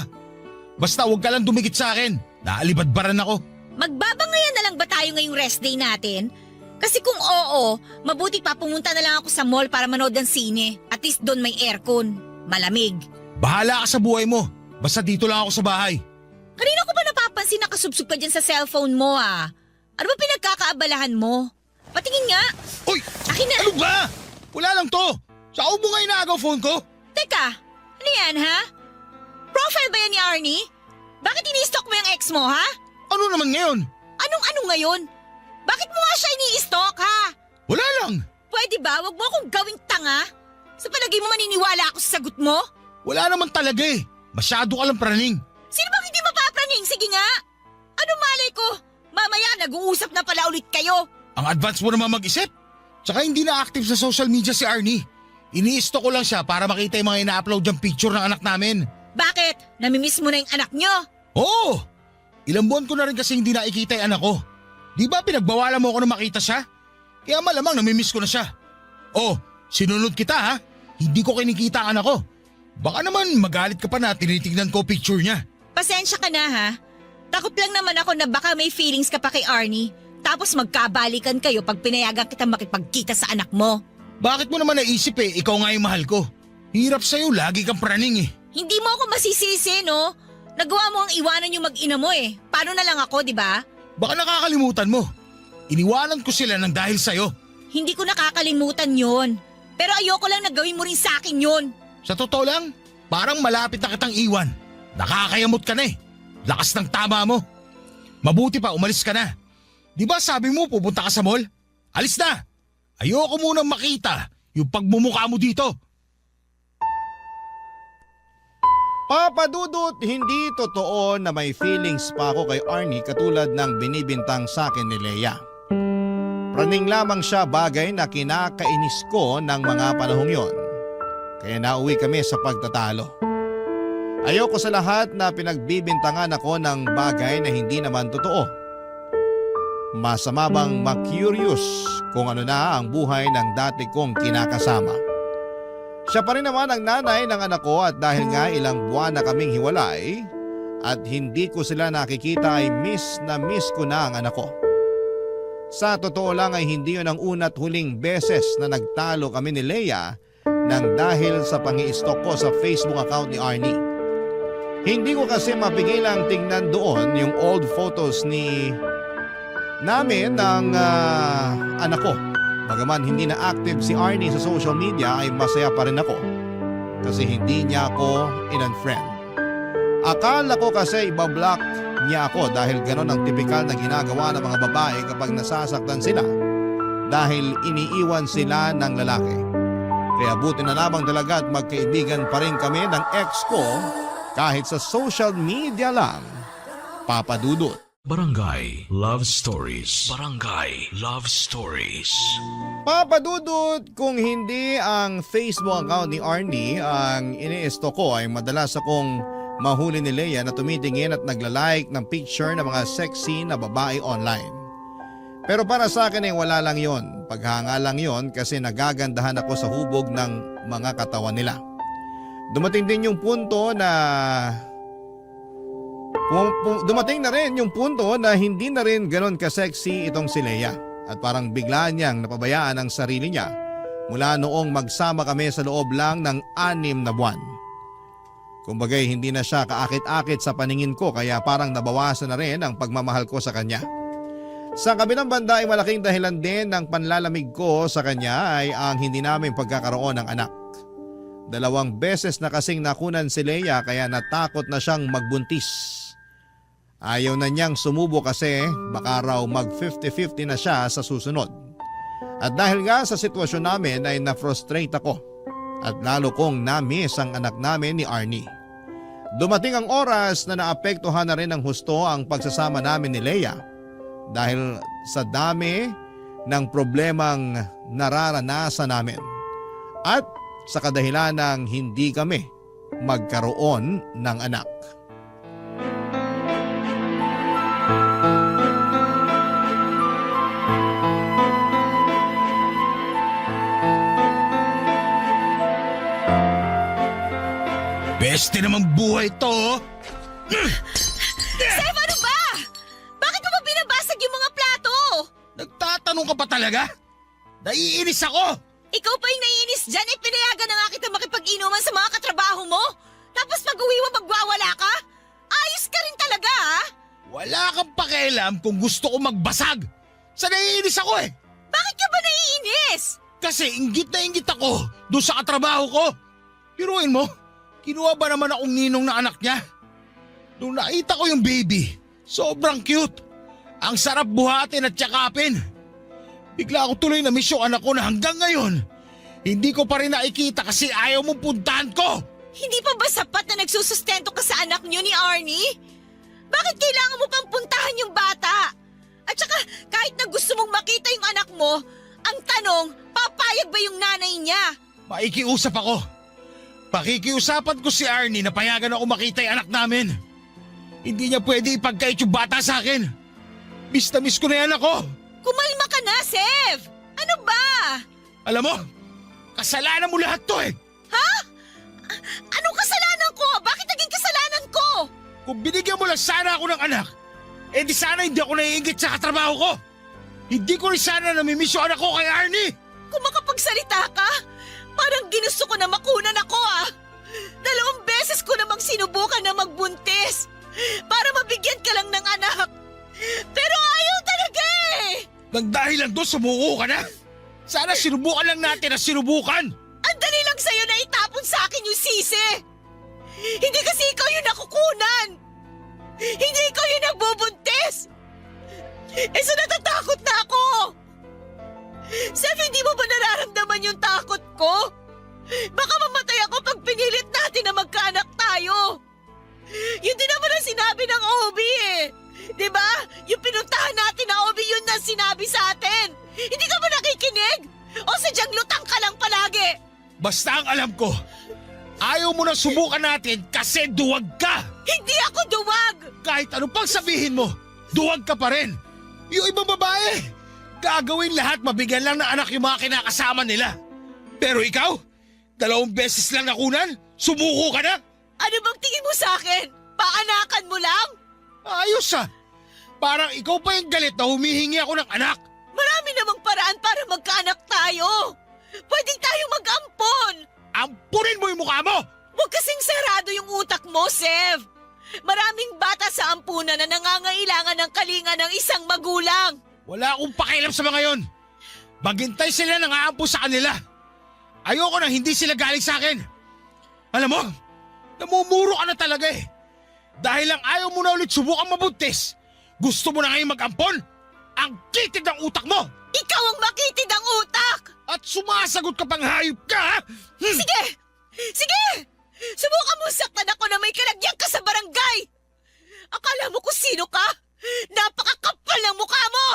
Basta huwag ka lang dumikit sa akin. Naalibadbaran ako. Magbabangayan na lang ba tayo ngayong rest day natin? Kasi kung oo, mabuti pa pumunta na lang ako sa mall para manood ng sine. At least doon may aircon. Malamig. Bahala ka sa buhay mo. Basta dito lang ako sa bahay. Kanina ko ba napapansin nakasubsub ka dyan sa cellphone mo ah? Ano ba pinagkakaabalahan mo? Patingin nga. Uy! Akin na. Ano ba? Wala lang to. Sa ubo nga inaagaw phone ko. Teka, ano yan ha? Profile ba yan ni Arnie? Bakit ini-stalk mo yung ex mo ha? Ano naman ngayon? Anong ngayon? Bakit mo nga siya ini-stalk ha? Wala lang. Pwede ba? Wag mo akong gawing tanga. Sa palagay mo maniniwala ako sa sagot mo? Wala naman talaga eh. Masyado ka lang praning. Sino bang hindi mapapraning? Sige nga. Ano malay ko? Mamaya nag-uusap na pala ulit kayo. Ang advance mo naman mag-isip. Tsaka hindi na active sa social media si Arnie. Ini-stalk ko lang siya para makita yung mga ina-upload yung picture ng anak namin. Bakit? Namimiss mo na yung anak nyo? Oo! Ilang buwan ko na rin kasi hindi nakikita yung anak ko. Di ba pinagbawalan mo ako na makita siya? Kaya malamang namimiss ko na siya. Oh, sinunod kita ha? Hindi ko kinikita ang anak ko. Baka naman magalit ka pa na tinitignan ko picture niya. Pasensya ka na ha. Takot lang naman ako na baka may feelings ka pa kay Arnie. Tapos magkabalikan kayo pag pinayagan kita makipagkita sa anak mo. Bakit mo naman naisip eh, ikaw nga yung mahal ko. Hirap sa'yo, lagi kang praning eh. Hindi mo ako masisisi no? Nagawa mo ang iwanan yung mag-ina mo eh. Paano na lang ako, di ba? Baka nakakalimutan mo. Iniwanan ko sila ng dahil sa'yo. Hindi ko nakakalimutan yon. Pero ayoko lang na gawin mo rin sa akin yon. Sa totoo lang, parang malapit na kitang iwan. Nakakayamot ka na eh. Lakas ng tama mo. Mabuti pa, umalis ka na. Di ba sabi mo pupunta ka sa mall? Alis na! Ayoko munang makita yung pagmumukha mo dito. Papa Dudut, hindi totoo na may feelings pa ako kay Arnie katulad ng binibintang sa akin ni Leia. Praning lamang siya, bagay na kinakainis ko ng mga panahong yon. Kaya nauwi kami sa pagtatalo. Ayoko sa lahat na pinagbibintangan ako ng bagay na hindi naman totoo. Masama bang ma-curious kung ano na ang buhay ng dati kong kinakasama? Siya pa rin naman ang nanay ng anak ko at dahil nga ilang buwan na kaming hiwalay at hindi ko sila nakikita ay miss ko na ang anak ko. Sa totoo lang ay hindi yun ang una't huling beses na nagtalo kami ni Leia nang dahil sa pangi-stalk ko sa Facebook account ni Arnie. Hindi ko kasi mapigilang tingnan doon yung old photos namin ng anak ko. Bagaman hindi na active si Arnie sa social media ay masaya pa rin ako kasi hindi niya ako in-unfriend. Akala ko kasi ibablock niya ako dahil ganon ang tipikal na ginagawa ng mga babae kapag nasasaktan sila dahil iniiwan sila ng lalaki. Kaya buti na lamang talaga at magkaibigan pa rin kami ng ex ko kahit sa social media lang. Papa Dudut. Barangay Love Stories. Barangay Love Stories. Papa Dudut, kung hindi ang Facebook account ni Arnie ang ini-stalk ko ay madalas akong mahuli ni Leia na tumitingin at nagla-like ng picture ng mga sexy na babae online. Pero para sa akin ay wala lang yon. Paghanga lang yon kasi nagagandahan ako sa hubog ng mga katawan nila. Dumating din yung punto na Dumating na rin yung punto na hindi na rin ganon ka-sexy itong si Leia at parang bigla niyang napabayaan ang sarili niya mula noong magsama kami sa loob lang ng 6 na buwan. Kumbagay hindi na siya kaakit-akit sa paningin ko kaya parang nabawasan na rin ang pagmamahal ko sa kanya. Sa kabilang banda ay malaking dahilan din ng panlalamig ko sa kanya ay ang hindi namin pagkakaroon ng anak. 2 beses na kasing nakunan si Leia kaya natakot na siyang magbuntis. Ayaw na niyang sumubo kasi baka raw mag 50-50 na siya sa susunod. At dahil nga sa sitwasyon namin ay na-frustrate ako at lalo kong na-miss ang anak namin ni Arnie. Dumating ang oras na naapektuhan na rin ng husto ang pagsasama namin ni Leia dahil sa dami ng problemang nararanasan namin at sa kadahilan ng hindi kami magkaroon ng anak. Beste namang buhay to! Sef, ano ba? Bakit mo ba binabasag yung mga plato? Nagtatanong ka pa talaga? Naiinis ako! Ikaw pa yung naiinis dyan, pinayagan na nga kita makipag-inuman sa mga katrabaho mo? Tapos pag-uwi mo magwawala ka? Ayos ka rin talaga, ha? Wala kang pakialam kung gusto ko magbasag. Sa naiinis ako eh. Bakit ka ba naiinis? Kasi inggit na inggit ako doon sa katrabaho ko. Piruin mo, kinuha ba naman akong ninong na anak niya? Nung nakita ko yung baby, sobrang cute. Ang sarap buhatin at yakapin. Bigla ako tuloy na miss yung anak ko na hanggang ngayon, hindi ko pa rin nakikita kasi ayaw mong puntahan ko. Hindi pa ba sapat na nagsusustento ka sa anak niyo ni Arnie? Bakit kailangan mo pang puntahan yung bata? At saka kahit na gusto mong makita yung anak mo, ang tanong, papayag ba yung nanay niya? Maikiusap ako. Pakikiusapan ko si Arnie na payagan ako makita yung anak namin. Hindi niya pwede ipagkait yung bata sa akin. Miss na miss ko na yung anak ko. Kumalma ka na, Sev! Ano ba? Alam mo, kasalanan mo lahat to eh. Ha? Anong kasalanan ko? Bakit naging kasalanan ko? Kung binigyan mo lang sana ako ng anak, eh di sana hindi ako naiingit sa katrabaho ko. Hindi ko rin sana namimiss yung anak ko kay Arnie. Kung makapagsalita ka, parang ginusto ko na makunan ako ah. 2 beses ko namang sinubukan na magbuntis para mabigyan ka lang ng anak. Pero ayaw talaga eh! Nang dahil lang doon sumuko ka na. Sana sinubukan lang natin na sinubukan. Ang dali lang sa'yo na itapon sa akin yung sisi. Hindi kasi ikaw yung nakukunan. Hindi ikaw yung nagbubuntis. Eh so natatakot na ako. Sef, hindi mo ba nararamdaman yung takot ko? Baka mamatay ako pag pinilit natin na magkaanak tayo. Yun din naman ang sinabi ng OB eh. Diba? Yung pinuntahan natin na OB yun na sinabi sa atin. Hindi ka ba nakikinig? O sadyang lutang ka lang palagi? Basta ang alam ko, ayaw mo na subukan natin kasi duwag ka. Hindi ako duwag! Kahit ano pang sabihin mo, duwag ka pa rin. Yung ibang babae, gagawin lahat mabigyan lang ng anak yung mga kinakasama nila. Pero ikaw, 2 beses lang nakunan, sumuko ka na. Ano bang tingin mo sa akin? Paanakan mo lang? Ayos ah. Parang ikaw pa yung galit na humihingi ako ng anak. Marami namang paraan para magkaanak tayo. Pwedeng tayo mag-ampon. Ampunin mo yung mukha mo! Huwag kasing sarado yung utak mo, Sev. Maraming bata sa ampunan na nangangailangan ng kalinga ng isang magulang. Wala akong pakialam sa mga yon. Maghintay sila ng aampo sa kanila. Ayoko na hindi sila galing sa akin. Alam mo, namumuro ka na talaga eh. Dahil lang ayaw mo na ulit subukan mabuntis. Gusto mo na ngayon mag-ampon? Ang kitid ng utak mo! Ikaw ang makitid ang utak! At sumasagot ka pang hayop ka, ha? Sige! Sige! Subukan mo saktan ako na may kalagyan ka sa barangay! Akala mo kung sino ka? Napakakapal ng mukha mo!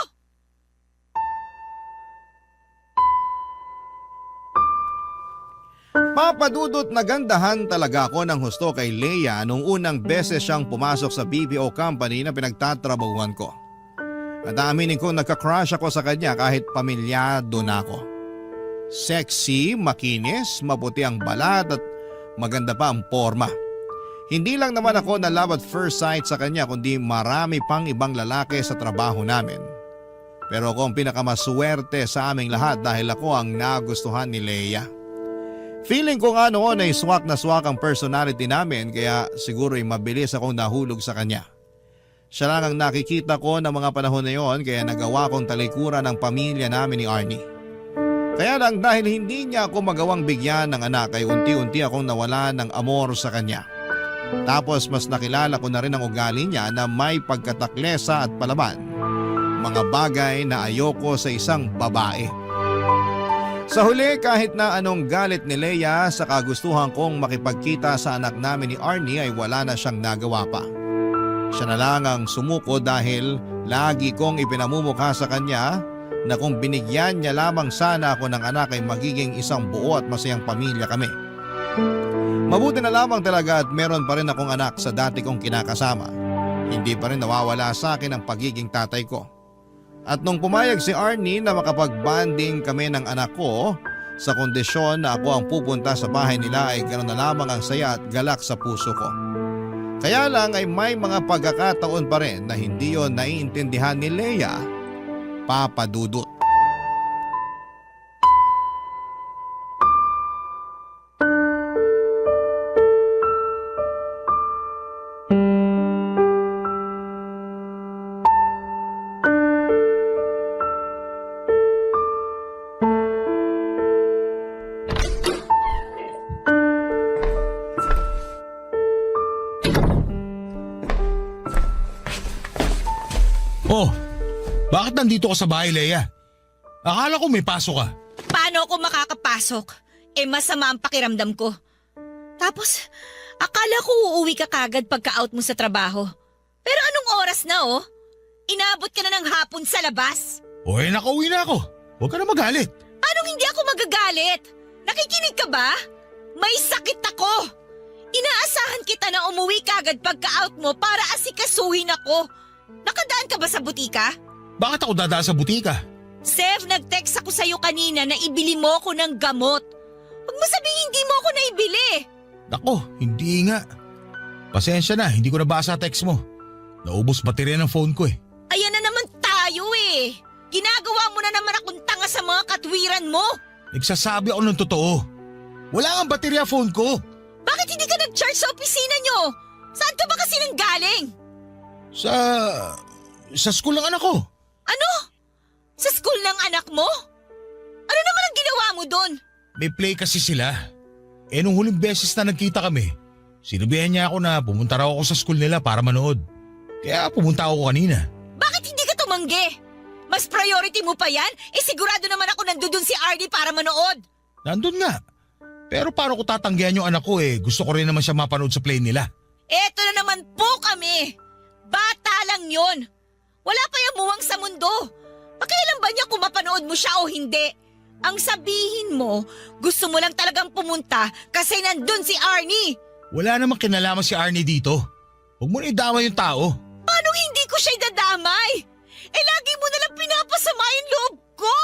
Papadudot nagandahan talaga ako ng husto kay Leia nung unang beses siyang pumasok sa BPO company na pinagtatrabahuan ko. At aminin ko nagka-crush ako sa kanya kahit pamilyado na ako. Sexy, makinis, maputi ang balat at maganda pa ang forma. Hindi lang naman ako na love at first sight sa kanya kundi marami pang ibang lalaki sa trabaho namin. Pero ako ang pinakamaswerte sa aming lahat dahil ako ang nagustuhan ni Leia. Feeling ko nga noon ay swak na swak ang personality namin kaya siguro ay mabilis akong nahulog sa kanya. Siya lang ang nakikita ko ng mga panahon na yon kaya nagawa kong talikuran ang pamilya namin ni Arnie. Kaya lang dahil hindi niya ako magawang bigyan ng anak ay unti-unti akong nawala ng amor sa kanya. Tapos mas nakilala ko na rin ang ugali niya na may pagkataklesa at palaban. Mga bagay na ayoko sa isang babae. Sa huli kahit na anong galit ni Leia sa kagustuhan kong makipagkita sa anak namin ni Arnie ay wala na siyang nagawa pa. Siya na lang ang sumuko dahil lagi kong ipinamumukha sa kanya na kung binigyan niya lamang sana ako ng anak ay magiging isang buo at masayang pamilya kami. Mabuti na lamang talaga at meron pa rin akong anak sa dati kong kinakasama. Hindi pa rin nawawala sa akin ang pagiging tatay ko. At nung pumayag si Arnie na makapag-bonding kami ng anak ko, sa kondisyon na ako ang pupunta sa bahay nila ay ganoon na lamang ang saya at galak sa puso ko. Kaya lang ay may mga pagkakataon pa rin na hindi yon naiintindihan ni Leia, Papa Dudut. Oh, bakit nandito ka sa bahay, Leia? Akala ko may pasok ka. Paano ako makakapasok? Masama ang pakiramdam ko. Tapos, akala ko uuwi ka kagad pagka-out mo sa trabaho. Pero anong oras na Inabot ka na ng hapon sa labas. Nakauwi na ako. Huwag ka na magalit. Anong hindi ako magagalit? Nakikinig ka ba? May sakit ako. Inaasahan kita na umuwi kagad pagka-out mo para asikasuhin ako. Nakadaan ka ba sa butika? Bakit ako dadaan sa butika? Sev, nag-text ako sa'yo kanina na ibili mo ako ng gamot. Huwag mo sabihin hindi mo ako naibili. Nako, hindi nga. Pasensya na, hindi ko nabasa text mo. Naubos baterya ng phone ko eh. Ayan na naman tayo eh. Ginagawa mo na naman akong tanga sa mga katwiran mo. Nagsasabi ako ng totoo. Wala nga baterya phone ko. Bakit hindi ka nag-charge sa opisina nyo? Saan ka ba kasi nanggaling? Sa school ng anak ko. Ano? Sa school ng anak mo? Ano naman ang ginawa mo doon? May play kasi sila. Nung huling beses na nagkita kami, sinabihan niya ako na pumunta raw ako sa school nila para manood. Kaya pumunta ako kanina. Bakit hindi ka tumanggi? Mas priority mo pa yan? Sigurado naman ako nandun si Arnie para manood. Nandun nga. Pero paano ko tatanggihan yung anak ko gusto ko rin naman siya mapanood sa play nila. Eto na naman po kami. Bata lang yon. Wala pa yung muwang sa mundo. Pakialam ba niya kung mapanood mo siya o hindi? Ang sabihin mo, gusto mo lang talagang pumunta kasi nandun si Arnie. Wala namang kinalaman si Arnie dito. Huwag mo na idama yung tao. Paano hindi ko siya idadamay? Lagi mo nalang pinapasama yung loob ko.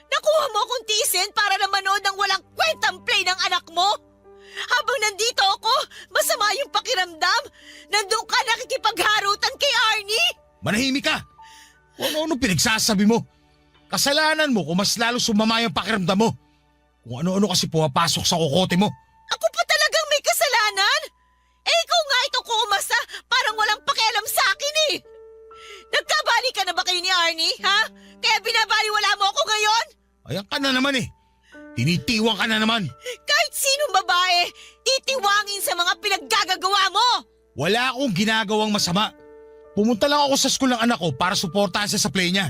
Nakuha mo akong tiisin para na manood ng walang kwentang play ng anak mo. Habang nandito ako, masama yung pakiramdam. Nandun ka nakikipagharutan kay Arnie. Manahimik ka! Ano pinagsasabi mo? Kasalanan mo kung mas lalo sumama yung pakiramdam mo. Kung ano-ano kasi pumapasok sa kokote mo. Ako pa talagang may kasalanan? Ikaw nga ito kuumasa, parang walang pakialam sa akin Nagkabali ka na ba kayo ni Arnie, ha? Kaya binabaliwala mo ako ngayon? Ayan ka na naman Tinitiwang ka na naman. Kahit sinong babae, titiwangin sa mga pinaggagawa mo. Wala akong ginagawang masama. Pumunta lang ako sa school ng anak ko para suportahan siya sa play niya.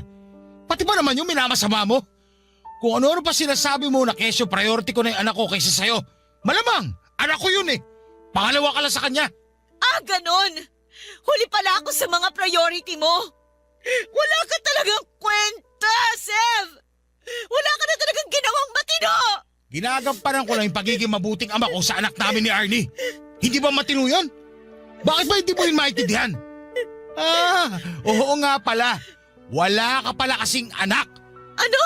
Pati ba naman yung minamasama mo? Kung ano-ano pa sinasabi mo na kesyo priority ko na yung anak ko kaysa sa'yo. Malamang, anak ko yun Pangalawa ka lang sa kanya. Ganon. Huli pala ako sa mga priority mo. Wala ka talagang kwenta, Sev. Wala ka na talagang ginawang matino. Ginagampanan ko lang yung pagiging mabuting ama ko sa anak namin ni Arnie. Hindi ba matino yun? Bakit ba hindi mo yun maintindihan? Oo nga pala. Wala ka pala kasing anak. Ano?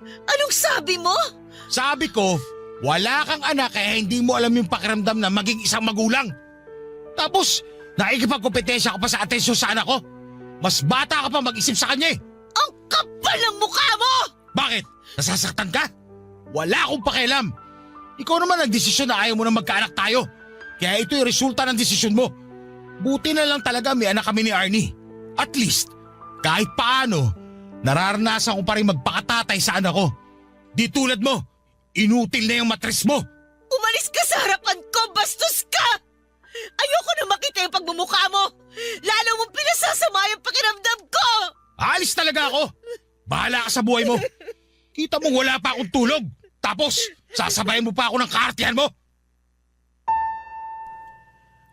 Anong sabi mo? Sabi ko, wala kang anak kaya hindi mo alam yung pakiramdam na maging isang magulang. Tapos, nakikipagkompetensya ka pa sa atensyon sa anak ko. Mas bata ka pa mag-isip sa kanya eh. Ang kapal ng mukha mo! Bakit? Nasasaktan ka? Wala akong pakialam. Ikaw naman nagdesisyon na ayaw mo na magkaanak tayo. Kaya ito yung resulta ng desisyon mo. Buti na lang talaga may anak kami ni Arnie. At least, kahit paano, nararanasan ko pa rin magpakatatay sa anak ko. Di tulad mo, inutil na yung matres mo. Umalis ka sa harapan ko, bastos ka! Ayoko na makita yung pagmumukha mo! Lalo mong pinasasama yung pakiramdam ko! Alis talaga ako. Bahala ka sa buhay mo. Kita mo wala pa akong tulog. Tapos, sasabayan mo pa ako ng kaartihan mo.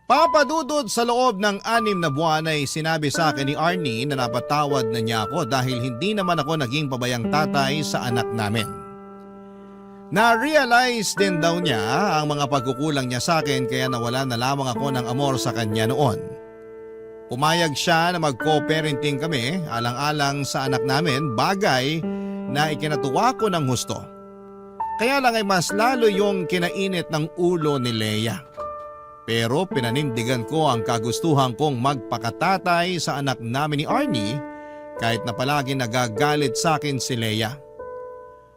Papadudod sa loob ng 6 na buwan ay sinabi sa akin ni Arnie na napatawad na niya ako dahil hindi naman ako naging pabayang tatay sa anak namin. Na-realize din daw niya ang mga pagkukulang niya sa akin kaya nawala na lamang ako ng amor sa kanya noon. Pumayag siya na mag-co-parenting kami alang-alang sa anak namin, bagay na ikinatuwa ko ng husto. Kaya lang ay mas lalo yung kinainit ng ulo ni Leia. Pero pinanindigan ko ang kagustuhan kong magpakatatay sa anak namin ni Arnie kahit na palagi nagagalit sa akin si Leia.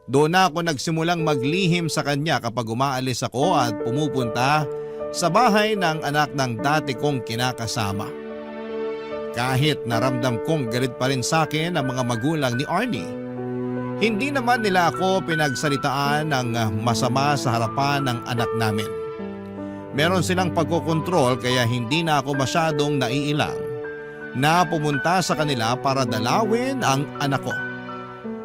Doon na ako nagsimulang maglihim sa kanya kapag umaalis ako at pumupunta sa bahay ng anak ng dati kong kinakasama. Kahit naramdam kong galit pa rin sa akin ang mga magulang ni Arnie, hindi naman nila ako pinagsalitaan ng masama sa harapan ng anak namin. Meron silang pagkokontrol kaya hindi na ako masyadong naiilang na pumunta sa kanila para dalawin ang anak ko.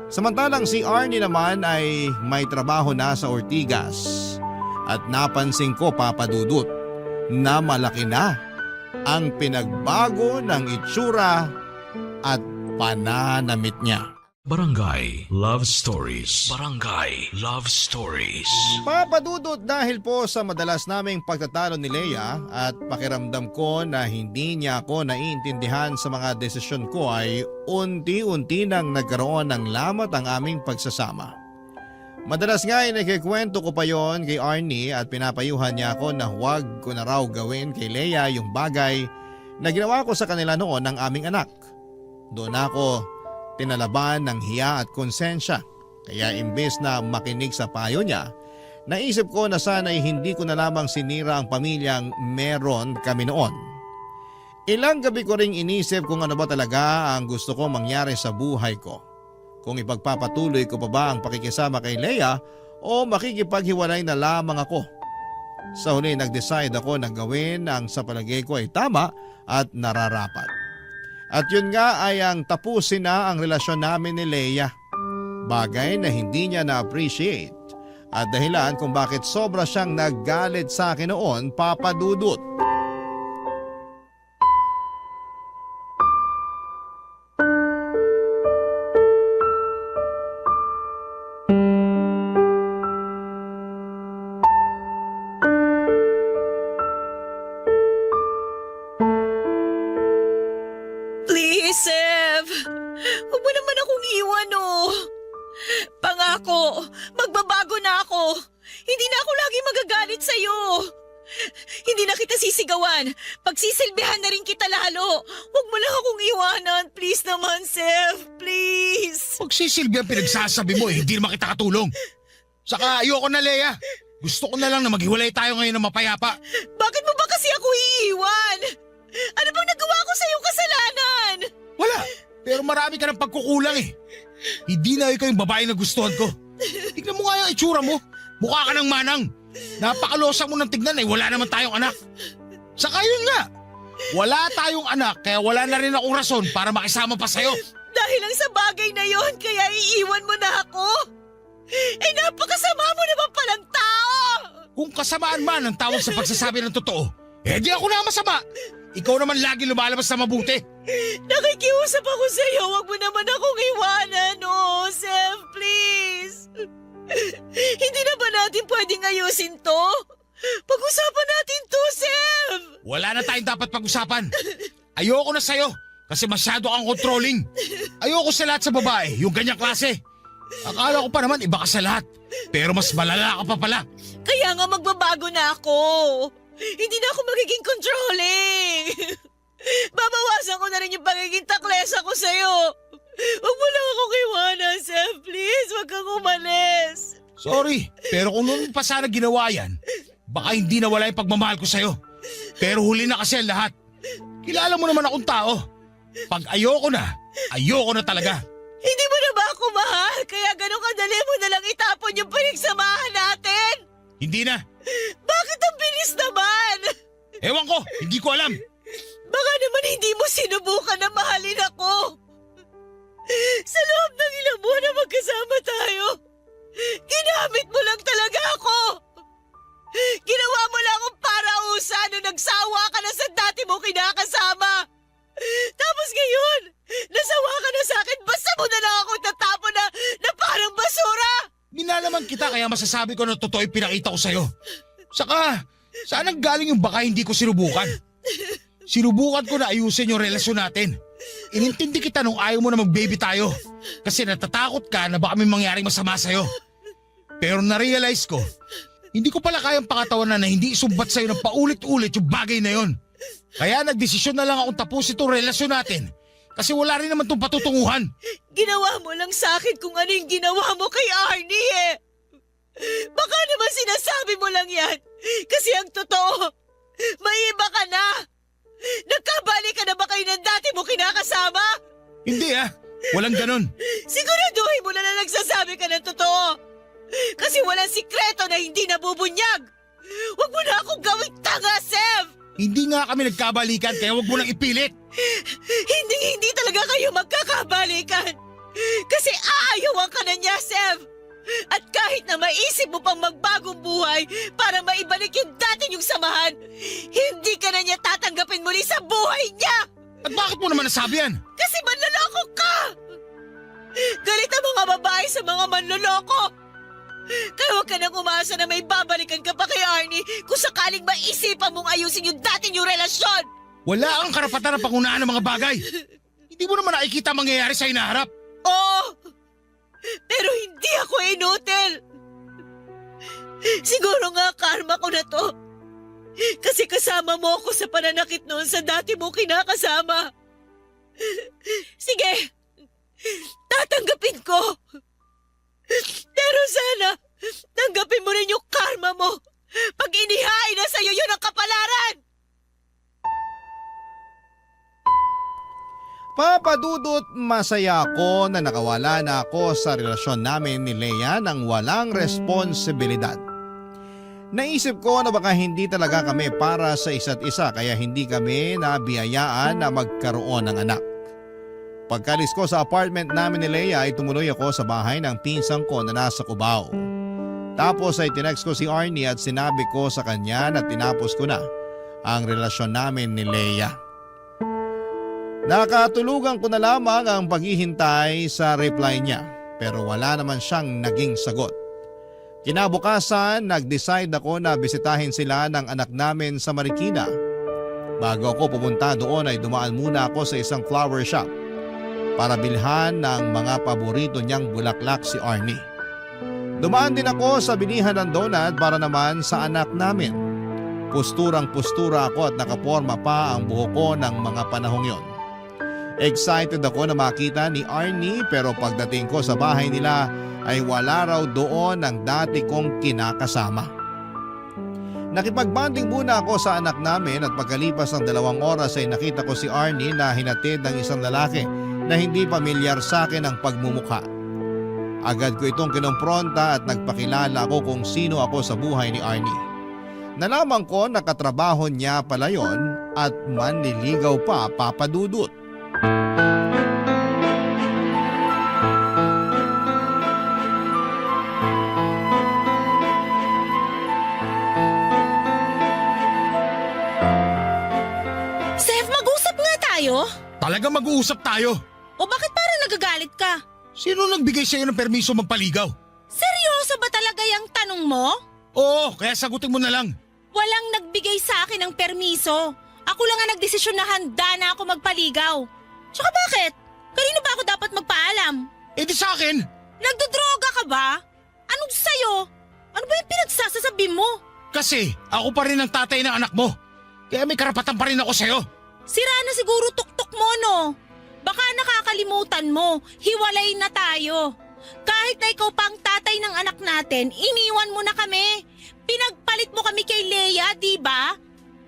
Samantalang si Arnie naman ay may trabaho na sa Ortigas at napansin ko, Papadudut, na malaki na ang pinagbago ng itsura at pananamit niya. Barangay Love Stories. Barangay Love Stories. Papadudot, dahil po sa madalas naming pagtatalo ni Leia at pakiramdam ko na hindi niya ako naiintindihan sa mga desisyon ko ay unti-unti nang nagkaroon ng lamat ang aming pagsasama. Madalas nga ay nagkikwento ko pa yon kay Arnie at pinapayuhan niya ako na huwag ko na raw gawin kay Leia yung bagay na ginawa ko sa kanila noon ng aming anak. Doon ako tinalaban ng hiya at konsensya. Kaya imbes na makinig sa payo niya, naisip ko na sana'y hindi ko na lamang sinira ang pamilyang meron kami noon. Ilang gabi ko ring inisip kung ano ba talaga ang gusto ko mangyari sa buhay ko. Kung ipagpapatuloy ko pa ba ang pakikisama kay Leia o makikipaghiwalay na lamang ako. Sa huli nag-decide ako na gawin ang sa palagay ko ay tama at nararapat. At yun nga ay ang tapusin na ang relasyon namin ni Leia. Bagay na hindi niya na-appreciate at dahilan kung bakit sobra siyang naggalit sa akin noon, Papadudut. Sev! Huwag mo naman akong iwan, oh! Pangako, magbabago na ako! Hindi na ako lagi magagalit sa'yo! Hindi na kita sisigawan! Pagsisilbihan na rin kita lalo! Huwag mo lang akong iwanan! Please naman, Sev! Please! Pagsisilbi ang pinagsasabi mo eh, hindi naman kita katulong. Saka ayoko na, Leia. Gusto ko na lang na maghiwalay tayo ngayon na mapayapa. Bakit mo ba kasi ako iiwan? Ano bang nagawa ko sa iyong kasalanan? Wala, pero marami ka ng pagkukulang eh. Hindi na ikaw yung babae na gustuhan ko. Tignan mo nga yung itsura mo. Mukha ka ng manang. Napakalosa mo ng tignan eh, wala naman tayong anak. Saka yun nga, wala tayong anak kaya wala na rin akong rason para makisama pa sa'yo. Dahil lang sa bagay na yon, kaya iiwan mo na ako? Eh napakasama mo naman palang tao! Kung kasamaan man ang tawag sa pagsasabi ng totoo, eh di ako na masama. Ikaw naman lagi lumalabas na mabuti. Nakikiusap ako sa iyo, wag mo naman akong iwanan, oh, Sev, please. Hindi na ba natin pwedeng ayusin to? Pag-usapan natin to, Sev. Wala na tayong dapat pag-usapan. Ayoko na sa'yo kasi masyado kang controlling. Ayoko sa lahat sa babae, yung ganyang klase. Akala ko pa naman iba ka sa lahat, pero mas malala ka pa pala. Kaya nga magbabago na ako. Hindi na ako magiging controlling. Babawasan ko na rin yung pagiging taklesa ko sa'yo. Huwag mo lang akong iwanan, Seth. Please, huwag kang umalis. Sorry, pero kung noon pa sana ginawa yan, baka hindi nawala yung pagmamahal ko sa'yo. Pero huli na kasi ang lahat. Kilala mo naman akong tao. Pag ayoko na talaga. Hindi mo na ba ako mahal? Kaya ganun kadali mo na lang itapon yung pinagsamahan natin? Hindi na. Bakit ang bilis naman? Ewan ko, hindi ko alam. Baka naman hindi mo sinubukan na mahalin ako. Sa loob ng ilang buwan na magkasama tayo, ginamit mo lang talaga ako. Ginawa mo lang akong parausa nung nagsawa ka na sa dati mo kinakasama. Tapos ngayon, nasawa ka na sa akin, basta mo na lang ako tatapon na parang basura. Minalaman kita kaya masasabi ko na totoo yung pinakita ko sa'yo. Saka, saan ang galing yung baka hindi ko sinubukan? Sinubukan ko na ayusin yung relasyon natin. Inintindi kita nung ayaw mo na mag-baby tayo. Kasi natatakot ka na baka may mangyaring masama sa'yo. Pero na-realize ko, hindi ko pala kayang pakatawanan na hindi isumbat sa'yo ng paulit-ulit yung bagay na yon. Kaya nagdesisyon na lang akong tapos itong relasyon natin. Kasi wala rin naman itong patutunguhan. Ginawa mo lang sa akin kung ano yung ginawa mo kay Arnie eh. Baka naman sinasabi mo lang yan. Kasi ang totoo, may iba ka na. Nagkabali ka na ba kayo ng dati mo kinakasama? Hindi walang ganon. Siguraduhin mo na nagsasabi ka ng totoo. Kasi walang sikreto na hindi nabubunyag. Huwag mo na akong gawing tanga, Sev! Hindi nga kami nagkabalikan kaya wag mo nang ipilit. Hindi talaga kayo magkakabalikan. Kasi aayawan ka na niya, Sev. At kahit na maisip mo pang magbagong buhay para maibalik yung dati niyong samahan, hindi ka na niya tatanggapin muli sa buhay niya! At bakit mo naman nasabi yan? Kasi manloloko ka! Galit ang mga babae sa mga manloloko! Kaya huwag ka nang umasa na may babalikan ka pa kay Arnie kung sakaling maisipan mong ayusin yung dati niyong relasyon! Wala kang karapatan ng pangunaan ng mga bagay. Hindi mo naman nakikita ang mangyayari sa hinaharap. Oo! Pero hindi ako inutil! Siguro nga karma ko na to. Kasi kasama mo ako sa pananakit noon sa dati mo kinakasama. Sige, tatanggapin ko. Pero sana, tanggapin mo rin yung karma mo pag inihain na sa'yo yun ang kapalaran! Papadudot, masaya ako na nakawala na ako sa relasyon namin ni Lea nang walang responsibilidad. Naisip ko na baka hindi talaga kami para sa isa't isa kaya hindi kami nabiyayaan na magkaroon ng anak. Pagkalis ko sa apartment namin ni Lea ay tumuloy ako sa bahay ng pinsang ko na nasa Cubao. Tapos ay tinext ko si Arnie at sinabi ko sa kanya na tinapos ko na ang relasyon namin ni Lea. Nakatulugan ko na lamang ang paghihintay sa reply niya pero wala naman siyang naging sagot. Kinabukasan, nag-decide ako na bisitahin sila ng anak namin sa Marikina. Bago ako pupunta doon ay dumaan muna ako sa isang flower shop para bilhan ng mga paborito niyang bulaklak si Arnie. Dumaan din ako sa bilihan ng donut para naman sa anak namin. Pusturang-pustura ako at nakaporma pa ang buhok ko ng mga panahong yon. Excited ako na makita ni Arnie pero pagdating ko sa bahay nila ay wala raw doon ang dati kong kinakasama. Nakipagbanding muna ako sa anak namin at pagkalipas ng 2 oras ay nakita ko si Arnie na hinatid ng isang lalaki na hindi pamilyar sa akin ang pagmumukha. Agad ko itong kinompronta at nagpakilala ako kung sino ako sa buhay ni Arnie. Nalaman ko na katrabaho niya pala yon at manliligaw pa, papadudot. Seth, mag-usap nga tayo. Talaga mag-uusap tayo. O bakit parang nagagalit ka? Sino nagbigay sa'yo ng permiso magpaligaw? Seryoso ba talaga yung tanong mo? Oo, kaya sagutin mo na lang. Walang nagbigay sa akin ng permiso. Ako lang ang nagdesisyon na handa na ako magpaligaw. Tsaka bakit? Kanino ba ako dapat magpaalam? Eh di sa akin. Nagdodroga ka ba? Anong sa'yo? Ano ba yung pinagsasasabi mo? Kasi ako pa rin ang tatay ng anak mo. Kaya may karapatan pa rin ako sa'yo. Sira na siguro tuktok mo, no? Baka nakakalimutan mo, hiwalay na tayo. Kahit na ikaw pa ang tatay ng anak natin, iniwan mo na kami. Pinagpalit mo kami kay Leia, di ba?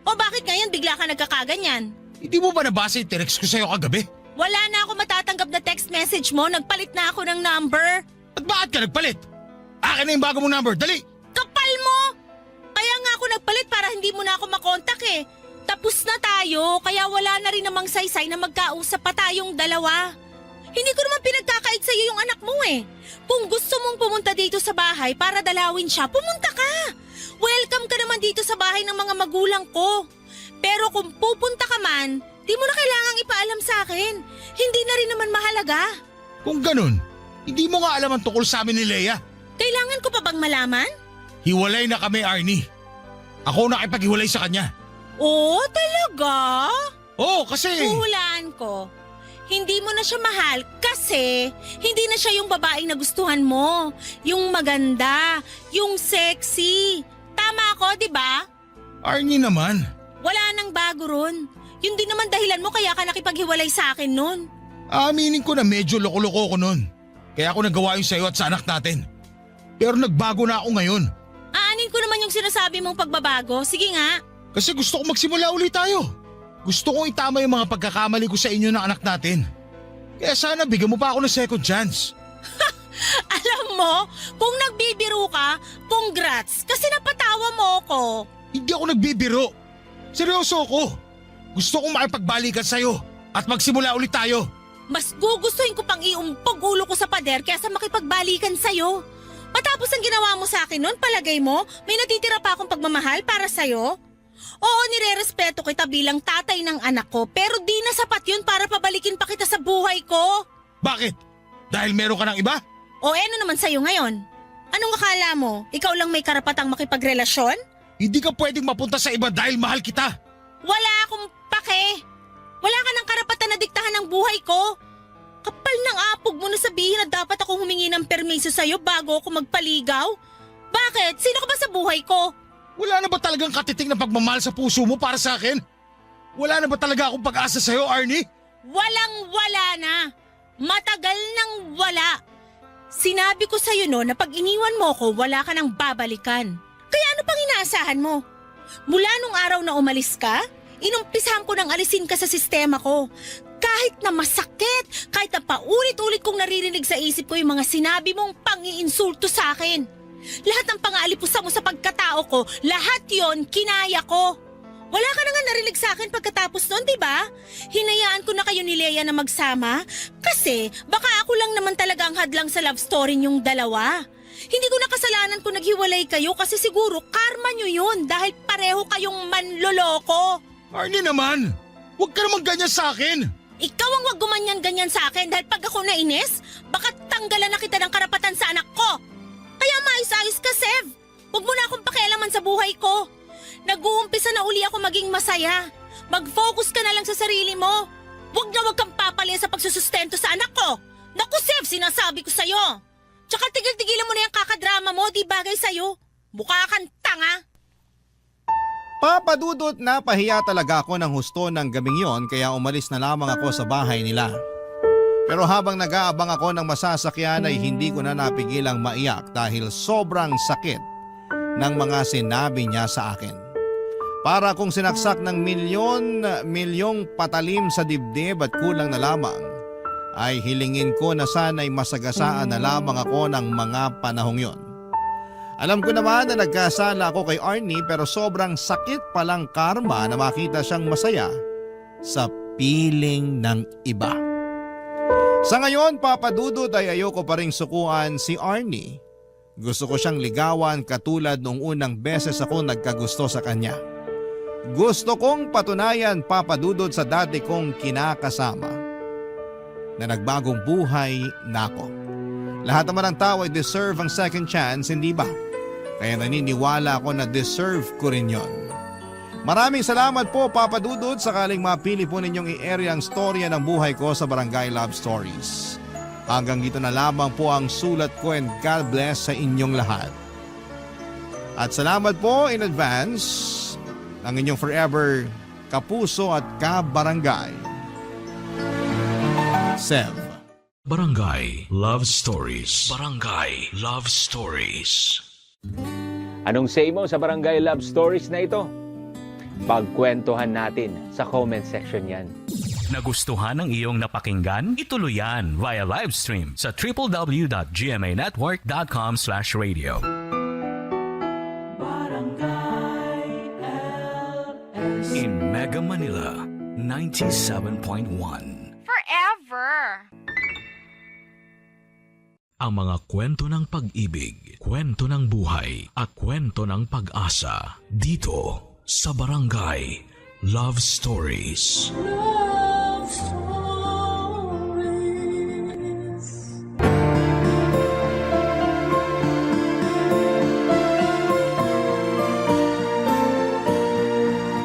O bakit ngayon bigla ka nagkakaganyan? Hindi mo ba nabasa yung text ko sa'yo kagabi? Wala na ako matatanggap na text message mo, nagpalit na ako ng number. At bakit ka nagpalit? Akin na yung bago mong number, dali! Kapal mo! Kaya nga ako nagpalit para hindi mo na ako makontak eh. Tapos na tayo, kaya wala na rin namang saysay na magkausap pa tayong dalawa. Hindi ko naman pinagkakait sa'yo yung anak mo eh. Kung gusto mong pumunta dito sa bahay para dalawin siya, pumunta ka. Welcome ka naman dito sa bahay ng mga magulang ko. Pero kung pupunta ka man, di mo na kailangang ipaalam sa akin. Hindi na rin naman mahalaga. Kung ganun, hindi mo nga alam ang tukol sa amin ni Leia. Kailangan ko pa bang malaman? Hiwalay na kami, Arnie. Ako nakipaghiwalay sa kanya. Oo, talaga? Oo, kasi... Huhulaan ko. Hindi mo na siya mahal kasi hindi na siya yung babaeng nagustuhan mo. Yung maganda, yung sexy. Tama ako, di ba? Arnie naman. Wala nang bago ron. Yun din naman dahilan mo kaya ka nakipaghiwalay sa akin nun. Aminin ko na medyo loko-loko ko nun. Kaya ako nagawa yung sa'yo at sa anak natin. Pero nagbago na ako ngayon. Aanin ko naman yung sinasabi mong pagbabago. Sige nga. Kasi gusto kong magsimula ulit tayo. Gusto kong itama yung mga pagkakamali ko sa inyo ng anak natin. Kaya sana bigyan mo pa ako ng second chance. Alam mo, kung nagbibiro ka, congrats kasi napatawa mo ako. Hindi ako nagbibiro. Seryoso ako. Gusto kong makipagbalikan sa'yo at magsimula ulit tayo. Mas gugustuhin ko pang iumpog ulo ko sa pader kaysa makipagbalikan sa'yo. Matapos ang ginawa mo sa akin noon, palagay mo, may natitira pa akong pagmamahal para sa'yo? Oo, nirerespeto kita bilang tatay ng anak ko, pero di na sapat yun para pabalikin pa kita sa buhay ko. Bakit? Dahil meron ka ng iba? O ano naman sa'yo ngayon? Anong akala mo? Ikaw lang may karapatang makipagrelasyon? Hindi ka pwedeng mapunta sa iba dahil mahal kita. Wala akong pake. Wala ka ng karapatan na diktahan ng buhay ko. Kapal ng apog mo na sabihin na dapat ako humingi ng permiso sa'yo bago ako magpaligaw. Bakit? Sino ka ba sa buhay ko? Wala na ba talagang katiting na pagmamahal sa puso mo para sa akin? Wala na ba talaga akong pag-asa sa'yo, Arnie? Walang-wala na. Matagal nang wala. Sinabi ko sa'yo no na pag iniwan mo ko, wala ka nang babalikan. Kaya ano pang inaasahan mo? Mula nung araw na umalis ka, inumpisahan ko nang alisin ka sa sistema ko. Kahit na masakit, kahit na paulit-ulit kong naririnig sa isip ko yung mga sinabi mong pang-iinsulto sa akin. Lahat ng pang-aalipusta mo sa pagkatao ko, lahat yon kinaya ko. Wala ka na nga narinig sa akin pagkatapos nun, di ba? Hinayaan ko na kayo ni Leia na magsama kasi baka ako lang naman talaga ang hadlang sa love story niyong dalawa. Hindi ko na kasalanan kung naghiwalay kayo kasi siguro karma niyo yun dahil pareho kayong manloloko. Arnie naman, huwag ka naman ganyan sa akin. Ikaw ang wag gumanyan-ganyan sa akin dahil pag ako nainis, baka tanggalan na kita ng karapatan sa anak ko. Kaya maayos-ayos ka, Sev. Huwag mo na akong pakialaman sa buhay ko. Nag-uumpisa na uli ako maging masaya. Mag-focus ka na lang sa sarili mo. Huwag na huwag kang papalya sa pagsusustento sa anak ko. Naku, Sev, sinasabi ko sa'yo. Tsaka tigil-tigilan mo na yung kakadrama mo, di bagay sa'yo. Mukha kang tanga. Papadudot na pahiya talaga ako ng husto ng gabing yon kaya umalis na lamang ako sa bahay nila. Pero habang nag-aabang ako ng masasakyan ay hindi ko na napigilang maiyak dahil sobrang sakit ng mga sinabi niya sa akin. Para kung sinaksak ng milyong patalim sa dibdib at kulang na lamang, ay hilingin ko na sana'y masagasaan na lamang ako ng mga panahong yon. Alam ko naman na nagkasala ako kay Arnie pero sobrang sakit palang karma na makita siyang masaya sa piling ng iba. Sa ngayon, Papadudot, ay ayoko pa ring sukuan si Arnie. Gusto ko siyang ligawan katulad nung unang beses ako nagkagusto sa kanya. Gusto kong patunayan, Papadudot, sa dati kong kinakasama na nagbagong buhay na ako. Lahat naman ng tao ay deserve ang second chance, hindi ba? Kaya naniniwala ako na deserve ko rin yon. Maraming salamat po, Papadudot, sakaling mapili po ninyong i-area ang storya ng buhay ko sa Barangay Love Stories. Hanggang dito na lamang po ang sulat ko and God bless sa inyong lahat. At salamat po in advance ng inyong forever kapuso at kabarangay, Sev. Barangay Love Stories. Barangay Love Stories. Anong say mo sa Barangay Love Stories na ito? Pagkwentuhan natin sa comment section yan. Nagustuhan ng iyong napakinggan? Ituloy yan via live stream sa www.gmanetwork.com/radio. In Mega Manila, 97.1. Forever! Ang mga kwento ng pag-ibig, kwento ng buhay, at kwento ng pag-asa dito sa Barangay Love Stories. Love Stories.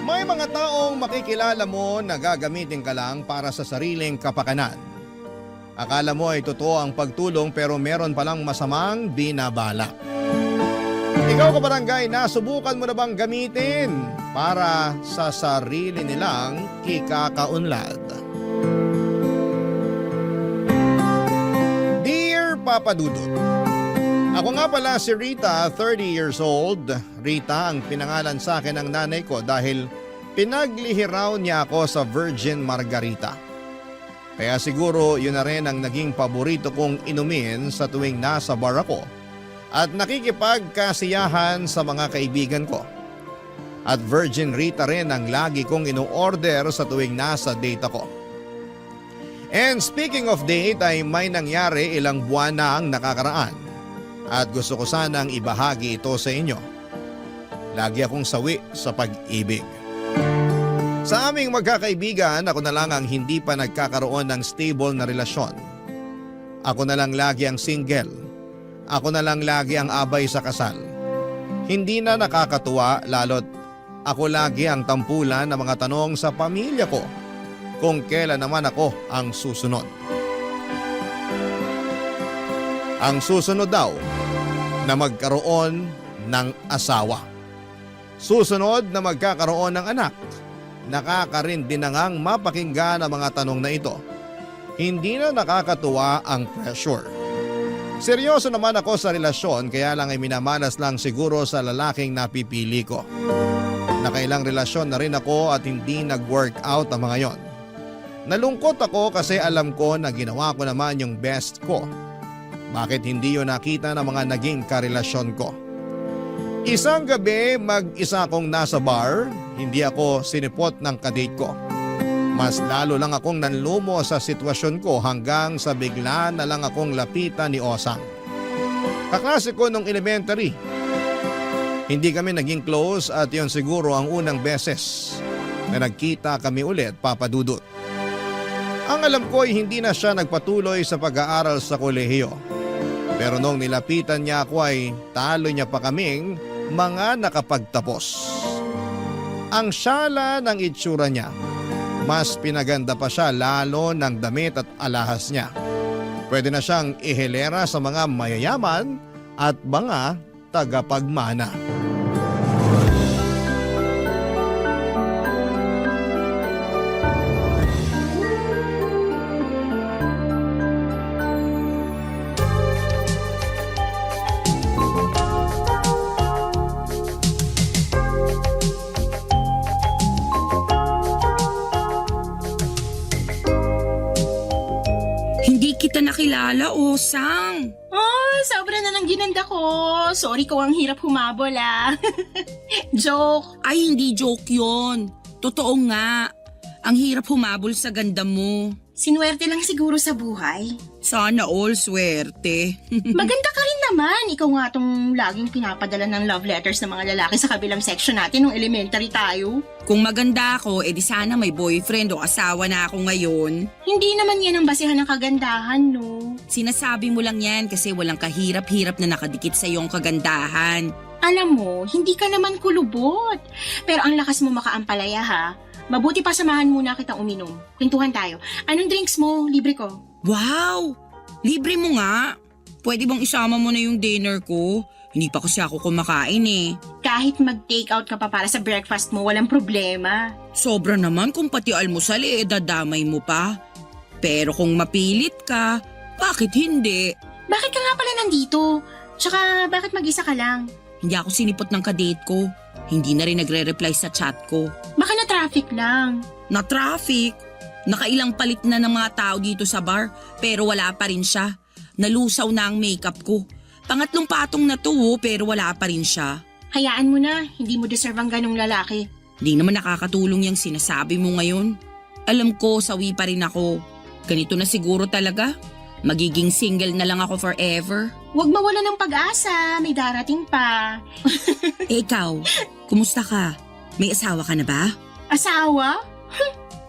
May mga taong makikilala mo na gagamitin ka lang para sa sariling kapakanan. Akala mo ay totoo ang pagtulong pero meron palang masamang binabalak. Ikaw kabarangay, nasubukan mo na bang gamitin para sa sarili nilang ikakaunlad? Dear Papa Dudut, ako nga pala si Rita, 30 years old. Rita ang pinangalan sa akin ng nanay ko dahil pinaglihiraw niya ako sa Virgin Margarita. Kaya siguro yun na rin ang naging paborito kong inumin sa tuwing nasa bar ako at nakikipagkasiyahan sa mga kaibigan ko. At Virgin Rita rin ang lagi kong ino-order sa tuwing nasa date ako. And speaking of date ay may nangyari ilang buwan na ang nakakaraan at gusto ko sanang ibahagi ito sa inyo. Lagi akong sawi sa pag-ibig. Sa aming magkakaibigan, ako na lang ang hindi pa nagkakaroon ng stable na relasyon. Ako na lang lagi ang single. Ako na lang lagi ang abay sa kasal. Hindi na nakakatuwa lalo't ako lagi ang tampulan ng mga tanong sa pamilya ko kung kailan naman ako ang susunod. Ang susunod daw na magkaroon ng asawa. Susunod na magkakaroon ng anak. Nakakarindi na ngang mapakinggan ang mga tanong na ito. Hindi na nakakatuwa ang pressure. Seryoso naman ako sa relasyon kaya lang ay minamalas lang siguro sa lalaking napipili ko. Nakailang relasyon na rin ako at hindi nag-work out ang mga yon. Nalungkot ako kasi alam ko na ginawa ko naman yung best ko. Bakit hindi yun nakita ng mga naging karelasyon ko? Isang gabi mag-isa akong nasa bar, hindi ako sinipot ng kadate ko. Mas lalo lang akong nanlumo sa sitwasyon ko hanggang sa bigla na lang akong lapitan ni Osang. Kaklase ko nung elementary. Hindi kami naging close at yon siguro ang unang beses na nagkita kami ulit, Papa Dudut. Ang alam ko ay hindi na siya nagpatuloy sa pag-aaral sa kolehiyo. Pero nung nilapitan niya ako ay talo niya pa kaming mga nakapagtapos. Ang syala ng itsura niya, mas pinaganda pa siya lalo ng damit at alahas niya. Pwede na siyang ihilera sa mga mayayaman at mga tagapagmana. Hindi kita nakilala, Osang. Oh, sobra na ng ginanda ko. Sorry ko, ang hirap humabol Joke. Ay, hindi joke yon. Totoo nga. Ang hirap humabol sa ganda mo. Sinuwerte lang siguro sa buhay. Sana all swerte. Maganda ka rin naman. Ikaw nga tong laging pinapadala ng love letters ng mga lalaki sa kabilang section natin nung elementary tayo. Kung maganda ako, edi sana may boyfriend o asawa na ako ngayon. Hindi naman yan ang basihan ng kagandahan, no? Sinasabi mo lang yan kasi walang kahirap-hirap na nakadikit sa iyong kagandahan. Alam mo, hindi ka naman kulubot. Pero ang lakas mo makaampalaya, ha? Mabuti pa samahan muna kitang uminom. Kwentuhan tayo. Anong drinks mo? Libre ko. Wow! Libre mo nga. Pwede bang isama mo na yung dinner ko? Hindi pa kasi ako kumakain eh. Kahit mag-take out ka pa para sa breakfast mo, walang problema. Sobra naman kung pati almusal dadamay mo pa. Pero kung mapilit ka, bakit hindi? Bakit ka nga pala nandito? Tsaka bakit mag-isa ka lang? Hindi ako sinipot ng kadate ko. Hindi na rin nagre-reply sa chat ko. Baka na-traffic lang. Na-traffic? Nakailang palit na ng mga tao dito sa bar, pero wala pa rin siya. Nalusaw na ang makeup ko. Pangatlong patong na to, pero wala pa rin siya. Hayaan mo na, hindi mo deserve ang ganong lalaki. Hindi naman nakakatulong yung sinasabi mo ngayon. Alam ko, sawi pa rin ako. Ganito na siguro talaga. Magiging single na lang ako forever. Huwag mawala ng pag-asa, may darating pa. Ikaw, kumusta ka? May asawa ka na ba? Asawa?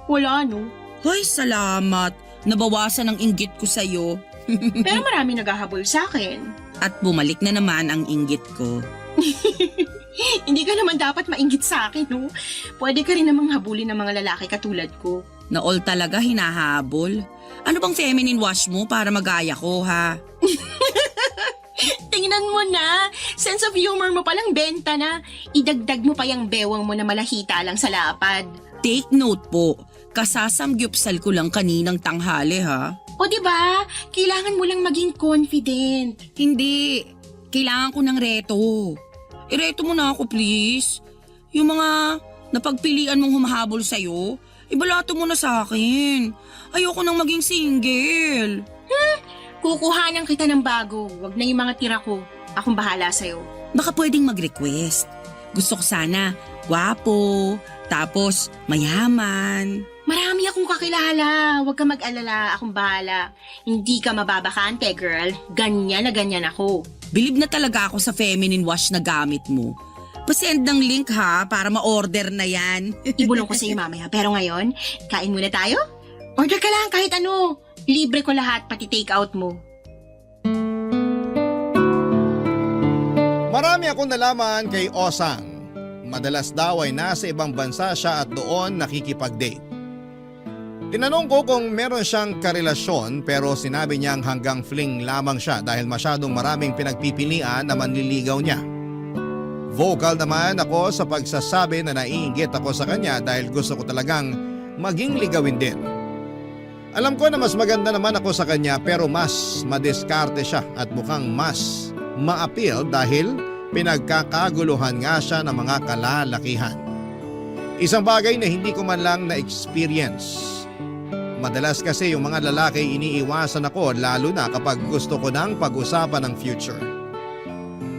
Wala no. Hoy, salamat. Nabawasan ang inggit ko sa'yo. Pero marami naghahabol sa akin. At bumalik na naman ang inggit ko. Hindi ka naman dapat mainggit sa akin, no? Pwede ka rin namang habulin ng mga lalaki katulad ko. Na all talaga hinahabol. Ano bang feminine wash mo para magaya ko, ha? Tingnan mo na, sense of humor mo palang benta na. Idagdag mo pa yung bewang mo na malahita lang sa lapad. Take note po, kasasamgyupsal ko lang kaninang tanghali, ha? O diba, kailangan mo lang maging confident. Hindi, kailangan ko ng reto. Ireto mo na ako, please. Yung mga napagpilian mong humahabol sa'yo, ibalato mo na sa akin. Ayoko nang maging single. Kukuhanan kita ng bago. Wag na yung mga tira ko. Akong bahala sa'yo. Baka pwedeng mag-request. Gusto ko sana, gwapo, tapos mayaman. Marami akong kakilala. Huwag ka mag-alala. Akong bahala. Hindi ka mababakante, girl. Ganyan na ganyan ako. Bilib na talaga ako sa feminine wash na gamit mo. Pasend ng link ha, para ma-order na yan. Ibulong ko sa iyo mamaya. Pero ngayon, kain muna tayo? Order ka lang kahit ano. Libre ko lahat, pati take out mo. Marami akong nalaman kay Osang. Madalas daw ay nasa ibang bansa siya at doon nakikipag-date. Tinanong ko kung meron siyang karelasyon pero sinabi niyang hanggang fling lamang siya dahil masyadong maraming pinagpipilian na manliligaw niya. Vocal naman ako sa pagsasabi na naiinggit ako sa kanya dahil gusto ko talagang maging ligawin din. Alam ko na mas maganda naman ako sa kanya pero mas madiskarte siya at mukhang mas ma-appeal dahil pinagkakaguluhan nga siya ng mga kalalakihan. Isang bagay na hindi ko man lang na-experience. Madalas kasi yung mga lalaki iniiwasan ako lalo na kapag gusto ko ng pag-usapan ng future.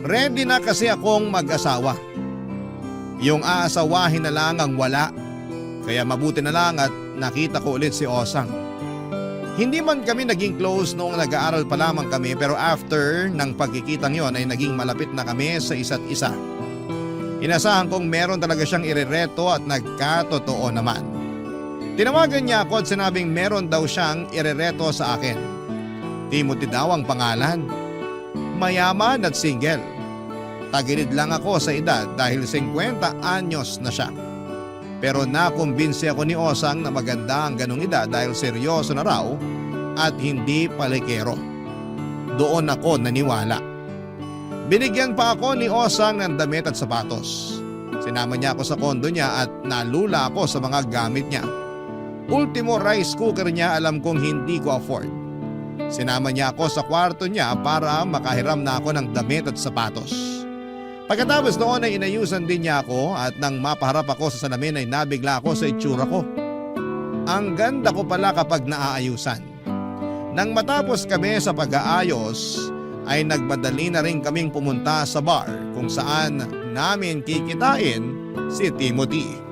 Ready na kasi akong mag-asawa. Yung aasawahin na lang ang wala. Kaya mabuti na lang at nakita ko ulit si Osang. Hindi man kami naging close noong nag-aaral pa lamang kami pero after ng pagkikitang yon ay naging malapit na kami sa isa't isa. Inasahan kong meron talaga siyang irereto at nagkatotoo naman. Tinawagan niya ako at sinabing meron daw siyang irereto sa akin. Timothy daw ang pangalan. Mayaman at single. Tagilid lang ako sa edad dahil 50 anyos na siya. Pero nakumbinsi ako ni Osang na maganda ang ganong edad dahil seryoso na raw at hindi palikero. Doon ako naniwala. Binigyan pa ako ni Osang ng damit at sapatos. Sinama niya ako sa kondo niya at nalula ako sa mga gamit niya. Ultimo rice cooker niya alam kong hindi ko afford. Sinama niya ako sa kwarto niya para makahiram na ako ng damit at sapatos. Pagkatapos noon ay inayusan din niya ako at nang mapaharap ako sa salamin ay nabigla ako sa itsura ko. Ang ganda ko pala kapag naaayusan. Nang matapos kami sa pag-aayos ay nagmadali na rin kaming pumunta sa bar kung saan namin kikitain si Timothy.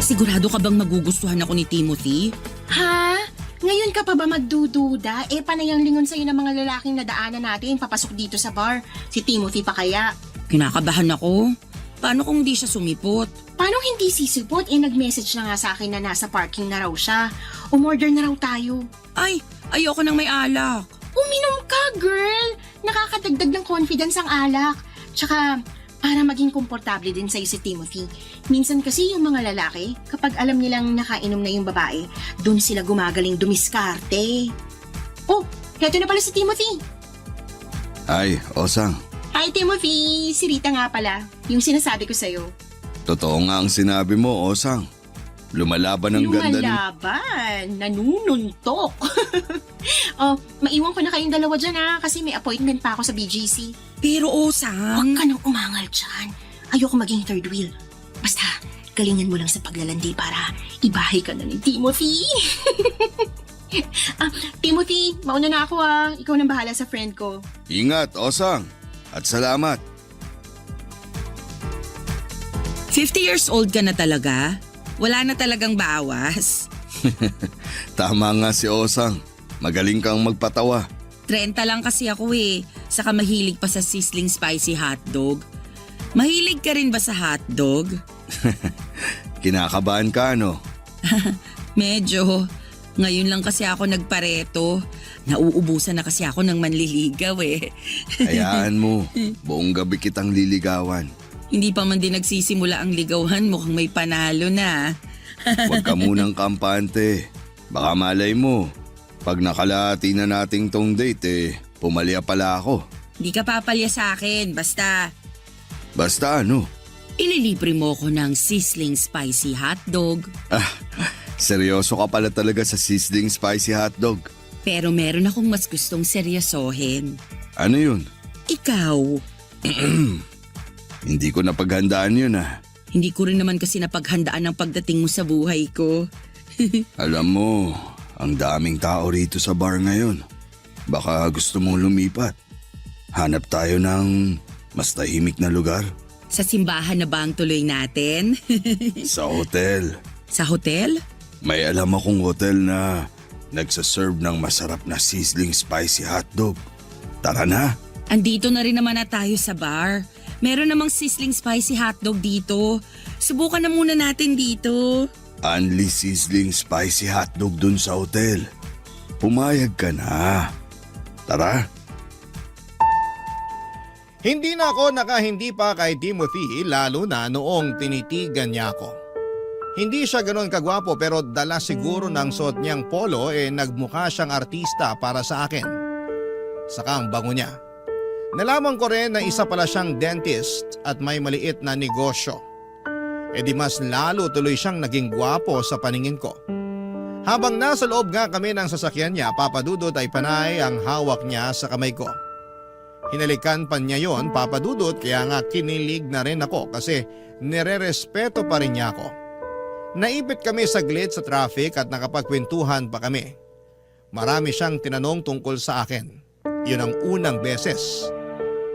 Sigurado ka bang magugustuhan ako ni Timothy? Ha? Ngayon ka pa ba magdududa? Panay ang lingon sa'yo ng mga lalaking nadaanan natin papasok dito sa bar. Si Timothy pa kaya? Kinakabahan ako. Paano kung hindi siya sumipot? Paano hindi sisipot? Nag-message na nga sa akin na nasa parking na raw siya. Umorder na raw tayo. Ay, ayoko nang may alak. Uminom ka, girl! Nakakadagdag ng confidence ang alak. Tsaka, Para maging komportable din sa'yo si Timothy. Minsan kasi yung mga lalaki, kapag alam nilang nakainom na yung babae, dun sila gumagaling dumiskarte. Oh, heto na pala si Timothy. Ay, Osang. Hi Timothy, si Rita nga pala, yung sinasabi ko sa'yo. Totoo nga ang sinabi mo, Osang. Lumalaban ang ganda ni... Lumalaban, nanununtok. Oh, maiwan ko na kayong dalawa dyan kasi may appointment pa ako sa BGC. Pero Osang... Huwag ka nang umangal dyan. Ayoko maging third wheel. Basta, galingan mo lang sa paglalandi para ibahay ka na ni Timothy. Timothy, mauna na ako Ikaw nang bahala sa friend ko. Ingat, Osang. At salamat. 50 years old ka na talaga? Wala na talagang bawas? Tama nga si Osang. Magaling kang magpatawa. 30 lang kasi ako Saka mahilig pa sa sizzling spicy hotdog. Mahilig ka rin ba sa hotdog? Kinakabahan ka, no? Medyo. Ngayon lang kasi ako nagpareto. Nauubusan na kasi ako ng manliligaw Hayaan mo. Buong gabi kitang liligawan. Hindi pa man din nagsisimula ang ligawan, mukhang may panalo na. Huwag ka munang kampante. Baka malay mo. Pag nakalahati na nating tong date pumalya pala ako. Hindi ka papalya sa akin, basta Basta ano? ililibre mo ko ng sizzling spicy hotdog. Seryoso ka pala talaga sa sizzling spicy hotdog. Pero meron akong mas gustong seryosohin. Ano yun? Ikaw. Hindi ko napaghandaan yun Hindi ko rin naman kasi napaghandaan ang pagdating mo sa buhay ko. Alam mo, ang daming tao rito sa bar ngayon. Baka gusto mong lumipat. Hanap tayo ng mas tahimik na lugar. Sa simbahan na ba ang tuloy natin? Sa hotel. Sa hotel? May alam akong hotel na nagsaserve ng masarap na sizzling spicy hotdog. Tara na. Andito na rin naman na tayo sa bar. Meron namang sizzling spicy hotdog dito. Subukan na muna natin dito. Only sizzling spicy hotdog dun sa hotel. Pumayag ka na. Tara. Hindi na ako nakahindi pa kay Timothy lalo na noong tinitigan niya ako. Hindi siya ganoon kagwapo pero dala siguro ng suot niyang polo nagmukha siyang artista para sa akin. Saka ang bango niya. Nalaman ko rin na isa pala siyang dentist at may maliit na negosyo. Di mas lalo tuloy siyang naging gwapo sa paningin ko. Habang nasa loob nga kami ng sasakyan niya, Papadudot ay panay ang hawak niya sa kamay ko. Hinalikan pa niya yon, Papadudot, kaya nga kinilig na rin ako kasi nire-respeto pa rin niya ako. Naipit kami saglit sa traffic at nakapagkwentuhan pa kami. Marami siyang tinanong tungkol sa akin. Yun ang unang beses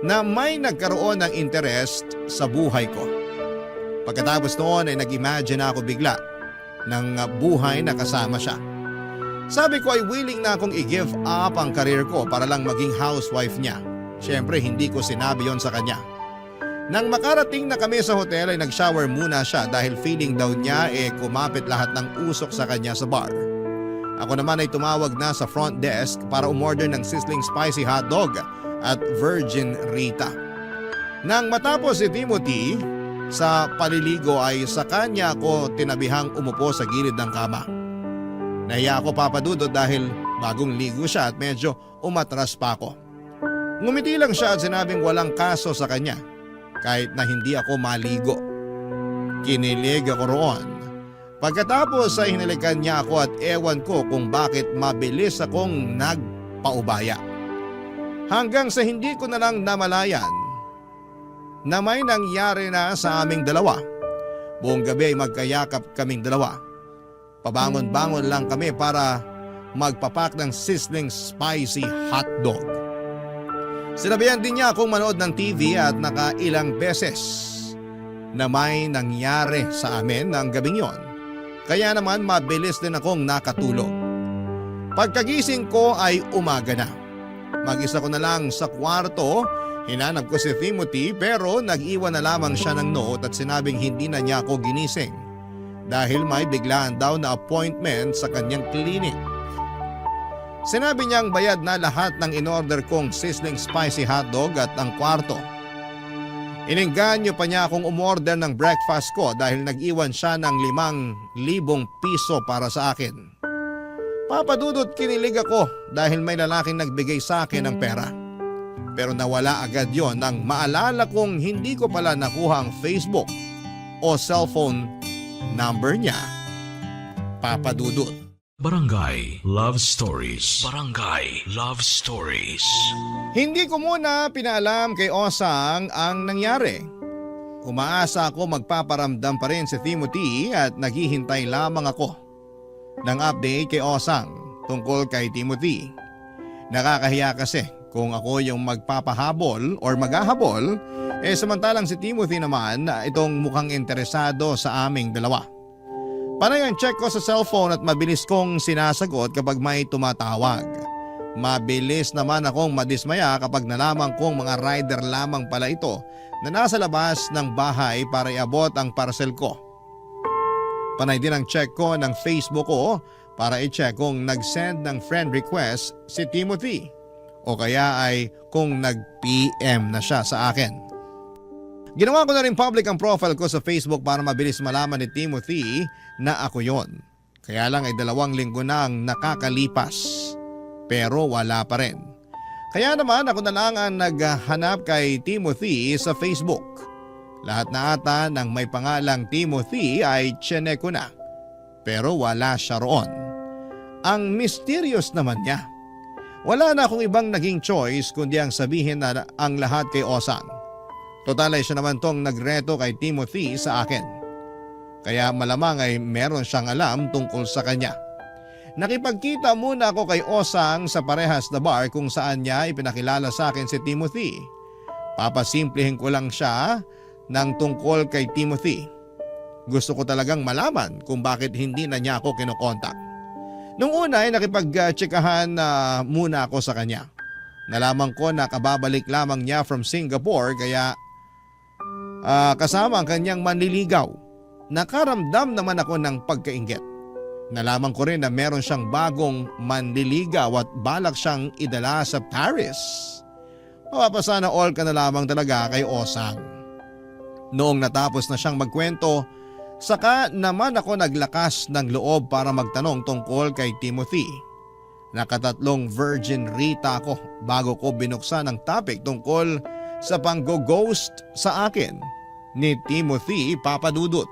na may nagkaroon ng interest sa buhay ko. Pagkatapos noon ay nag-imagine ako bigla ng buhay na kasama siya. Sabi ko ay willing na akong i-give up ang karir ko para lang maging housewife niya. Siyempre hindi ko sinabi yon sa kanya. Nang makarating na kami sa hotel ay nag-shower muna siya dahil feeling daw niya kumapit lahat ng usok sa kanya sa bar. Ako naman ay tumawag na sa front desk para umorder ng sizzling spicy hotdog at Virgin Rita. Nang matapos si Timothy, sa paliligo ay sa kanya ako tinabihang umupo sa gilid ng kama. Nahiya ako, Papadudot, dahil bagong ligo siya at medyo umatras pa ako. Ngumiti lang siya at sinabing walang kaso sa kanya kahit na hindi ako maligo. Kinilig ako roon. Pagkatapos ay hinalikan niya ako at ewan ko kung bakit mabilis akong nagpaubaya. Hanggang sa hindi ko na lang namalayan na may nangyari na sa aming dalawa. Buong gabi ay magkayakap kaming dalawa. Pabangon-bangon lang kami para magpapak ng sizzling spicy hotdog. Sinabihan din niya akong manood ng TV at nakailang beses na may nangyari sa amin ng gabing yon. Kaya naman mabilis din akong nakatulog. Pagkagising ko ay umaga na. Mag-isa ko na lang sa kwarto, hinanap ko si Timothy pero nag-iwan na lamang siya ng note at sinabing hindi na niya ako ginising dahil may biglaan daw na appointment sa kanyang clinic. Sinabi niyang bayad na lahat ng in-order kong sizzling spicy hotdog at ang kwarto. Inengganyo pa niya akong umorder ng breakfast ko dahil nag-iwan siya ng 5,000 piso para sa akin. Papadudot, kinilig ako dahil may lalaking nagbigay sa akin ng pera. Pero nawala agad yon nang maalala kong hindi ko pala nakuha ang Facebook o cellphone number niya. Papadudot. Barangay Love Stories. Barangay Love Stories. Hindi ko muna pinaalam kay Osang ang nangyari. Umaasa ako magpaparamdam pa rin si Timothy at naghihintay lamang ako ng update kay Osang tungkol kay Timothy. Nakakahiya kasi kung ako yung magpapahabol or maghahabol, samantalang si Timothy naman itong mukhang interesado sa aming dalawa. Panay ang check ko sa cellphone at mabilis kong sinasagot kapag may tumatawag. Mabilis naman akong madismaya kapag nalaman kong mga rider lamang pala ito na nasa labas ng bahay para iabot ang parcel ko. Panay din ang check ko ng Facebook ko para i-check kung nag-send ng friend request si Timothy o kaya ay kung nag-PM na siya sa akin. Ginawa ko na rin public ang profile ko sa Facebook para mabilis malaman ni Timothy na ako yon. Kaya lang ay 2 linggo na ang nakakalipas pero wala pa rin. Kaya naman ako na lang ang naghanap kay Timothy sa Facebook. Lahat na ata ng may pangalang Timothy ay chinek ko na pero wala siya roon. Ang mysterious naman niya. Wala na akong ibang naging choice kundi ang sabihin na ang lahat kay Osang. Total ay siya naman tong nagreto kay Timothy sa akin. Kaya malamang ay meron siyang alam tungkol sa kanya. Nakipagkita muna ako kay Osang sa parehas na bar kung saan niya ipinakilala sa akin si Timothy. Papasimplihin ko lang siya ng tungkol kay Timothy. Gusto ko talagang malaman kung bakit hindi na niya ako kinokontak. Nung una ay nakipag-tsikahan muna ako sa kanya. Nalaman ko na kababalik lamang niya from Singapore kaya kasama ang kanyang manliligaw. Nakaramdam naman ako ng pagkainggit. Nalaman ko rin na meron siyang bagong manliligaw at balak siyang idala sa Paris. Mapapasana all ka na lamang talaga kay Osang. Noong natapos na siyang magkwento, saka naman ako naglakas ng loob para magtanong tungkol kay Timothy. Nakatatlong virgin Rita ako bago ko binuksan ang topic tungkol sa pang-ghost sa akin ni Timothy Papadudut.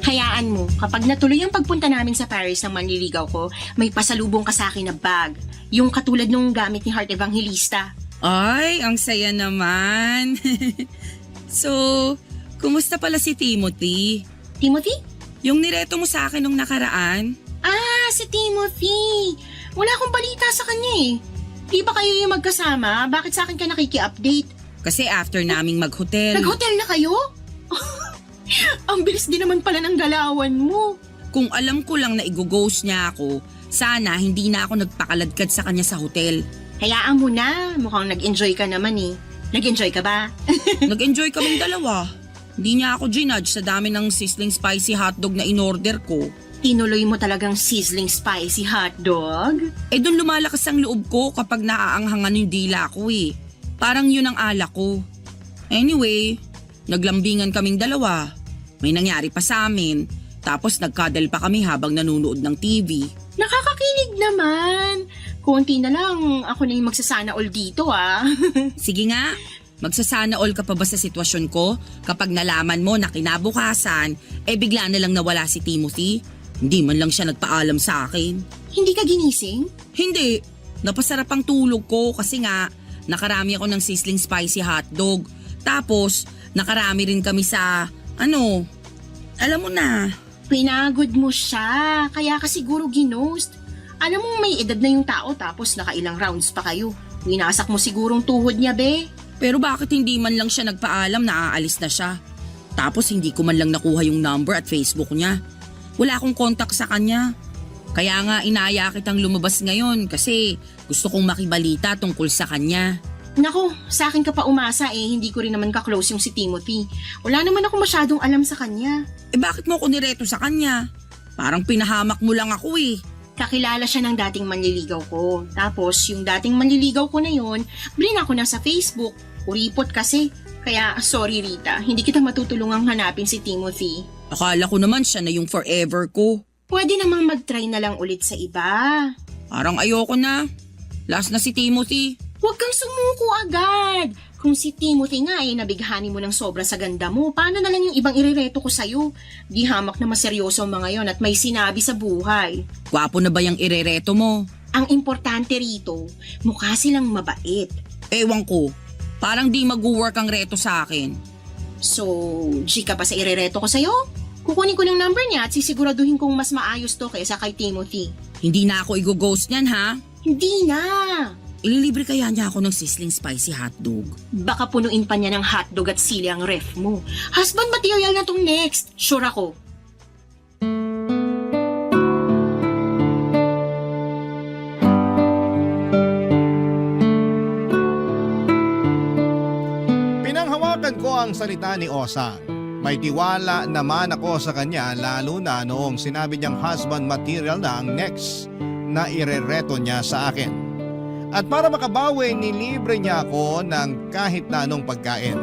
Hayaan mo, kapag natuloy ang pagpunta namin sa Paris ng manliligaw ko, may pasalubong ka sa akin na bag. Yung katulad nung gamit ni Heart Evangelista. Ay, ang saya naman. So, kumusta pala si Timothy? Timothy? Yung nireto mo sa akin nung nakaraan? Ah, si Timothy. Wala akong balita sa kanya eh. Di ba kayo yung magkasama? Bakit sa akin ka nakiki-update? Kasi after naming mag-hotel. Nag-hotel na kayo? Ang bilis din naman pala ng galawan mo. Kung alam ko lang na i-ghost niya ako, sana hindi na ako nagpakaladkad sa kanya sa hotel. Hayaan mo na, mukhang nag-enjoy ka naman eh. Nag-enjoy ka ba? Nag-enjoy kaming dalawa. Hindi niya ako ginudge sa dami ng sizzling spicy hotdog na in-order ko. Tinuloy mo talagang sizzling spicy hotdog? Doon lumalakas ang loob ko kapag naaanghangan yung dila ko eh. Parang yun ang alak ko. Anyway, naglambingan kaming dalawa. May nangyari pa sa amin. Tapos nagkadal pa kami habang nanonood ng TV. Nakakakilig naman. Konti na lang, ako na yung magsasana all dito ah. Sige nga, magsasana all ka pa ba sa sitwasyon ko kapag nalaman mo na kinabukasan, bigla na lang nawala si Timothy? Hindi man lang siya nagpaalam sa akin. Hindi ka ginising? Hindi. Napasarap ang tulog ko kasi nga, nakarami ako ng sizzling spicy hotdog. Tapos, nakarami rin kami sa, alam mo na. Pinagod mo siya, kaya ka siguro ginost. Alam mo may edad na yung tao tapos nakailang rounds pa kayo. Winasak mo sigurong tuhod niya, be. Pero bakit hindi man lang siya nagpaalam na aalis na siya? Tapos hindi ko man lang nakuha yung number at Facebook niya. Wala akong contact sa kanya. Kaya nga inaya kitang lumabas ngayon kasi gusto kong makibalita tungkol sa kanya. Nako, sa akin ka pa umasa hindi ko rin naman ka-close yung si Timothy. Wala naman ako masyadong alam sa kanya. Bakit mo ko nireto sa kanya? Parang pinahamak mo lang ako Kakilala siya ng dating manliligaw ko. Tapos yung dating manliligaw ko na yon, brin ako na sa Facebook. Uripot kasi. Kaya sorry Rita, hindi kita matutulungang hanapin si Timothy. Akala ko naman siya na yung forever ko. Pwede namang mag-try na lang ulit sa iba. Parang ayoko na. Last na si Timothy. Huwag kang sumuko agad. Kung si Timothy nga nabighani mo ng sobra sa ganda mo, paano na lang yung ibang irereto ko sa'yo? Di hamak na maseryoso ang mga yon at may sinabi sa buhay. Gwapo na ba yung irereto mo? Ang importante rito, mukha silang mabait. Ewan ko, parang di mag-work ang reto sa akin. So, G ka pa sa irereto ko sa'yo? Kukunin ko ng number niya at sisiguraduhin kong mas maayos to kaysa kay Timothy. Hindi na ako i-ghost niyan ha? Hindi na. Ililibre kaya niya ako ng sizzling spicy hotdog. Baka punuin pa niya ng hotdog at sili ang ref mo. Husband material na tong next. Sure ako. Pinanghawakan ko ang salita ni Osang. May tiwala naman ako sa kanya lalo na noong sinabi niyang husband material na ang next na irereto niya sa akin. At para makabawi, nilibre niya ako ng kahit na anong pagkain.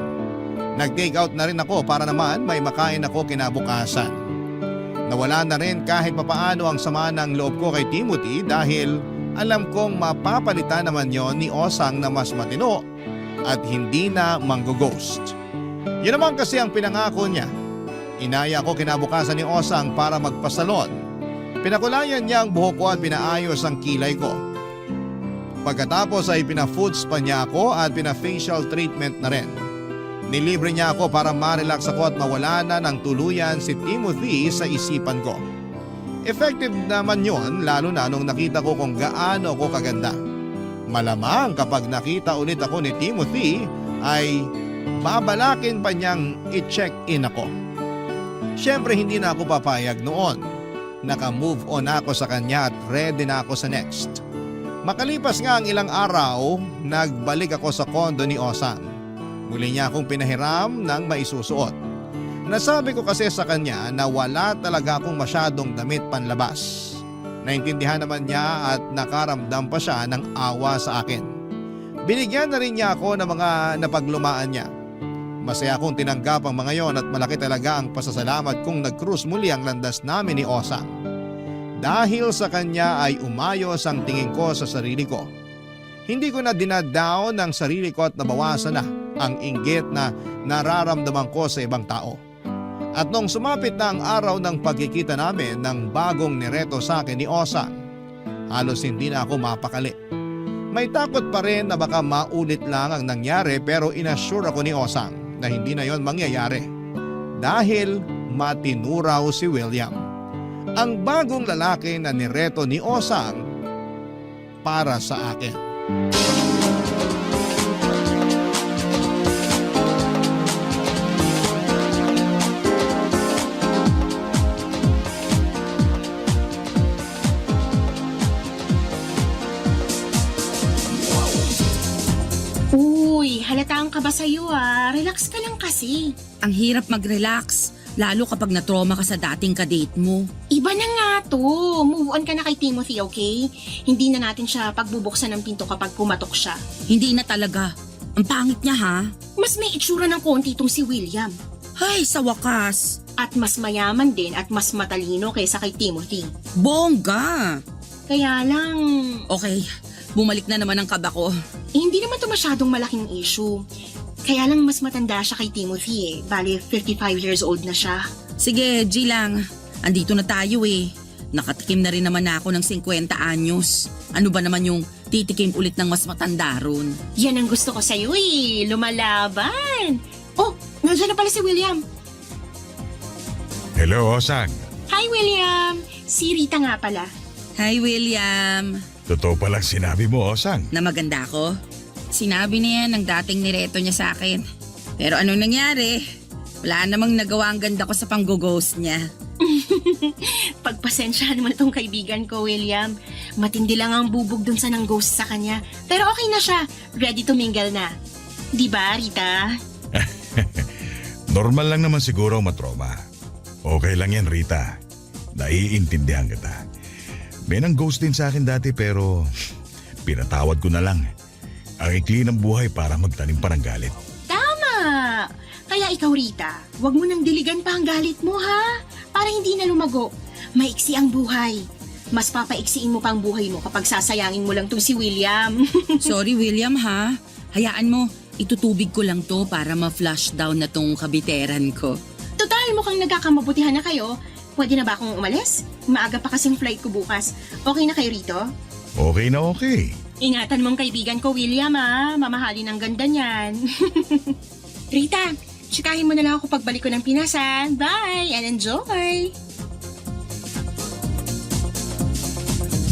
Nag-take out na rin ako para naman may makain ako kinabukasan. Nawala na rin kahit papaano ang sama ng loob ko kay Timothy dahil alam kong mapapalitan naman yon ni Osang na mas matino at hindi na manggo-ghost. Yun naman kasi ang pinangako niya. Inaya ako kinabukasan ni Osang para magpasalon. Pinakulayan niya ang buhok ko at pinaayos ang kilay ko. Pagkatapos ay pina-foods pa niya ako at pina-facial treatment na rin. Nilibre niya ako para ma-relax ako at mawala na ng tuluyan si Timothy sa isipan ko. Effective naman yon lalo na nung nakita ko kung gaano ako kaganda. Malamang kapag nakita ulit ako ni Timothy ay babalakin pa niyang i-check-in ako. Siyempre hindi na ako papayag noon. Naka-move on ako sa kanya at ready na ako sa next. Makalipas nga ang ilang araw, nagbalik ako sa kondo ni Osang. Muli niya akong pinahiram ng maisusuot. Nasabi ko kasi sa kanya na wala talaga akong masyadong damit panlabas. Naintindihan naman niya at nakaramdam pa siya ng awa sa akin. Binigyan na rin niya ako ng mga napaglumaan niya. Masaya akong tinanggap ang mga yon at malaki talaga ang pasasalamat kong nag-cruise muli ang landas namin ni Osang. Dahil sa kanya ay umayos ang tingin ko sa sarili ko. Hindi ko na dinadown ang sarili ko at nabawasan na ang inggit na nararamdaman ko sa ibang tao. At nung sumapit na ang araw ng pagkikita namin ng bagong nireto sa akin ni Osang, halos hindi na ako mapakali. May takot pa rin na baka maulit lang ang nangyari pero inassure ako ni Osang na hindi na yon mangyayari. Dahil matinuraw si William. Ang bagong lalaki na nireto ni Osang para sa akin. Uy, halata ka ba sa'yo Relax ka lang kasi. Ang hirap mag-relax. Lalo kapag na-trauma ka sa dating kadate mo. Iba na nga to. Move on ka na kay Timothy, okay? Hindi na natin siya pagbubuksan ng pinto kapag pumatok siya. Hindi na talaga. Ang pangit niya ha. Mas may itsura ng konti itong si William. Ay, sa wakas. At mas mayaman din at mas matalino kaysa kay Timothy. Bongga! Kaya lang... Okay, bumalik na naman ang kaba ko. Hindi naman to masyadong malaking issue. Kaya lang mas matanda siya kay Timothy Bale, 55 years old na siya. Sige, G lang. Andito na tayo Nakatikim na rin naman ako ng 50 anyos. Ano ba naman yung titikim ulit ng mas matanda ron? Yan ang gusto ko sa'yo lumalaban. Oh, nandiyan na pala si William. Hello, Osang. Hi, William. Si Rita nga pala. Hi, William. Totoo palang sinabi mo, Osang. Na maganda ako? Sinabi niya ng dating nireto niya sa akin. Pero anong nangyari? Wala namang nagawa ang ganda ko sa pang-ghost niya. Pagpasensyahan mo na tong kaibigan ko, William. Matindi lang ang bubog dun sa nang ghost sa kanya. Pero okay na siya. Ready to mingle na. Di ba, Rita? Normal lang naman siguro ang matroma. Okay lang yan, Rita. Naiintindihan kita. May nang ghost din sa akin dati pero pinatawad ko na lang. Ang ikli ng buhay para magtanim pa ng galit. Tama! Kaya ikaw, Rita, wag mo nang diligan pa ang galit mo, ha? Para hindi na lumago. Maiksi ang buhay. Mas papaiksiin mo pa ang buhay mo kapag sasayangin mo lang tong si William. Sorry William ha. Hayaan mo, itutubig ko lang to para ma-flush down na tong kabiteran ko. Total, mukhang nagkakamabutihan na kayo. Pwede na ba akong umalis? Maaga pa kasing flight ko bukas. Okay na kayo rito? Okay na okay. Ingatan mong kaibigan ko, William, ha? Mamahalin ang ganda niyan. Rita, tsikahin mo na lang ako pagbalik ko ng Pinas, ha? Bye and enjoy!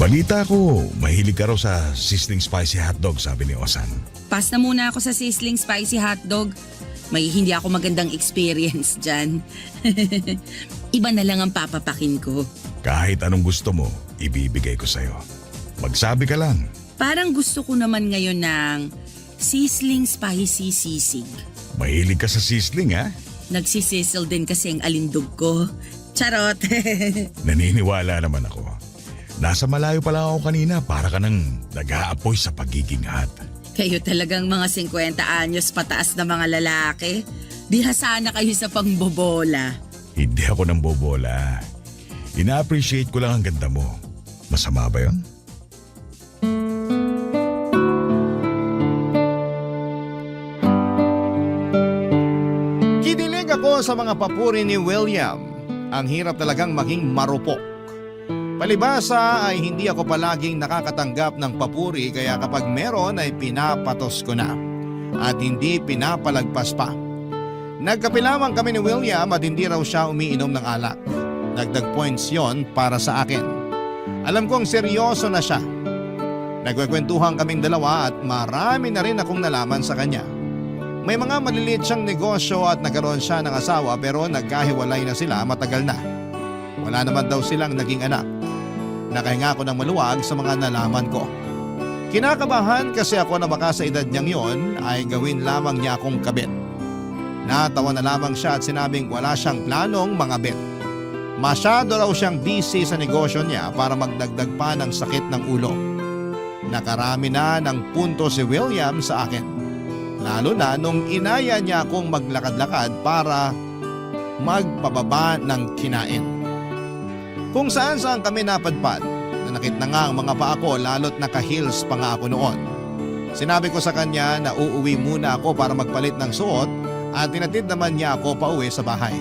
Balita ko, mahilig ka raw sa sizzling spicy hotdog, sabi ni Osan. Pass na muna ako sa sizzling spicy hotdog. May hindi ako magandang experience dyan. Iba na lang ang papapakin ko. Kahit anong gusto mo, ibibigay ko sa'yo. Magsabi ka lang. Parang gusto ko naman ngayon ng sizzling spicy sisig. Mahilig ka sa sizzling, ha? Nagsisizzle din kasi ang alindog ko. Charot! Naniniwala naman ako. Nasa malayo pa lang ako kanina para ka nang nag-aapoy sa pagiging hot. Kayo talagang mga 50 anyos pataas na mga lalaki. Diha sana kayo sa pangbobola. Hindi ako nang bobola. Ina-appreciate ko lang ang ganda mo. Masama ba yun? Kinilig ako sa mga papuri ni William. Ang hirap talagang maging marupok. Palibasa ay hindi ako palaging nakakatanggap ng papuri kaya kapag meron ay pinapatos ko na at hindi pinapalagpas pa. Nagkape lamang kami ni William at hindi raw siya umiinom ng alak. Dagdag points yon para sa akin. Alam kong seryoso na siya. Nagkukwentuhan kaming dalawa at marami na rin akong nalaman sa kanya. May mga maliliit siyang negosyo at nagkaroon siya ng asawa pero nagkahiwalay na sila matagal na. Wala naman daw silang naging anak. Nakahinga ako ng maluwag sa mga nalaman ko. Kinakabahan kasi ako na baka sa edad niyang yon ay gawin lamang niya akong kabit. Natawa na lamang siya at sinabing wala siyang planong mangabit. Masyado raw siyang busy sa negosyo niya para magdagdag pa ng sakit ng ulo. Nakarami na ng punto si William sa akin. Lalo na nung inaya niya akong maglakad-lakad para magpababa ng kinain. Kung saan kami napadpad, nanakit na nga ang mga paa ko lalo't naka-heels pa nga ako noon. Sinabi ko sa kanya na uuwi muna ako para magpalit ng suot at tinatid naman niya ako pauwi sa bahay.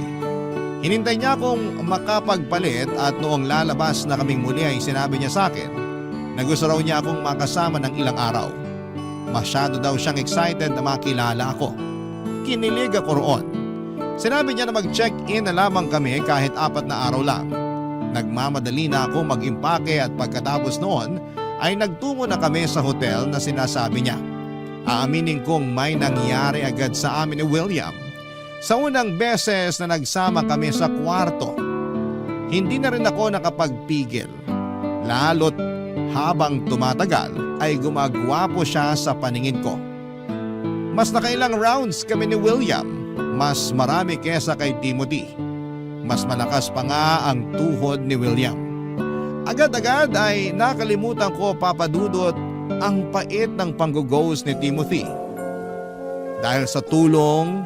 Hinintay niya akong makapagpalit at noong lalabas na kaming muli ay sinabi niya sa akin na gusto raw niya akong makasama ng ilang araw. Masyado daw siyang excited na makilala ako. Kinilig ako roon. Sinabi niya na mag-check-in na lamang kami kahit 4 na araw lang. Nagmamadali na ako mag-impake at pagkatapos noon ay nagtungo na kami sa hotel na sinasabi niya. Aaminin kong may nangyari agad sa amin ni William. Sa unang beses na nagsama kami sa kwarto, hindi na rin ako nakapagpigil. Lalo't habang tumatagal ay gumagwapo siya sa paningin ko. Mas nakailang rounds kami ni William, mas marami kesa kay Timothy. Mas malakas pa nga ang tuhod ni William. Agad-agad ay nakalimutan ko papadudot ang pait ng panggughost ni Timothy. Dahil sa tulong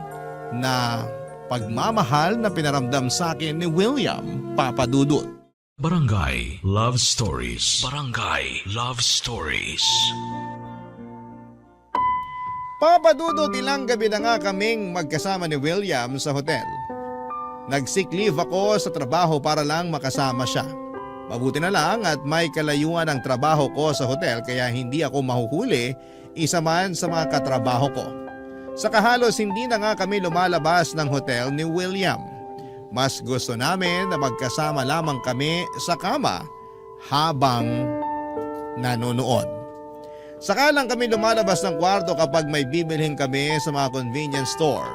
na pagmamahal na pinaramdam sa akin ni William papadudot. Barangay Love Stories. Barangay Love Stories. Papadudot ilang gabi na nga kaming magkasama ni William sa hotel. Nag-sick leave ako sa trabaho para lang makasama siya. Mabuti na lang at may kalayuan ang trabaho ko sa hotel kaya hindi ako mahuhuli isa man sa mga katrabaho ko. Saka halos hindi na nga kami lumalabas ng hotel ni William. Mas gusto namin na magkasama lamang kami sa kama habang nanonood. Saka lang kami lumalabas ng kwarto kapag may bibilhin kami sa mga convenience store.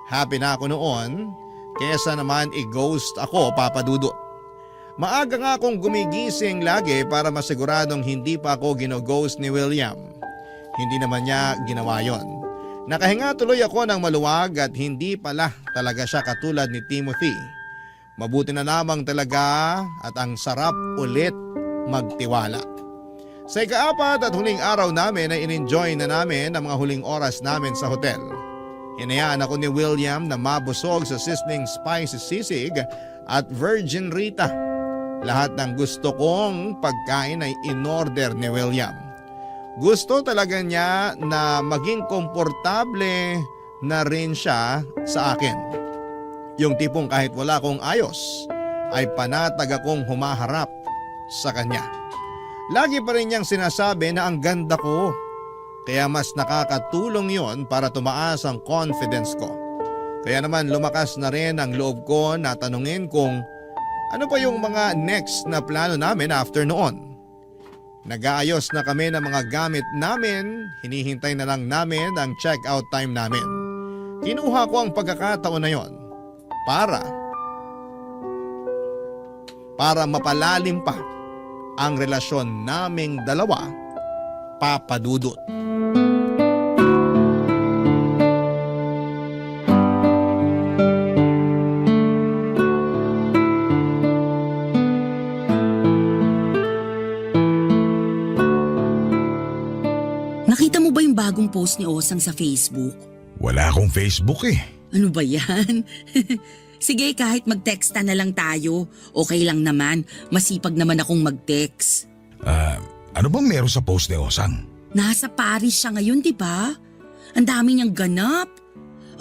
Happy na ako noon kesa naman i-ghost ako, Papa Dudut. Maaga nga akong gumigising lagi para masiguradong hindi pa ako gino-ghost ni William. Hindi naman niya ginawa yon. Nakahinga tuloy ako ng maluwag at hindi pala talaga siya katulad ni Timothy. Mabuti na lamang talaga at ang sarap ulit magtiwala. Sa ika-4 at huling araw namin ay in-enjoy na namin ang mga huling oras namin sa hotel. Hinayaan ako ni William na mabusog sa sizzling spicy sisig at virgin Rita. Lahat ng gusto kong pagkain ay in-order ni William. Gusto talaga niya na maging komportable na rin siya sa akin. Yung tipong kahit wala akong ayos ay panatag akong humaharap sa kanya. Lagi pa rin niyang sinasabi na ang ganda ko. Kaya mas nakakatulong yon para tumaas ang confidence ko. Kaya naman lumakas na rin ang loob ko na tanungin kung ano pa yung mga next na plano namin after noon. Nag-aayos na kami ng mga gamit namin, hinihintay na lang namin ang check-out time namin. Kinuha ko ang pagkakataon na yon para mapalalim pa ang relasyon naming dalawa, Papa Dudut. Nakita mo ba yung bagong post ni Osang sa Facebook? Wala akong Facebook eh. Ano ba yan? Sige, kahit mag-texta na lang tayo. Okay lang naman. Masipag naman akong mag-text. Ano bang meron sa post ni Osang? Nasa Paris siya ngayon, di ba? Ang dami niyang ganap.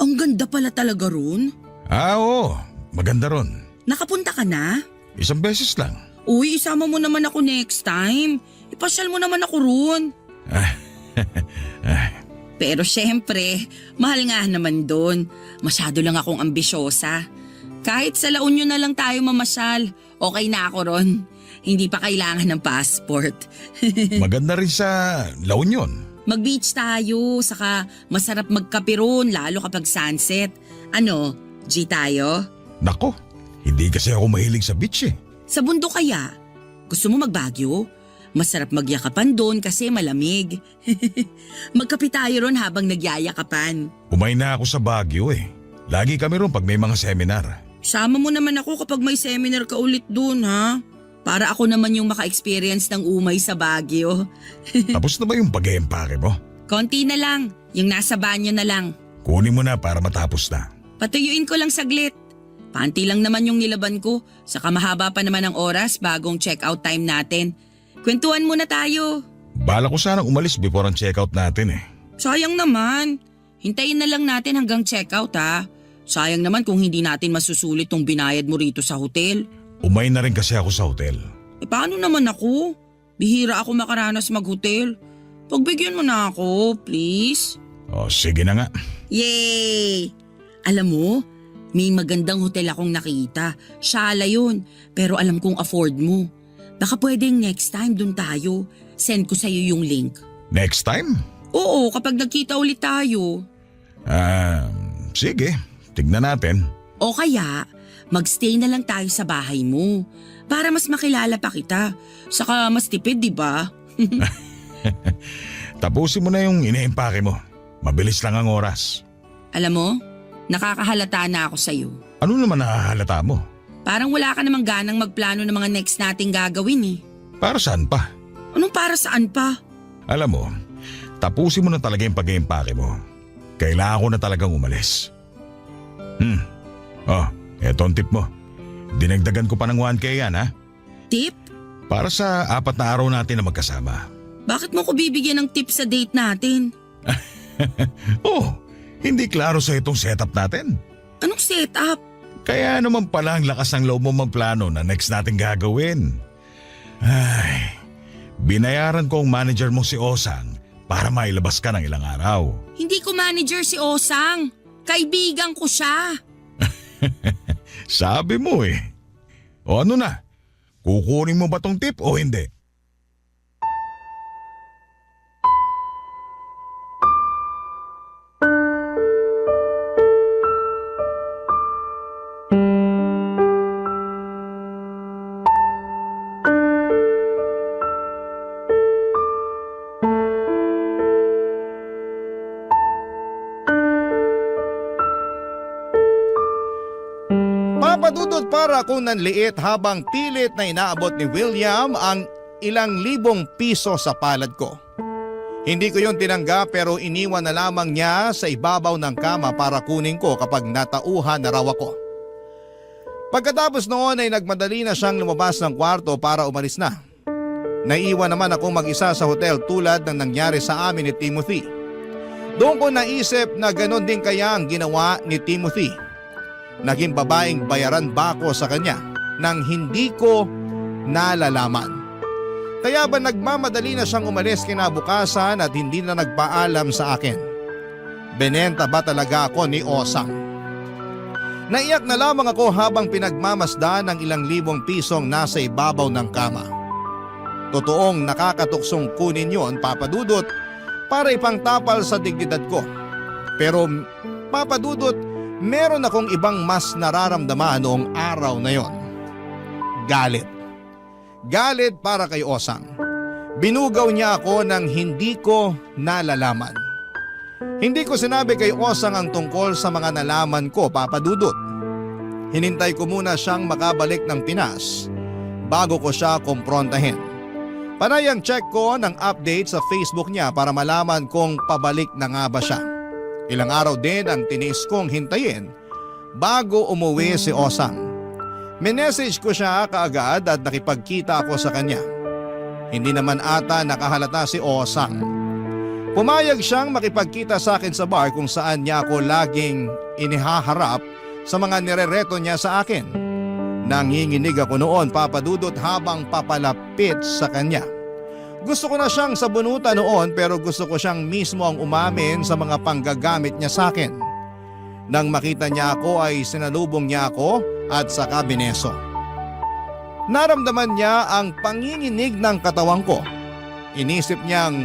Ang ganda pala talaga ron. Oo. Maganda ron. Nakapunta ka na? Isang beses lang. Uy, isama mo naman ako next time. Ipasyal mo naman ako ron. Pero syempre, mahal nga naman doon. Masyado lang akong ambisyosa. Kahit sa La Union na lang tayo mamasyal, okay na ako ron. Hindi pa kailangan ng passport. Maganda rin sa La Union. Mag-beach tayo, saka masarap magkape ron, lalo kapag sunset. Ano, G tayo? Nako, hindi kasi ako mahilig sa beach eh. Sa bundok kaya? Gusto mo mag-Baguio? Masarap magyakapan doon kasi malamig. Magkape tayo ron habang nagyayakapan. Umay na ako sa Baguio eh. Lagi kami ron pag may mga seminar. Sama mo naman ako kapag may seminar ka ulit doon, ha? Para ako naman yung maka-experience ng umay sa Baguio. Tapos na ba yung pag-eempake mo? Konti na lang, yung nasa banyo na lang. Kunin mo na para matapos na. Patuyuin ko lang saglit. Panty lang naman yung nilaban ko, saka mahaba pa naman ang oras bagong check-out time natin. Kwentuhan muna tayo. Bala ko sanang umalis before ang check-out natin eh. Sayang naman. Hintayin na lang natin hanggang check-out, ha? Sayang naman kung hindi natin masusulit tong binayad mo rito sa hotel. Umay na rin kasi ako sa hotel. Paano naman ako? Bihira ako makaranas mag-hotel. Pagbigyan mo na ako, please. Sige na nga. Yay! Alam mo, may magandang hotel akong nakita. Shala yun, pero alam kong afford mo. Baka pwedeng next time dun tayo. Send ko sa'yo yung link. Next time? Oo, kapag nagkita ulit tayo. Sige. Tignan natin. O kaya, magstay na lang tayo sa bahay mo. Para mas makilala pa kita. Saka mas tipid, di ba? Tapusin mo na yung ine-empake mo. Mabilis lang ang oras. Alam mo, nakakahalata na ako sa'yo. Ano naman nakahalata mo? Parang wala ka namang ganang magplano ng mga next nating gagawin eh. Para saan pa? Anong para saan pa? Alam mo, tapusin mo na talaga yung pag-iimpake mo. Kailangan ko na talagang umalis. Eto ang tip mo. Dinagdagan ko pa ng 1K yan, ha? Tip? Para sa 4 na araw natin na magkasama. Bakit mo ko bibigyan ng tip sa date natin? Hindi klaro sa itong setup natin. Anong setup? Kaya naman pala ang lakas ng loob mo magplano na next natin gagawin. Binayaran ko ang manager mo si Osang para mailabas ka ng ilang araw. Hindi ko manager si Osang. Kaibigan ko siya. Sabi mo eh. O ano na? Kukunin mo ba tong tip o hindi? Papadudot para akong nanliit habang pilit na inaabot ni William ang ilang libong piso sa palad ko. Hindi ko yun tinanggap pero iniwan na lamang niya sa ibabaw ng kama para kunin ko kapag natauhan na raw ako. Pagkatapos noon ay nagmadali na siyang lumabas ng kwarto para umalis na. Naiwan naman akong mag-isa sa hotel tulad ng nangyari sa amin ni Timothy. Doon ko naisip na ganon din kaya ang ginawa ni Timothy. Naging babaeng bayaran ba ako sa kanya nang hindi ko nalalaman. Kaya ba nagmamadali na siyang umalis kinabukasan at hindi na nagpaalam sa akin? Benenta ba talaga ako ni Osang? Naiyak na lamang ako habang pinagmamasdan ng ilang libong pisong nasa ibabaw ng kama. Totoong nakakatuksong kunin yon, Papa Dudut, para ipangtapal sa dignidad ko. Pero Papa Dudut, meron akong ibang mas nararamdaman noong araw na yon. Galit. Galit para kay Osang. Binugaw niya ako nang hindi ko nalalaman. Hindi ko sinabi kay Osang ang tungkol sa mga nalaman ko, Papa Dudut. Hinintay ko muna siyang makabalik ng Pinas bago ko siya kumprontahin. Panayang check ko ng update sa Facebook niya para malaman kung pabalik na nga ba siya. Ilang araw din ang tinis kong hintayin bago umuwi si Osang. Minessage ko siya kaagad at nakipagkita ako sa kanya. Hindi naman ata nakahalata si Osang. Pumayag siyang makipagkita sa akin sa bar kung saan niya ako laging inihaharap sa mga nirereto niya sa akin. Nanginginig ako noon, Papa Dudut, habang papalapit sa kanya. Gusto ko na siyang sabunutan noon pero gusto ko siyang mismo ang umamin sa mga panggagamit niya sa akin. Nang makita niya ako ay sinalubong niya ako at saka bineso. Naramdaman niya ang panginginig ng katawan ko. Inisip niyang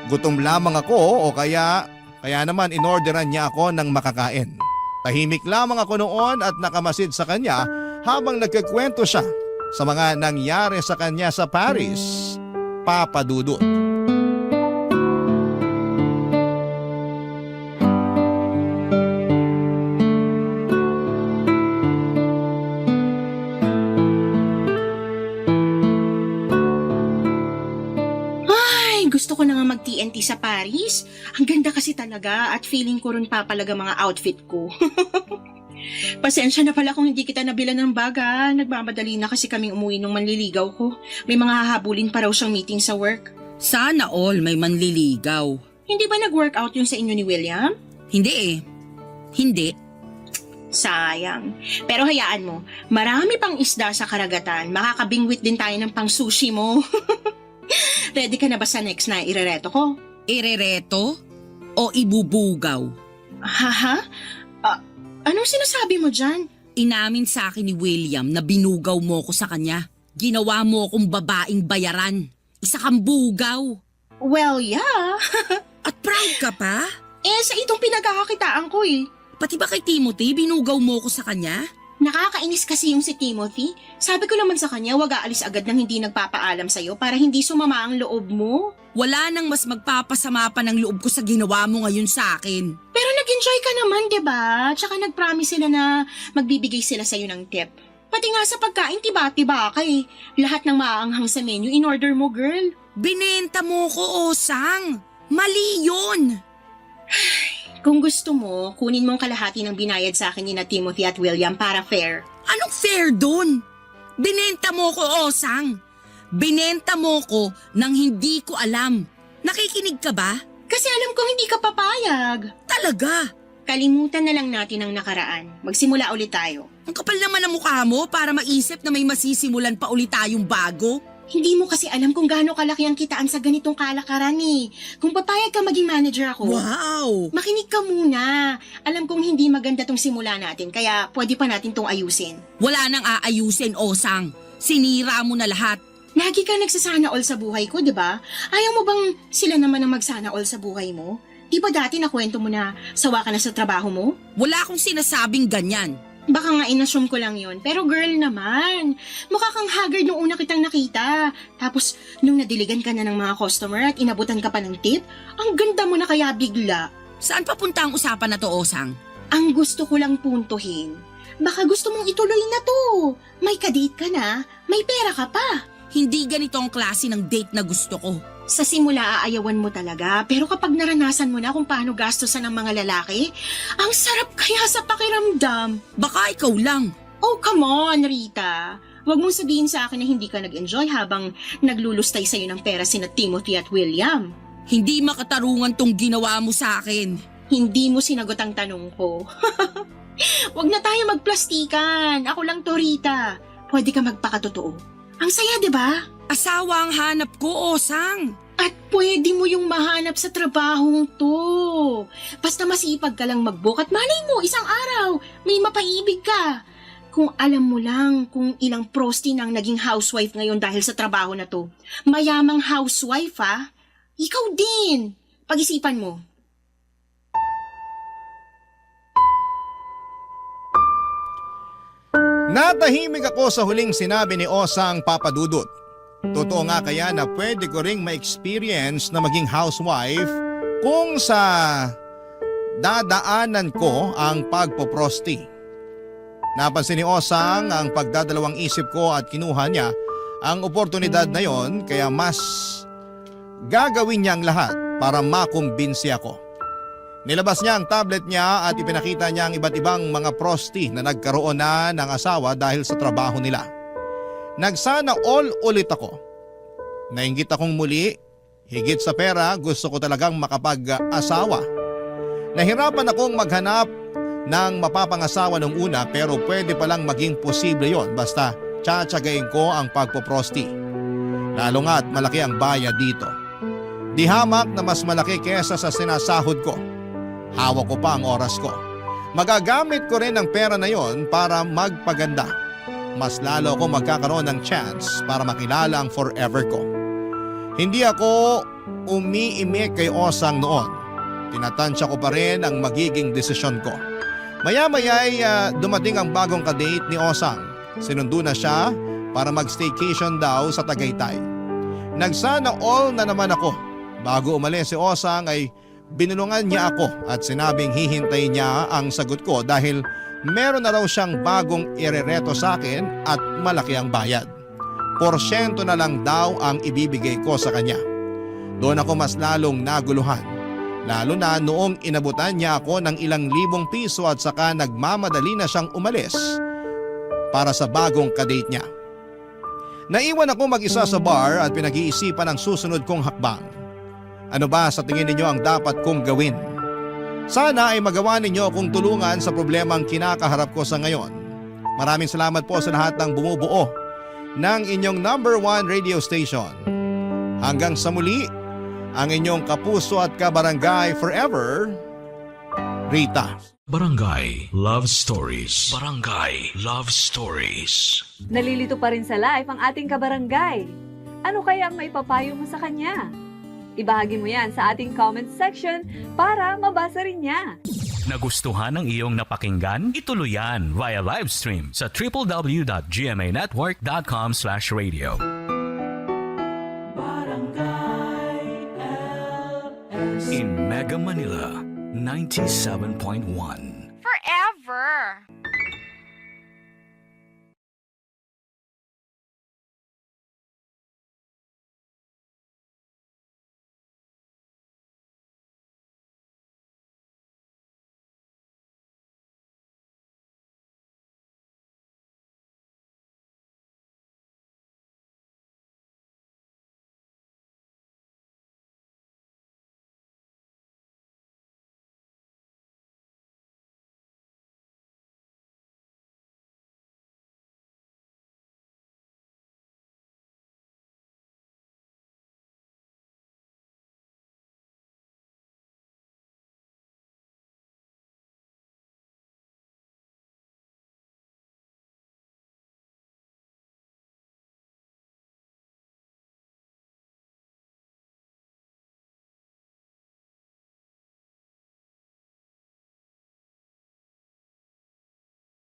gutom lamang ako o kaya naman inorderan niya ako ng makakain. Tahimik lamang ako noon at nakamasid sa kanya habang nagkikwento siya sa mga nangyari sa kanya sa Paris, Papa Dudut. Gusto ko na nga mag-TNT sa Paris. Ang ganda kasi talaga at feeling ko rin papalaga mga outfit ko. Pasensya na pala kung hindi kita nabilan ng baga. Nagmamadali na kasi kaming umuwi nung manliligaw ko. May mga hahabulin pa raw siyang meeting sa work. Sana all may manliligaw. Hindi ba nag-workout yung sa inyo ni William? Hindi eh. Hindi. Sayang. Pero hayaan mo, marami pang isda sa karagatan. Makakabingwit din tayo ng pang sushi mo. Ready ka na ba sa next na irereto ko? Irereto? O ibubugaw? Haha? Anong sinasabi mo dyan? Inamin sa akin ni William na binugaw mo ko sa kanya. Ginawa mo akong babaeng bayaran. Isa kang bugaw. Well, yeah. At proud ka pa? Sa itong pinagkakakitaan ko eh. Pati ba kay Timothy, binugaw mo ko sa kanya? Nakakainis kasi yung si Timothy. Sabi ko naman sa kanya, wag aalis agad nang hindi nagpapaalam sa'yo para hindi sumama ang loob mo. Wala nang mas magpapasama pa ng loob ko sa ginawa mo ngayon sa akin. Pero nag-enjoy ka naman, diba? Tsaka nag-promise sila na magbibigay sila sa'yo ng tip. Pati nga sa pagkain, tiba-tiba ka eh. Lahat ng maaanghang sa menu, in-order mo, girl. Binenta mo ko, Osang. Mali yun. Kung gusto mo, kunin mo ang kalahati ng binayad sa akin ni na Timothy at William para fair. Anong fair dun? Binenta mo ko, Osang. Binenta mo ko nang hindi ko alam. Nakikinig ka ba? Kasi alam kong hindi ka papayag. Talaga? Kalimutan na lang natin ang nakaraan. Magsimula ulit tayo. Ang kapal naman ang mukha mo para maisip na may masisimulan pa ulit tayong bago. Hindi mo kasi alam kung gaano kalaki ang kitaan sa ganitong kalakaran eh. Kung papayag ka maging manager ako. Wow! Makinig ka muna. Alam kong hindi maganda tong simula natin, kaya pwede pa natin tong ayusin. Wala nang aayusin, Osang. Sinira mo na lahat. Lagi ka nagsasana all sa buhay ko, di ba? Ayaw mo bang sila naman ang magsana all sa buhay mo? Di ba dati nakwento mo na sawa ka na sa trabaho mo? Wala akong sinasabing ganyan. Baka nga inassume ko lang yon. Pero girl naman, mukha kang haggard nung una kitang nakita. Tapos nung nadiligan ka na ng mga customer at inabutan ka pa ng tip, ang ganda mo na kaya bigla. Saan papunta ang usapan na to, Osang? Ang gusto ko lang puntuhin, Baka gusto mong ituloy na to. May kadate ka na, may pera ka pa. Hindi ganito ang klase ng date na gusto ko. Sa simula aayawan mo talaga, pero kapag naranasan mo na kung paano gastusan ng mga lalaki, ang sarap kaya sa pakiramdam. Baka ikaw lang. Oh, come on, Rita. Huwag mong sabihin sa akin na hindi ka nag-enjoy habang naglulustay sa'yo ng pera sina Timothy at William. Hindi makatarungan tong ginawa mo sa akin. Hindi mo sinagot ang tanong ko. Huwag na tayo magplastikan. Ako lang to, Rita. Pwede ka magpakatotoo. Ang saya, di ba? Asawa ang hanap ko, Osang. At pwede mo yung mahanap sa trabahong to. Basta masipag ka lang mag-book at malay mo, isang araw, may mapaibig ka. Kung alam mo lang kung ilang prosti nang naging housewife ngayon dahil sa trabaho na to. Mayamang housewife, ha? Ikaw din. Pag-isipan mo. Natahimik ako sa huling sinabi ni Osang Papadudut. Totoo nga kaya na pwede ko ring ma-experience na maging housewife kung sa dadaanan ko ang pagpoprosti. Napansin ni Osang ang pagdadalawang isip ko at kinuha niya ang oportunidad na yon kaya mas gagawin niya ang lahat para makumbinsi ako. Nilabas niya ang tablet niya at ipinakita niya ang iba't ibang mga prosti na nagkaroon na ng asawa dahil sa trabaho nila. Nagsana all ulit ako. Nainggit akong muli, higit sa pera gusto ko talagang makapag-asawa. Nahirapan akong maghanap ng mapapangasawa nung una pero pwede palang maging posible yon basta tsatsagain ko ang pagpoprosti. Lalo nga't malaki ang bayad dito. Di hamak na mas malaki kesa sa sinasahod ko. Hawak ko pa ang oras ko. Magagamit ko rin ang pera na yon para magpaganda. Mas lalo ako magkakaroon ng chance para makilala ang forever ko. Hindi ako umiimik kay Osang noon. Tinatansya ko pa rin ang magiging desisyon ko. Maya-maya ay dumating ang bagong kadate ni Osang. Sinundo na siya para mag-staycation daw sa Tagaytay. Nagsana all na naman ako. Bago umalis si Osang ay binulungan niya ako at sinabing hihintay niya ang sagot ko dahil meron na raw siyang bagong irereto sa akin at malaki ang bayad. Porsyento na lang daw ang ibibigay ko sa kanya. Doon ako mas lalong naguluhan. Lalo na noong inabutan niya ako ng ilang libong piso at saka nagmamadali na siyang umalis para sa bagong kadate niya. Naiwan ako mag-isa sa bar at pinag-iisipan ang susunod kong hakbang. Ano ba sa tingin ninyo ang dapat kong gawin? Sana ay magawa ninyo akong tulungan sa problemang kinakaharap ko sa ngayon. Maraming salamat po sa lahat ng bumubuo ng inyong #1 radio station. Hanggang sa muli, ang inyong kapuso at kabarangay forever, Rita. Barangay Love Stories. Barangay Love Stories. Nalilito pa rin sa life ang ating kabarangay. Ano kaya ang maipapayo mo sa kanya? Ibahagi mo yan sa ating comment section para mabasa rin niya. Nagustuhan ng iyong napakinggan? Ituloy yan via live stream sa www.gmanetwork.com/radio. In Mega Manila, 97.1. Forever.